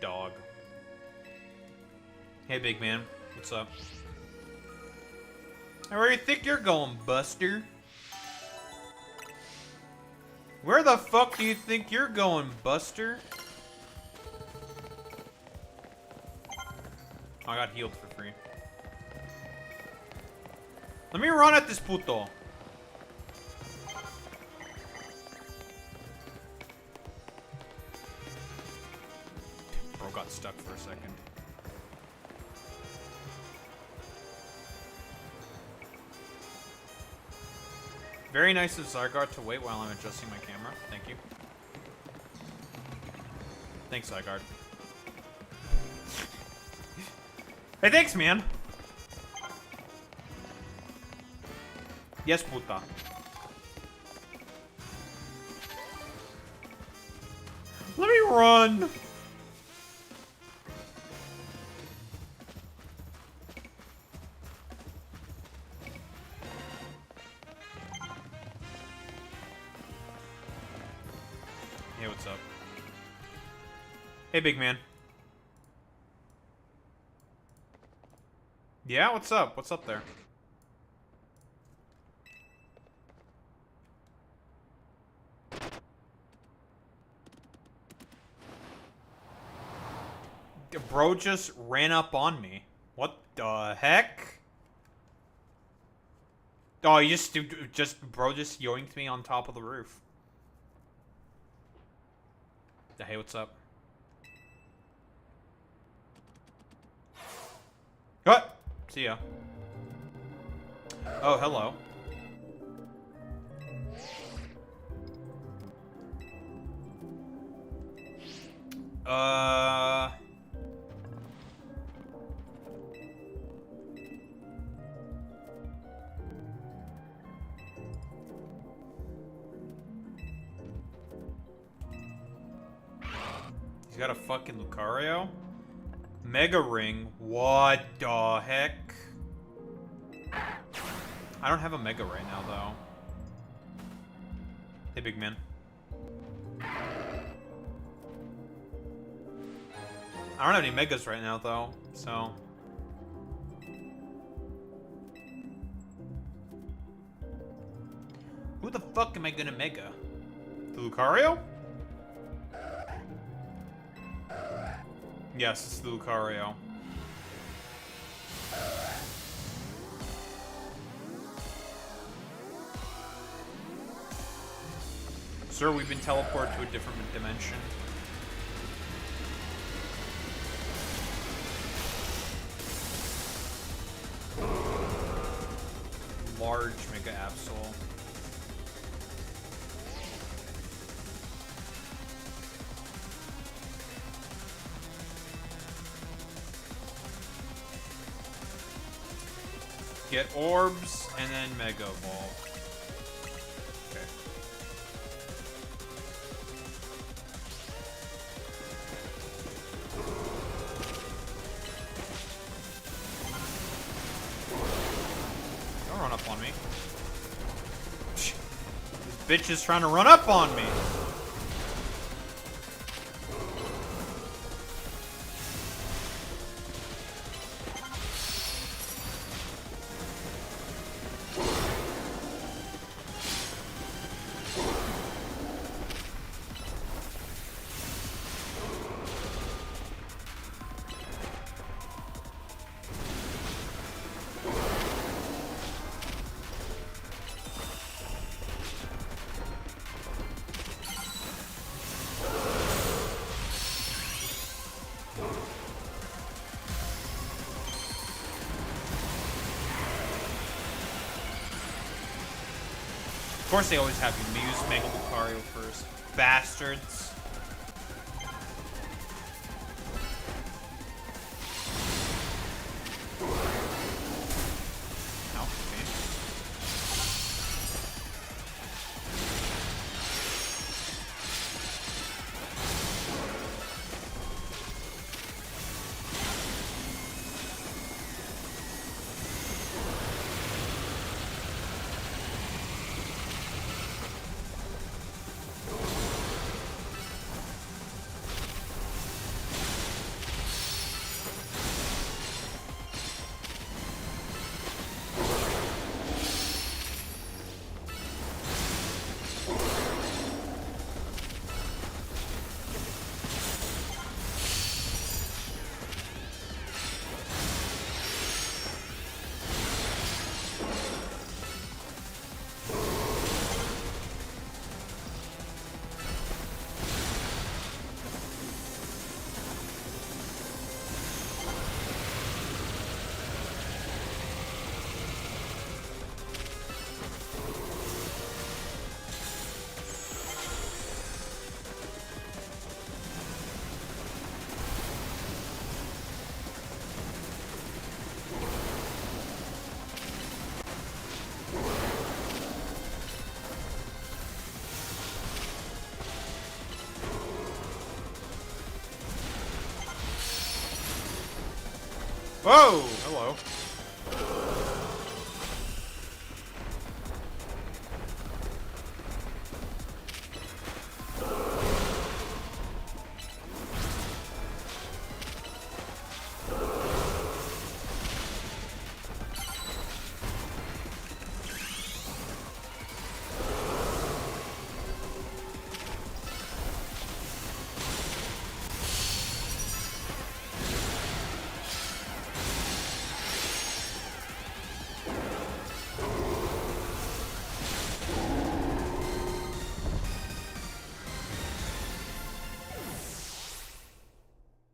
Dog. Hey, big man. What's up? Hey, where do you think you're going, Buster? Where the fuck do you think you're going, Buster? I got healed for free. Let me run at this puto. Bro got stuck for a second. Very nice of Zygarde to wait while I'm adjusting my camera. Thank you. Thanks, Zygarde. Hey, thanks, man. Yes, puta. Let me run. Hey, what's up? Hey, big man. Yeah, what's up? What's up there? Bro just ran up on me. What the heck? Oh, you bro just yoinked me on top of the roof. Hey, what's up? What? See ya. Oh, hello. He's got a fucking Lucario? Mega Ring? What the heck? I don't have a Mega right now, though. Hey, big man. I don't have any Megas right now, though, so... Who the fuck am I gonna Mega? The Lucario? Yes, it's the Lucario. Sir, we've been teleported to a different dimension. Large Mega Absol. Get orbs and then Mega Evolve. Okay. Don't run up on me. This bitch is trying to run up on me. Of course they always have you use Mega Lucario first. Bastards. Ow, okay. Whoa! Hello.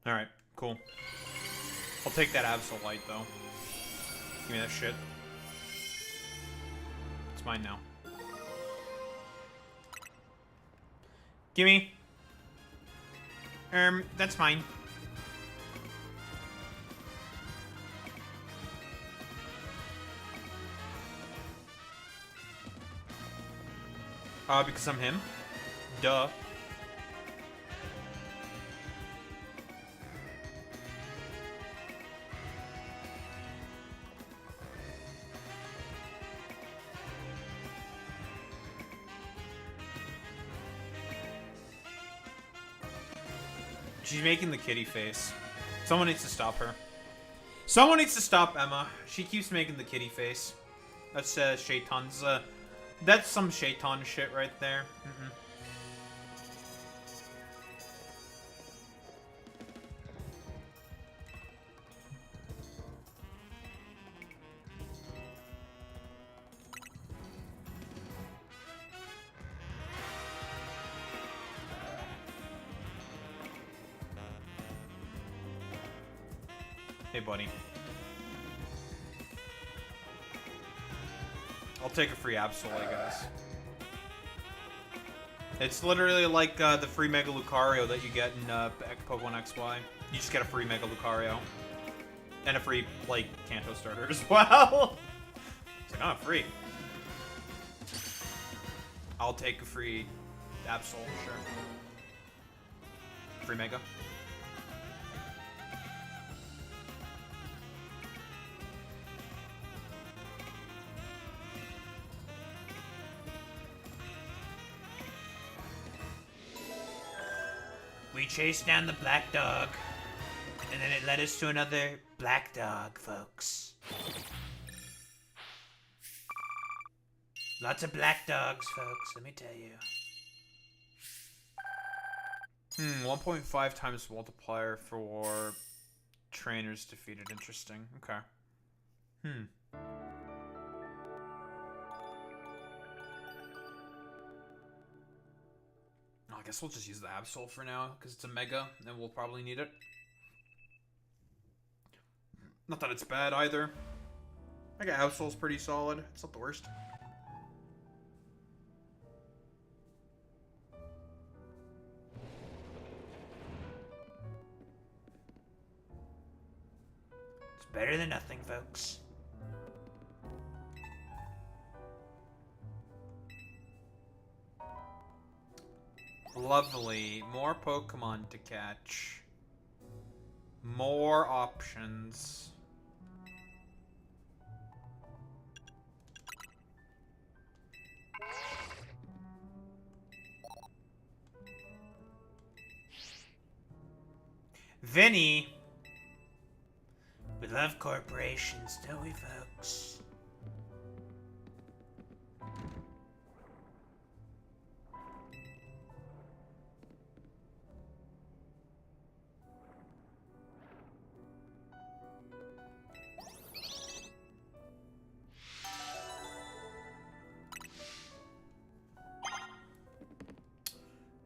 Alright, cool. I'll take that Absolute though. Give me that shit. It's mine now. Gimme. That's mine. Because I'm him. Duh. She's making the kitty face. Someone needs to stop her. Someone needs to stop Emma. She keeps making the kitty face. That's Shaitan's, that's some Shaitan shit right there. Hey, buddy. I'll take a free Absol, I guess. It's literally like the free Mega Lucario that you get in Pokemon XY. You just get a free Mega Lucario. And a free, like, Kanto starter as well. It's like, oh, free. I'll take a free Absol, sure. Free Mega. We chased down the black dog, and then it led us to another black dog, folks. Lots of black dogs, folks, let me tell you. 1.5 times multiplier for trainers defeated. Interesting. Okay. I guess we'll just use the Absol for now, because it's a Mega, and we'll probably need it. Not that it's bad, either. I got Absol's pretty solid. It's not the worst. It's better than nothing, folks. Lovely. More Pokemon to catch. More options. Vinny! We love corporations, don't we, folks?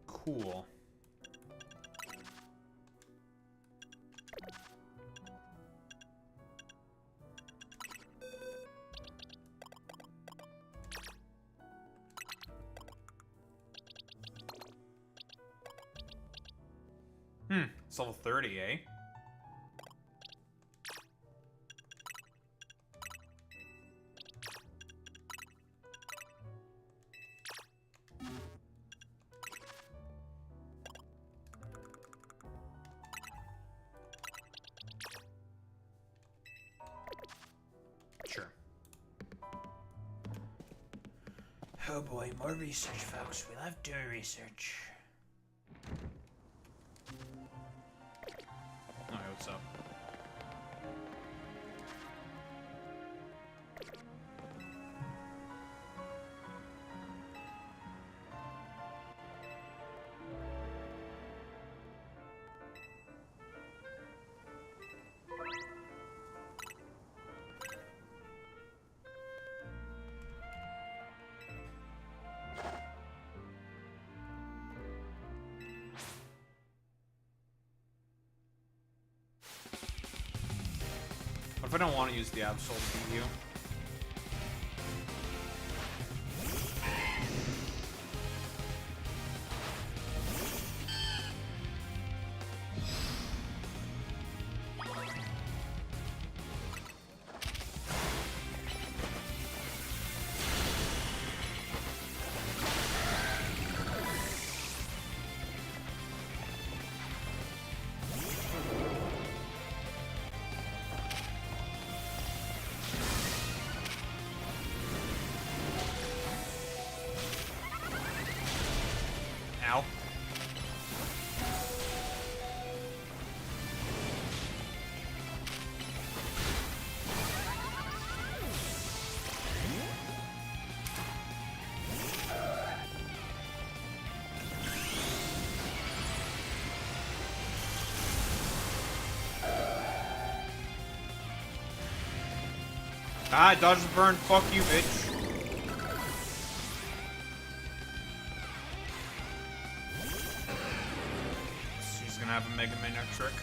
Cool. It's level 30, eh? Sure. Oh boy, more research, folks. We love doing research. Alright, what's up? What if I don't want to use the Absol to beat you? Ow. Ah, dodge the burn. Fuck you, bitch. She's gonna have a Mega Man trick.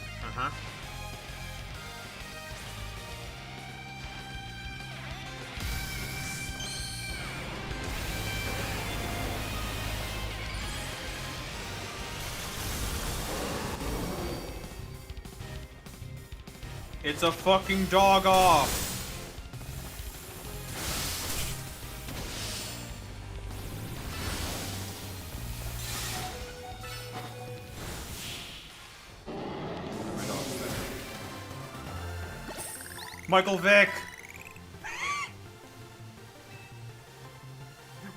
It's a fucking dog off. Michael Vick.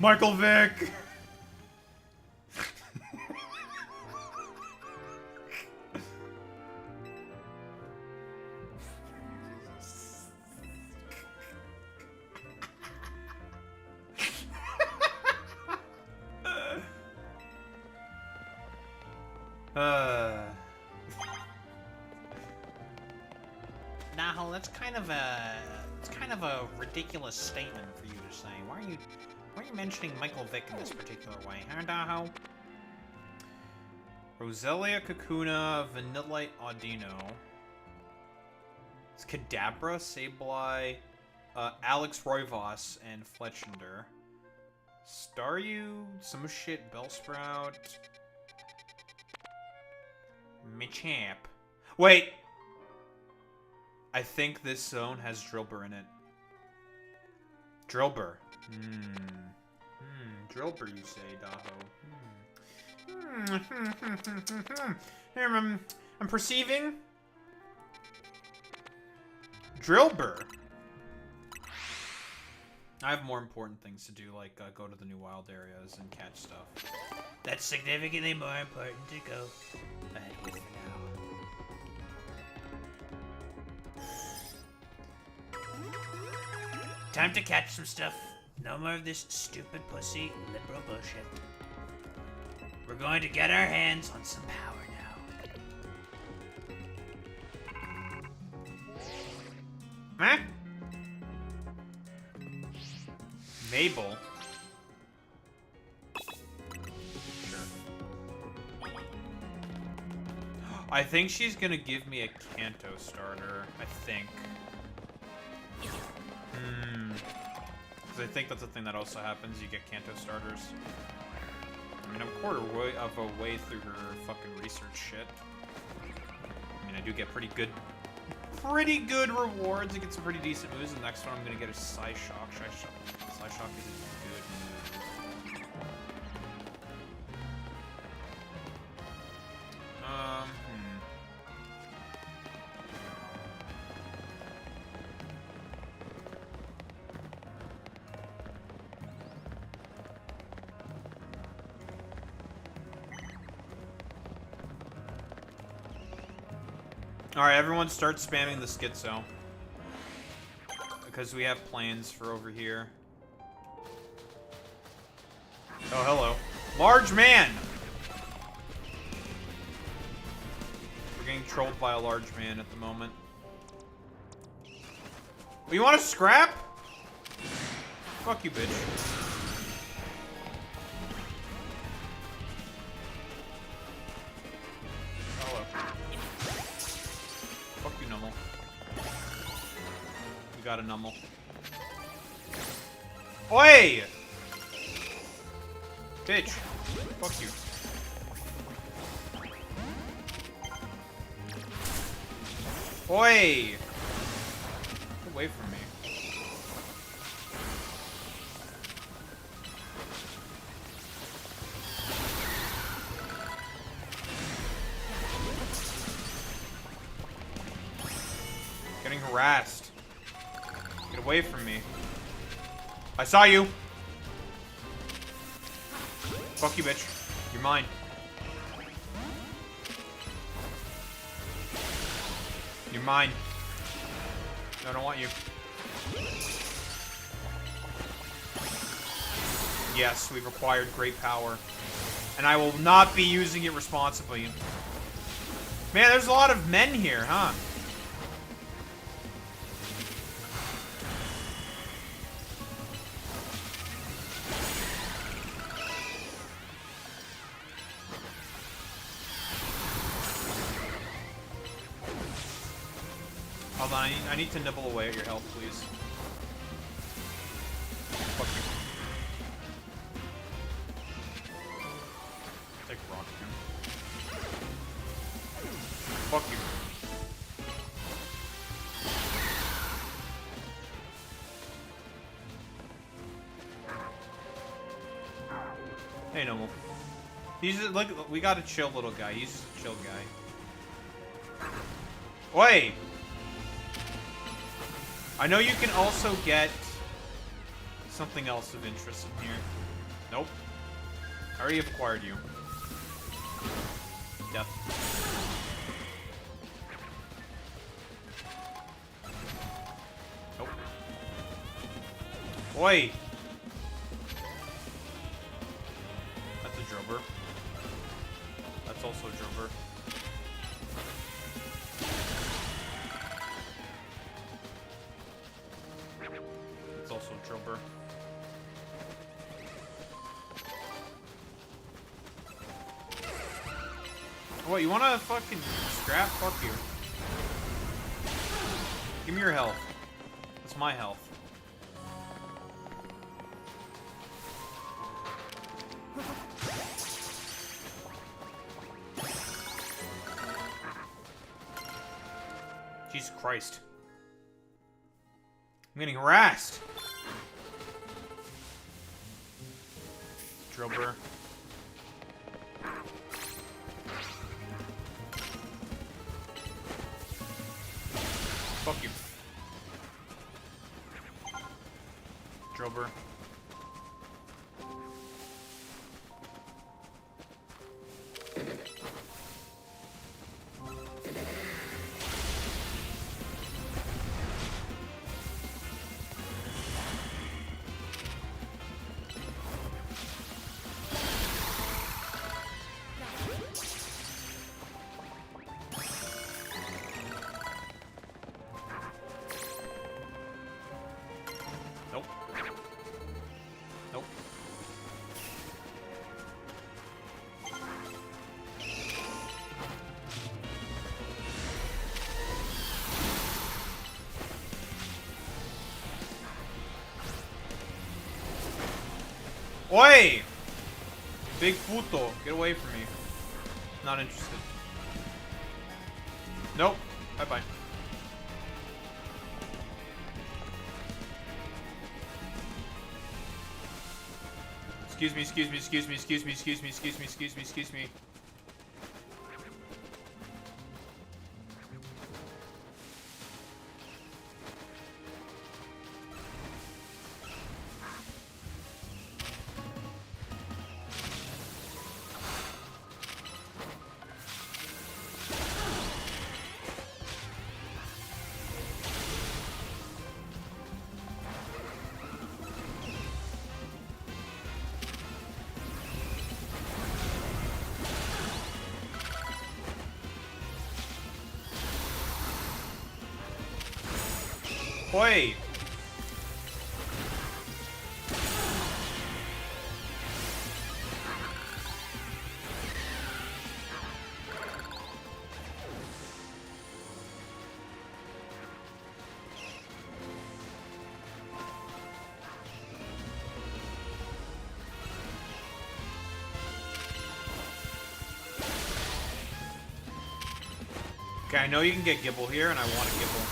Michael Vick. Nah, that's kind of a ridiculous statement for you to say. Why are you mentioning Michael Vick in this particular way, huh, Daho? Roselia Kakuna, Vanillite Audino. It's Kadabra, Sableye, Alex Roivos, and Fletchender. Staryu, some shit, Bellsprout. Machamp. Wait! I think this zone has Drillbur in it. Drillbur. Drillbur, you say, Daho. I'm perceiving Drillbur. I have more important things to do, like go to the new wild areas and catch stuff. That's significantly more important to go ahead with for now. Time to catch some stuff. No more of this stupid pussy liberal bullshit. We're going to get our hands on some power now. Huh? Mabel. Sure. I think she's gonna give me a Kanto starter. I think. Because I think that's the thing that also happens. You get Kanto starters. I mean, I'm a quarter of a way through her fucking research shit. I mean, I do get pretty good rewards. I get some pretty decent moves. The next one I'm gonna get a Psyshock. Psyshock is a good move. Alright, everyone start spamming the Schizo. Because we have plans for over here. Oh, hello. Large man! We're getting trolled by a large man at the moment. Oh, you want to scrap? Fuck you, bitch. Got a Nummel. Oi! Bitch. Fuck you. Oi! Get away from me. Getting harassed. Get away from me. I saw you. Fuck you, bitch. You're mine. You're mine. No, I don't want you. Yes, we've acquired great power. And I will not be using it responsibly. Man, there's a lot of men here, huh? Hold on, I need to nibble away at your health, please. Fuck you. Take rock again. Fuck you. Hey, Noble. He's just, look, we got a chill little guy. He's just a chill guy. Wait! I know you can also get something else of interest in here. Nope. I already have acquired you. Death. Nope. Wait! That's a drover. That's also a drover. It's also a drover. What, you wanna fucking scrap? Fuck you. Give me your health. That's my health. Jesus Christ. I'm getting harassed. Drover. Fuck you. Drover. Nope. Nope. Oi! Big puto, get away from me. Not interested. Nope. Bye-bye. Excuse me, excuse me, excuse me, excuse me, excuse me, excuse me, excuse me, excuse me. Wait. Okay, I know you can get Gibble here, and I want a Gibble.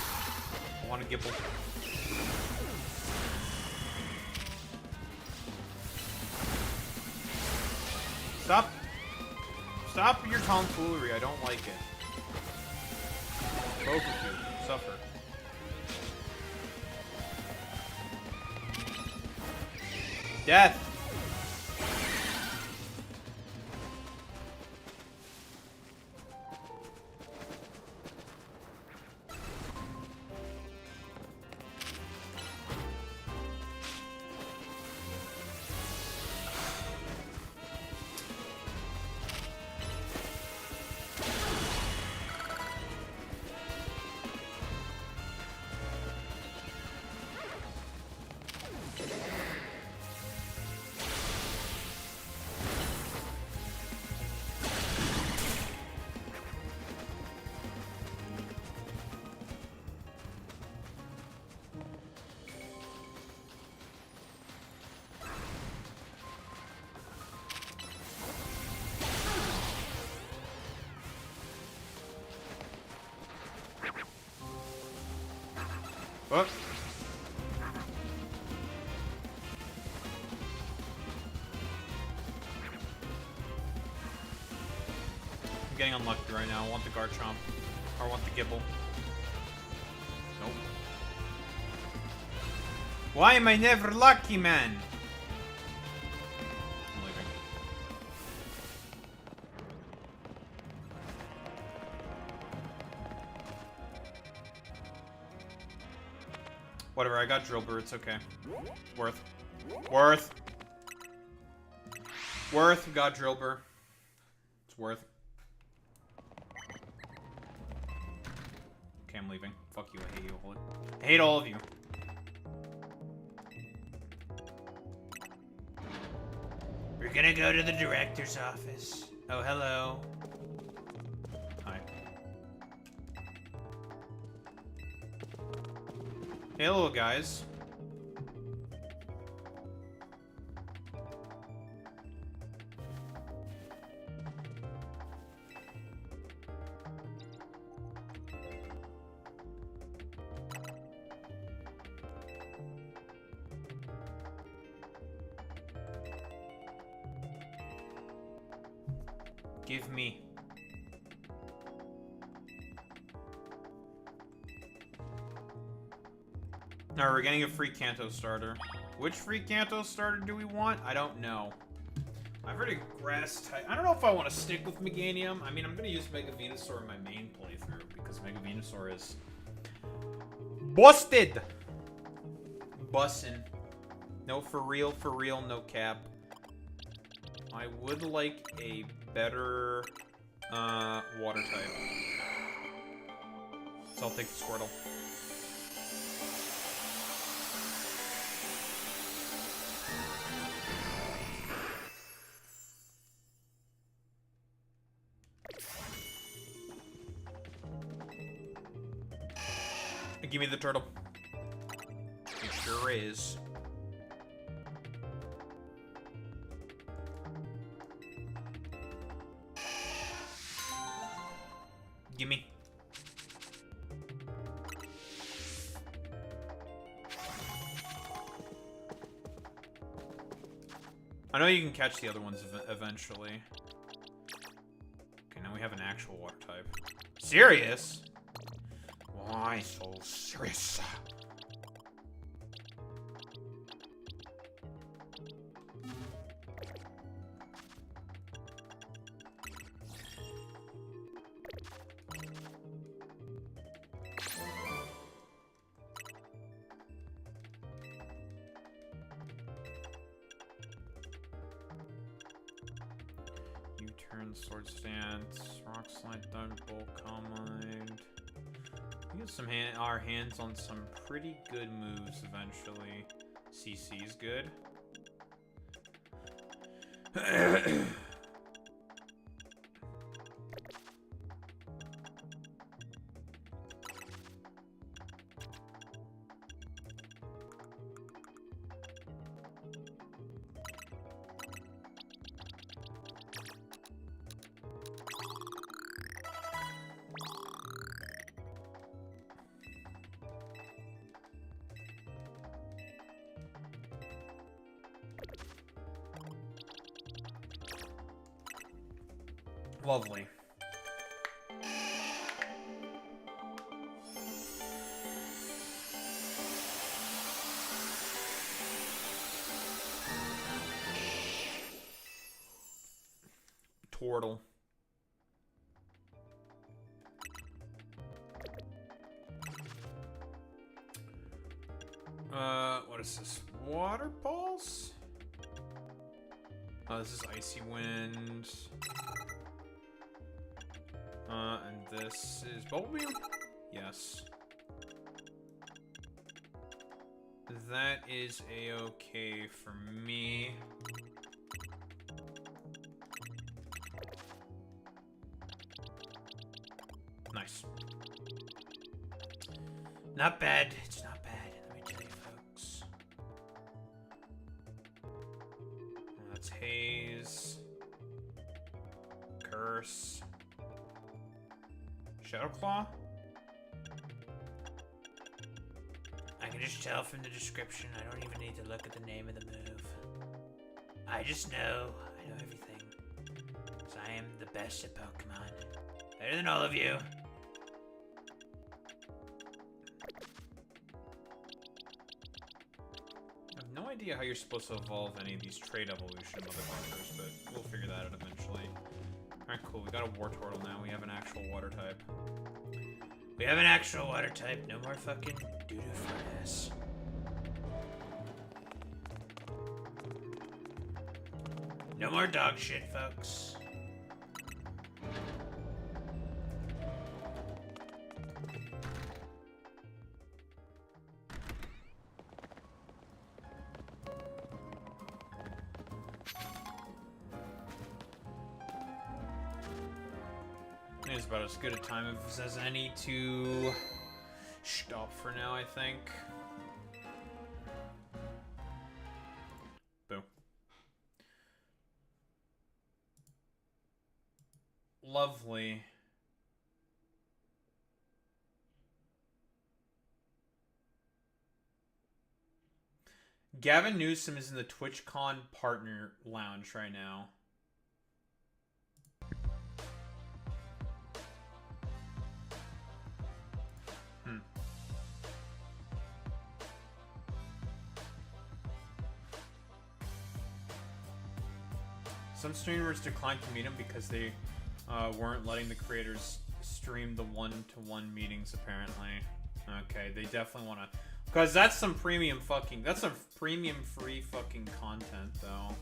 I want a Gibble. Stop. Stop your tomfoolery. I don't like it. Both of you. Suffer. Death. What? I'm getting unlucky right now. I want the Garchomp. Or I want the Gibble. Nope. Why am I never lucky, man? I'm leaving. Whatever, I got Drillbur, it's okay. Worth. Worth. Worth, got Drillbur. It's worth. Okay, I'm leaving. Fuck you, I hate you. I hate all of you. We're gonna go to the director's office. Oh, hello. Hi. Hey, little guys. Give me. Alright, we're getting a free Kanto starter. Which free Kanto starter do we want? I don't know. I've already grass type. I don't know if I want to stick with Meganium. I mean, I'm going to use Mega Venusaur in my main playthrough because Mega Venusaur is busted. Bussin'. No, for real, no cap. I would like a better water type. So I'll take the Squirtle. Give me the turtle. It sure is. Gimme. I know you can catch the other ones eventually. Okay, now we have an actual water type. Serious? Why so serious? U-turn, sword stance, rock slide, thunderbolt, calm mind. We get some our hands on some pretty good moves eventually. CC is good. Lovely. Tortle. What is this? Water Pulse? Oh, this is Icy Wind. And this is Bubble Beam? Yes. That is a-okay for me. Nice. Not bad. It's not bad. Let me tell you, folks. That's Haze. Curse. Shadow Claw? I can just tell from the description. I don't even need to look at the name of the move. I just know. I know everything. So I am the best at Pokemon. Better than all of you. I have no idea how you're supposed to evolve any of these trait evolution motherfuckers, but we'll figure that out eventually. Alright, cool. We got a Wartortle now. We have an actual water type. We have an actual water type. No more fucking doo-doo furnace. No more dog shit, folks. It's about as good a time as any to stop for now, I think. Boom. Lovely. Gavin Newsom is in the TwitchCon partner lounge right now. Some streamers declined to meet him because they weren't letting the creators stream the one-to-one meetings, apparently. Okay, they definitely want to... Because that's some premium fucking... That's some premium free fucking content, though.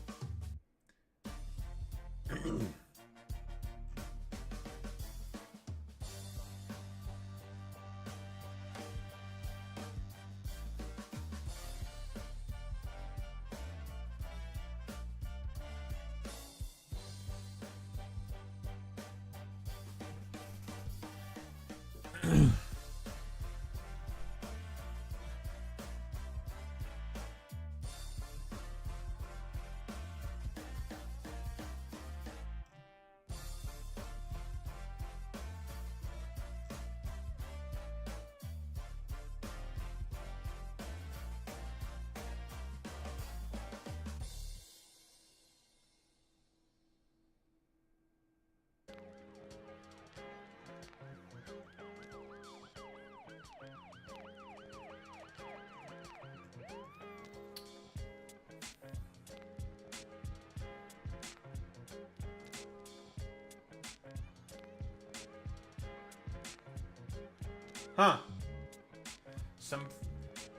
Huh.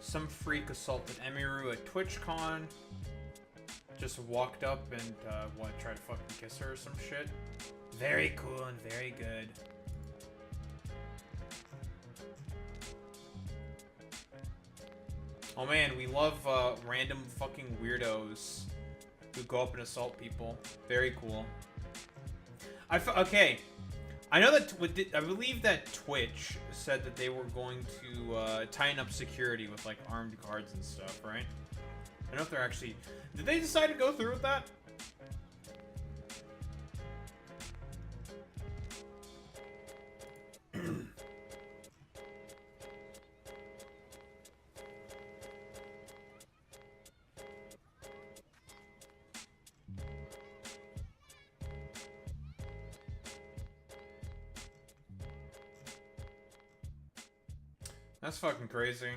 Some freak assaulted Emiru at TwitchCon. Just walked up and, tried to fucking kiss her or some shit. Very cool and very good. Oh man, we love, random fucking weirdos who go up and assault people. Very cool. Okay. I know that I believe that Twitch said that they were going to tighten up security with like armed guards and stuff, right? I don't know if they're actually... Did they decide to go through with that? That's fucking crazy.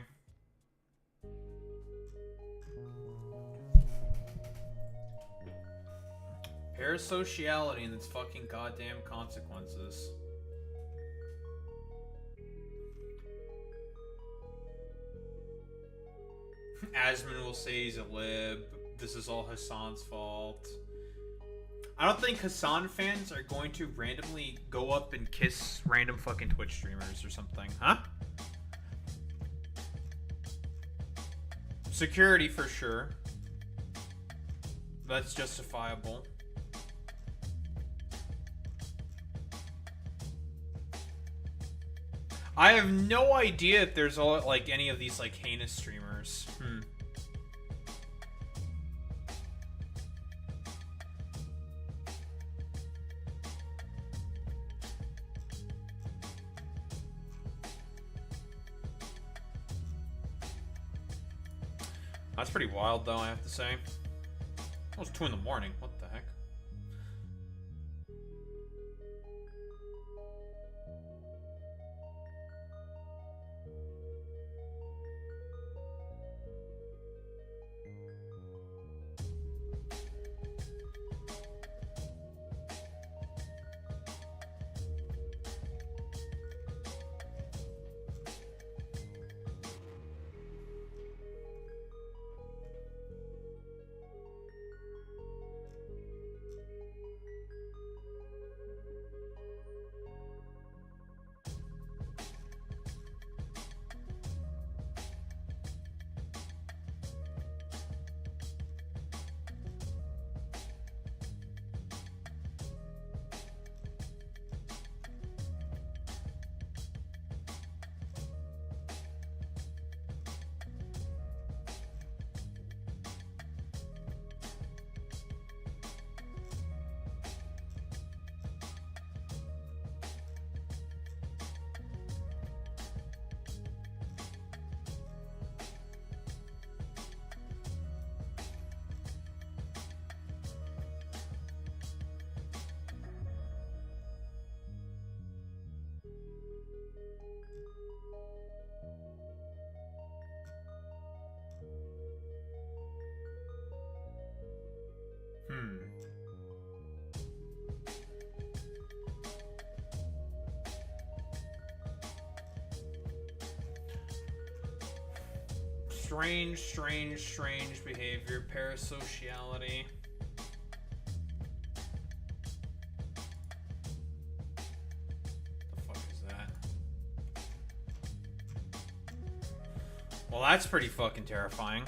Parasociality and its fucking goddamn consequences. Asmon will say he's a lib. This is all Hassan's fault. I don't think Hassan fans are going to randomly go up and kiss random fucking Twitch streamers or something, huh? Security for sure. That's justifiable. I have no idea if there's all like any of these like heinous streamers. That's pretty wild, though, I have to say. It was 2 in the morning. What the heck? Strange, strange, strange behavior. Parasociality. The fuck is that? Well, that's pretty fucking terrifying.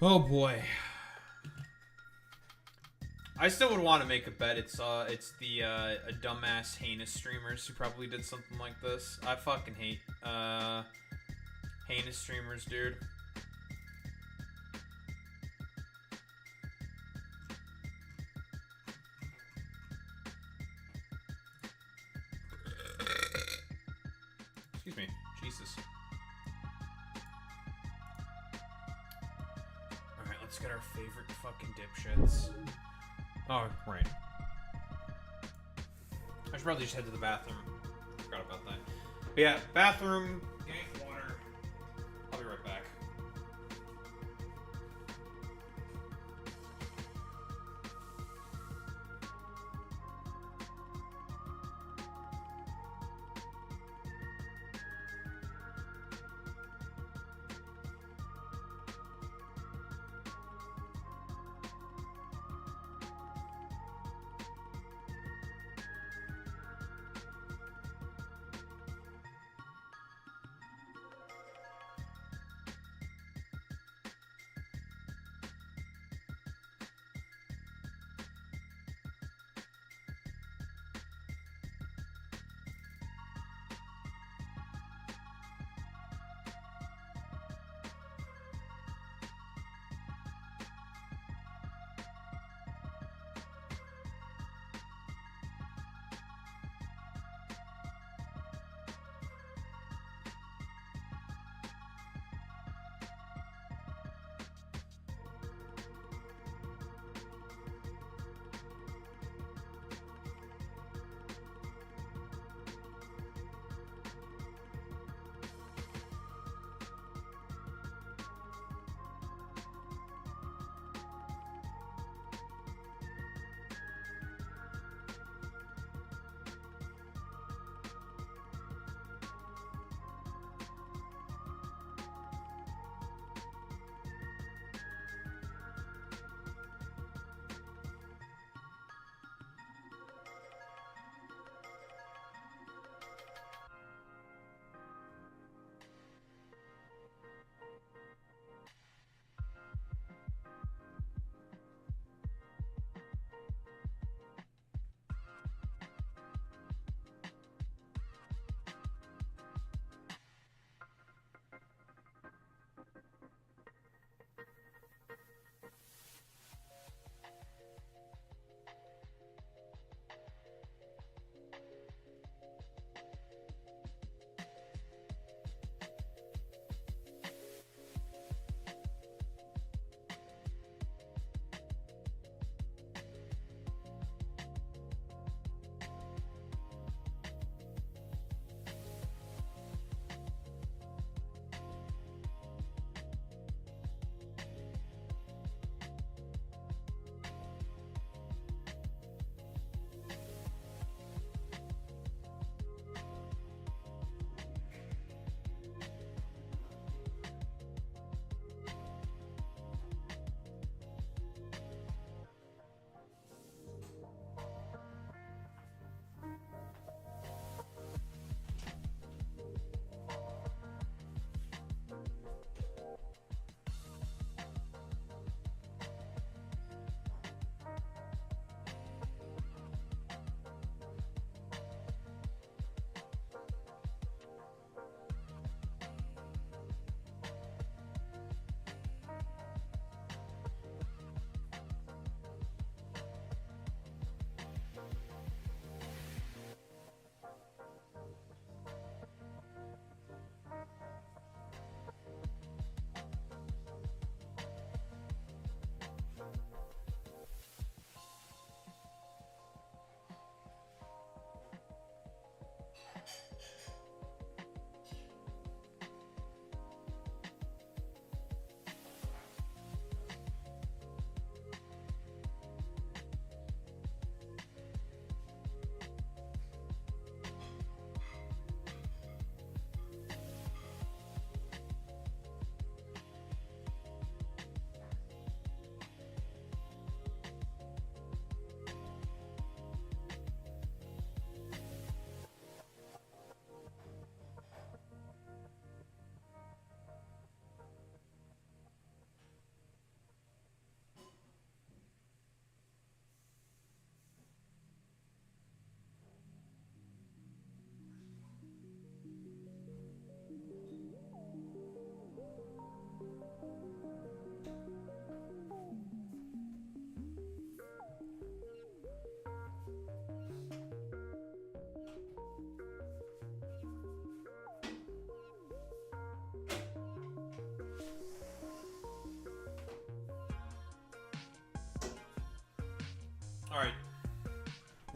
Oh boy. I still would want to make a bet. It's the a dumbass heinous streamers who probably did something like this. I fucking hate heinous streamers, dude. Excuse me. Jesus. Alright, let's get our favorite fucking dipshits. Oh, right. I should probably just head to the bathroom. Forgot about that. But yeah, bathroom, get water. I'll be right back.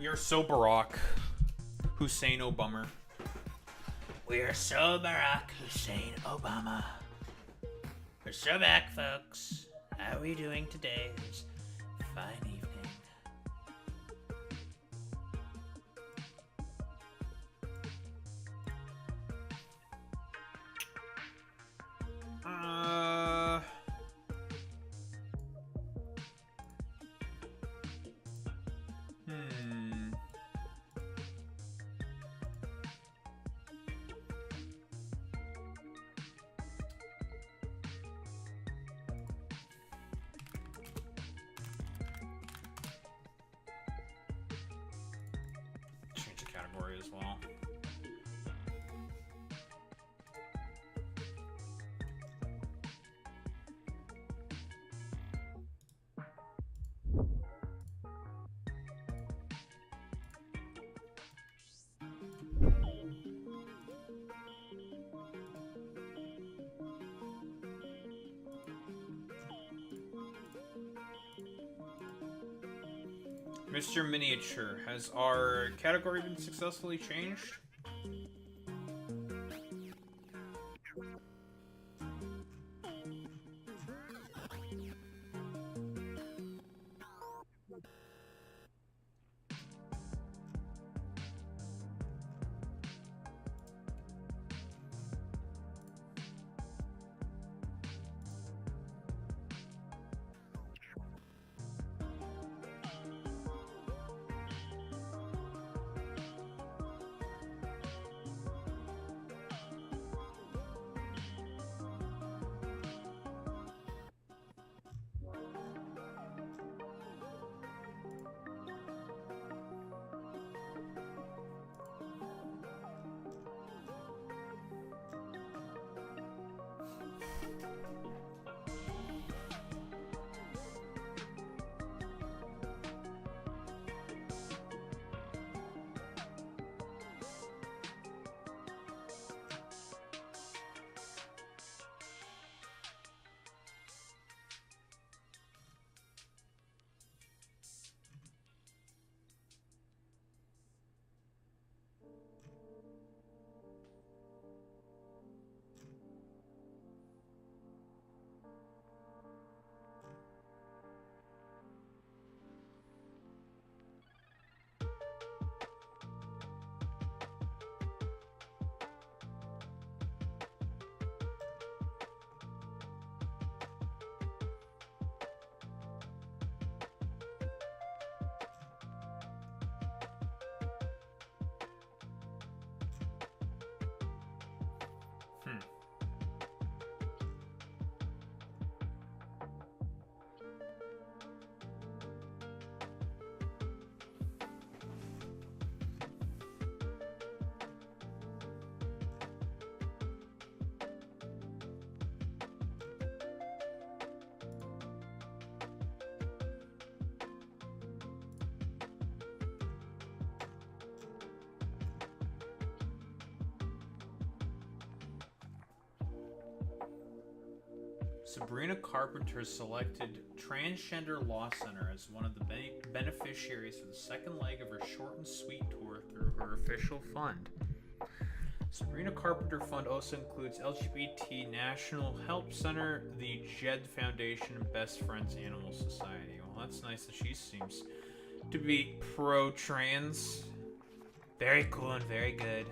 We are so Barack Hussein Obama. We're so Barack Hussein Obama. We're so back, folks. How are we doing today? It's a fine evening. Change the category as well. Mr. Miniature, has our category been successfully changed? Sabrina Carpenter selected Transgender Law Center as one of the beneficiaries for the second leg of her short and sweet tour through her official fund. Sabrina Carpenter Fund also includes LGBT National Help Center, the Jed Foundation, and Best Friends Animal Society. Well, that's nice that she seems to be pro-trans. Very cool and very good.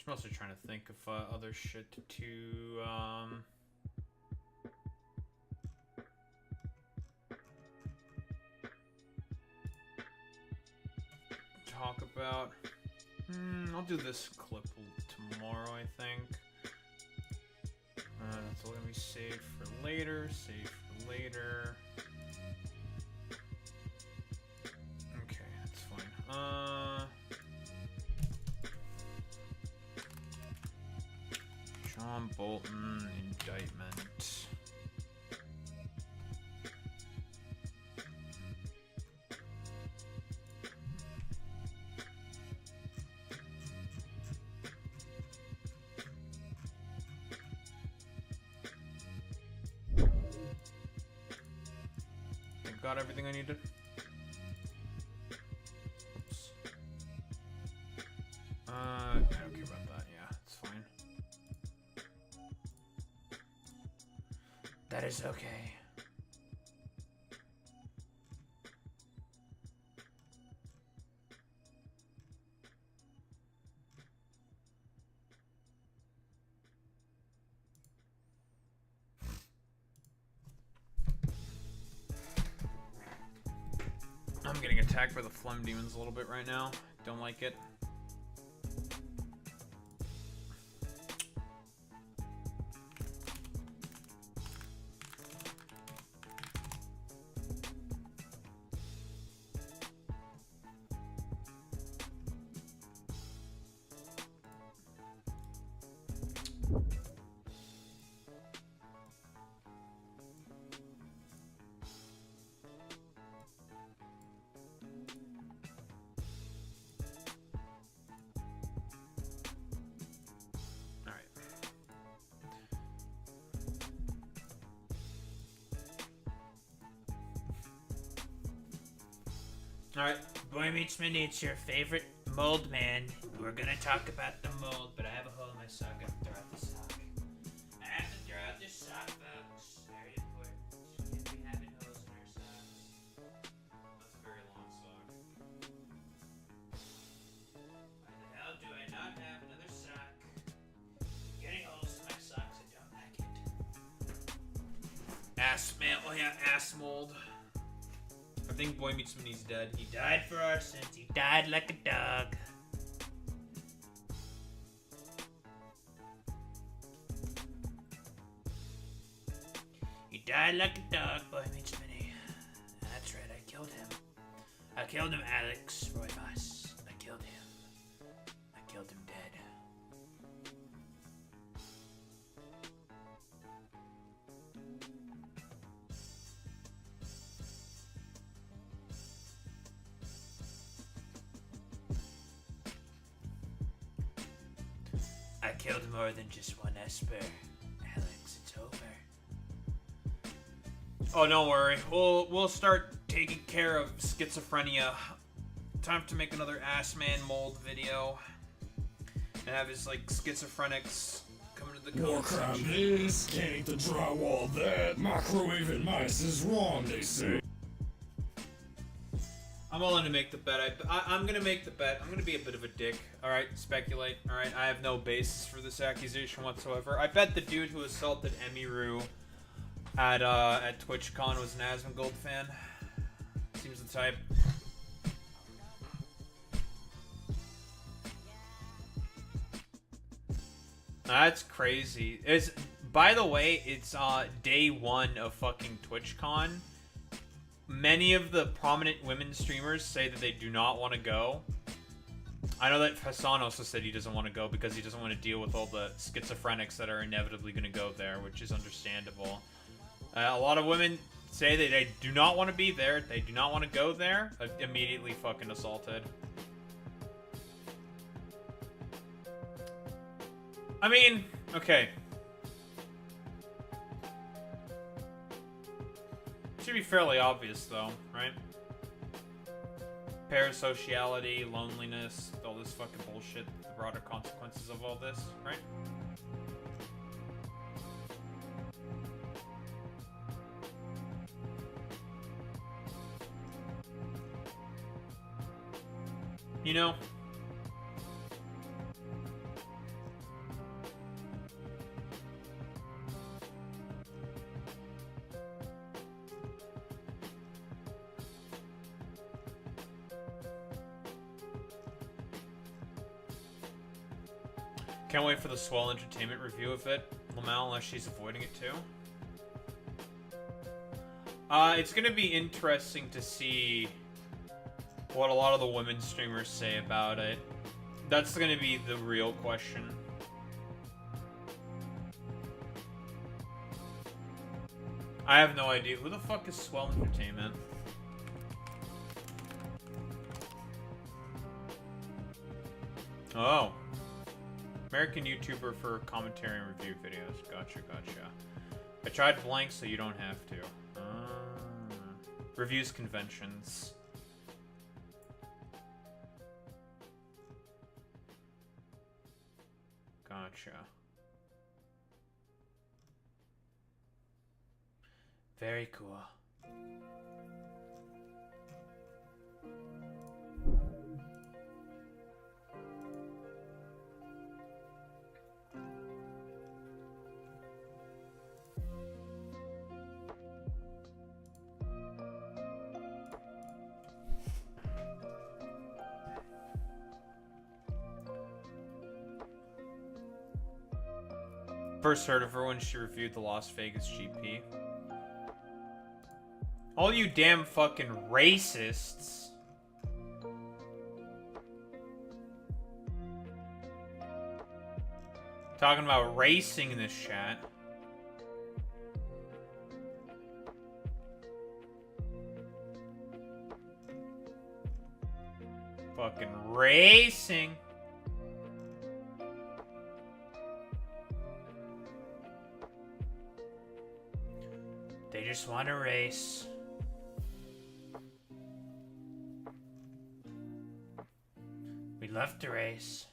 Just mostly trying to think of other shit to talk about. I'll do this clip tomorrow, I think. That's all gonna be saved for later. Save for later. Okay, that's fine. John Bolton indictment. Got everything I needed. Oops. I don't care about that. Yeah, it's fine. That is okay. I'm getting attacked by the phlegm demons a little bit right now. Don't like it. Alright, Boy Meets Minnie, it's your favorite mold man. We're gonna talk about the mold, but I have a hole in my sock. I have to throw out the sock. I have to throw out this sock, folks. Very important. Can't be having holes in our socks. That's a very long sock. Why the hell do I not have another sock? Getting holes in my socks, I don't like it. Ass man. Oh yeah, ass mold. I think Boy Meets Minnie's dead. He died for our sins. He died like a dog. He died like a dog, Boy Meets Minnie. That's right, I killed him. I killed him, Alex Roybus. I killed him. I killed him dead. I killed more than just one Esper. Alex, it's over. Oh, don't worry. We'll start taking care of schizophrenia. Time to make another ass man mold video. And have his like schizophrenics coming to the code Warcraft section. this, can't eat the drywall that, microwaving mice is wrong, they say. I'm willing to make the bet. I'm gonna make the bet. I'm gonna be a bit of a dick. All right, speculate. All right, I have no basis for this accusation whatsoever. I bet the dude who assaulted Emiru at TwitchCon was an Asmongold fan. Seems the type. That's crazy. By the way, it's day one of fucking TwitchCon. Many of the prominent women streamers say that they do not want to go. I know that Hassan also said he doesn't want to go because he doesn't want to deal with all the schizophrenics that are inevitably going to go there, which is understandable. A lot of women say that they do not want to be there. They do not want to go there. Immediately fucking assaulted. I mean, okay. Should be fairly obvious, though, right? Parasociality, loneliness, all this fucking bullshit, the broader consequences of all this, right? You know, Can't wait for the Swell Entertainment review of it, Lamel, unless she's avoiding it too. It's gonna be interesting to see what a lot of the women streamers say about it. That's gonna be the real question. I have no idea. Who the fuck is Swell Entertainment? Oh. American YouTuber for commentary and review videos. Gotcha, gotcha. I tried blank so you don't have to. Reviews conventions. Gotcha. Very cool. First heard of her when she reviewed the Las Vegas GP. All you damn fucking racists. Talking about racing in this chat. Fucking racing. They just want to race. We love to race.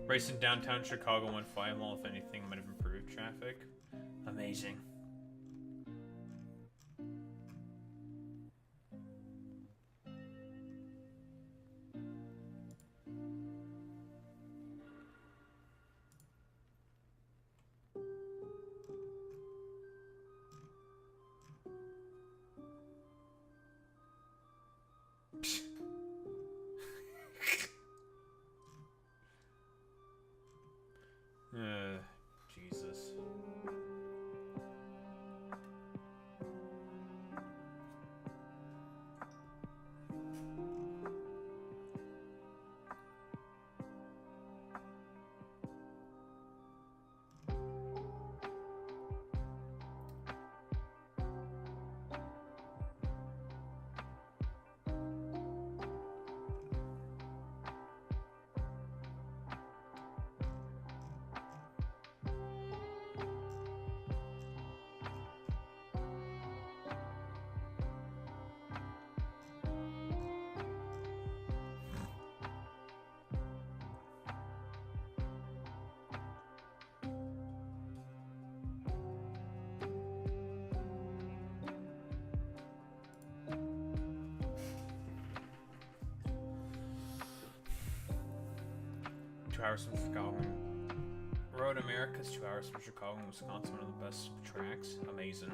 Race in downtown Chicago went 5 mile. If anything, might have improved traffic. Amazing. Jesus. Hours from Chicago. Road America's 2 hours from Chicago and Wisconsin, one of the best tracks. Amazing.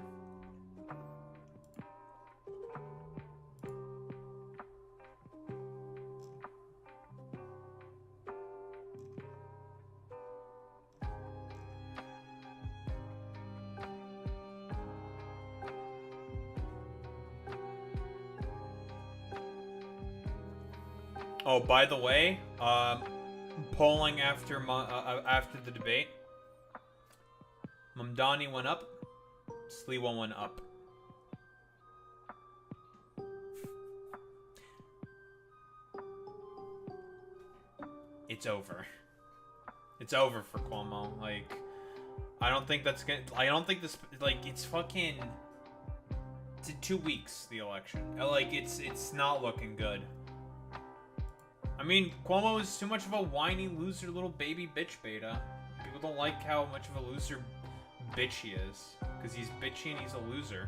Oh, by the way, polling after the debate, Mamdani went up, Sliwa went up. It's over. It's over for Cuomo. Like, I don't think that's gonna. I don't think this. Like, it's fucking. It's in 2 weeks, the election. Like, it's not looking good. I mean, Cuomo is too much of a whiny loser little baby bitch beta. People don't like how much of a loser bitch he is. Because he's bitchy and he's a loser.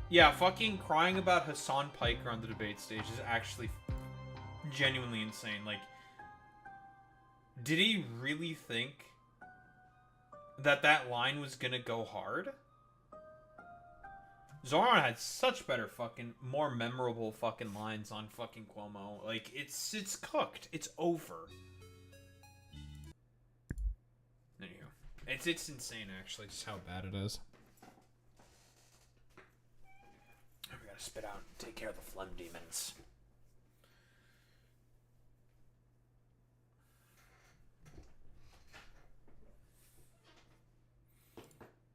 Yeah, fucking crying about Hassan Piker on the debate stage is actually genuinely insane. Like, did he really think that that line was gonna go hard? Zoran had such better fucking, more memorable fucking lines on fucking Cuomo. Like, it's cooked. It's over. Anywho, it's insane actually, just how bad it is. We gotta spit out and take care of the phlegm demons.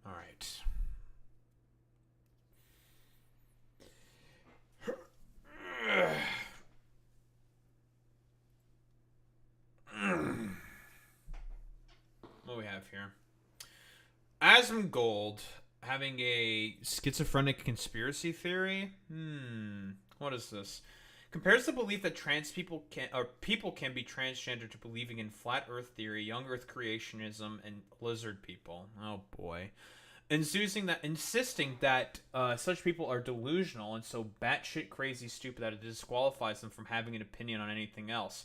All right. What do we have here? Asmongold having a schizophrenic conspiracy theory? What is this? Compares the belief that trans people can be transgender to believing in flat earth theory, young earth creationism, and lizard people. Oh boy. Insisting that such people are delusional and so batshit crazy stupid that it disqualifies them from having an opinion on anything else.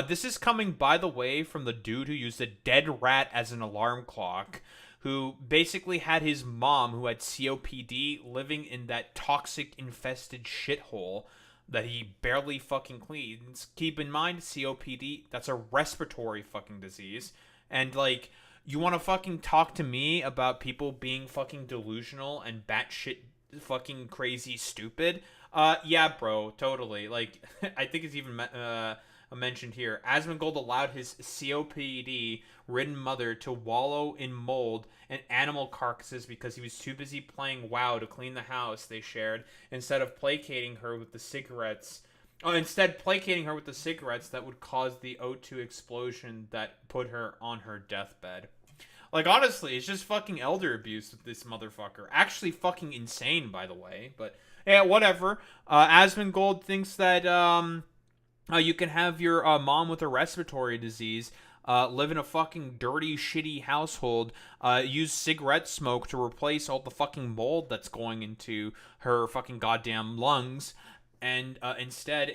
This is coming, by the way, from the dude who used a dead rat as an alarm clock, who basically had his mom, who had COPD, living in that toxic infested shithole that he barely fucking cleans. Keep in mind, COPD, that's a respiratory fucking disease. And, like, you want to fucking talk to me about people being fucking delusional and batshit fucking crazy stupid? Yeah, bro, totally. Like, I think it's even mentioned here. Asmongold allowed his COPD-ridden mother to wallow in mold and animal carcasses because he was too busy playing WoW to clean the house they shared, instead placating her with the cigarettes that would cause the O2 explosion that put her on her deathbed. Like, honestly, it's just fucking elder abuse with this motherfucker. Actually fucking insane, by the way. But, yeah, whatever. Asmongold thinks that, you can have your mom with a respiratory disease live in a fucking dirty, shitty household, use cigarette smoke to replace all the fucking mold that's going into her fucking goddamn lungs, and instead,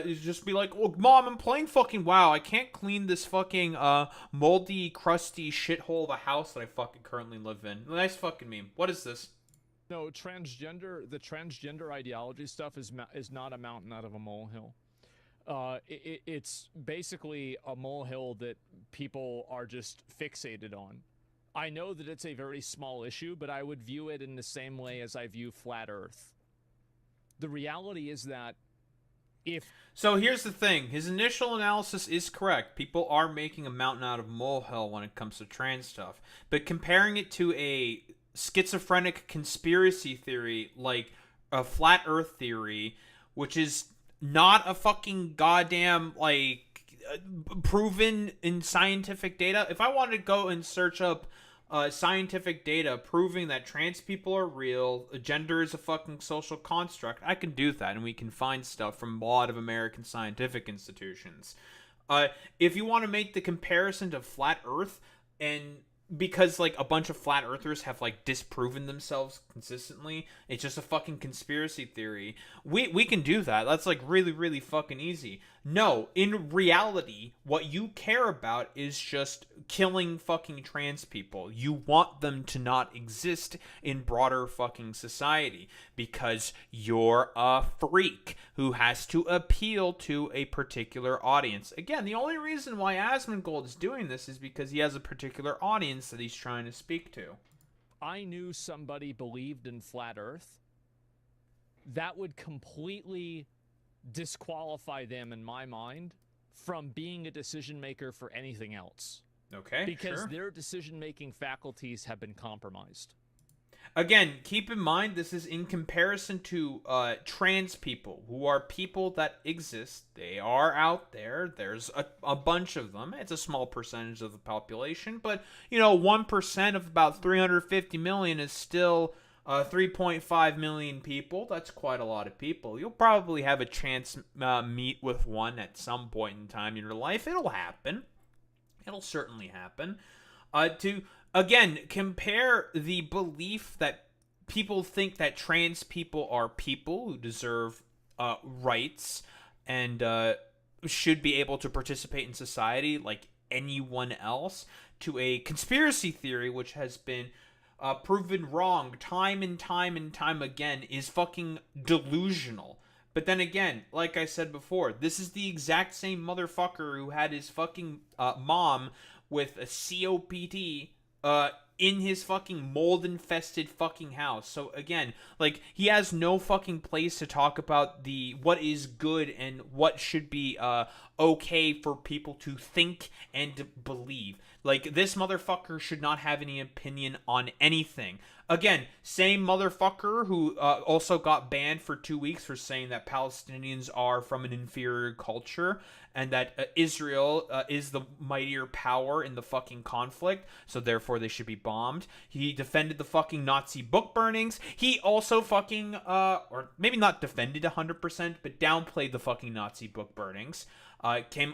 just be like, oh, Mom, I'm playing fucking WoW. I can't clean this fucking moldy, crusty shithole of a house that I fucking currently live in. Nice fucking meme. What is this? No, the transgender ideology stuff is not a mountain out of a molehill. It's basically a molehill that people are just fixated on. I know that it's a very small issue, but I would view it in the same way as I view flat Earth. The reality is that So here's the thing. His initial analysis is correct. People are making a mountain out of a molehill when it comes to trans stuff. But comparing it to a schizophrenic conspiracy theory like a flat Earth theory, which is not a fucking goddamn, like, proven in scientific data. If I wanted to go and search up scientific data proving that trans people are real, gender is a fucking social construct, I can do that, and we can find stuff from a lot of American scientific institutions. If you want to make the comparison to flat Earth, and because, like, a bunch of flat earthers have, like, disproven themselves consistently, it's just a fucking conspiracy theory. We can do that. That's, like, really, really fucking easy. No, in reality, what you care about is just killing fucking trans people. You want them to not exist in broader fucking society because you're a freak who has to appeal to a particular audience. Again, the only reason why Asmongold is doing this is because he has a particular audience that he's trying to speak to. I knew somebody believed in flat Earth, that would completely disqualify them, in my mind, from being a decision maker for anything else. Okay, because sure. their decision-making faculties have been compromised. Again, keep in mind this is in comparison to trans people, who are people that exist. They are out there. There's a bunch of them. It's a small percentage of the population, but 1% of about 350 million is still 3.5 million people. That's quite a lot of people. You'll probably have a chance meet with one at some point in time in your life. It'll happen. It'll certainly happen. To again compare the belief that people think that trans people are people who deserve rights and should be able to participate in society like anyone else, to a conspiracy theory which has been proven wrong time and time and time again, is fucking delusional. But then again, like I said before, this is the exact same motherfucker who had his fucking mom with a COPD in his fucking mold-infested fucking house. So again, like, he has no fucking place to talk about what is good and what should be okay for people to think and believe. Like, this motherfucker should not have any opinion on anything. Again, same motherfucker who also got banned for 2 weeks for saying that Palestinians are from an inferior culture and that Israel is the mightier power in the fucking conflict, so therefore they should be bombed. He defended the fucking Nazi book burnings. He also fucking, or maybe not defended 100%, but downplayed the fucking Nazi book burnings.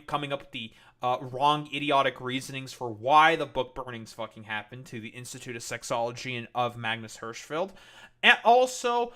Coming up with the wrong, idiotic reasonings for why the book burnings fucking happened to the Institute of Sexology and of Magnus Hirschfeld. And also,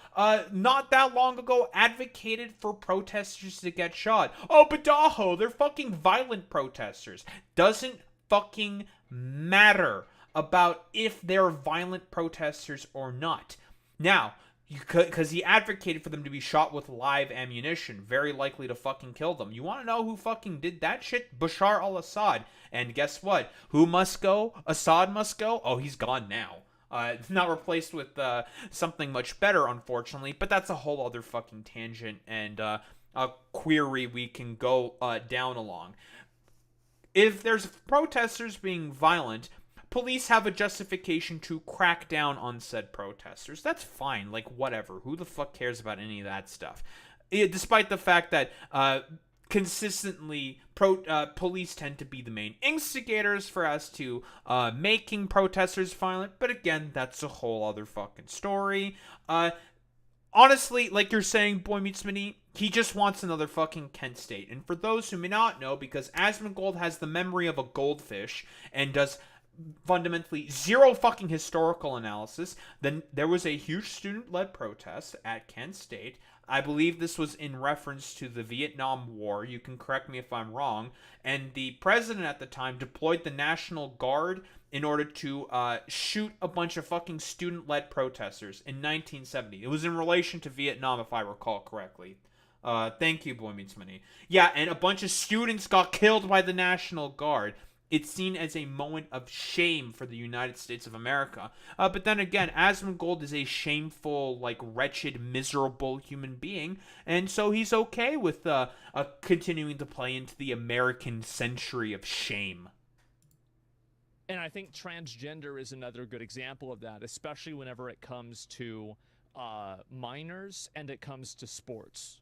not that long ago, advocated for protesters to get shot. Oh, but Daho, they're fucking violent protesters. Doesn't fucking matter about if they're violent protesters or not. Now, because he advocated for them to be shot with live ammunition, very likely to fucking kill them. You want to know who fucking did that shit? Bashar al-Assad. And guess what? Who must go? Assad must go? Oh, he's gone now. It's not replaced with something much better, unfortunately, but that's a whole other fucking tangent and a query we can go down along. If there's protesters being violent, police have a justification to crack down on said protesters. That's fine, like, whatever. Who the fuck cares about any of that stuff? Despite the fact that consistently police tend to be the main instigators for us to making protesters violent, but again, that's a whole other fucking story. Honestly, like you're saying, Boy Meets Minnie, he just wants another fucking Kent State. And for those who may not know, because Asmongold has the memory of a goldfish and does fundamentally zero fucking historical analysis, then there was a huge student-led protest at Kent State. I believe this was in reference to the Vietnam War. You can correct me if I'm wrong. And the president at the time deployed the National Guard in order to shoot a bunch of fucking student-led protesters in 1970. It was in relation to Vietnam, if I recall correctly. Thank you, Boy Meets Minnie. Yeah, and a bunch of students got killed by the National Guard. It's seen as a moment of shame for the United States of America. But then again, Asmongold is a shameful, like, wretched, miserable human being. And so he's okay with continuing to play into the American century of shame. And I think transgender is another good example of that, especially whenever it comes to minors and it comes to sports.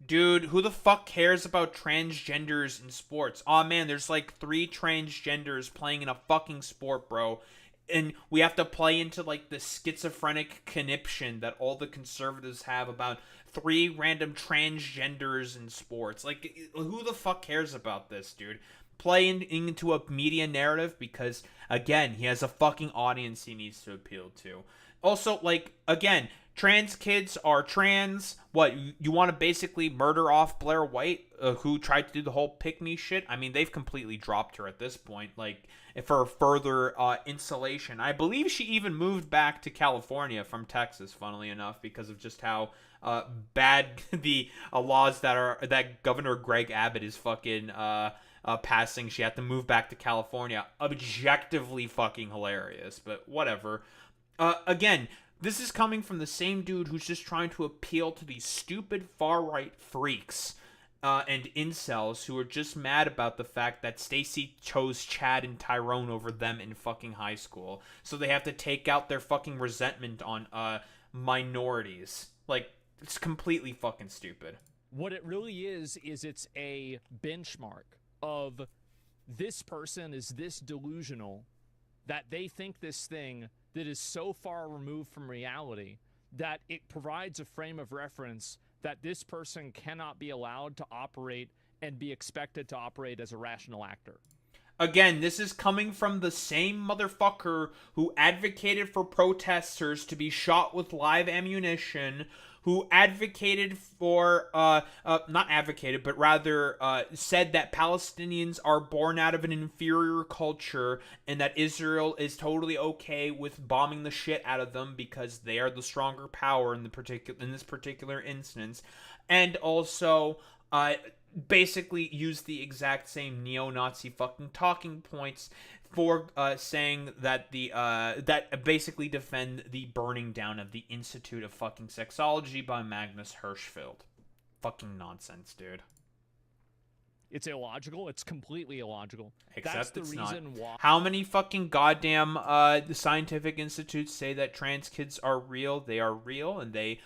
Dude, who the fuck cares about transgenders in sports? Aw, man, there's like 3 transgenders playing in a fucking sport, bro. And we have to play into, like, the schizophrenic conniption that all the conservatives have about 3 random transgenders in sports. Like, who the fuck cares about this, dude? Play into a media narrative because, again, he has a fucking audience he needs to appeal to. Also, like, again, trans kids are trans. What, you want to basically murder off Blair White, who tried to do the whole pick-me shit? I mean, they've completely dropped her at this point, like, for further insulation. I believe she even moved back to California from Texas, funnily enough, because of just how bad the laws that Governor Greg Abbott is fucking passing. She had to move back to California. Objectively fucking hilarious, but whatever. Again, This is coming from the same dude who's just trying to appeal to these stupid far-right freaks and incels who are just mad about the fact that Stacy chose Chad and Tyrone over them in fucking high school. So they have to take out their fucking resentment on minorities. Like, it's completely fucking stupid. What it really is it's a benchmark of this person is this delusional that they think this thing that is so far removed from reality that it provides a frame of reference that this person cannot be allowed to operate and be expected to operate as a rational actor. Again, this is coming from the same motherfucker who advocated for protesters to be shot with live ammunition, who advocated for, not advocated, but rather said that Palestinians are born out of an inferior culture and that Israel is totally okay with bombing the shit out of them because they are the stronger power in this particular instance, and also basically use the exact same neo-Nazi fucking talking points for saying that that basically defend the burning down of the Institute of fucking Sexology by Magnus Hirschfeld. Fucking nonsense, dude. It's illogical. It's completely illogical. Except that's the it's reason not. why. How many fucking goddamn scientific institutes say that trans kids are real? They are real, and they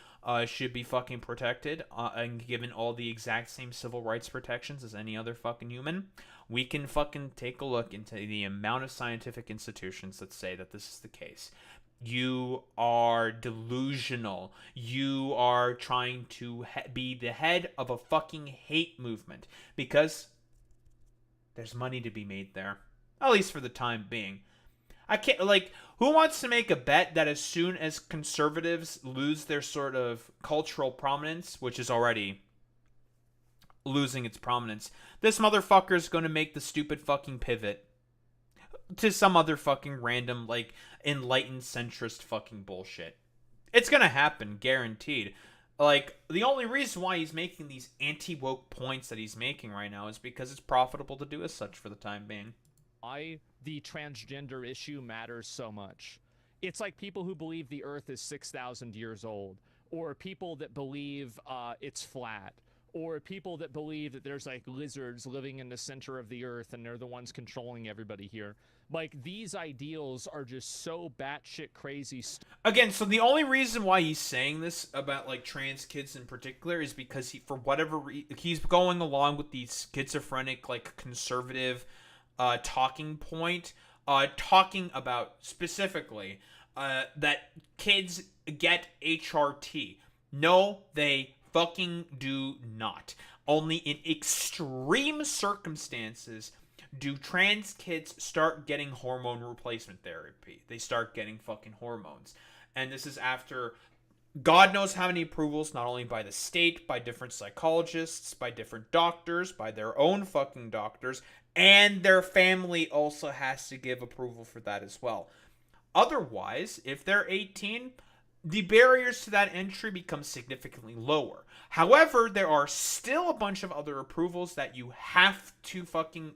should be fucking protected and given all the exact same civil rights protections as any other fucking human. We can fucking take a look into the amount of scientific institutions that say that this is the case. You are delusional. You are trying to be the head of a fucking hate movement because there's money to be made there, at least for the time being. I can't, like, who wants to make a bet that as soon as conservatives lose their sort of cultural prominence, which is already losing its prominence, this motherfucker's going to make the stupid fucking pivot to some other fucking random, like, enlightened centrist fucking bullshit. It's going to happen, guaranteed. Like, the only reason why he's making these anti-woke points that he's making right now is because it's profitable to do as such for the time being. Why the transgender issue matters so much. It's like people who believe the Earth is 6,000 years old, or people that believe it's flat, or people that believe that there's like lizards living in the center of the Earth and they're the ones controlling everybody here. Like, these ideals are just so batshit crazy. Again, so the only reason why he's saying this about, like, trans kids in particular is because he, for whatever reason, he's going along with the schizophrenic, like, conservative talking point, talking about specifically that kids get HRT. No, they fucking do not. Only in extreme circumstances do trans kids start getting hormone replacement therapy. They start getting fucking hormones. And this is after God knows how many approvals, not only by the state, by different psychologists, by different doctors, by their own fucking doctors, and their family also has to give approval for that as well. Otherwise, if they're 18, the barriers to that entry become significantly lower. However, there are still a bunch of other approvals that you have to fucking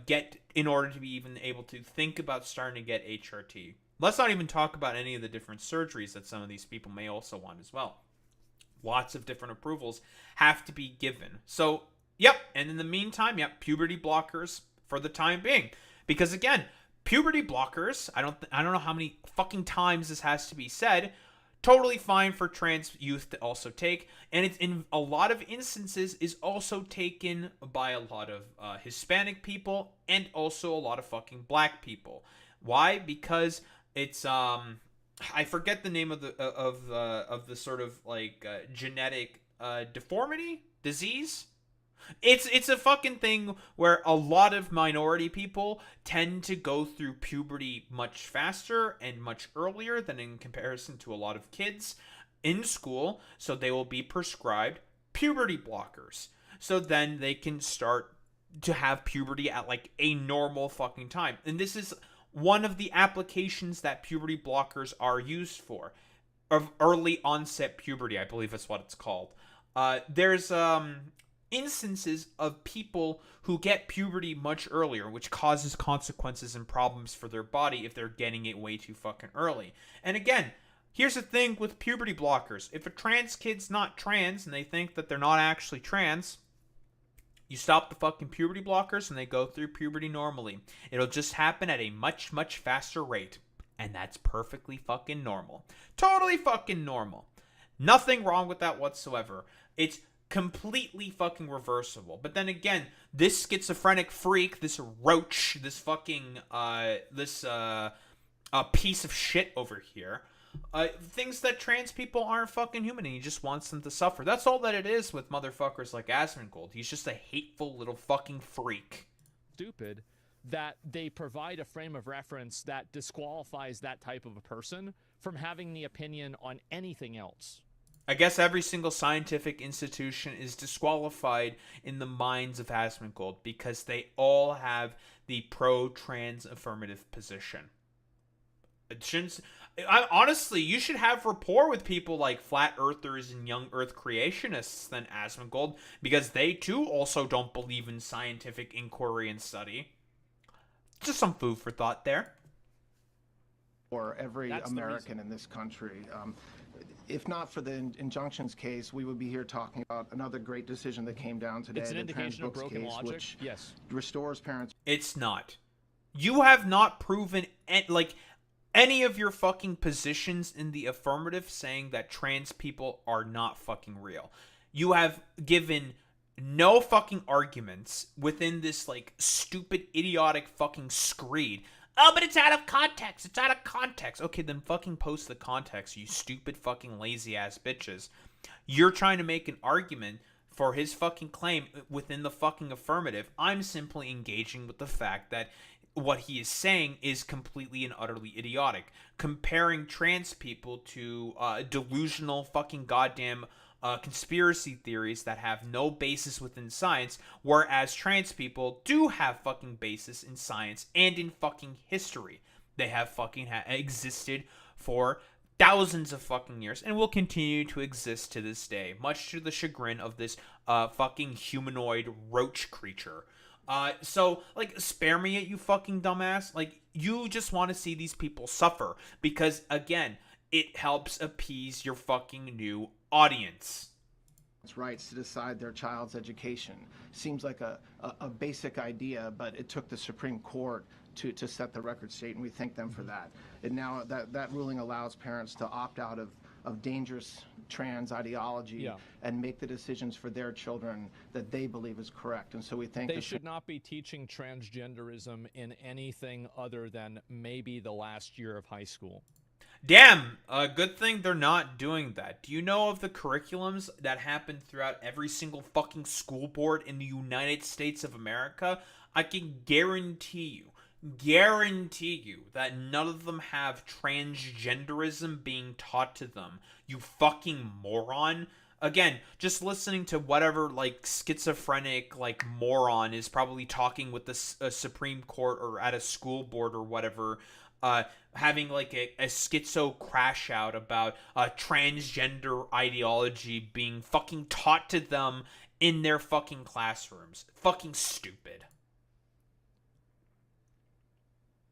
get in order to be even able to think about starting to get HRT. Let's not even talk about any of the different surgeries that some of these people may also want as well. Lots of different approvals have to be given. So, yep, and in the meantime, yep, puberty blockers for the time being. Because again, puberty blockers, I don't know how many fucking times this has to be said, totally fine for trans youth to also take, and it's in a lot of instances is also taken by a lot of Hispanic people and also a lot of fucking black people. Why? Because it's I forget the name of the sort of like genetic deformity disease. It's a fucking thing where a lot of minority people tend to go through puberty much faster and much earlier than in comparison to a lot of kids in school, so they will be prescribed puberty blockers. So then they can start to have puberty at like a normal fucking time. And this is one of the applications that puberty blockers are used for. Of early onset puberty, I believe that's what it's called. There's instances of people who get puberty much earlier, which causes consequences and problems for their body if they're getting it way too fucking early. And again, Here's the thing with puberty blockers. If a trans kid's not trans and they think that they're not actually trans, you stop the fucking puberty blockers and they go through puberty normally. It'll just happen at a much, much faster rate. And that's perfectly fucking normal. Totally fucking normal. Nothing wrong with that whatsoever. It's completely fucking reversible. But then again, this schizophrenic freak, this roach, this fucking, piece of shit over here, thinks that trans people aren't fucking human and he just wants them to suffer. That's all that it is with motherfuckers like Asmongold. He's just a hateful little fucking freak. Stupid that they provide a frame of reference that disqualifies that type of a person from having the opinion on anything else. I guess every single scientific institution is disqualified in the minds of Asmongold because they all have the pro-trans affirmative position. It shouldn't... honestly, you should have rapport with people like flat earthers and young earth creationists than Asmongold, because they too also don't believe in scientific inquiry and study. Just some food for thought there. For every American in this country. If not for the injunctions case, we would be here talking about another great decision that came down today. It's an the indication of Trans Books broken case, logic. which Yes. restores parents. It's not. You have not proven any of your fucking positions in the affirmative saying that trans people are not fucking real. You have given no fucking arguments within this stupid idiotic fucking screed. Oh, but it's out of context. It's out of context. Okay, then fucking post the context, you stupid fucking lazy ass bitches. You're trying to make an argument for his fucking claim within the fucking affirmative. I'm simply engaging with the fact that what he is saying is completely and utterly idiotic. Comparing trans people to delusional fucking goddamn conspiracy theories that have no basis within science, whereas trans people do have fucking basis in science and in fucking history. They have fucking existed for thousands of fucking years and will continue to exist to this day, much to the chagrin of this fucking humanoid roach creature. So, spare me it, you fucking dumbass. You just want to see these people suffer because, again, it helps appease your fucking new audience. Rights to decide their child's education. Seems like a basic idea, but it took the Supreme Court to set the record straight, and we thank them for that. And now that ruling allows parents to opt out of dangerous trans ideology and make the decisions for their children that they believe is correct. And so we think they should not be teaching transgenderism in anything other than maybe the last year of high school. Damn, good thing they're not doing that. Do you know of the curriculums that happen throughout every single fucking school board in the United States of America? I can guarantee you that none of them have transgenderism being taught to them. You fucking moron. Again, just listening to whatever schizophrenic moron is probably talking with the Supreme Court or at a school board or whatever, having a schizo crash out about transgender ideology being fucking taught to them in their fucking classrooms. Fucking stupid.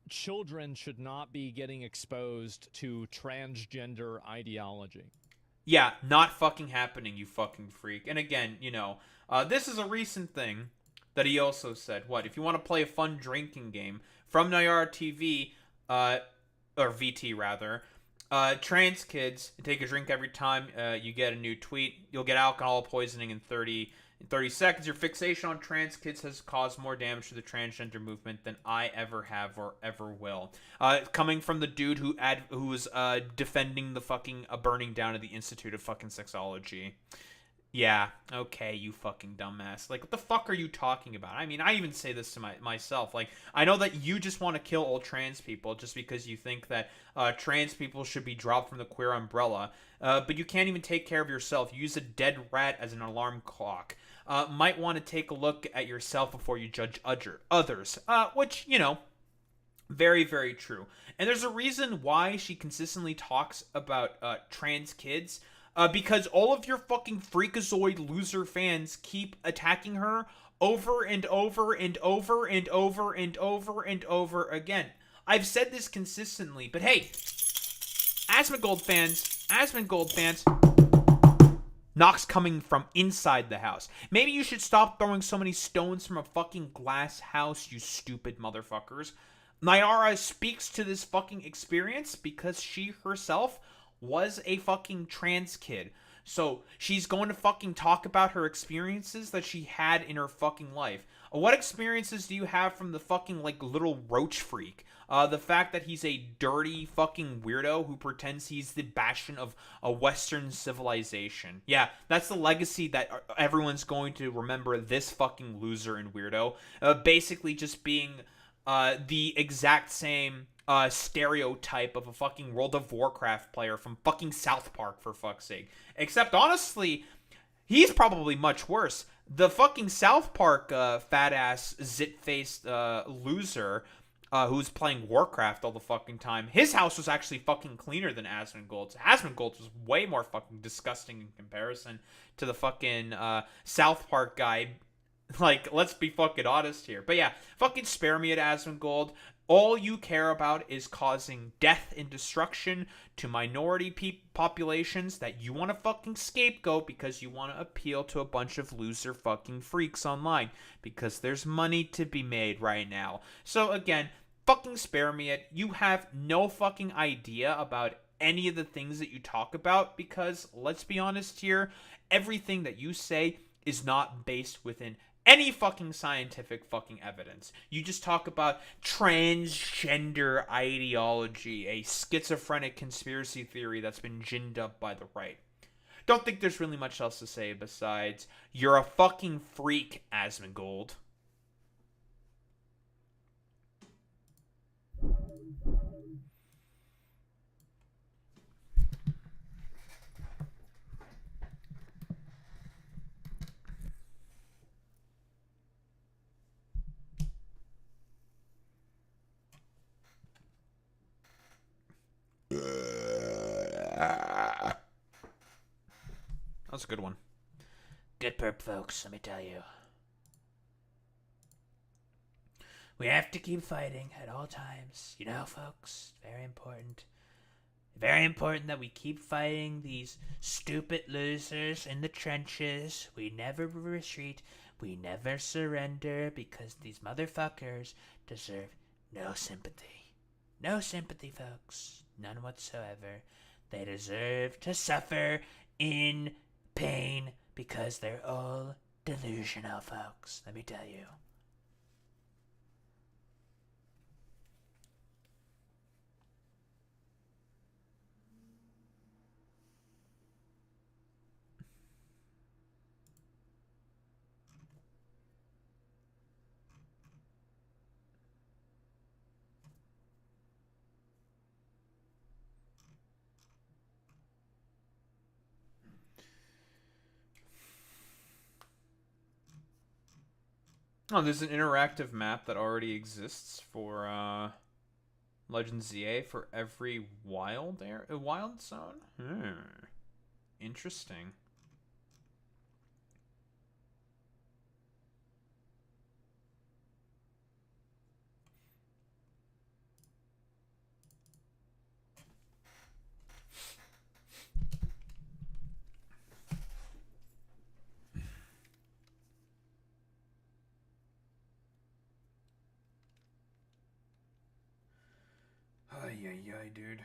Children should not be getting exposed to transgender ideology. Yeah, not fucking happening, you fucking freak. And again, this is a recent thing that he also said. What, if you want to play a fun drinking game, from Nayara TV, or VT rather, trans kids take a drink every time you get a new tweet. You'll get alcohol poisoning in 30 seconds. Your fixation on trans kids has caused more damage to the transgender movement than I ever have or ever will. Coming from the dude who was defending the fucking burning down of the Institute of fucking Sexology. Yeah, okay, you fucking dumbass. What the fuck are you talking about? I mean, I even say this to myself. I know that you just want to kill all trans people just because you think that trans people should be dropped from the queer umbrella. But you can't even take care of yourself. You use a dead rat as an alarm clock. Might want to take a look at yourself before you judge others. Which, very, very true. And there's a reason why she consistently talks about trans kids. Because all of your fucking freakazoid loser fans keep attacking her over and over and over and over and over and over again. I've said this consistently, but hey, Asmongold fans, knocks coming from inside the house. Maybe you should stop throwing so many stones from a fucking glass house, you stupid motherfuckers. Nyara speaks to this fucking experience because she herself was a fucking trans kid. So she's going to fucking talk about her experiences that she had in her fucking life. What experiences do you have from the fucking, like, little roach freak? The fact that he's a dirty fucking weirdo who pretends he's the bastion of a Western civilization. Yeah, that's the legacy that everyone's going to remember this fucking loser and weirdo. Basically just being the exact same stereotype of a fucking World of Warcraft player from fucking South Park, for fuck's sake. Except, honestly, he's probably much worse. The fucking South Park fat-ass, zit-faced loser who's playing Warcraft all the fucking time, his house was actually fucking cleaner than Asmongold's. Asmongold's was way more fucking disgusting in comparison to the fucking South Park guy. Like, let's be fucking honest here. But yeah, fucking spare me at Asmongold. All you care about is causing death and destruction to minority populations that you want to fucking scapegoat because you want to appeal to a bunch of loser fucking freaks online. Because there's money to be made right now. So again, fucking spare me it. You have no fucking idea about any of the things that you talk about because, let's be honest here, everything that you say is not based within any fucking scientific fucking evidence. You just talk about transgender ideology, a schizophrenic conspiracy theory that's been ginned up by the right. Don't think there's really much else to say besides, you're a fucking freak, Asmongold. That's a good one. Good burp, folks, let me tell you. We have to keep fighting at all times. You know, folks, very important. Very important that we keep fighting these stupid losers in the trenches. We never retreat. We never surrender because these motherfuckers deserve no sympathy. No sympathy, folks. None whatsoever. They deserve to suffer in pain because they're all delusional, folks. Let me tell you. Oh, there's an interactive map that already exists for Legends ZA for every wild zone. Interesting. Ay, dude.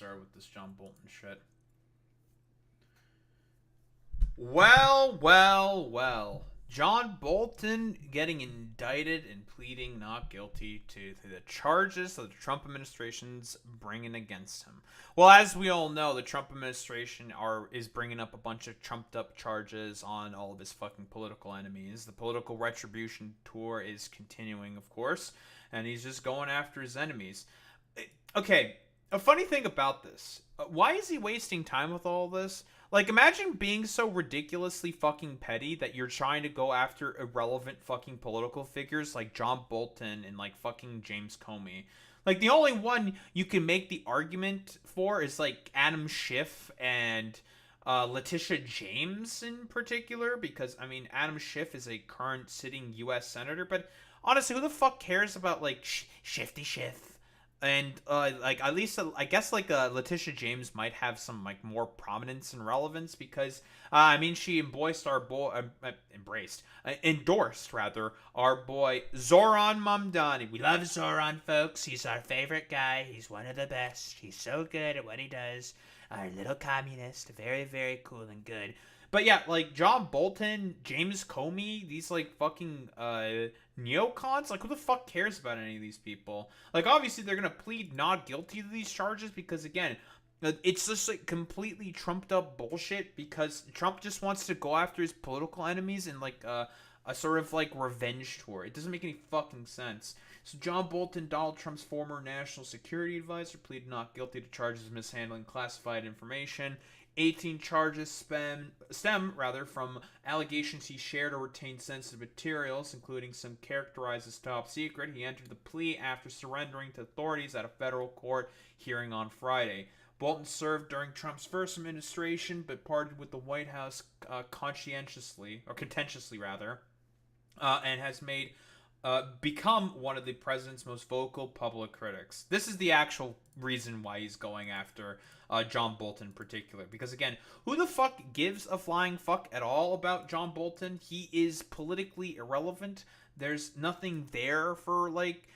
started with this John Bolton shit. Well. John Bolton getting indicted and pleading not guilty to the charges that the Trump administration's bringing against him. Well, as we all know, the Trump administration is bringing up a bunch of trumped up charges on all of his fucking political enemies. The political retribution tour is continuing, of course, and he's just going after his enemies. Okay, a funny thing about this. Why is he wasting time with all this? Like, imagine being so ridiculously fucking petty that you're trying to go after irrelevant fucking political figures like John Bolton and, like, fucking James Comey. Like, the only one you can make the argument for is, like, Adam Schiff and Letitia James in particular, because, I mean, Adam Schiff is a current sitting U.S. senator, but honestly, who the fuck cares about, like, Shifty Schiff? And, like, at least, I guess, like, Letitia James might have some, like, more prominence and relevance because, I mean, she endorsed our boy Zoran Mamdani. We love Zoran, folks. He's our favorite guy. He's one of the best. He's so good at what he does. Our little communist. Very, very cool and good. But yeah, like, John Bolton, James Comey, these, like, fucking, neocons, like, who the fuck cares about any of these people? Like, obviously, they're gonna plead not guilty to these charges because, again, it's just, like, completely trumped up bullshit because Trump just wants to go after his political enemies in, like, a sort of, like, revenge tour. It doesn't make any fucking sense. So John Bolton, Donald Trump's former national security advisor, pleaded not guilty to charges of mishandling classified information. 18 charges stem from allegations he shared or retained sensitive materials, including some characterized as top secret. He entered the plea after surrendering to authorities at a federal court hearing on Friday. Bolton served during Trump's first administration, but parted with the White House contentiously, and has become one of the president's most vocal public critics. This is the actual reason why he's going after John Bolton in particular. Because, again, who the fuck gives a flying fuck at all about John Bolton? He is politically irrelevant. There's nothing there for, like,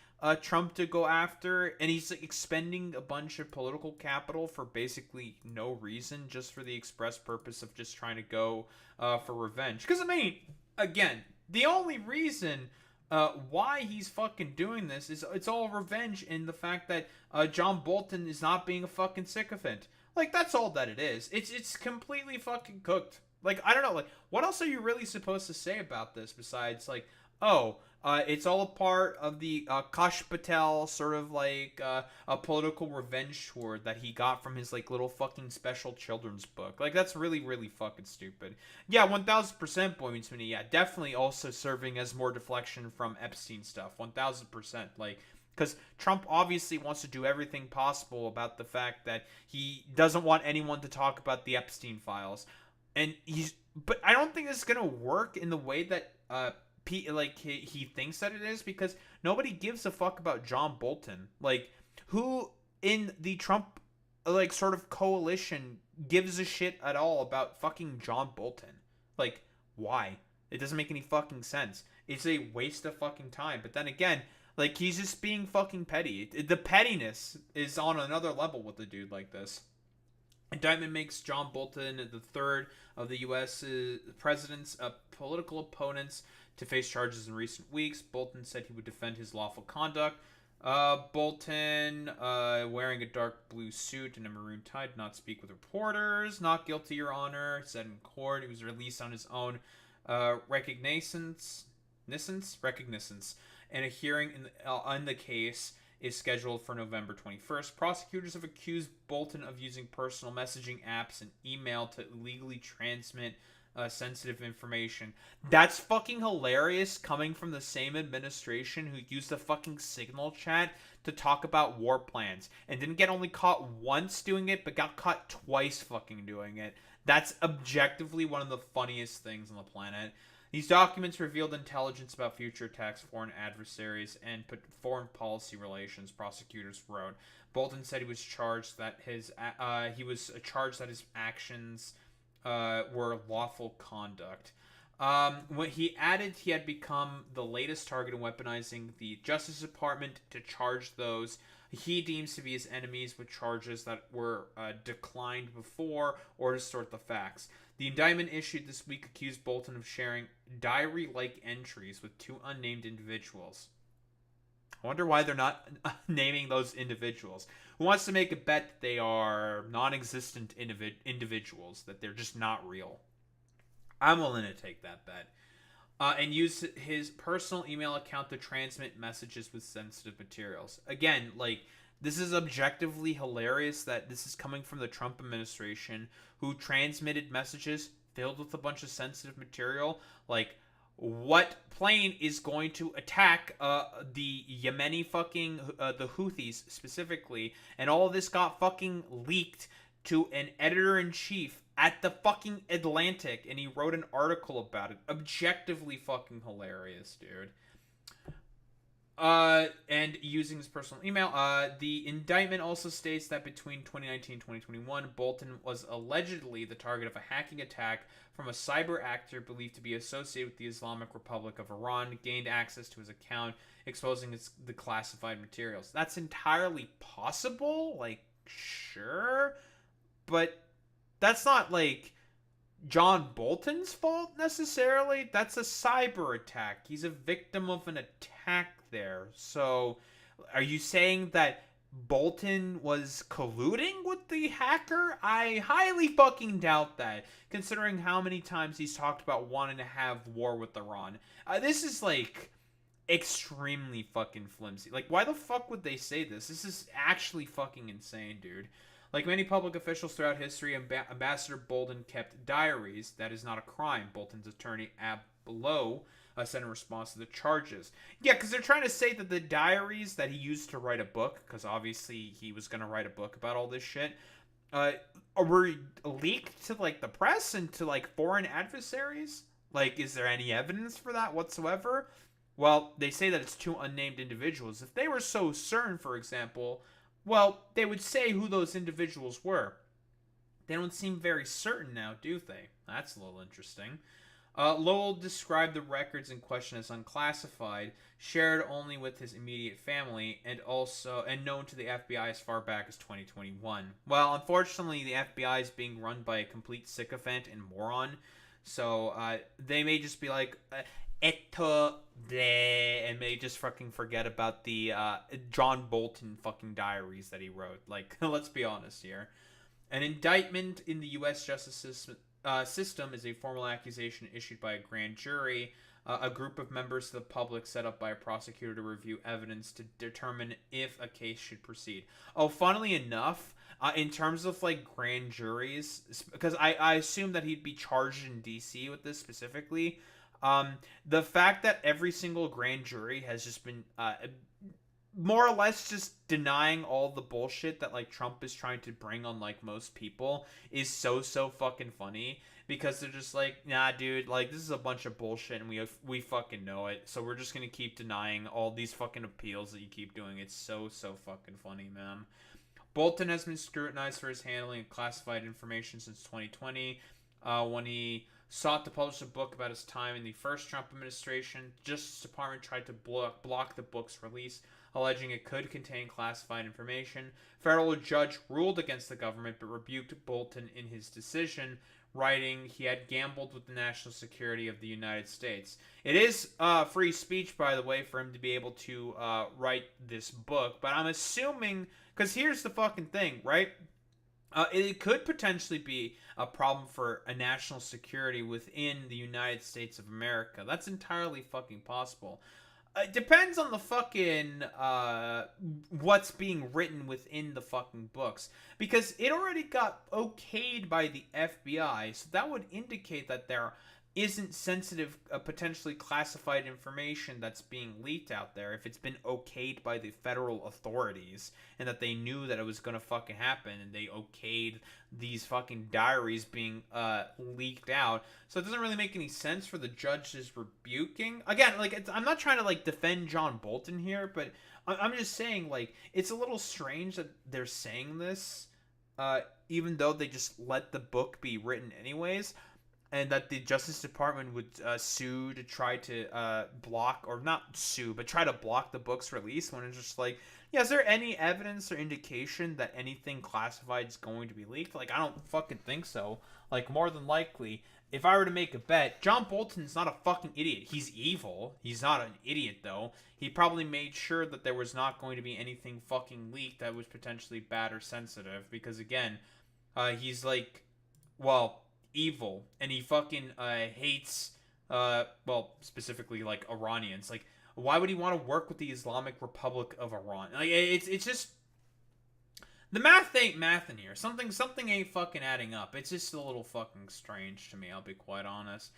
Trump to go after. And he's, like, expending a bunch of political capital for basically no reason, just for the express purpose of just trying to go for revenge. Because, I mean, again, the only reason why he's fucking doing this is it's all revenge in the fact that John Bolton is not being a fucking sycophant. Like, that's all that it is. It's completely fucking cooked. Like, I don't know, like, what else are you really supposed to say about this besides, like, it's all a part of the Kash Patel sort of, like, a political revenge tour that he got from his, like, little fucking special children's book. Like, that's really, really fucking stupid. Yeah, 1000% Boy Meets Minnie. Yeah, definitely also serving as more deflection from Epstein stuff. 1000%. Like, because Trump obviously wants to do everything possible about the fact that he doesn't want anyone to talk about the Epstein files. And but I don't think this is going to work in the way that, he thinks that it is, because nobody gives a fuck about John Bolton. Like, who in the Trump, like, sort of coalition gives a shit at all about fucking John Bolton? Like, why? It doesn't make any fucking sense. It's a waste of fucking time. But then again, like, he's just being fucking petty. The pettiness is on another level with a dude like this. Indictment makes John Bolton the third of the U.S. president's political opponents to face charges in recent weeks. Bolton said he would defend his lawful conduct. Bolton, wearing a dark blue suit and a maroon tie, did not speak with reporters. Not guilty, Your Honor, said in court. He was released on his own recognizance, and a hearing on the case is scheduled for November 21st. Prosecutors have accused Bolton of using personal messaging apps and email to illegally transmit sensitive information. That's fucking hilarious, coming from the same administration who used the fucking Signal chat to talk about war plans and didn't get only caught once doing it, but got caught twice fucking doing it. That's objectively one of the funniest things on the planet. These documents revealed intelligence about future attacks, foreign adversaries, and foreign policy relations, prosecutors wrote. Bolton said he was charged that his actions were lawful conduct. When he added he had become the latest target in weaponizing the Justice Department to charge those he deems to be his enemies with charges that were declined before or distort the facts. The indictment issued this week accused Bolton of sharing diary-like entries with two unnamed individuals. I wonder why they're not naming those individuals. Who wants to make a bet that they are non-existent individuals, that they're just not real? I'm willing to take that bet. And use his personal email account to transmit messages with sensitive materials. Again, like, this is objectively hilarious that this is coming from the Trump administration, who transmitted messages filled with a bunch of sensitive material. Like, what plane is going to attack the Yemeni fucking, the Houthis specifically, and all of this got fucking leaked to an editor-in-chief at the fucking Atlantic, and he wrote an article about it. Objectively fucking hilarious, dude. And using his personal email, the indictment also states that between 2019 and 2021, Bolton was allegedly the target of a hacking attack from a cyber actor believed to be associated with the Islamic Republic of Iran, gained access to his account, exposing the classified materials. That's entirely possible, like, sure, but that's not, like, John Bolton's fault necessarily. That's a cyber attack. He's a victim of an attack there. So, are you saying that Bolton was colluding with the hacker? I highly fucking doubt that, considering how many times he's talked about wanting to have war with Iran. This is, like, extremely fucking flimsy. Like, why the fuck would they say this? This is actually fucking insane, dude. Like many public officials throughout history, Ambassador Bolton kept diaries. That is not a crime, Bolton's attorney Ab Below said in response to the charges. Yeah, because they're trying to say that the diaries that he used to write a book, because obviously he was going to write a book about all this shit, were leaked to, like, the press and to, like, foreign adversaries? Like, is there any evidence for that whatsoever? Well, they say that it's two unnamed individuals. If they were so certain, for example, well, they would say who those individuals were. They don't seem very certain now, do they? That's a little interesting. Lowell described the records in question as unclassified, shared only with his immediate family, and known to the FBI as far back as 2021. Well, unfortunately, the FBI is being run by a complete sycophant and moron, so they may just be like, and may just fucking forget about the John Bolton fucking diaries that he wrote. Like, let's be honest here. An indictment in the U.S. justice system is a formal accusation issued by a grand jury, a group of members of the public set up by a prosecutor to review evidence to determine if a case should proceed. Oh, funnily enough, in terms of, like, grand juries, because I assume that he'd be charged in D.C. with this specifically, the fact that every single grand jury has just been more or less just denying all the bullshit that, like, Trump is trying to bring on, like, most people is so fucking funny, because they're just like, nah, dude, like, this is a bunch of bullshit and we fucking know it, so we're just gonna keep denying all these fucking appeals that you keep doing. It's so fucking funny, man. Bolton has been scrutinized for his handling of classified information since 2020, when he sought to publish a book about his time in the first Trump administration. The Justice Department tried to block the book's release, alleging it could contain classified information. Federal judge ruled against the government but rebuked Bolton in his decision, writing he had gambled with the national security of the United States. It is free speech, by the way, for him to be able to write this book, but I'm assuming, because here's the fucking thing, right? It could potentially be a problem for a national security within the United States of America. That's entirely fucking possible. It depends on the fucking, what's being written within the fucking books. Because it already got okayed by the FBI, so that would indicate that there isn't sensitive, potentially classified information that's being leaked out there if it's been okayed by the federal authorities, and that they knew that it was gonna fucking happen, and they okayed these fucking diaries being leaked out. So it doesn't really make any sense for the judge's rebuking. Again, like, I'm not trying to, like, defend John Bolton here, but I'm just saying, like, it's a little strange that they're saying this, even though they just let the book be written anyways. and that the Justice Department would sue to try to block, or not sue, but try to block the book's release, when it's just like, yeah, is there any evidence or indication that anything classified is going to be leaked? Like, I don't fucking think so. Like, more than likely, if I were to make a bet, John Bolton's not a fucking idiot. He's evil. He's not an idiot, though. He probably made sure that there was not going to be anything fucking leaked that was potentially bad or sensitive, because, again, he's, like, well, evil, and he fucking hates, well, specifically, like, Iranians. Like, why would he want to work with the Islamic Republic of Iran? Like, it's just, the math ain't mathin' here. Something ain't fucking adding up. It's just a little fucking strange to me, I'll be quite honest.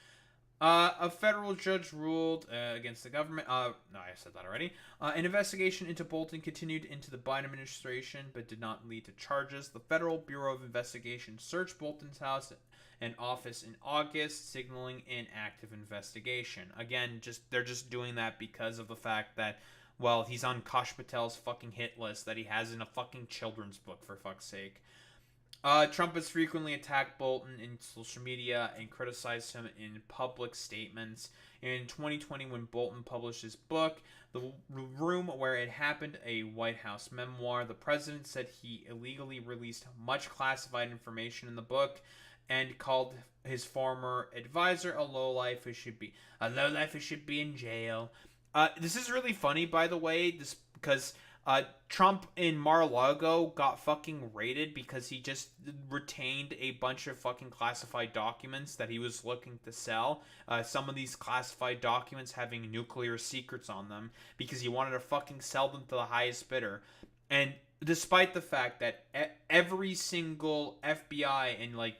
A federal judge ruled against the government. No, I said that already. An investigation into Bolton continued into the Biden administration, but did not lead to charges. The Federal Bureau of Investigation searched Bolton's house and office in August, signaling an active investigation. Again, they're just doing that because of the fact that, well, he's on Kash Patel's fucking hit list that he has in a fucking children's book, for fuck's sake. Trump has frequently attacked Bolton in social media and criticized him in public statements. In 2020, when Bolton published his book, The Room Where It Happened, a White House memoir, the president said he illegally released much classified information in the book and called his former advisor a lowlife who should be in jail. This is really funny, by the way, because Trump in Mar-a-Lago got fucking raided because he just retained a bunch of fucking classified documents that he was looking to sell. Some of these classified documents having nuclear secrets on them, because he wanted to fucking sell them to the highest bidder. And despite the fact that every single FBI and, like,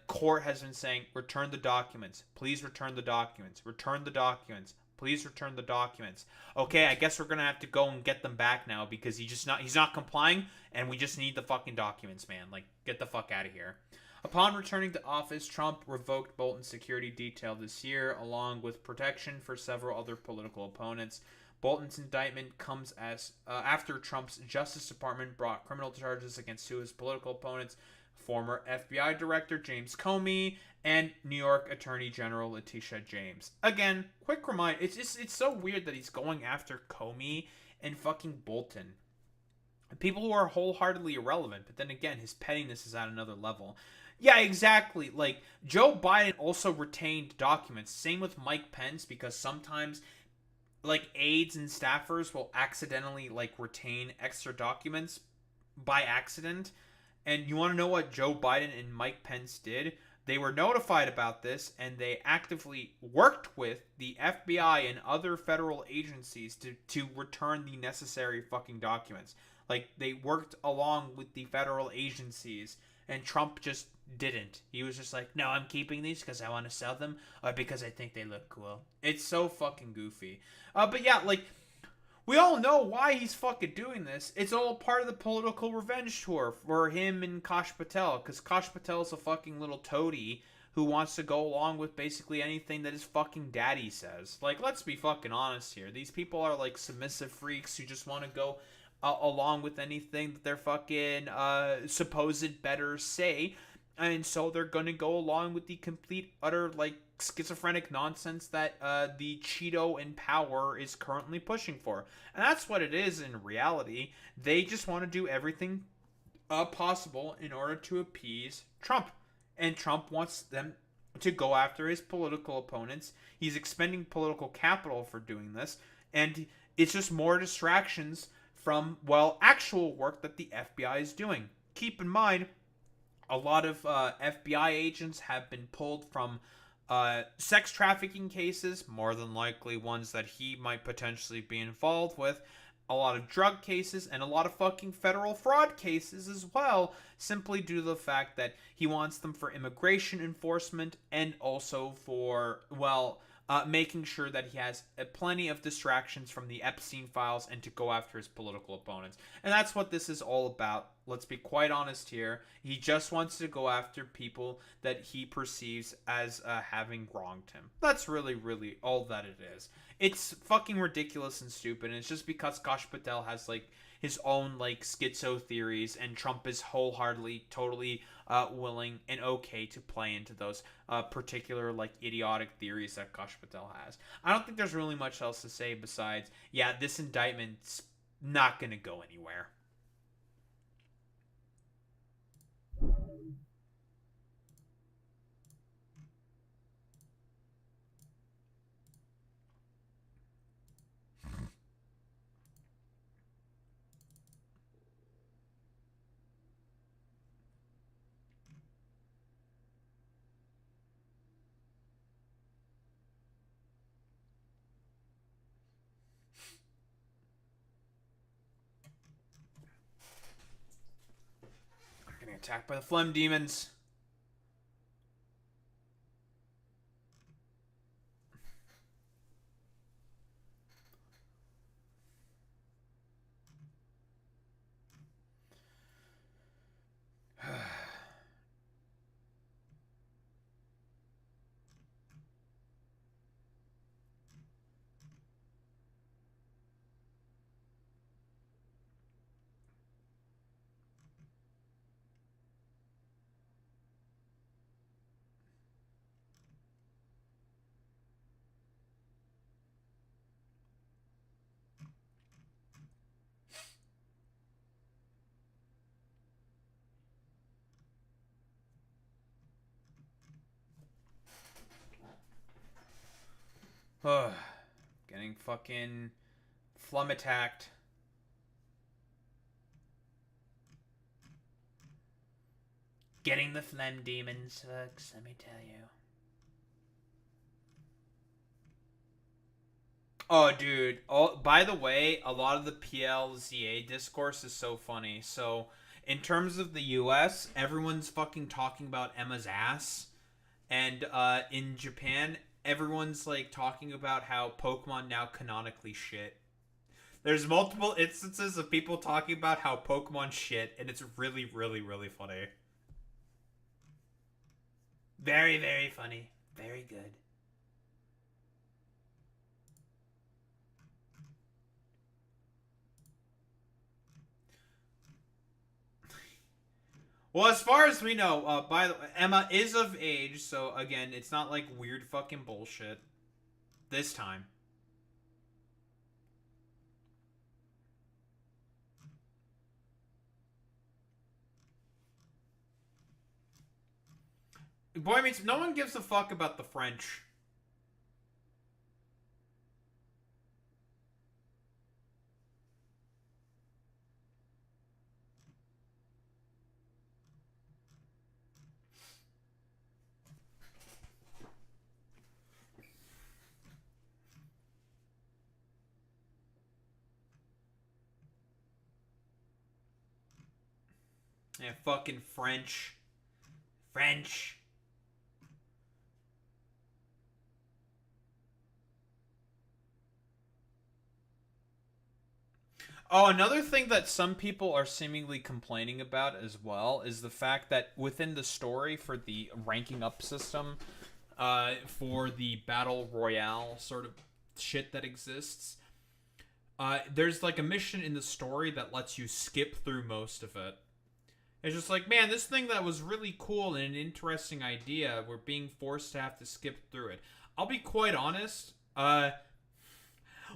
court has been saying, return the documents, please return the documents, return the documents, please return the documents. Okay, I guess we're gonna have to go and get them back now, because he's not complying, and we just need the fucking documents, man. Like, get the fuck out of here. Upon returning to office, Trump revoked Bolton's security detail this year, along with protection for several other political opponents. Bolton's indictment comes as after Trump's Justice Department brought criminal charges against two of his political opponents, former FBI Director James Comey and New York Attorney General Letitia James. Again, quick reminder, it's so weird that he's going after Comey and fucking Bolton. People who are wholeheartedly irrelevant, but then again, his pettiness is at another level. Yeah, exactly. Like, Joe Biden also retained documents. Same with Mike Pence, because sometimes, like, aides and staffers will accidentally, like, retain extra documents by accident. And you want to know what Joe Biden and Mike Pence did? They were notified about this, and they actively worked with the FBI and other federal agencies to return the necessary fucking documents. Like, they worked along with the federal agencies, and Trump just didn't. He was just like, no, I'm keeping these because I want to sell them, or because I think they look cool. It's so fucking goofy. But yeah, like, we all know why he's fucking doing this. It's all part of the political revenge tour for him and Kash Patel, because Kash Patel's a fucking little toady who wants to go along with basically anything that his fucking daddy says. Like, let's be fucking honest here. These people are, like, submissive freaks who just want to go along with anything that their fucking supposed betters say. And so they're going to go along with the complete, utter, like, schizophrenic nonsense that the Cheeto in power is currently pushing for. And that's what it is in reality. They just want to do everything possible in order to appease Trump. And Trump wants them to go after his political opponents. He's expending political capital for doing this. And it's just more distractions from, well, actual work that the FBI is doing. Keep in mind, a lot of FBI agents have been pulled from sex trafficking cases, more than likely ones that he might potentially be involved with, a lot of drug cases, and a lot of fucking federal fraud cases as well, simply due to the fact that he wants them for immigration enforcement and also for, well, making sure that he has plenty of distractions from the Epstein files and to go after his political opponents. And that's what this is all about. Let's be quite honest here. He just wants to go after people that he perceives as having wronged him. That's really, really all that it is. It's fucking ridiculous and stupid, and it's just because Kash Patel has, like, his own like schizo theories, and Trump is wholeheartedly, totally willing and okay to play into those particular like idiotic theories that Kash Patel has. I don't think there's really much else to say besides, yeah, this indictment's not gonna go anywhere. Getting attacked by the phlegm demons. Getting fucking phlegm attacked. Getting the phlegm demons, folks, let me tell you. Oh, dude. Oh, by the way, a lot of the PLZA discourse is so funny. So, in terms of the US, everyone's fucking talking about Emma's ass. And in Japan, everyone's like talking about how Pokemon now canonically shit. There's multiple instances of people talking about how Pokemon shit, and it's really, really, really funny. Very, very funny. Very good. Well, as far as we know, by the way, Emma is of age, so again, it's not like weird fucking bullshit. This time. Boy meets no one gives a fuck about the French. Yeah, fucking French. French. Oh, another thing that some people are seemingly complaining about as well is the fact that within the story for the ranking up system, for the battle royale sort of shit that exists, there's like a mission in the story that lets you skip through most of it. It's just like, man, this thing that was really cool and an interesting idea, we're being forced to have to skip through it. I'll be quite honest.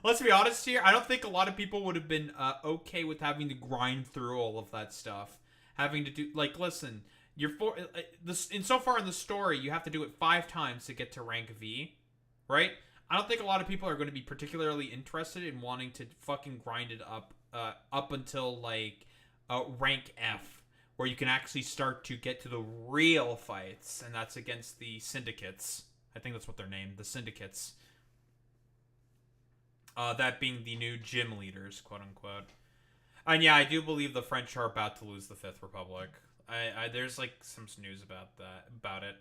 Let's be honest here. I don't think a lot of people would have been okay with having to grind through all of that stuff. Having to do, like, listen, insofar in the story, you have to do it 5 times to get to rank V, right? I don't think a lot of people are going to be particularly interested in wanting to fucking grind it up until, like, rank F, where you can actually start to get to the real fights, and that's against the syndicates. I think that's what they're named, the syndicates. That being the new gym leaders, quote unquote. And yeah, I do believe the French are about to lose the Fifth Republic. There's like some news about it.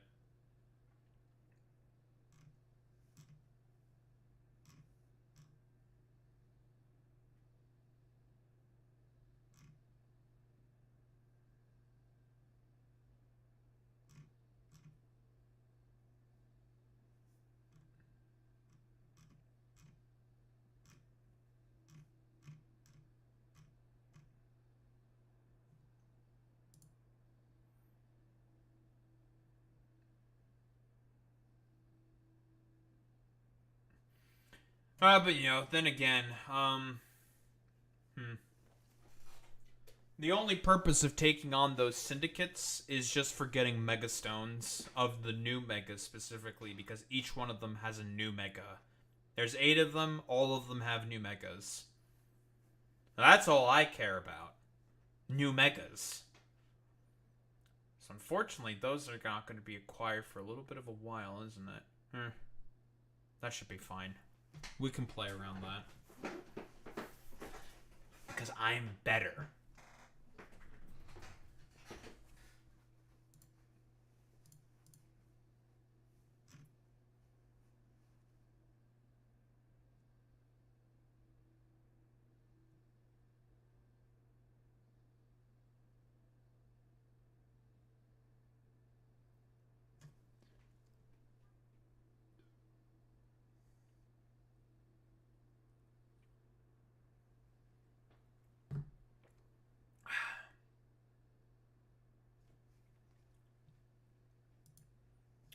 But then again, the only purpose of taking on those syndicates is just for getting megastones of the new mega specifically, because each one of them has a new mega. There's 8 of them, all of them have new megas. That's all I care about. New megas. So unfortunately, those are not going to be acquired for a little bit of a while, isn't it? That should be fine. We can play around that. Because I'm better.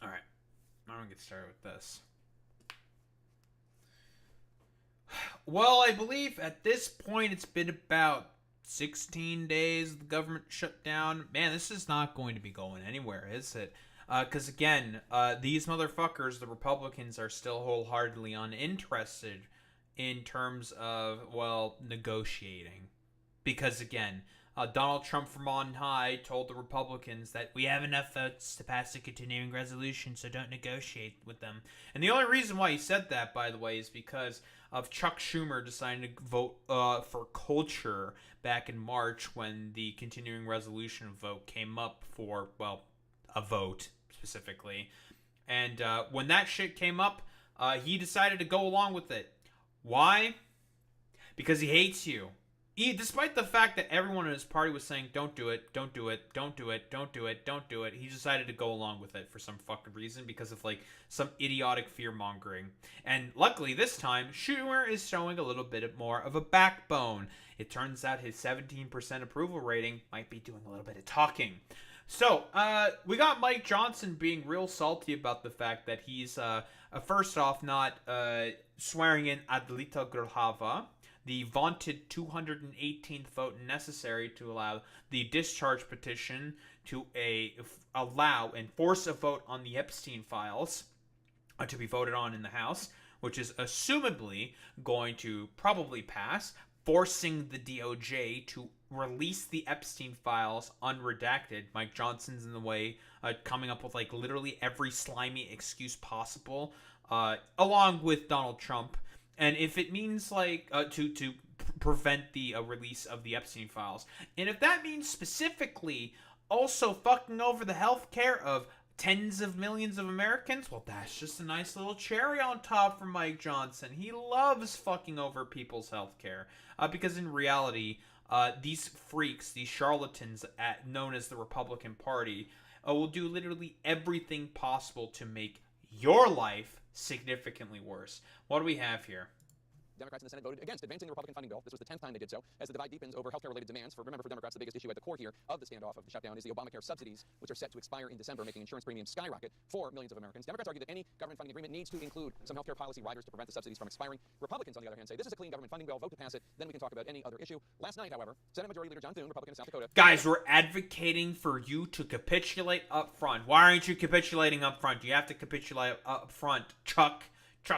Alright, I'm gonna get started with this. Well, I believe at this point it's been about 16 days the government shut down. Man, this is not going to be going anywhere, is it? Because again, these motherfuckers, the Republicans, are still wholeheartedly uninterested in terms of, well, negotiating. Because again, Donald Trump from on high told the Republicans that we have enough votes to pass a continuing resolution, so don't negotiate with them. And the only reason why he said that, by the way, is because of Chuck Schumer deciding to vote for cloture back in March when the continuing resolution vote came up for, well, a vote specifically. And when that shit came up, he decided to go along with it. Why? Because he hates you. Despite the fact that everyone in his party was saying, don't do it, don't do it, don't do it, don't do it, don't do it, he decided to go along with it for some fucking reason because of, like, some idiotic fear-mongering. And luckily, this time, Schumer is showing a little bit more of a backbone. It turns out his 17% approval rating might be doing a little bit of talking. So, we got Mike Johnson being real salty about the fact that he's, first off, not swearing in Adlita Grhava, the vaunted 218th vote necessary to allow the discharge petition to allow and force a vote on the Epstein files to be voted on in the House, which is assumably going to probably pass, forcing the DOJ to release the Epstein files unredacted. Mike Johnson's in the way, coming up with like literally every slimy excuse possible, along with Donald Trump. And if it means like to prevent the release of the Epstein files, and if that means specifically also fucking over the health care of tens of millions of Americans, well, that's just a nice little cherry on top for Mike Johnson. He loves fucking over people's health care, because in reality, these freaks, these charlatans known as the Republican Party, will do literally everything possible to make your life significantly worse. What do we have here? Democrats in the Senate voted against advancing the Republican funding bill. This was the 10th time they did so, as the divide deepens over healthcare-related demands. For Democrats, the biggest issue at the core here of the standoff of the shutdown is the Obamacare subsidies, which are set to expire in December, making insurance premiums skyrocket for millions of Americans. Democrats argue that any government funding agreement needs to include some healthcare policy riders to prevent the subsidies from expiring. Republicans, on the other hand, say this is a clean government funding bill, vote to pass it, then we can talk about any other issue. Last night, however, Senate Majority Leader John Thune, Republican of South Dakota... Guys, we're advocating for you to capitulate up front. Why aren't you capitulating up front? You have to capitulate up front. Chuck,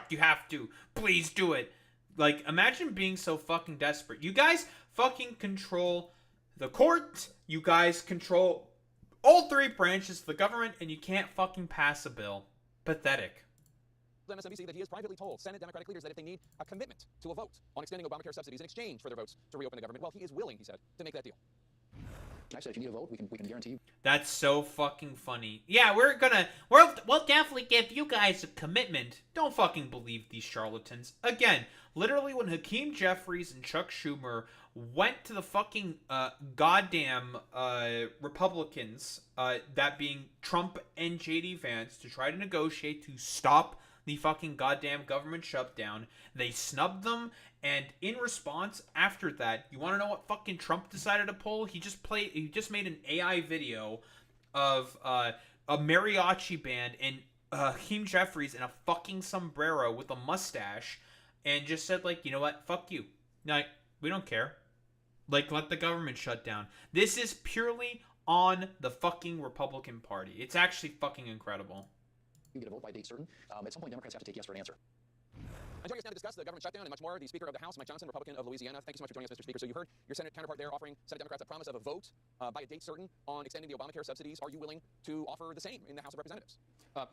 you have to. Please do it. Like, imagine being so fucking desperate. You guys fucking control the court. You guys control all 3 branches of the government, and you can't fucking pass a bill. Pathetic. MSNBC that he has privately told Senate Democratic leaders that if they need a commitment to a vote on extending Obamacare subsidies in exchange for their votes to reopen the government, well, he is willing, he said, to make that deal. I said, if you need a vote, we can guarantee you. That's so fucking funny. Yeah, we'll definitely give you guys a commitment. Don't fucking believe these charlatans. Again, literally when Hakeem Jeffries and Chuck Schumer went to the fucking goddamn Republicans, that being Trump and J.D. Vance, to try to negotiate to stop the fucking goddamn government shutdown, they snubbed them. And in response, after that, you want to know what fucking Trump decided to pull? He just made an AI video of a mariachi band and Hakeem Jeffries in a fucking sombrero with a mustache and just said, like, you know what, fuck you. Like, we don't care. Like, let the government shut down. This is purely on the fucking Republican Party. It's actually fucking incredible. You get a vote by a date certain. At some point, Democrats have to take yes for an answer. And joining us now to discuss the government shutdown and much more, the Speaker of the House, Mike Johnson, Republican of Louisiana. Thank you so much for joining us, Mr. Speaker. So you heard your Senate counterpart there offering Senate Democrats a promise of a vote by a date certain on extending the Obamacare subsidies. Are you willing to offer the same in the House of Representatives?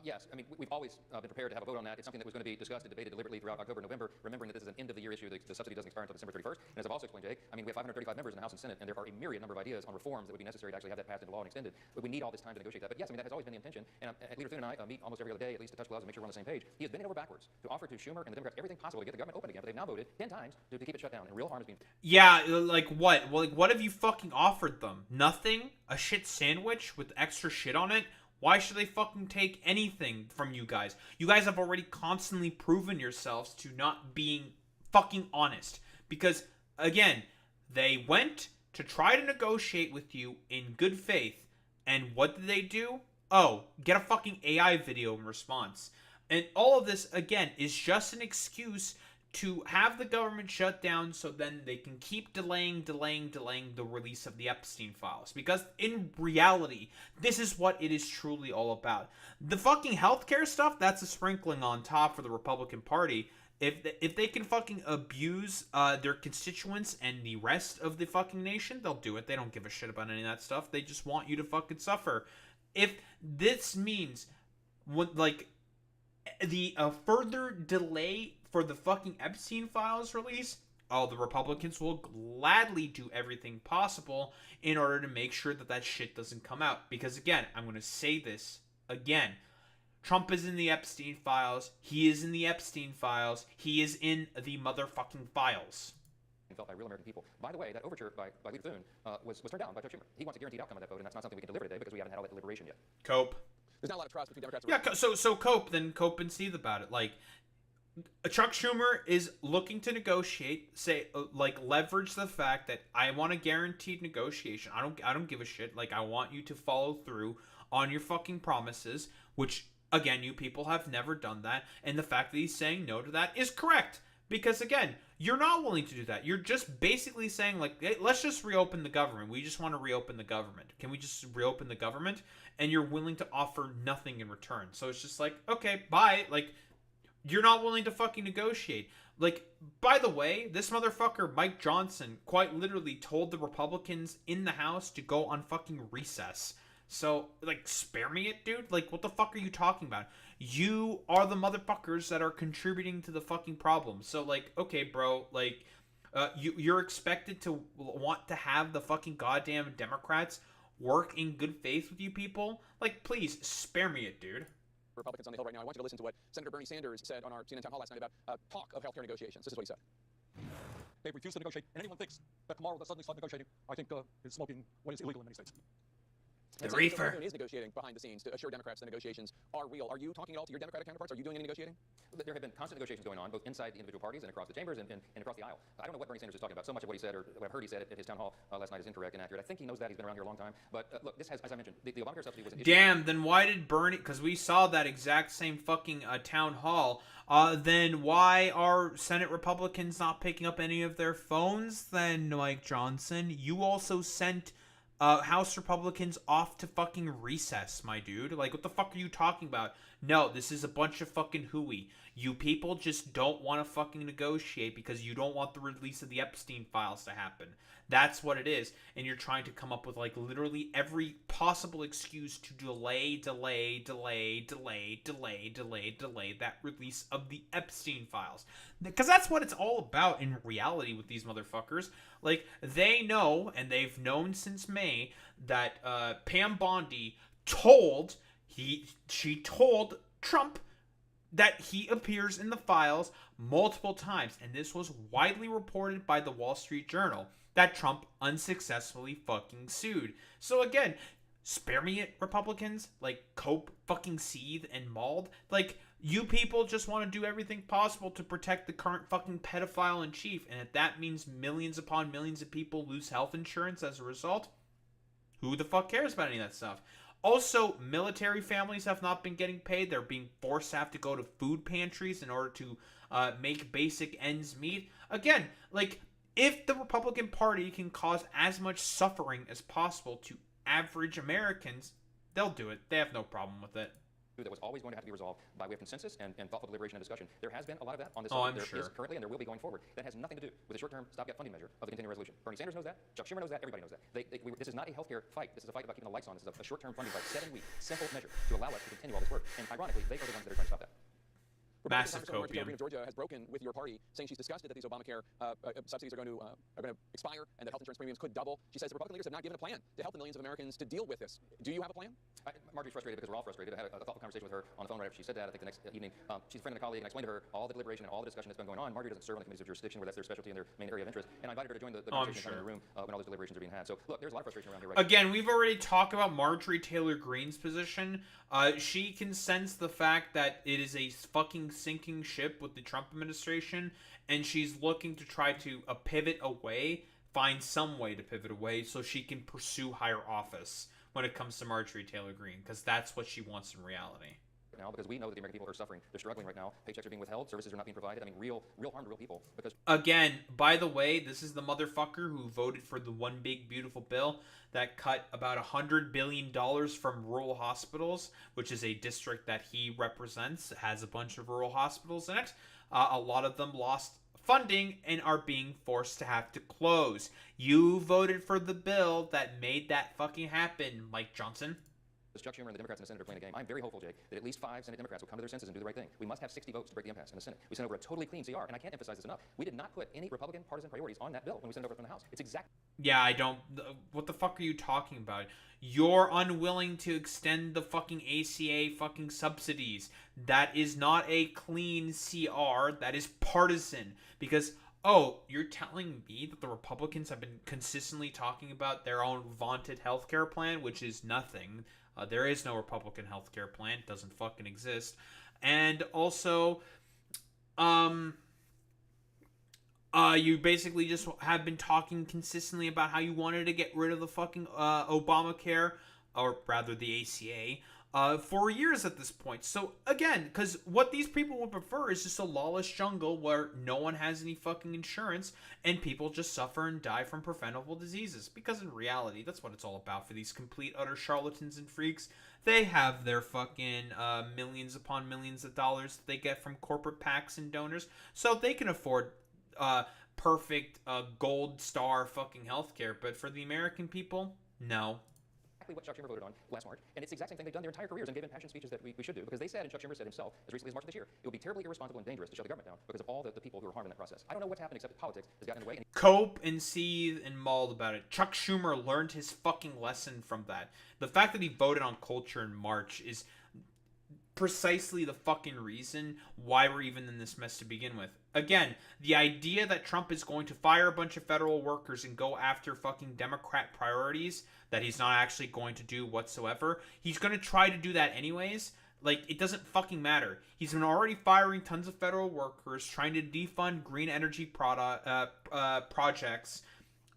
Yes. I mean, we've always been prepared to have a vote on that. It's something that was going to be discussed and debated deliberately throughout October and November, remembering that this is an end-of-the-year issue. The subsidy doesn't expire until December 31st. And as I've also explained, Jake, I mean, we have 535 members in the House and Senate, and there are a myriad number of ideas on reforms that would be necessary to actually have that passed into law and extended. But we need all this time to negotiate that. But yes, I mean, that has always been the intention. And Leader Thune and I meet almost every other day, at least to touch gloves and make sure we're on the same page. He has bent over backwards to offer to Schumer and the Democrats everything possible to get the government open again, but they've now voted 10 times to keep it shut down, and real harm is being... Yeah, like what? Well, like, what have you fucking offered them? Nothing? A shit sandwich with extra shit on it? Why should they fucking take anything from you guys? You guys have already constantly proven yourselves to not being fucking honest. Because, again, they went to try to negotiate with you in good faith, and what did they do? Oh, get a fucking AI video in response. And all of this, again, is just an excuse to have the government shut down so then they can keep delaying the release of the Epstein files. Because in reality, this is what it is truly all about. The fucking healthcare stuff, that's a sprinkling on top for the Republican Party. If they can fucking abuse their constituents and the rest of the fucking nation, they'll do it. They don't give a shit about any of that stuff. They just want you to fucking suffer. If this means, like, the further delay for the fucking Epstein files release, oh, the Republicans will gladly do everything possible in order to make sure that that shit doesn't come out. Because, again, I'm going to say this again. Trump is in the Epstein files. He is in the Epstein files. He is in the motherfucking files. Felt by real American people. By the way, that overture by Leader Thune was turned down by Chuck Schumer. He wants a guaranteed outcome of that vote, and that's not something we can deliver today because we haven't had all that deliberation yet. Cope. There's not a lot of trust between Democrats. Yeah, so cope and seethe about it. Like, Chuck Schumer is looking to negotiate, leverage the fact that I want a guaranteed negotiation. I don't give a shit. Like, I want you to follow through on your fucking promises, which, again, you people have never done that. And the fact that he's saying no to that is correct. Because, again, you're not willing to do that. You're just basically saying, like, hey, let's just reopen the government. We just want to reopen the government. Can we just reopen the government? And you're willing to offer nothing in return. So it's just like, okay, bye. Like, you're not willing to fucking negotiate. Like, by the way, this motherfucker, Mike Johnson, quite literally told the Republicans in the House to go on fucking recess. So, like, spare me it, dude? Like, what the fuck are you talking about? You are the motherfuckers that are contributing to the fucking problem. So, like, okay, bro, like, you're expected to want to have the fucking goddamn Democrats work in good faith with you people? Like, please, spare me it, dude. Republicans on the Hill right now. I want you to listen to what Senator Bernie Sanders said on our CNN town hall last night about talk of healthcare negotiations. This is what he said. They refuse to negotiate, and anyone thinks that tomorrow they'll suddenly start negotiating, I think is smoking what is illegal in many states. The reefer is negotiating behind the scenes to assure Democrats the negotiations are real. Are you talking at all to your Democratic counterparts? Are you doing any negotiating? There have been constant negotiations going on, both inside the individual parties and across the chambers and across the aisle. I don't know what Bernie Sanders is talking about. So much of what he said, or what I've heard he said at his town hall last night, is incorrect and accurate. I think he knows that. He's been around here a long time. But look, this has, as I mentioned, the Obamacare subsidy was an issue. Damn, then why did Bernie... Because we saw that exact same fucking town hall. Then why are Senate Republicans not picking up any of their phones then, Mike Johnson? You also sent... House Republicans off to fucking recess, my dude. Like, what the fuck are you talking about? No, this is a bunch of fucking hooey. You people just don't want to fucking negotiate because you don't want the release of the Epstein files to happen. That's what it is. And you're trying to come up with, like, literally every possible excuse to delay that release of the Epstein files. Because that's what it's all about in reality with these motherfuckers. Like, they know, and they've known since May, that Pam Bondi she told Trump that he appears in the files multiple times. And this was widely reported by the Wall Street Journal, that Trump unsuccessfully fucking sued. So again, spare me it, Republicans. Like, cope, fucking seethe, and mauled. Like, you people just want to do everything possible to protect the current fucking pedophile in chief. And if that means millions upon millions of people lose health insurance as a result, who the fuck cares about any of that stuff? Also, military families have not been getting paid. They're being forced to have to go to food pantries in order to make basic ends meet. Again, like, if the Republican Party can cause as much suffering as possible to average Americans, they'll do it. They have no problem with it. That was always going to have to be resolved by way of consensus and thoughtful deliberation and discussion. There has been a lot of that on this Oh, subject. I'm There sure. is currently, and there will be going forward. That has nothing to do with the short-term stopgap funding measure of the continuing resolution. Bernie Sanders knows that. Chuck Schumer knows that. Everybody knows that. This is not a healthcare fight. This is a fight about keeping the lights on. This is a short-term funding fight, 7-week, simple measure to allow us to continue all this work. And ironically, they are the ones that are trying to stop that. Massive Congresswoman copium. of Georgia has broken with your party, saying she's disgusted that these Obamacare subsidies are going to expire and that health insurance premiums could double. She says the Republican leaders have not given a plan to help the millions of Americans to deal with this. Do you have a plan? Marjorie's frustrated because we're all frustrated. I had a thoughtful conversation with her on the phone right after she said that. I think the next evening, she's a friend and a colleague, and I explained to her all the deliberation and all the discussion that's been going on. Marjorie doesn't serve on the committees of jurisdiction where that's their specialty and their main area of interest. And I invited her to join the conversation in the room when all those deliberations are being had. So look, there's a lot of frustration around here right Again, we've already talked about Marjorie Taylor Greene's position. She can sense the fact that it is a fucking sinking ship with the Trump administration, and she's looking to try to pivot away, find some way to pivot away so she can pursue higher office when it comes to Marjorie Taylor Greene, because that's what she wants in reality. now, because we know that the American people are suffering. They're struggling right now. Paychecks are being withheld. Services are not being provided. I mean, real harm to real people. Because Again, by the way, this is the motherfucker who voted for the one big beautiful bill that cut about $100 billion from rural hospitals, which is a district that he represents, has a bunch of rural hospitals in it. A lot of them lost funding and are being forced to have to close. You voted for the bill that made that fucking happen, Mike Johnson. Chuck Schumer and the Democrats in the Senate are playing a game. I'm very hopeful, Jake, that at least 5 Senate Democrats will come to their senses and do the right thing. We must have 60 votes to break the impasse in the Senate. We sent over a totally clean CR, and I can't emphasize this enough. We did not put any Republican partisan priorities on that bill when we sent it over from the House. It's exactly... Yeah, I don't... What the fuck are you talking about? You're unwilling to extend the fucking ACA fucking subsidies. That is not a clean CR. That is partisan. Because... Oh, you're telling me that the Republicans have been consistently talking about their own vaunted healthcare plan, which is nothing. There is no Republican healthcare plan. It doesn't fucking exist. And also, you basically just have been talking consistently about how you wanted to get rid of the fucking Obamacare, or rather the ACA, for years at this point. So again, because what these people would prefer is just a lawless jungle where no one has any fucking insurance and people just suffer and die from preventable diseases. Because in reality, that's what it's all about for these complete utter charlatans and freaks. They have their fucking millions upon millions of dollars that they get from corporate PACs and donors, so they can afford perfect gold star fucking healthcare. But for the American people, no. What Chuck Schumer voted on last March, and it's the exact same thing they've done their entire careers and gave impassioned speeches that we should do, because they said, and Chuck Schumer said himself as recently as March of this year, it would be terribly irresponsible and dangerous to shut the government down because of all the people who were harmed in that process. I don't know what's happened except that politics has gotten in the way. Cope and seethe and mauled about it. Chuck Schumer learned his fucking lesson from that. The fact that he voted on culture in March is precisely the fucking reason why we're even in this mess to begin with. Again, the idea that Trump is going to fire a bunch of federal workers and go after fucking Democrat priorities that he's not actually going to do whatsoever. He's going to try to do that anyways. Like, it doesn't fucking matter. He's been already firing tons of federal workers, trying to defund green energy projects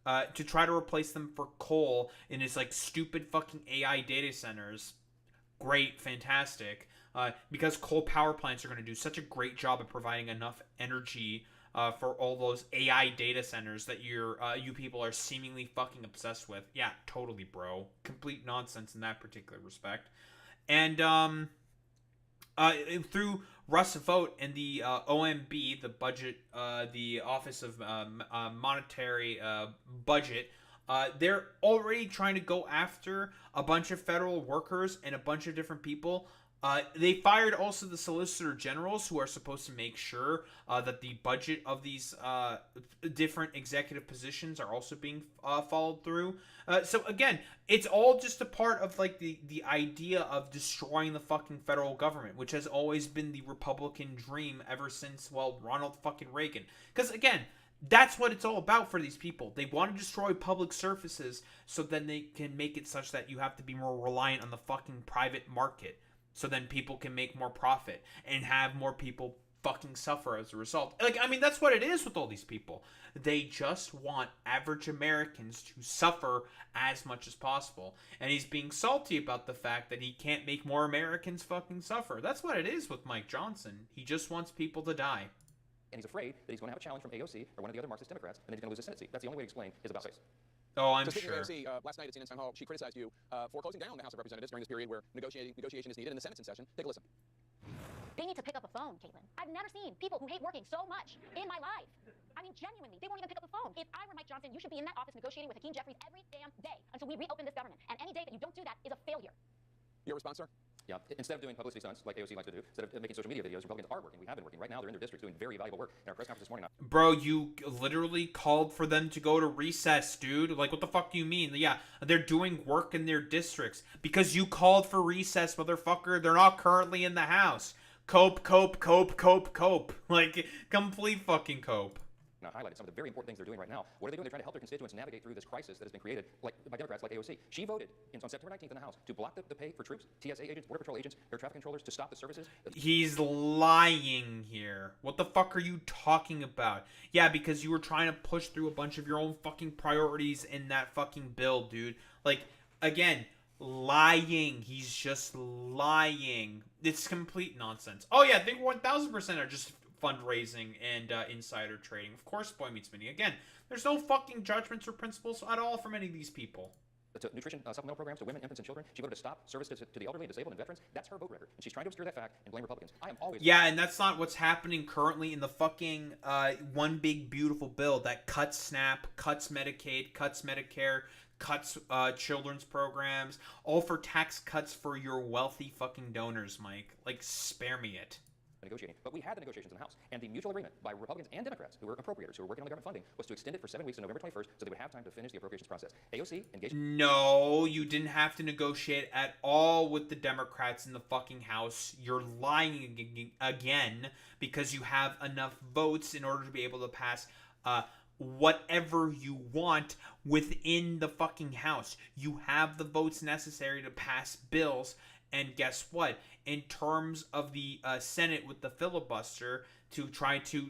to try to replace them for coal in his, like, stupid fucking AI data centers. Great, fantastic. Because coal power plants are going to do such a great job of providing enough energy for all those AI data centers that you people are seemingly fucking obsessed with. Yeah, totally, bro. Complete nonsense in that particular respect. And through Russ Vogt and the OMB, the budget, the Office of Monetary Budget, they're already trying to go after a bunch of federal workers and a bunch of different people. They fired also the Solicitor Generals, who are supposed to make sure that the budget of these different executive positions are also being followed through. So again, it's all just a part of like the idea of destroying the fucking federal government, which has always been the Republican dream ever since, well, Ronald fucking Reagan. Because again, that's what it's all about for these people. They want to destroy public services so then they can make it such that you have to be more reliant on the fucking private market. So then people can make more profit and have more people fucking suffer as a result. Like, I mean, that's what it is with all these people. They just want average Americans to suffer as much as possible. And he's being salty about the fact that he can't make more Americans fucking suffer. That's what it is with Mike Johnson. He just wants people to die. And he's afraid that he's going to have a challenge from AOC or one of the other Marxist Democrats, and then he's going to lose his Senate seat. That's the only way to explain his about face. Oh, I'm so speaking sure. of AOC, last night at CNN's Town Hall, she criticized you for closing down the House of Representatives during this period where negotiation is needed and the Senate's in session. Take a listen. They need to pick up a phone, Caitlin. I've never seen people who hate working so much in my life. I mean, genuinely, they won't even pick up the phone. If I were Mike Johnson, you should be in that office negotiating with Hakeem Jeffries every damn day until we reopen this government. And any day that you don't do that is a failure. Your response, sir? Yeah, instead of doing publicity stunts like AOC likes to do, instead of making social media videos, Republicans are working. We have been working. Right now, they're in their districts doing very valuable work. In our press conference this morning, Bro, you literally called for them to go to recess, dude. Like, what the fuck do you mean? Yeah, they're doing work in their districts. Because you called for recess, motherfucker. They're not currently in the House. Cope. Like, complete fucking cope. Now, highlighted some of the very important things they're doing right now. What are they doing? They're trying to help their constituents navigate through this crisis that has been created by Democrats like AOC. She voted on September 19th in the House to block the pay for troops, TSA agents, Border Patrol agents, air traffic controllers, to stop the services. He's lying here. What the fuck are you talking about? Yeah, because you were trying to push through a bunch of your own fucking priorities in that fucking bill, dude. Like, again, lying. He's just lying. It's complete nonsense. Oh yeah, I think 1000% are just fundraising and insider trading. Of course, boy meets mini. Again, there's no fucking judgments or principles at all from any of these people. To nutrition supplemental programs to women, infants, and children. She voted to stop service to the elderly, disabled, and veterans. That's her vote record. And she's trying to obscure that fact and blame Republicans. I am always... Yeah, and that's not what's happening currently in the fucking one big beautiful bill that cuts SNAP, cuts Medicaid, cuts Medicare, cuts children's programs, all for tax cuts for your wealthy fucking donors, Mike. Like, spare me it. Negotiating. But we had the negotiations in the House, and the mutual agreement by Republicans and Democrats, who were appropriators, who were working on the government funding, was to extend it for 7 weeks to November 21st so they would have time to finish the appropriations process. AOC engaged... No, you didn't have to negotiate at all with the Democrats in the fucking House. You're lying again because you have enough votes in order to be able to pass whatever you want within the fucking House. You have the votes necessary to pass bills. And guess what? In terms of the Senate with the filibuster to try to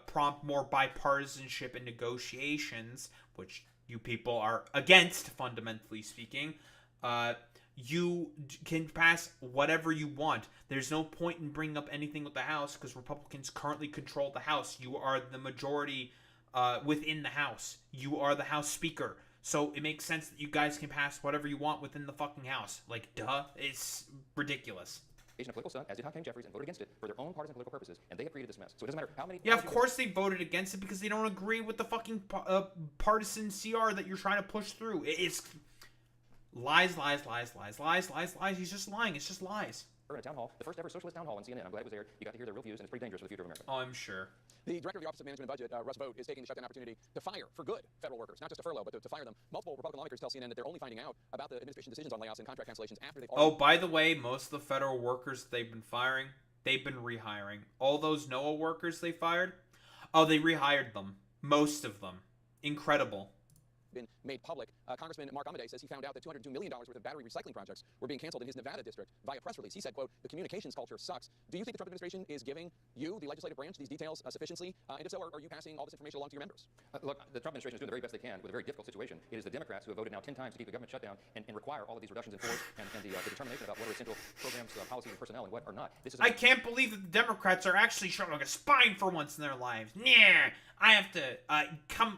prompt more bipartisanship in negotiations, which you people are against, fundamentally speaking, you can pass whatever you want. There's no point in bringing up anything with the House because Republicans currently control the House. You are the majority within the House. You are the House Speaker. So it makes sense that you guys can pass whatever you want within the fucking House. Like, duh. It's ridiculous. A political stunt, as did Hakeem Jeffries, and voted against it for their own partisan political purposes, and they have created this mess. So it doesn't matter how many... Yeah, of course they voted against it because they don't agree with the fucking partisan CR that you're trying to push through. It's lies. He's just lying. It's just lies. In a town hall, the first ever socialist town hall on CNN. I'm glad it was aired. You got to hear their real views, and it's pretty dangerous for the future of America. Oh, I'm sure. The director of the Office of Management and Budget, Russ Vought, is taking the shutdown opportunity to fire for good federal workers, not just to furlough, but to fire them. Multiple Republican lawmakers tell CNN that they're only finding out about the administration's decisions on layoffs and contract cancellations after they've already... Oh, by the way, most of the federal workers they've been firing, they've been rehiring. All those NOAA workers they fired, they rehired them. Most of them. Incredible. Been made public. Congressman Mark Amadei says he found out that $202 million worth of battery recycling projects were being canceled in his Nevada district via press release. He said, quote, "The communications culture sucks." Do you think the Trump administration is giving you, the legislative branch, these details sufficiently? And if so, are you passing all this information along to your members? Look, the Trump administration is doing the very best they can with a very difficult situation. It is the Democrats who have voted now 10 times to keep the government shut down and require all of these reductions in force and the determination about what are essential programs, policies, and personnel and what are not. This is I can't believe that the Democrats are actually showing like a spine for once in their lives. Nah, I have to come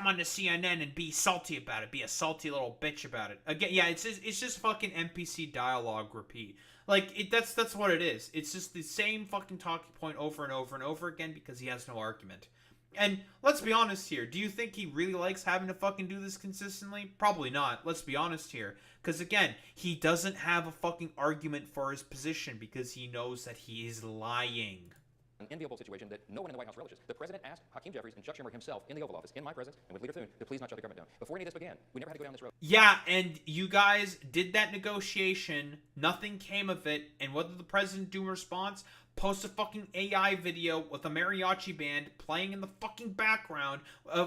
on to CNN and be salty about it. Be a salty little bitch about it. Again, yeah, it's just fucking NPC dialogue repeat. Like, that's what it is. It's just the same fucking talking point over and over and over again because he has no argument. And let's be honest here. Do you think he really likes having to fucking do this consistently? Probably not. Let's be honest here. Because again, he doesn't have a fucking argument for his position because he knows that he is lying. An enviable situation that no one in the White House relishes. The president asked Hakeem Jeffries and Chuck Schumer himself in the Oval Office, in my presence, and with Leader Thune, to please not shut the government down. Before any of this began, we never had to go down this road. Yeah, and you guys did that negotiation. Nothing came of it. And what did the president do in response? post a fucking AI video with a mariachi band playing in the fucking background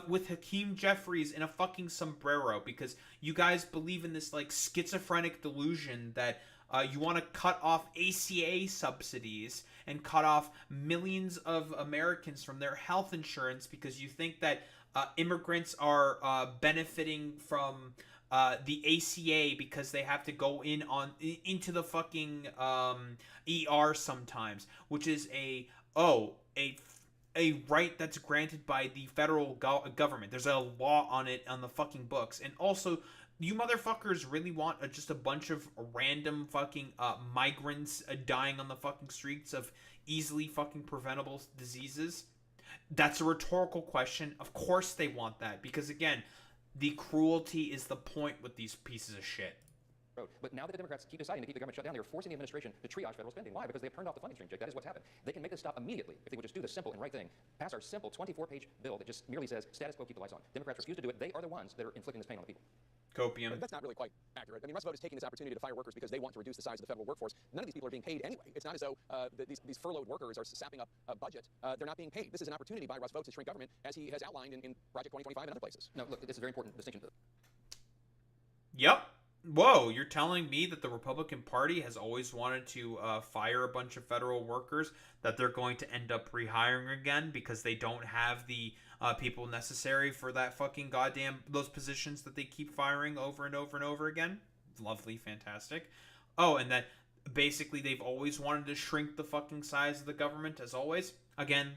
with Hakeem Jeffries in a fucking sombrero, because you guys believe in this like schizophrenic delusion that you want to cut off ACA subsidies and cut off millions of Americans from their health insurance because you think that immigrants are benefiting from the ACA because they have to go into the fucking ER sometimes, which is a right that's granted by the federal government. There's a law on it on the fucking books. And also, you motherfuckers really want just a bunch of random fucking migrants dying on the fucking streets of easily fucking preventable diseases? That's a rhetorical question. Of course they want that, because again, the cruelty is the point with these pieces of shit. But now that the Democrats keep deciding to keep the government shut down, they are forcing the administration to triage federal spending. Why? Because they have turned off the funding stream, Jake. That is what's happened. They can make this stop immediately if they would just do the simple and right thing. Pass our simple 24-page bill that just merely says status quo, keep the lights on. Democrats refuse to do it. They are the ones that are inflicting this pain on the people. Copium. But that's not really quite accurate. I mean, Russ Vote is taking this opportunity to fire workers because they want to reduce the size of the federal workforce. None of these people are being paid anyway. It's not as though these furloughed workers are sapping up a budget. They're not being paid. This is an opportunity by Russ Vote to shrink government, as he has outlined in Project 2025 and other places. No, look, this is a very important distinction. Yep. Whoa, you're telling me that the Republican Party has always wanted to fire a bunch of federal workers, that they're going to end up rehiring again because they don't have the people necessary for that fucking goddamn, those positions that they keep firing over and over and over again? Lovely, fantastic. Oh, and that basically they've always wanted to shrink the fucking size of the government, as always. Again,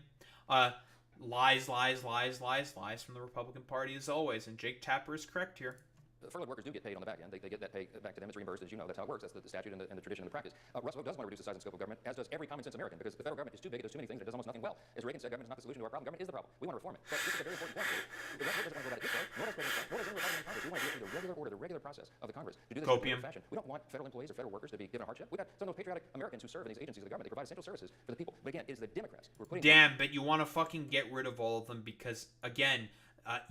lies from the Republican Party as always, and Jake Tapper is correct here. The furloughed workers do get paid on the back end. They get that pay back to them. It's reimbursed, as you know. That's how it works. That's the statute and the tradition and the practice. Russ Vote does want to reduce the size and scope of government, as does every common sense American, because the federal government is too big. It does too many things. It does almost nothing well. As Reagan said, government is not the solution to our problem. Government is the problem. We want to reform it. But this is a very important point. The Russ Vote doesn't want to go about it this way, nor does President Trump, nor does any Republican in Congress. We want to do it through the regular order, the regular process of the Congress. To do this in a regular fashion. We don't want federal employees or federal workers to be given a hardship. We've got some of those patriotic Americans who serve in these agencies of the government. They provide essential services for the people. But again, it is the Democrats who are putting... Damn, but you want to fucking get rid of all of them because, again,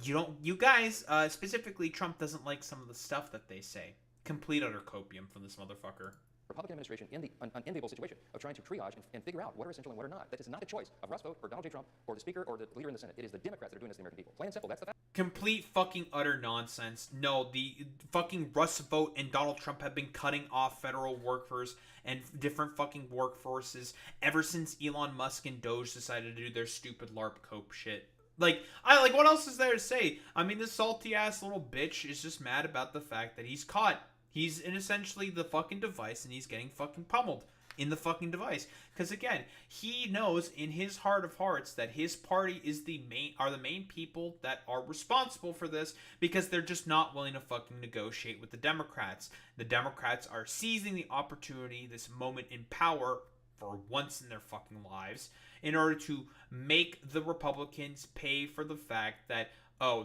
you guys, specifically Trump doesn't like some of the stuff that they say. Complete utter copium from this motherfucker. Republican administration in the unenviable situation of trying to triage and figure out what are essential and what are not. That is not a choice of Russ Vote or Donald J. Trump or the Speaker or the leader in the Senate. It is the Democrats that are doing this to the American people. Plain and simple. That's the fact. Complete fucking utter nonsense. No, the fucking Russ Vote and Donald Trump have been cutting off federal workers and different fucking workforces ever since Elon Musk and Doge decided to do their stupid LARP cope shit. What else is there to say? I mean, this salty ass little bitch is just mad about the fact that he's caught. He's in essentially the fucking device and he's getting fucking pummeled in the fucking device. Because again, he knows in his heart of hearts that his party is the main people that are responsible for this, because they're just not willing to fucking negotiate with the Democrats. The Democrats are seizing the opportunity, this moment in power for once in their fucking lives, in order to make the Republicans pay for the fact that,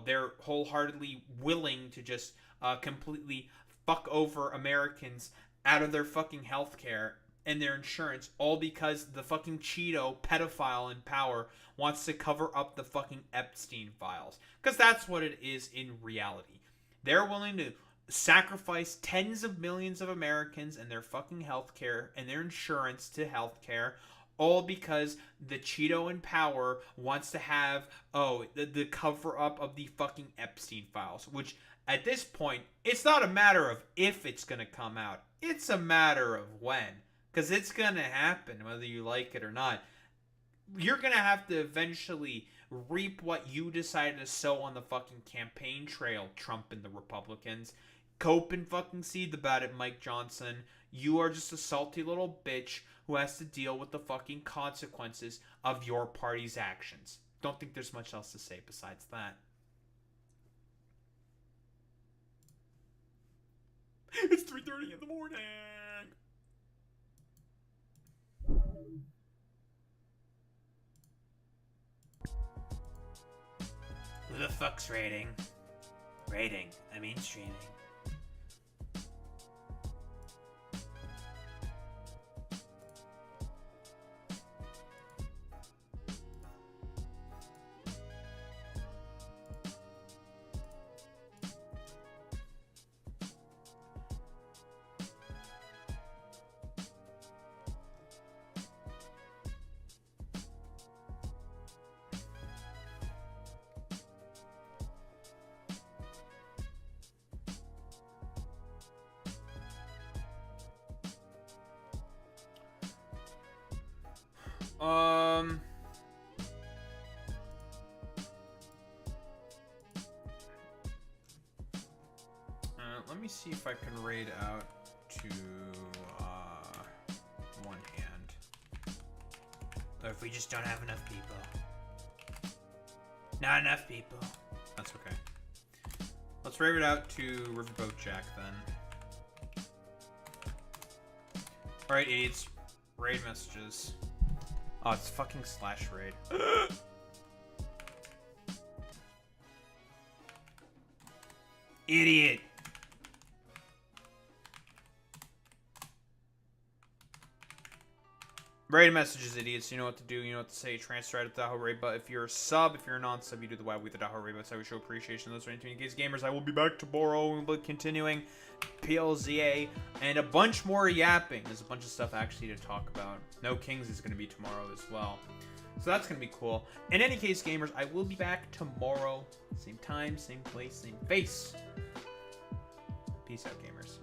they're wholeheartedly willing to just completely fuck over Americans out of their fucking healthcare and their insurance, all because the fucking Cheeto pedophile in power wants to cover up the fucking Epstein files. Because that's what it is in reality. They're willing to sacrifice tens of millions of Americans and their fucking healthcare and their insurance to healthcare, all because the Cheeto in power wants to have, the cover-up of the fucking Epstein files, which, at this point, it's not a matter of if it's going to come out. It's a matter of when. Because it's going to happen, whether you like it or not. You're going to have to eventually reap what you decided to sow on the fucking campaign trail, Trump and the Republicans. Cope and fucking seed about it, Mike Johnson. You are just a salty little bitch who has to deal with the fucking consequences of your party's actions. Don't think there's much else to say besides that. It's 3:30 in the morning. Who the fuck's rating? Rating. I mean streaming. Let me see if I can raid out to one hand. Or if we just don't have enough people. Not enough people. That's okay. Let's raid it out to Riverboat Jack then. Alright, idiots. Raid messages. Oh, it's fucking slash raid. Idiot. Raid messages, idiots. You know what to do. You know what to say. Transfer out of the Daho Raid. But if you're a sub, if you're a non-sub, you do the WoW with the Daho Raid. That's how we show appreciation. Those are in case gamers. I will be back tomorrow. We'll be continuing PLZA and a bunch more yapping. There's a bunch of stuff actually to talk about. No Kings is going to be tomorrow as well. So that's going to be cool. In any case, gamers, I will be back tomorrow. Same time, same place, same face. Peace out, gamers.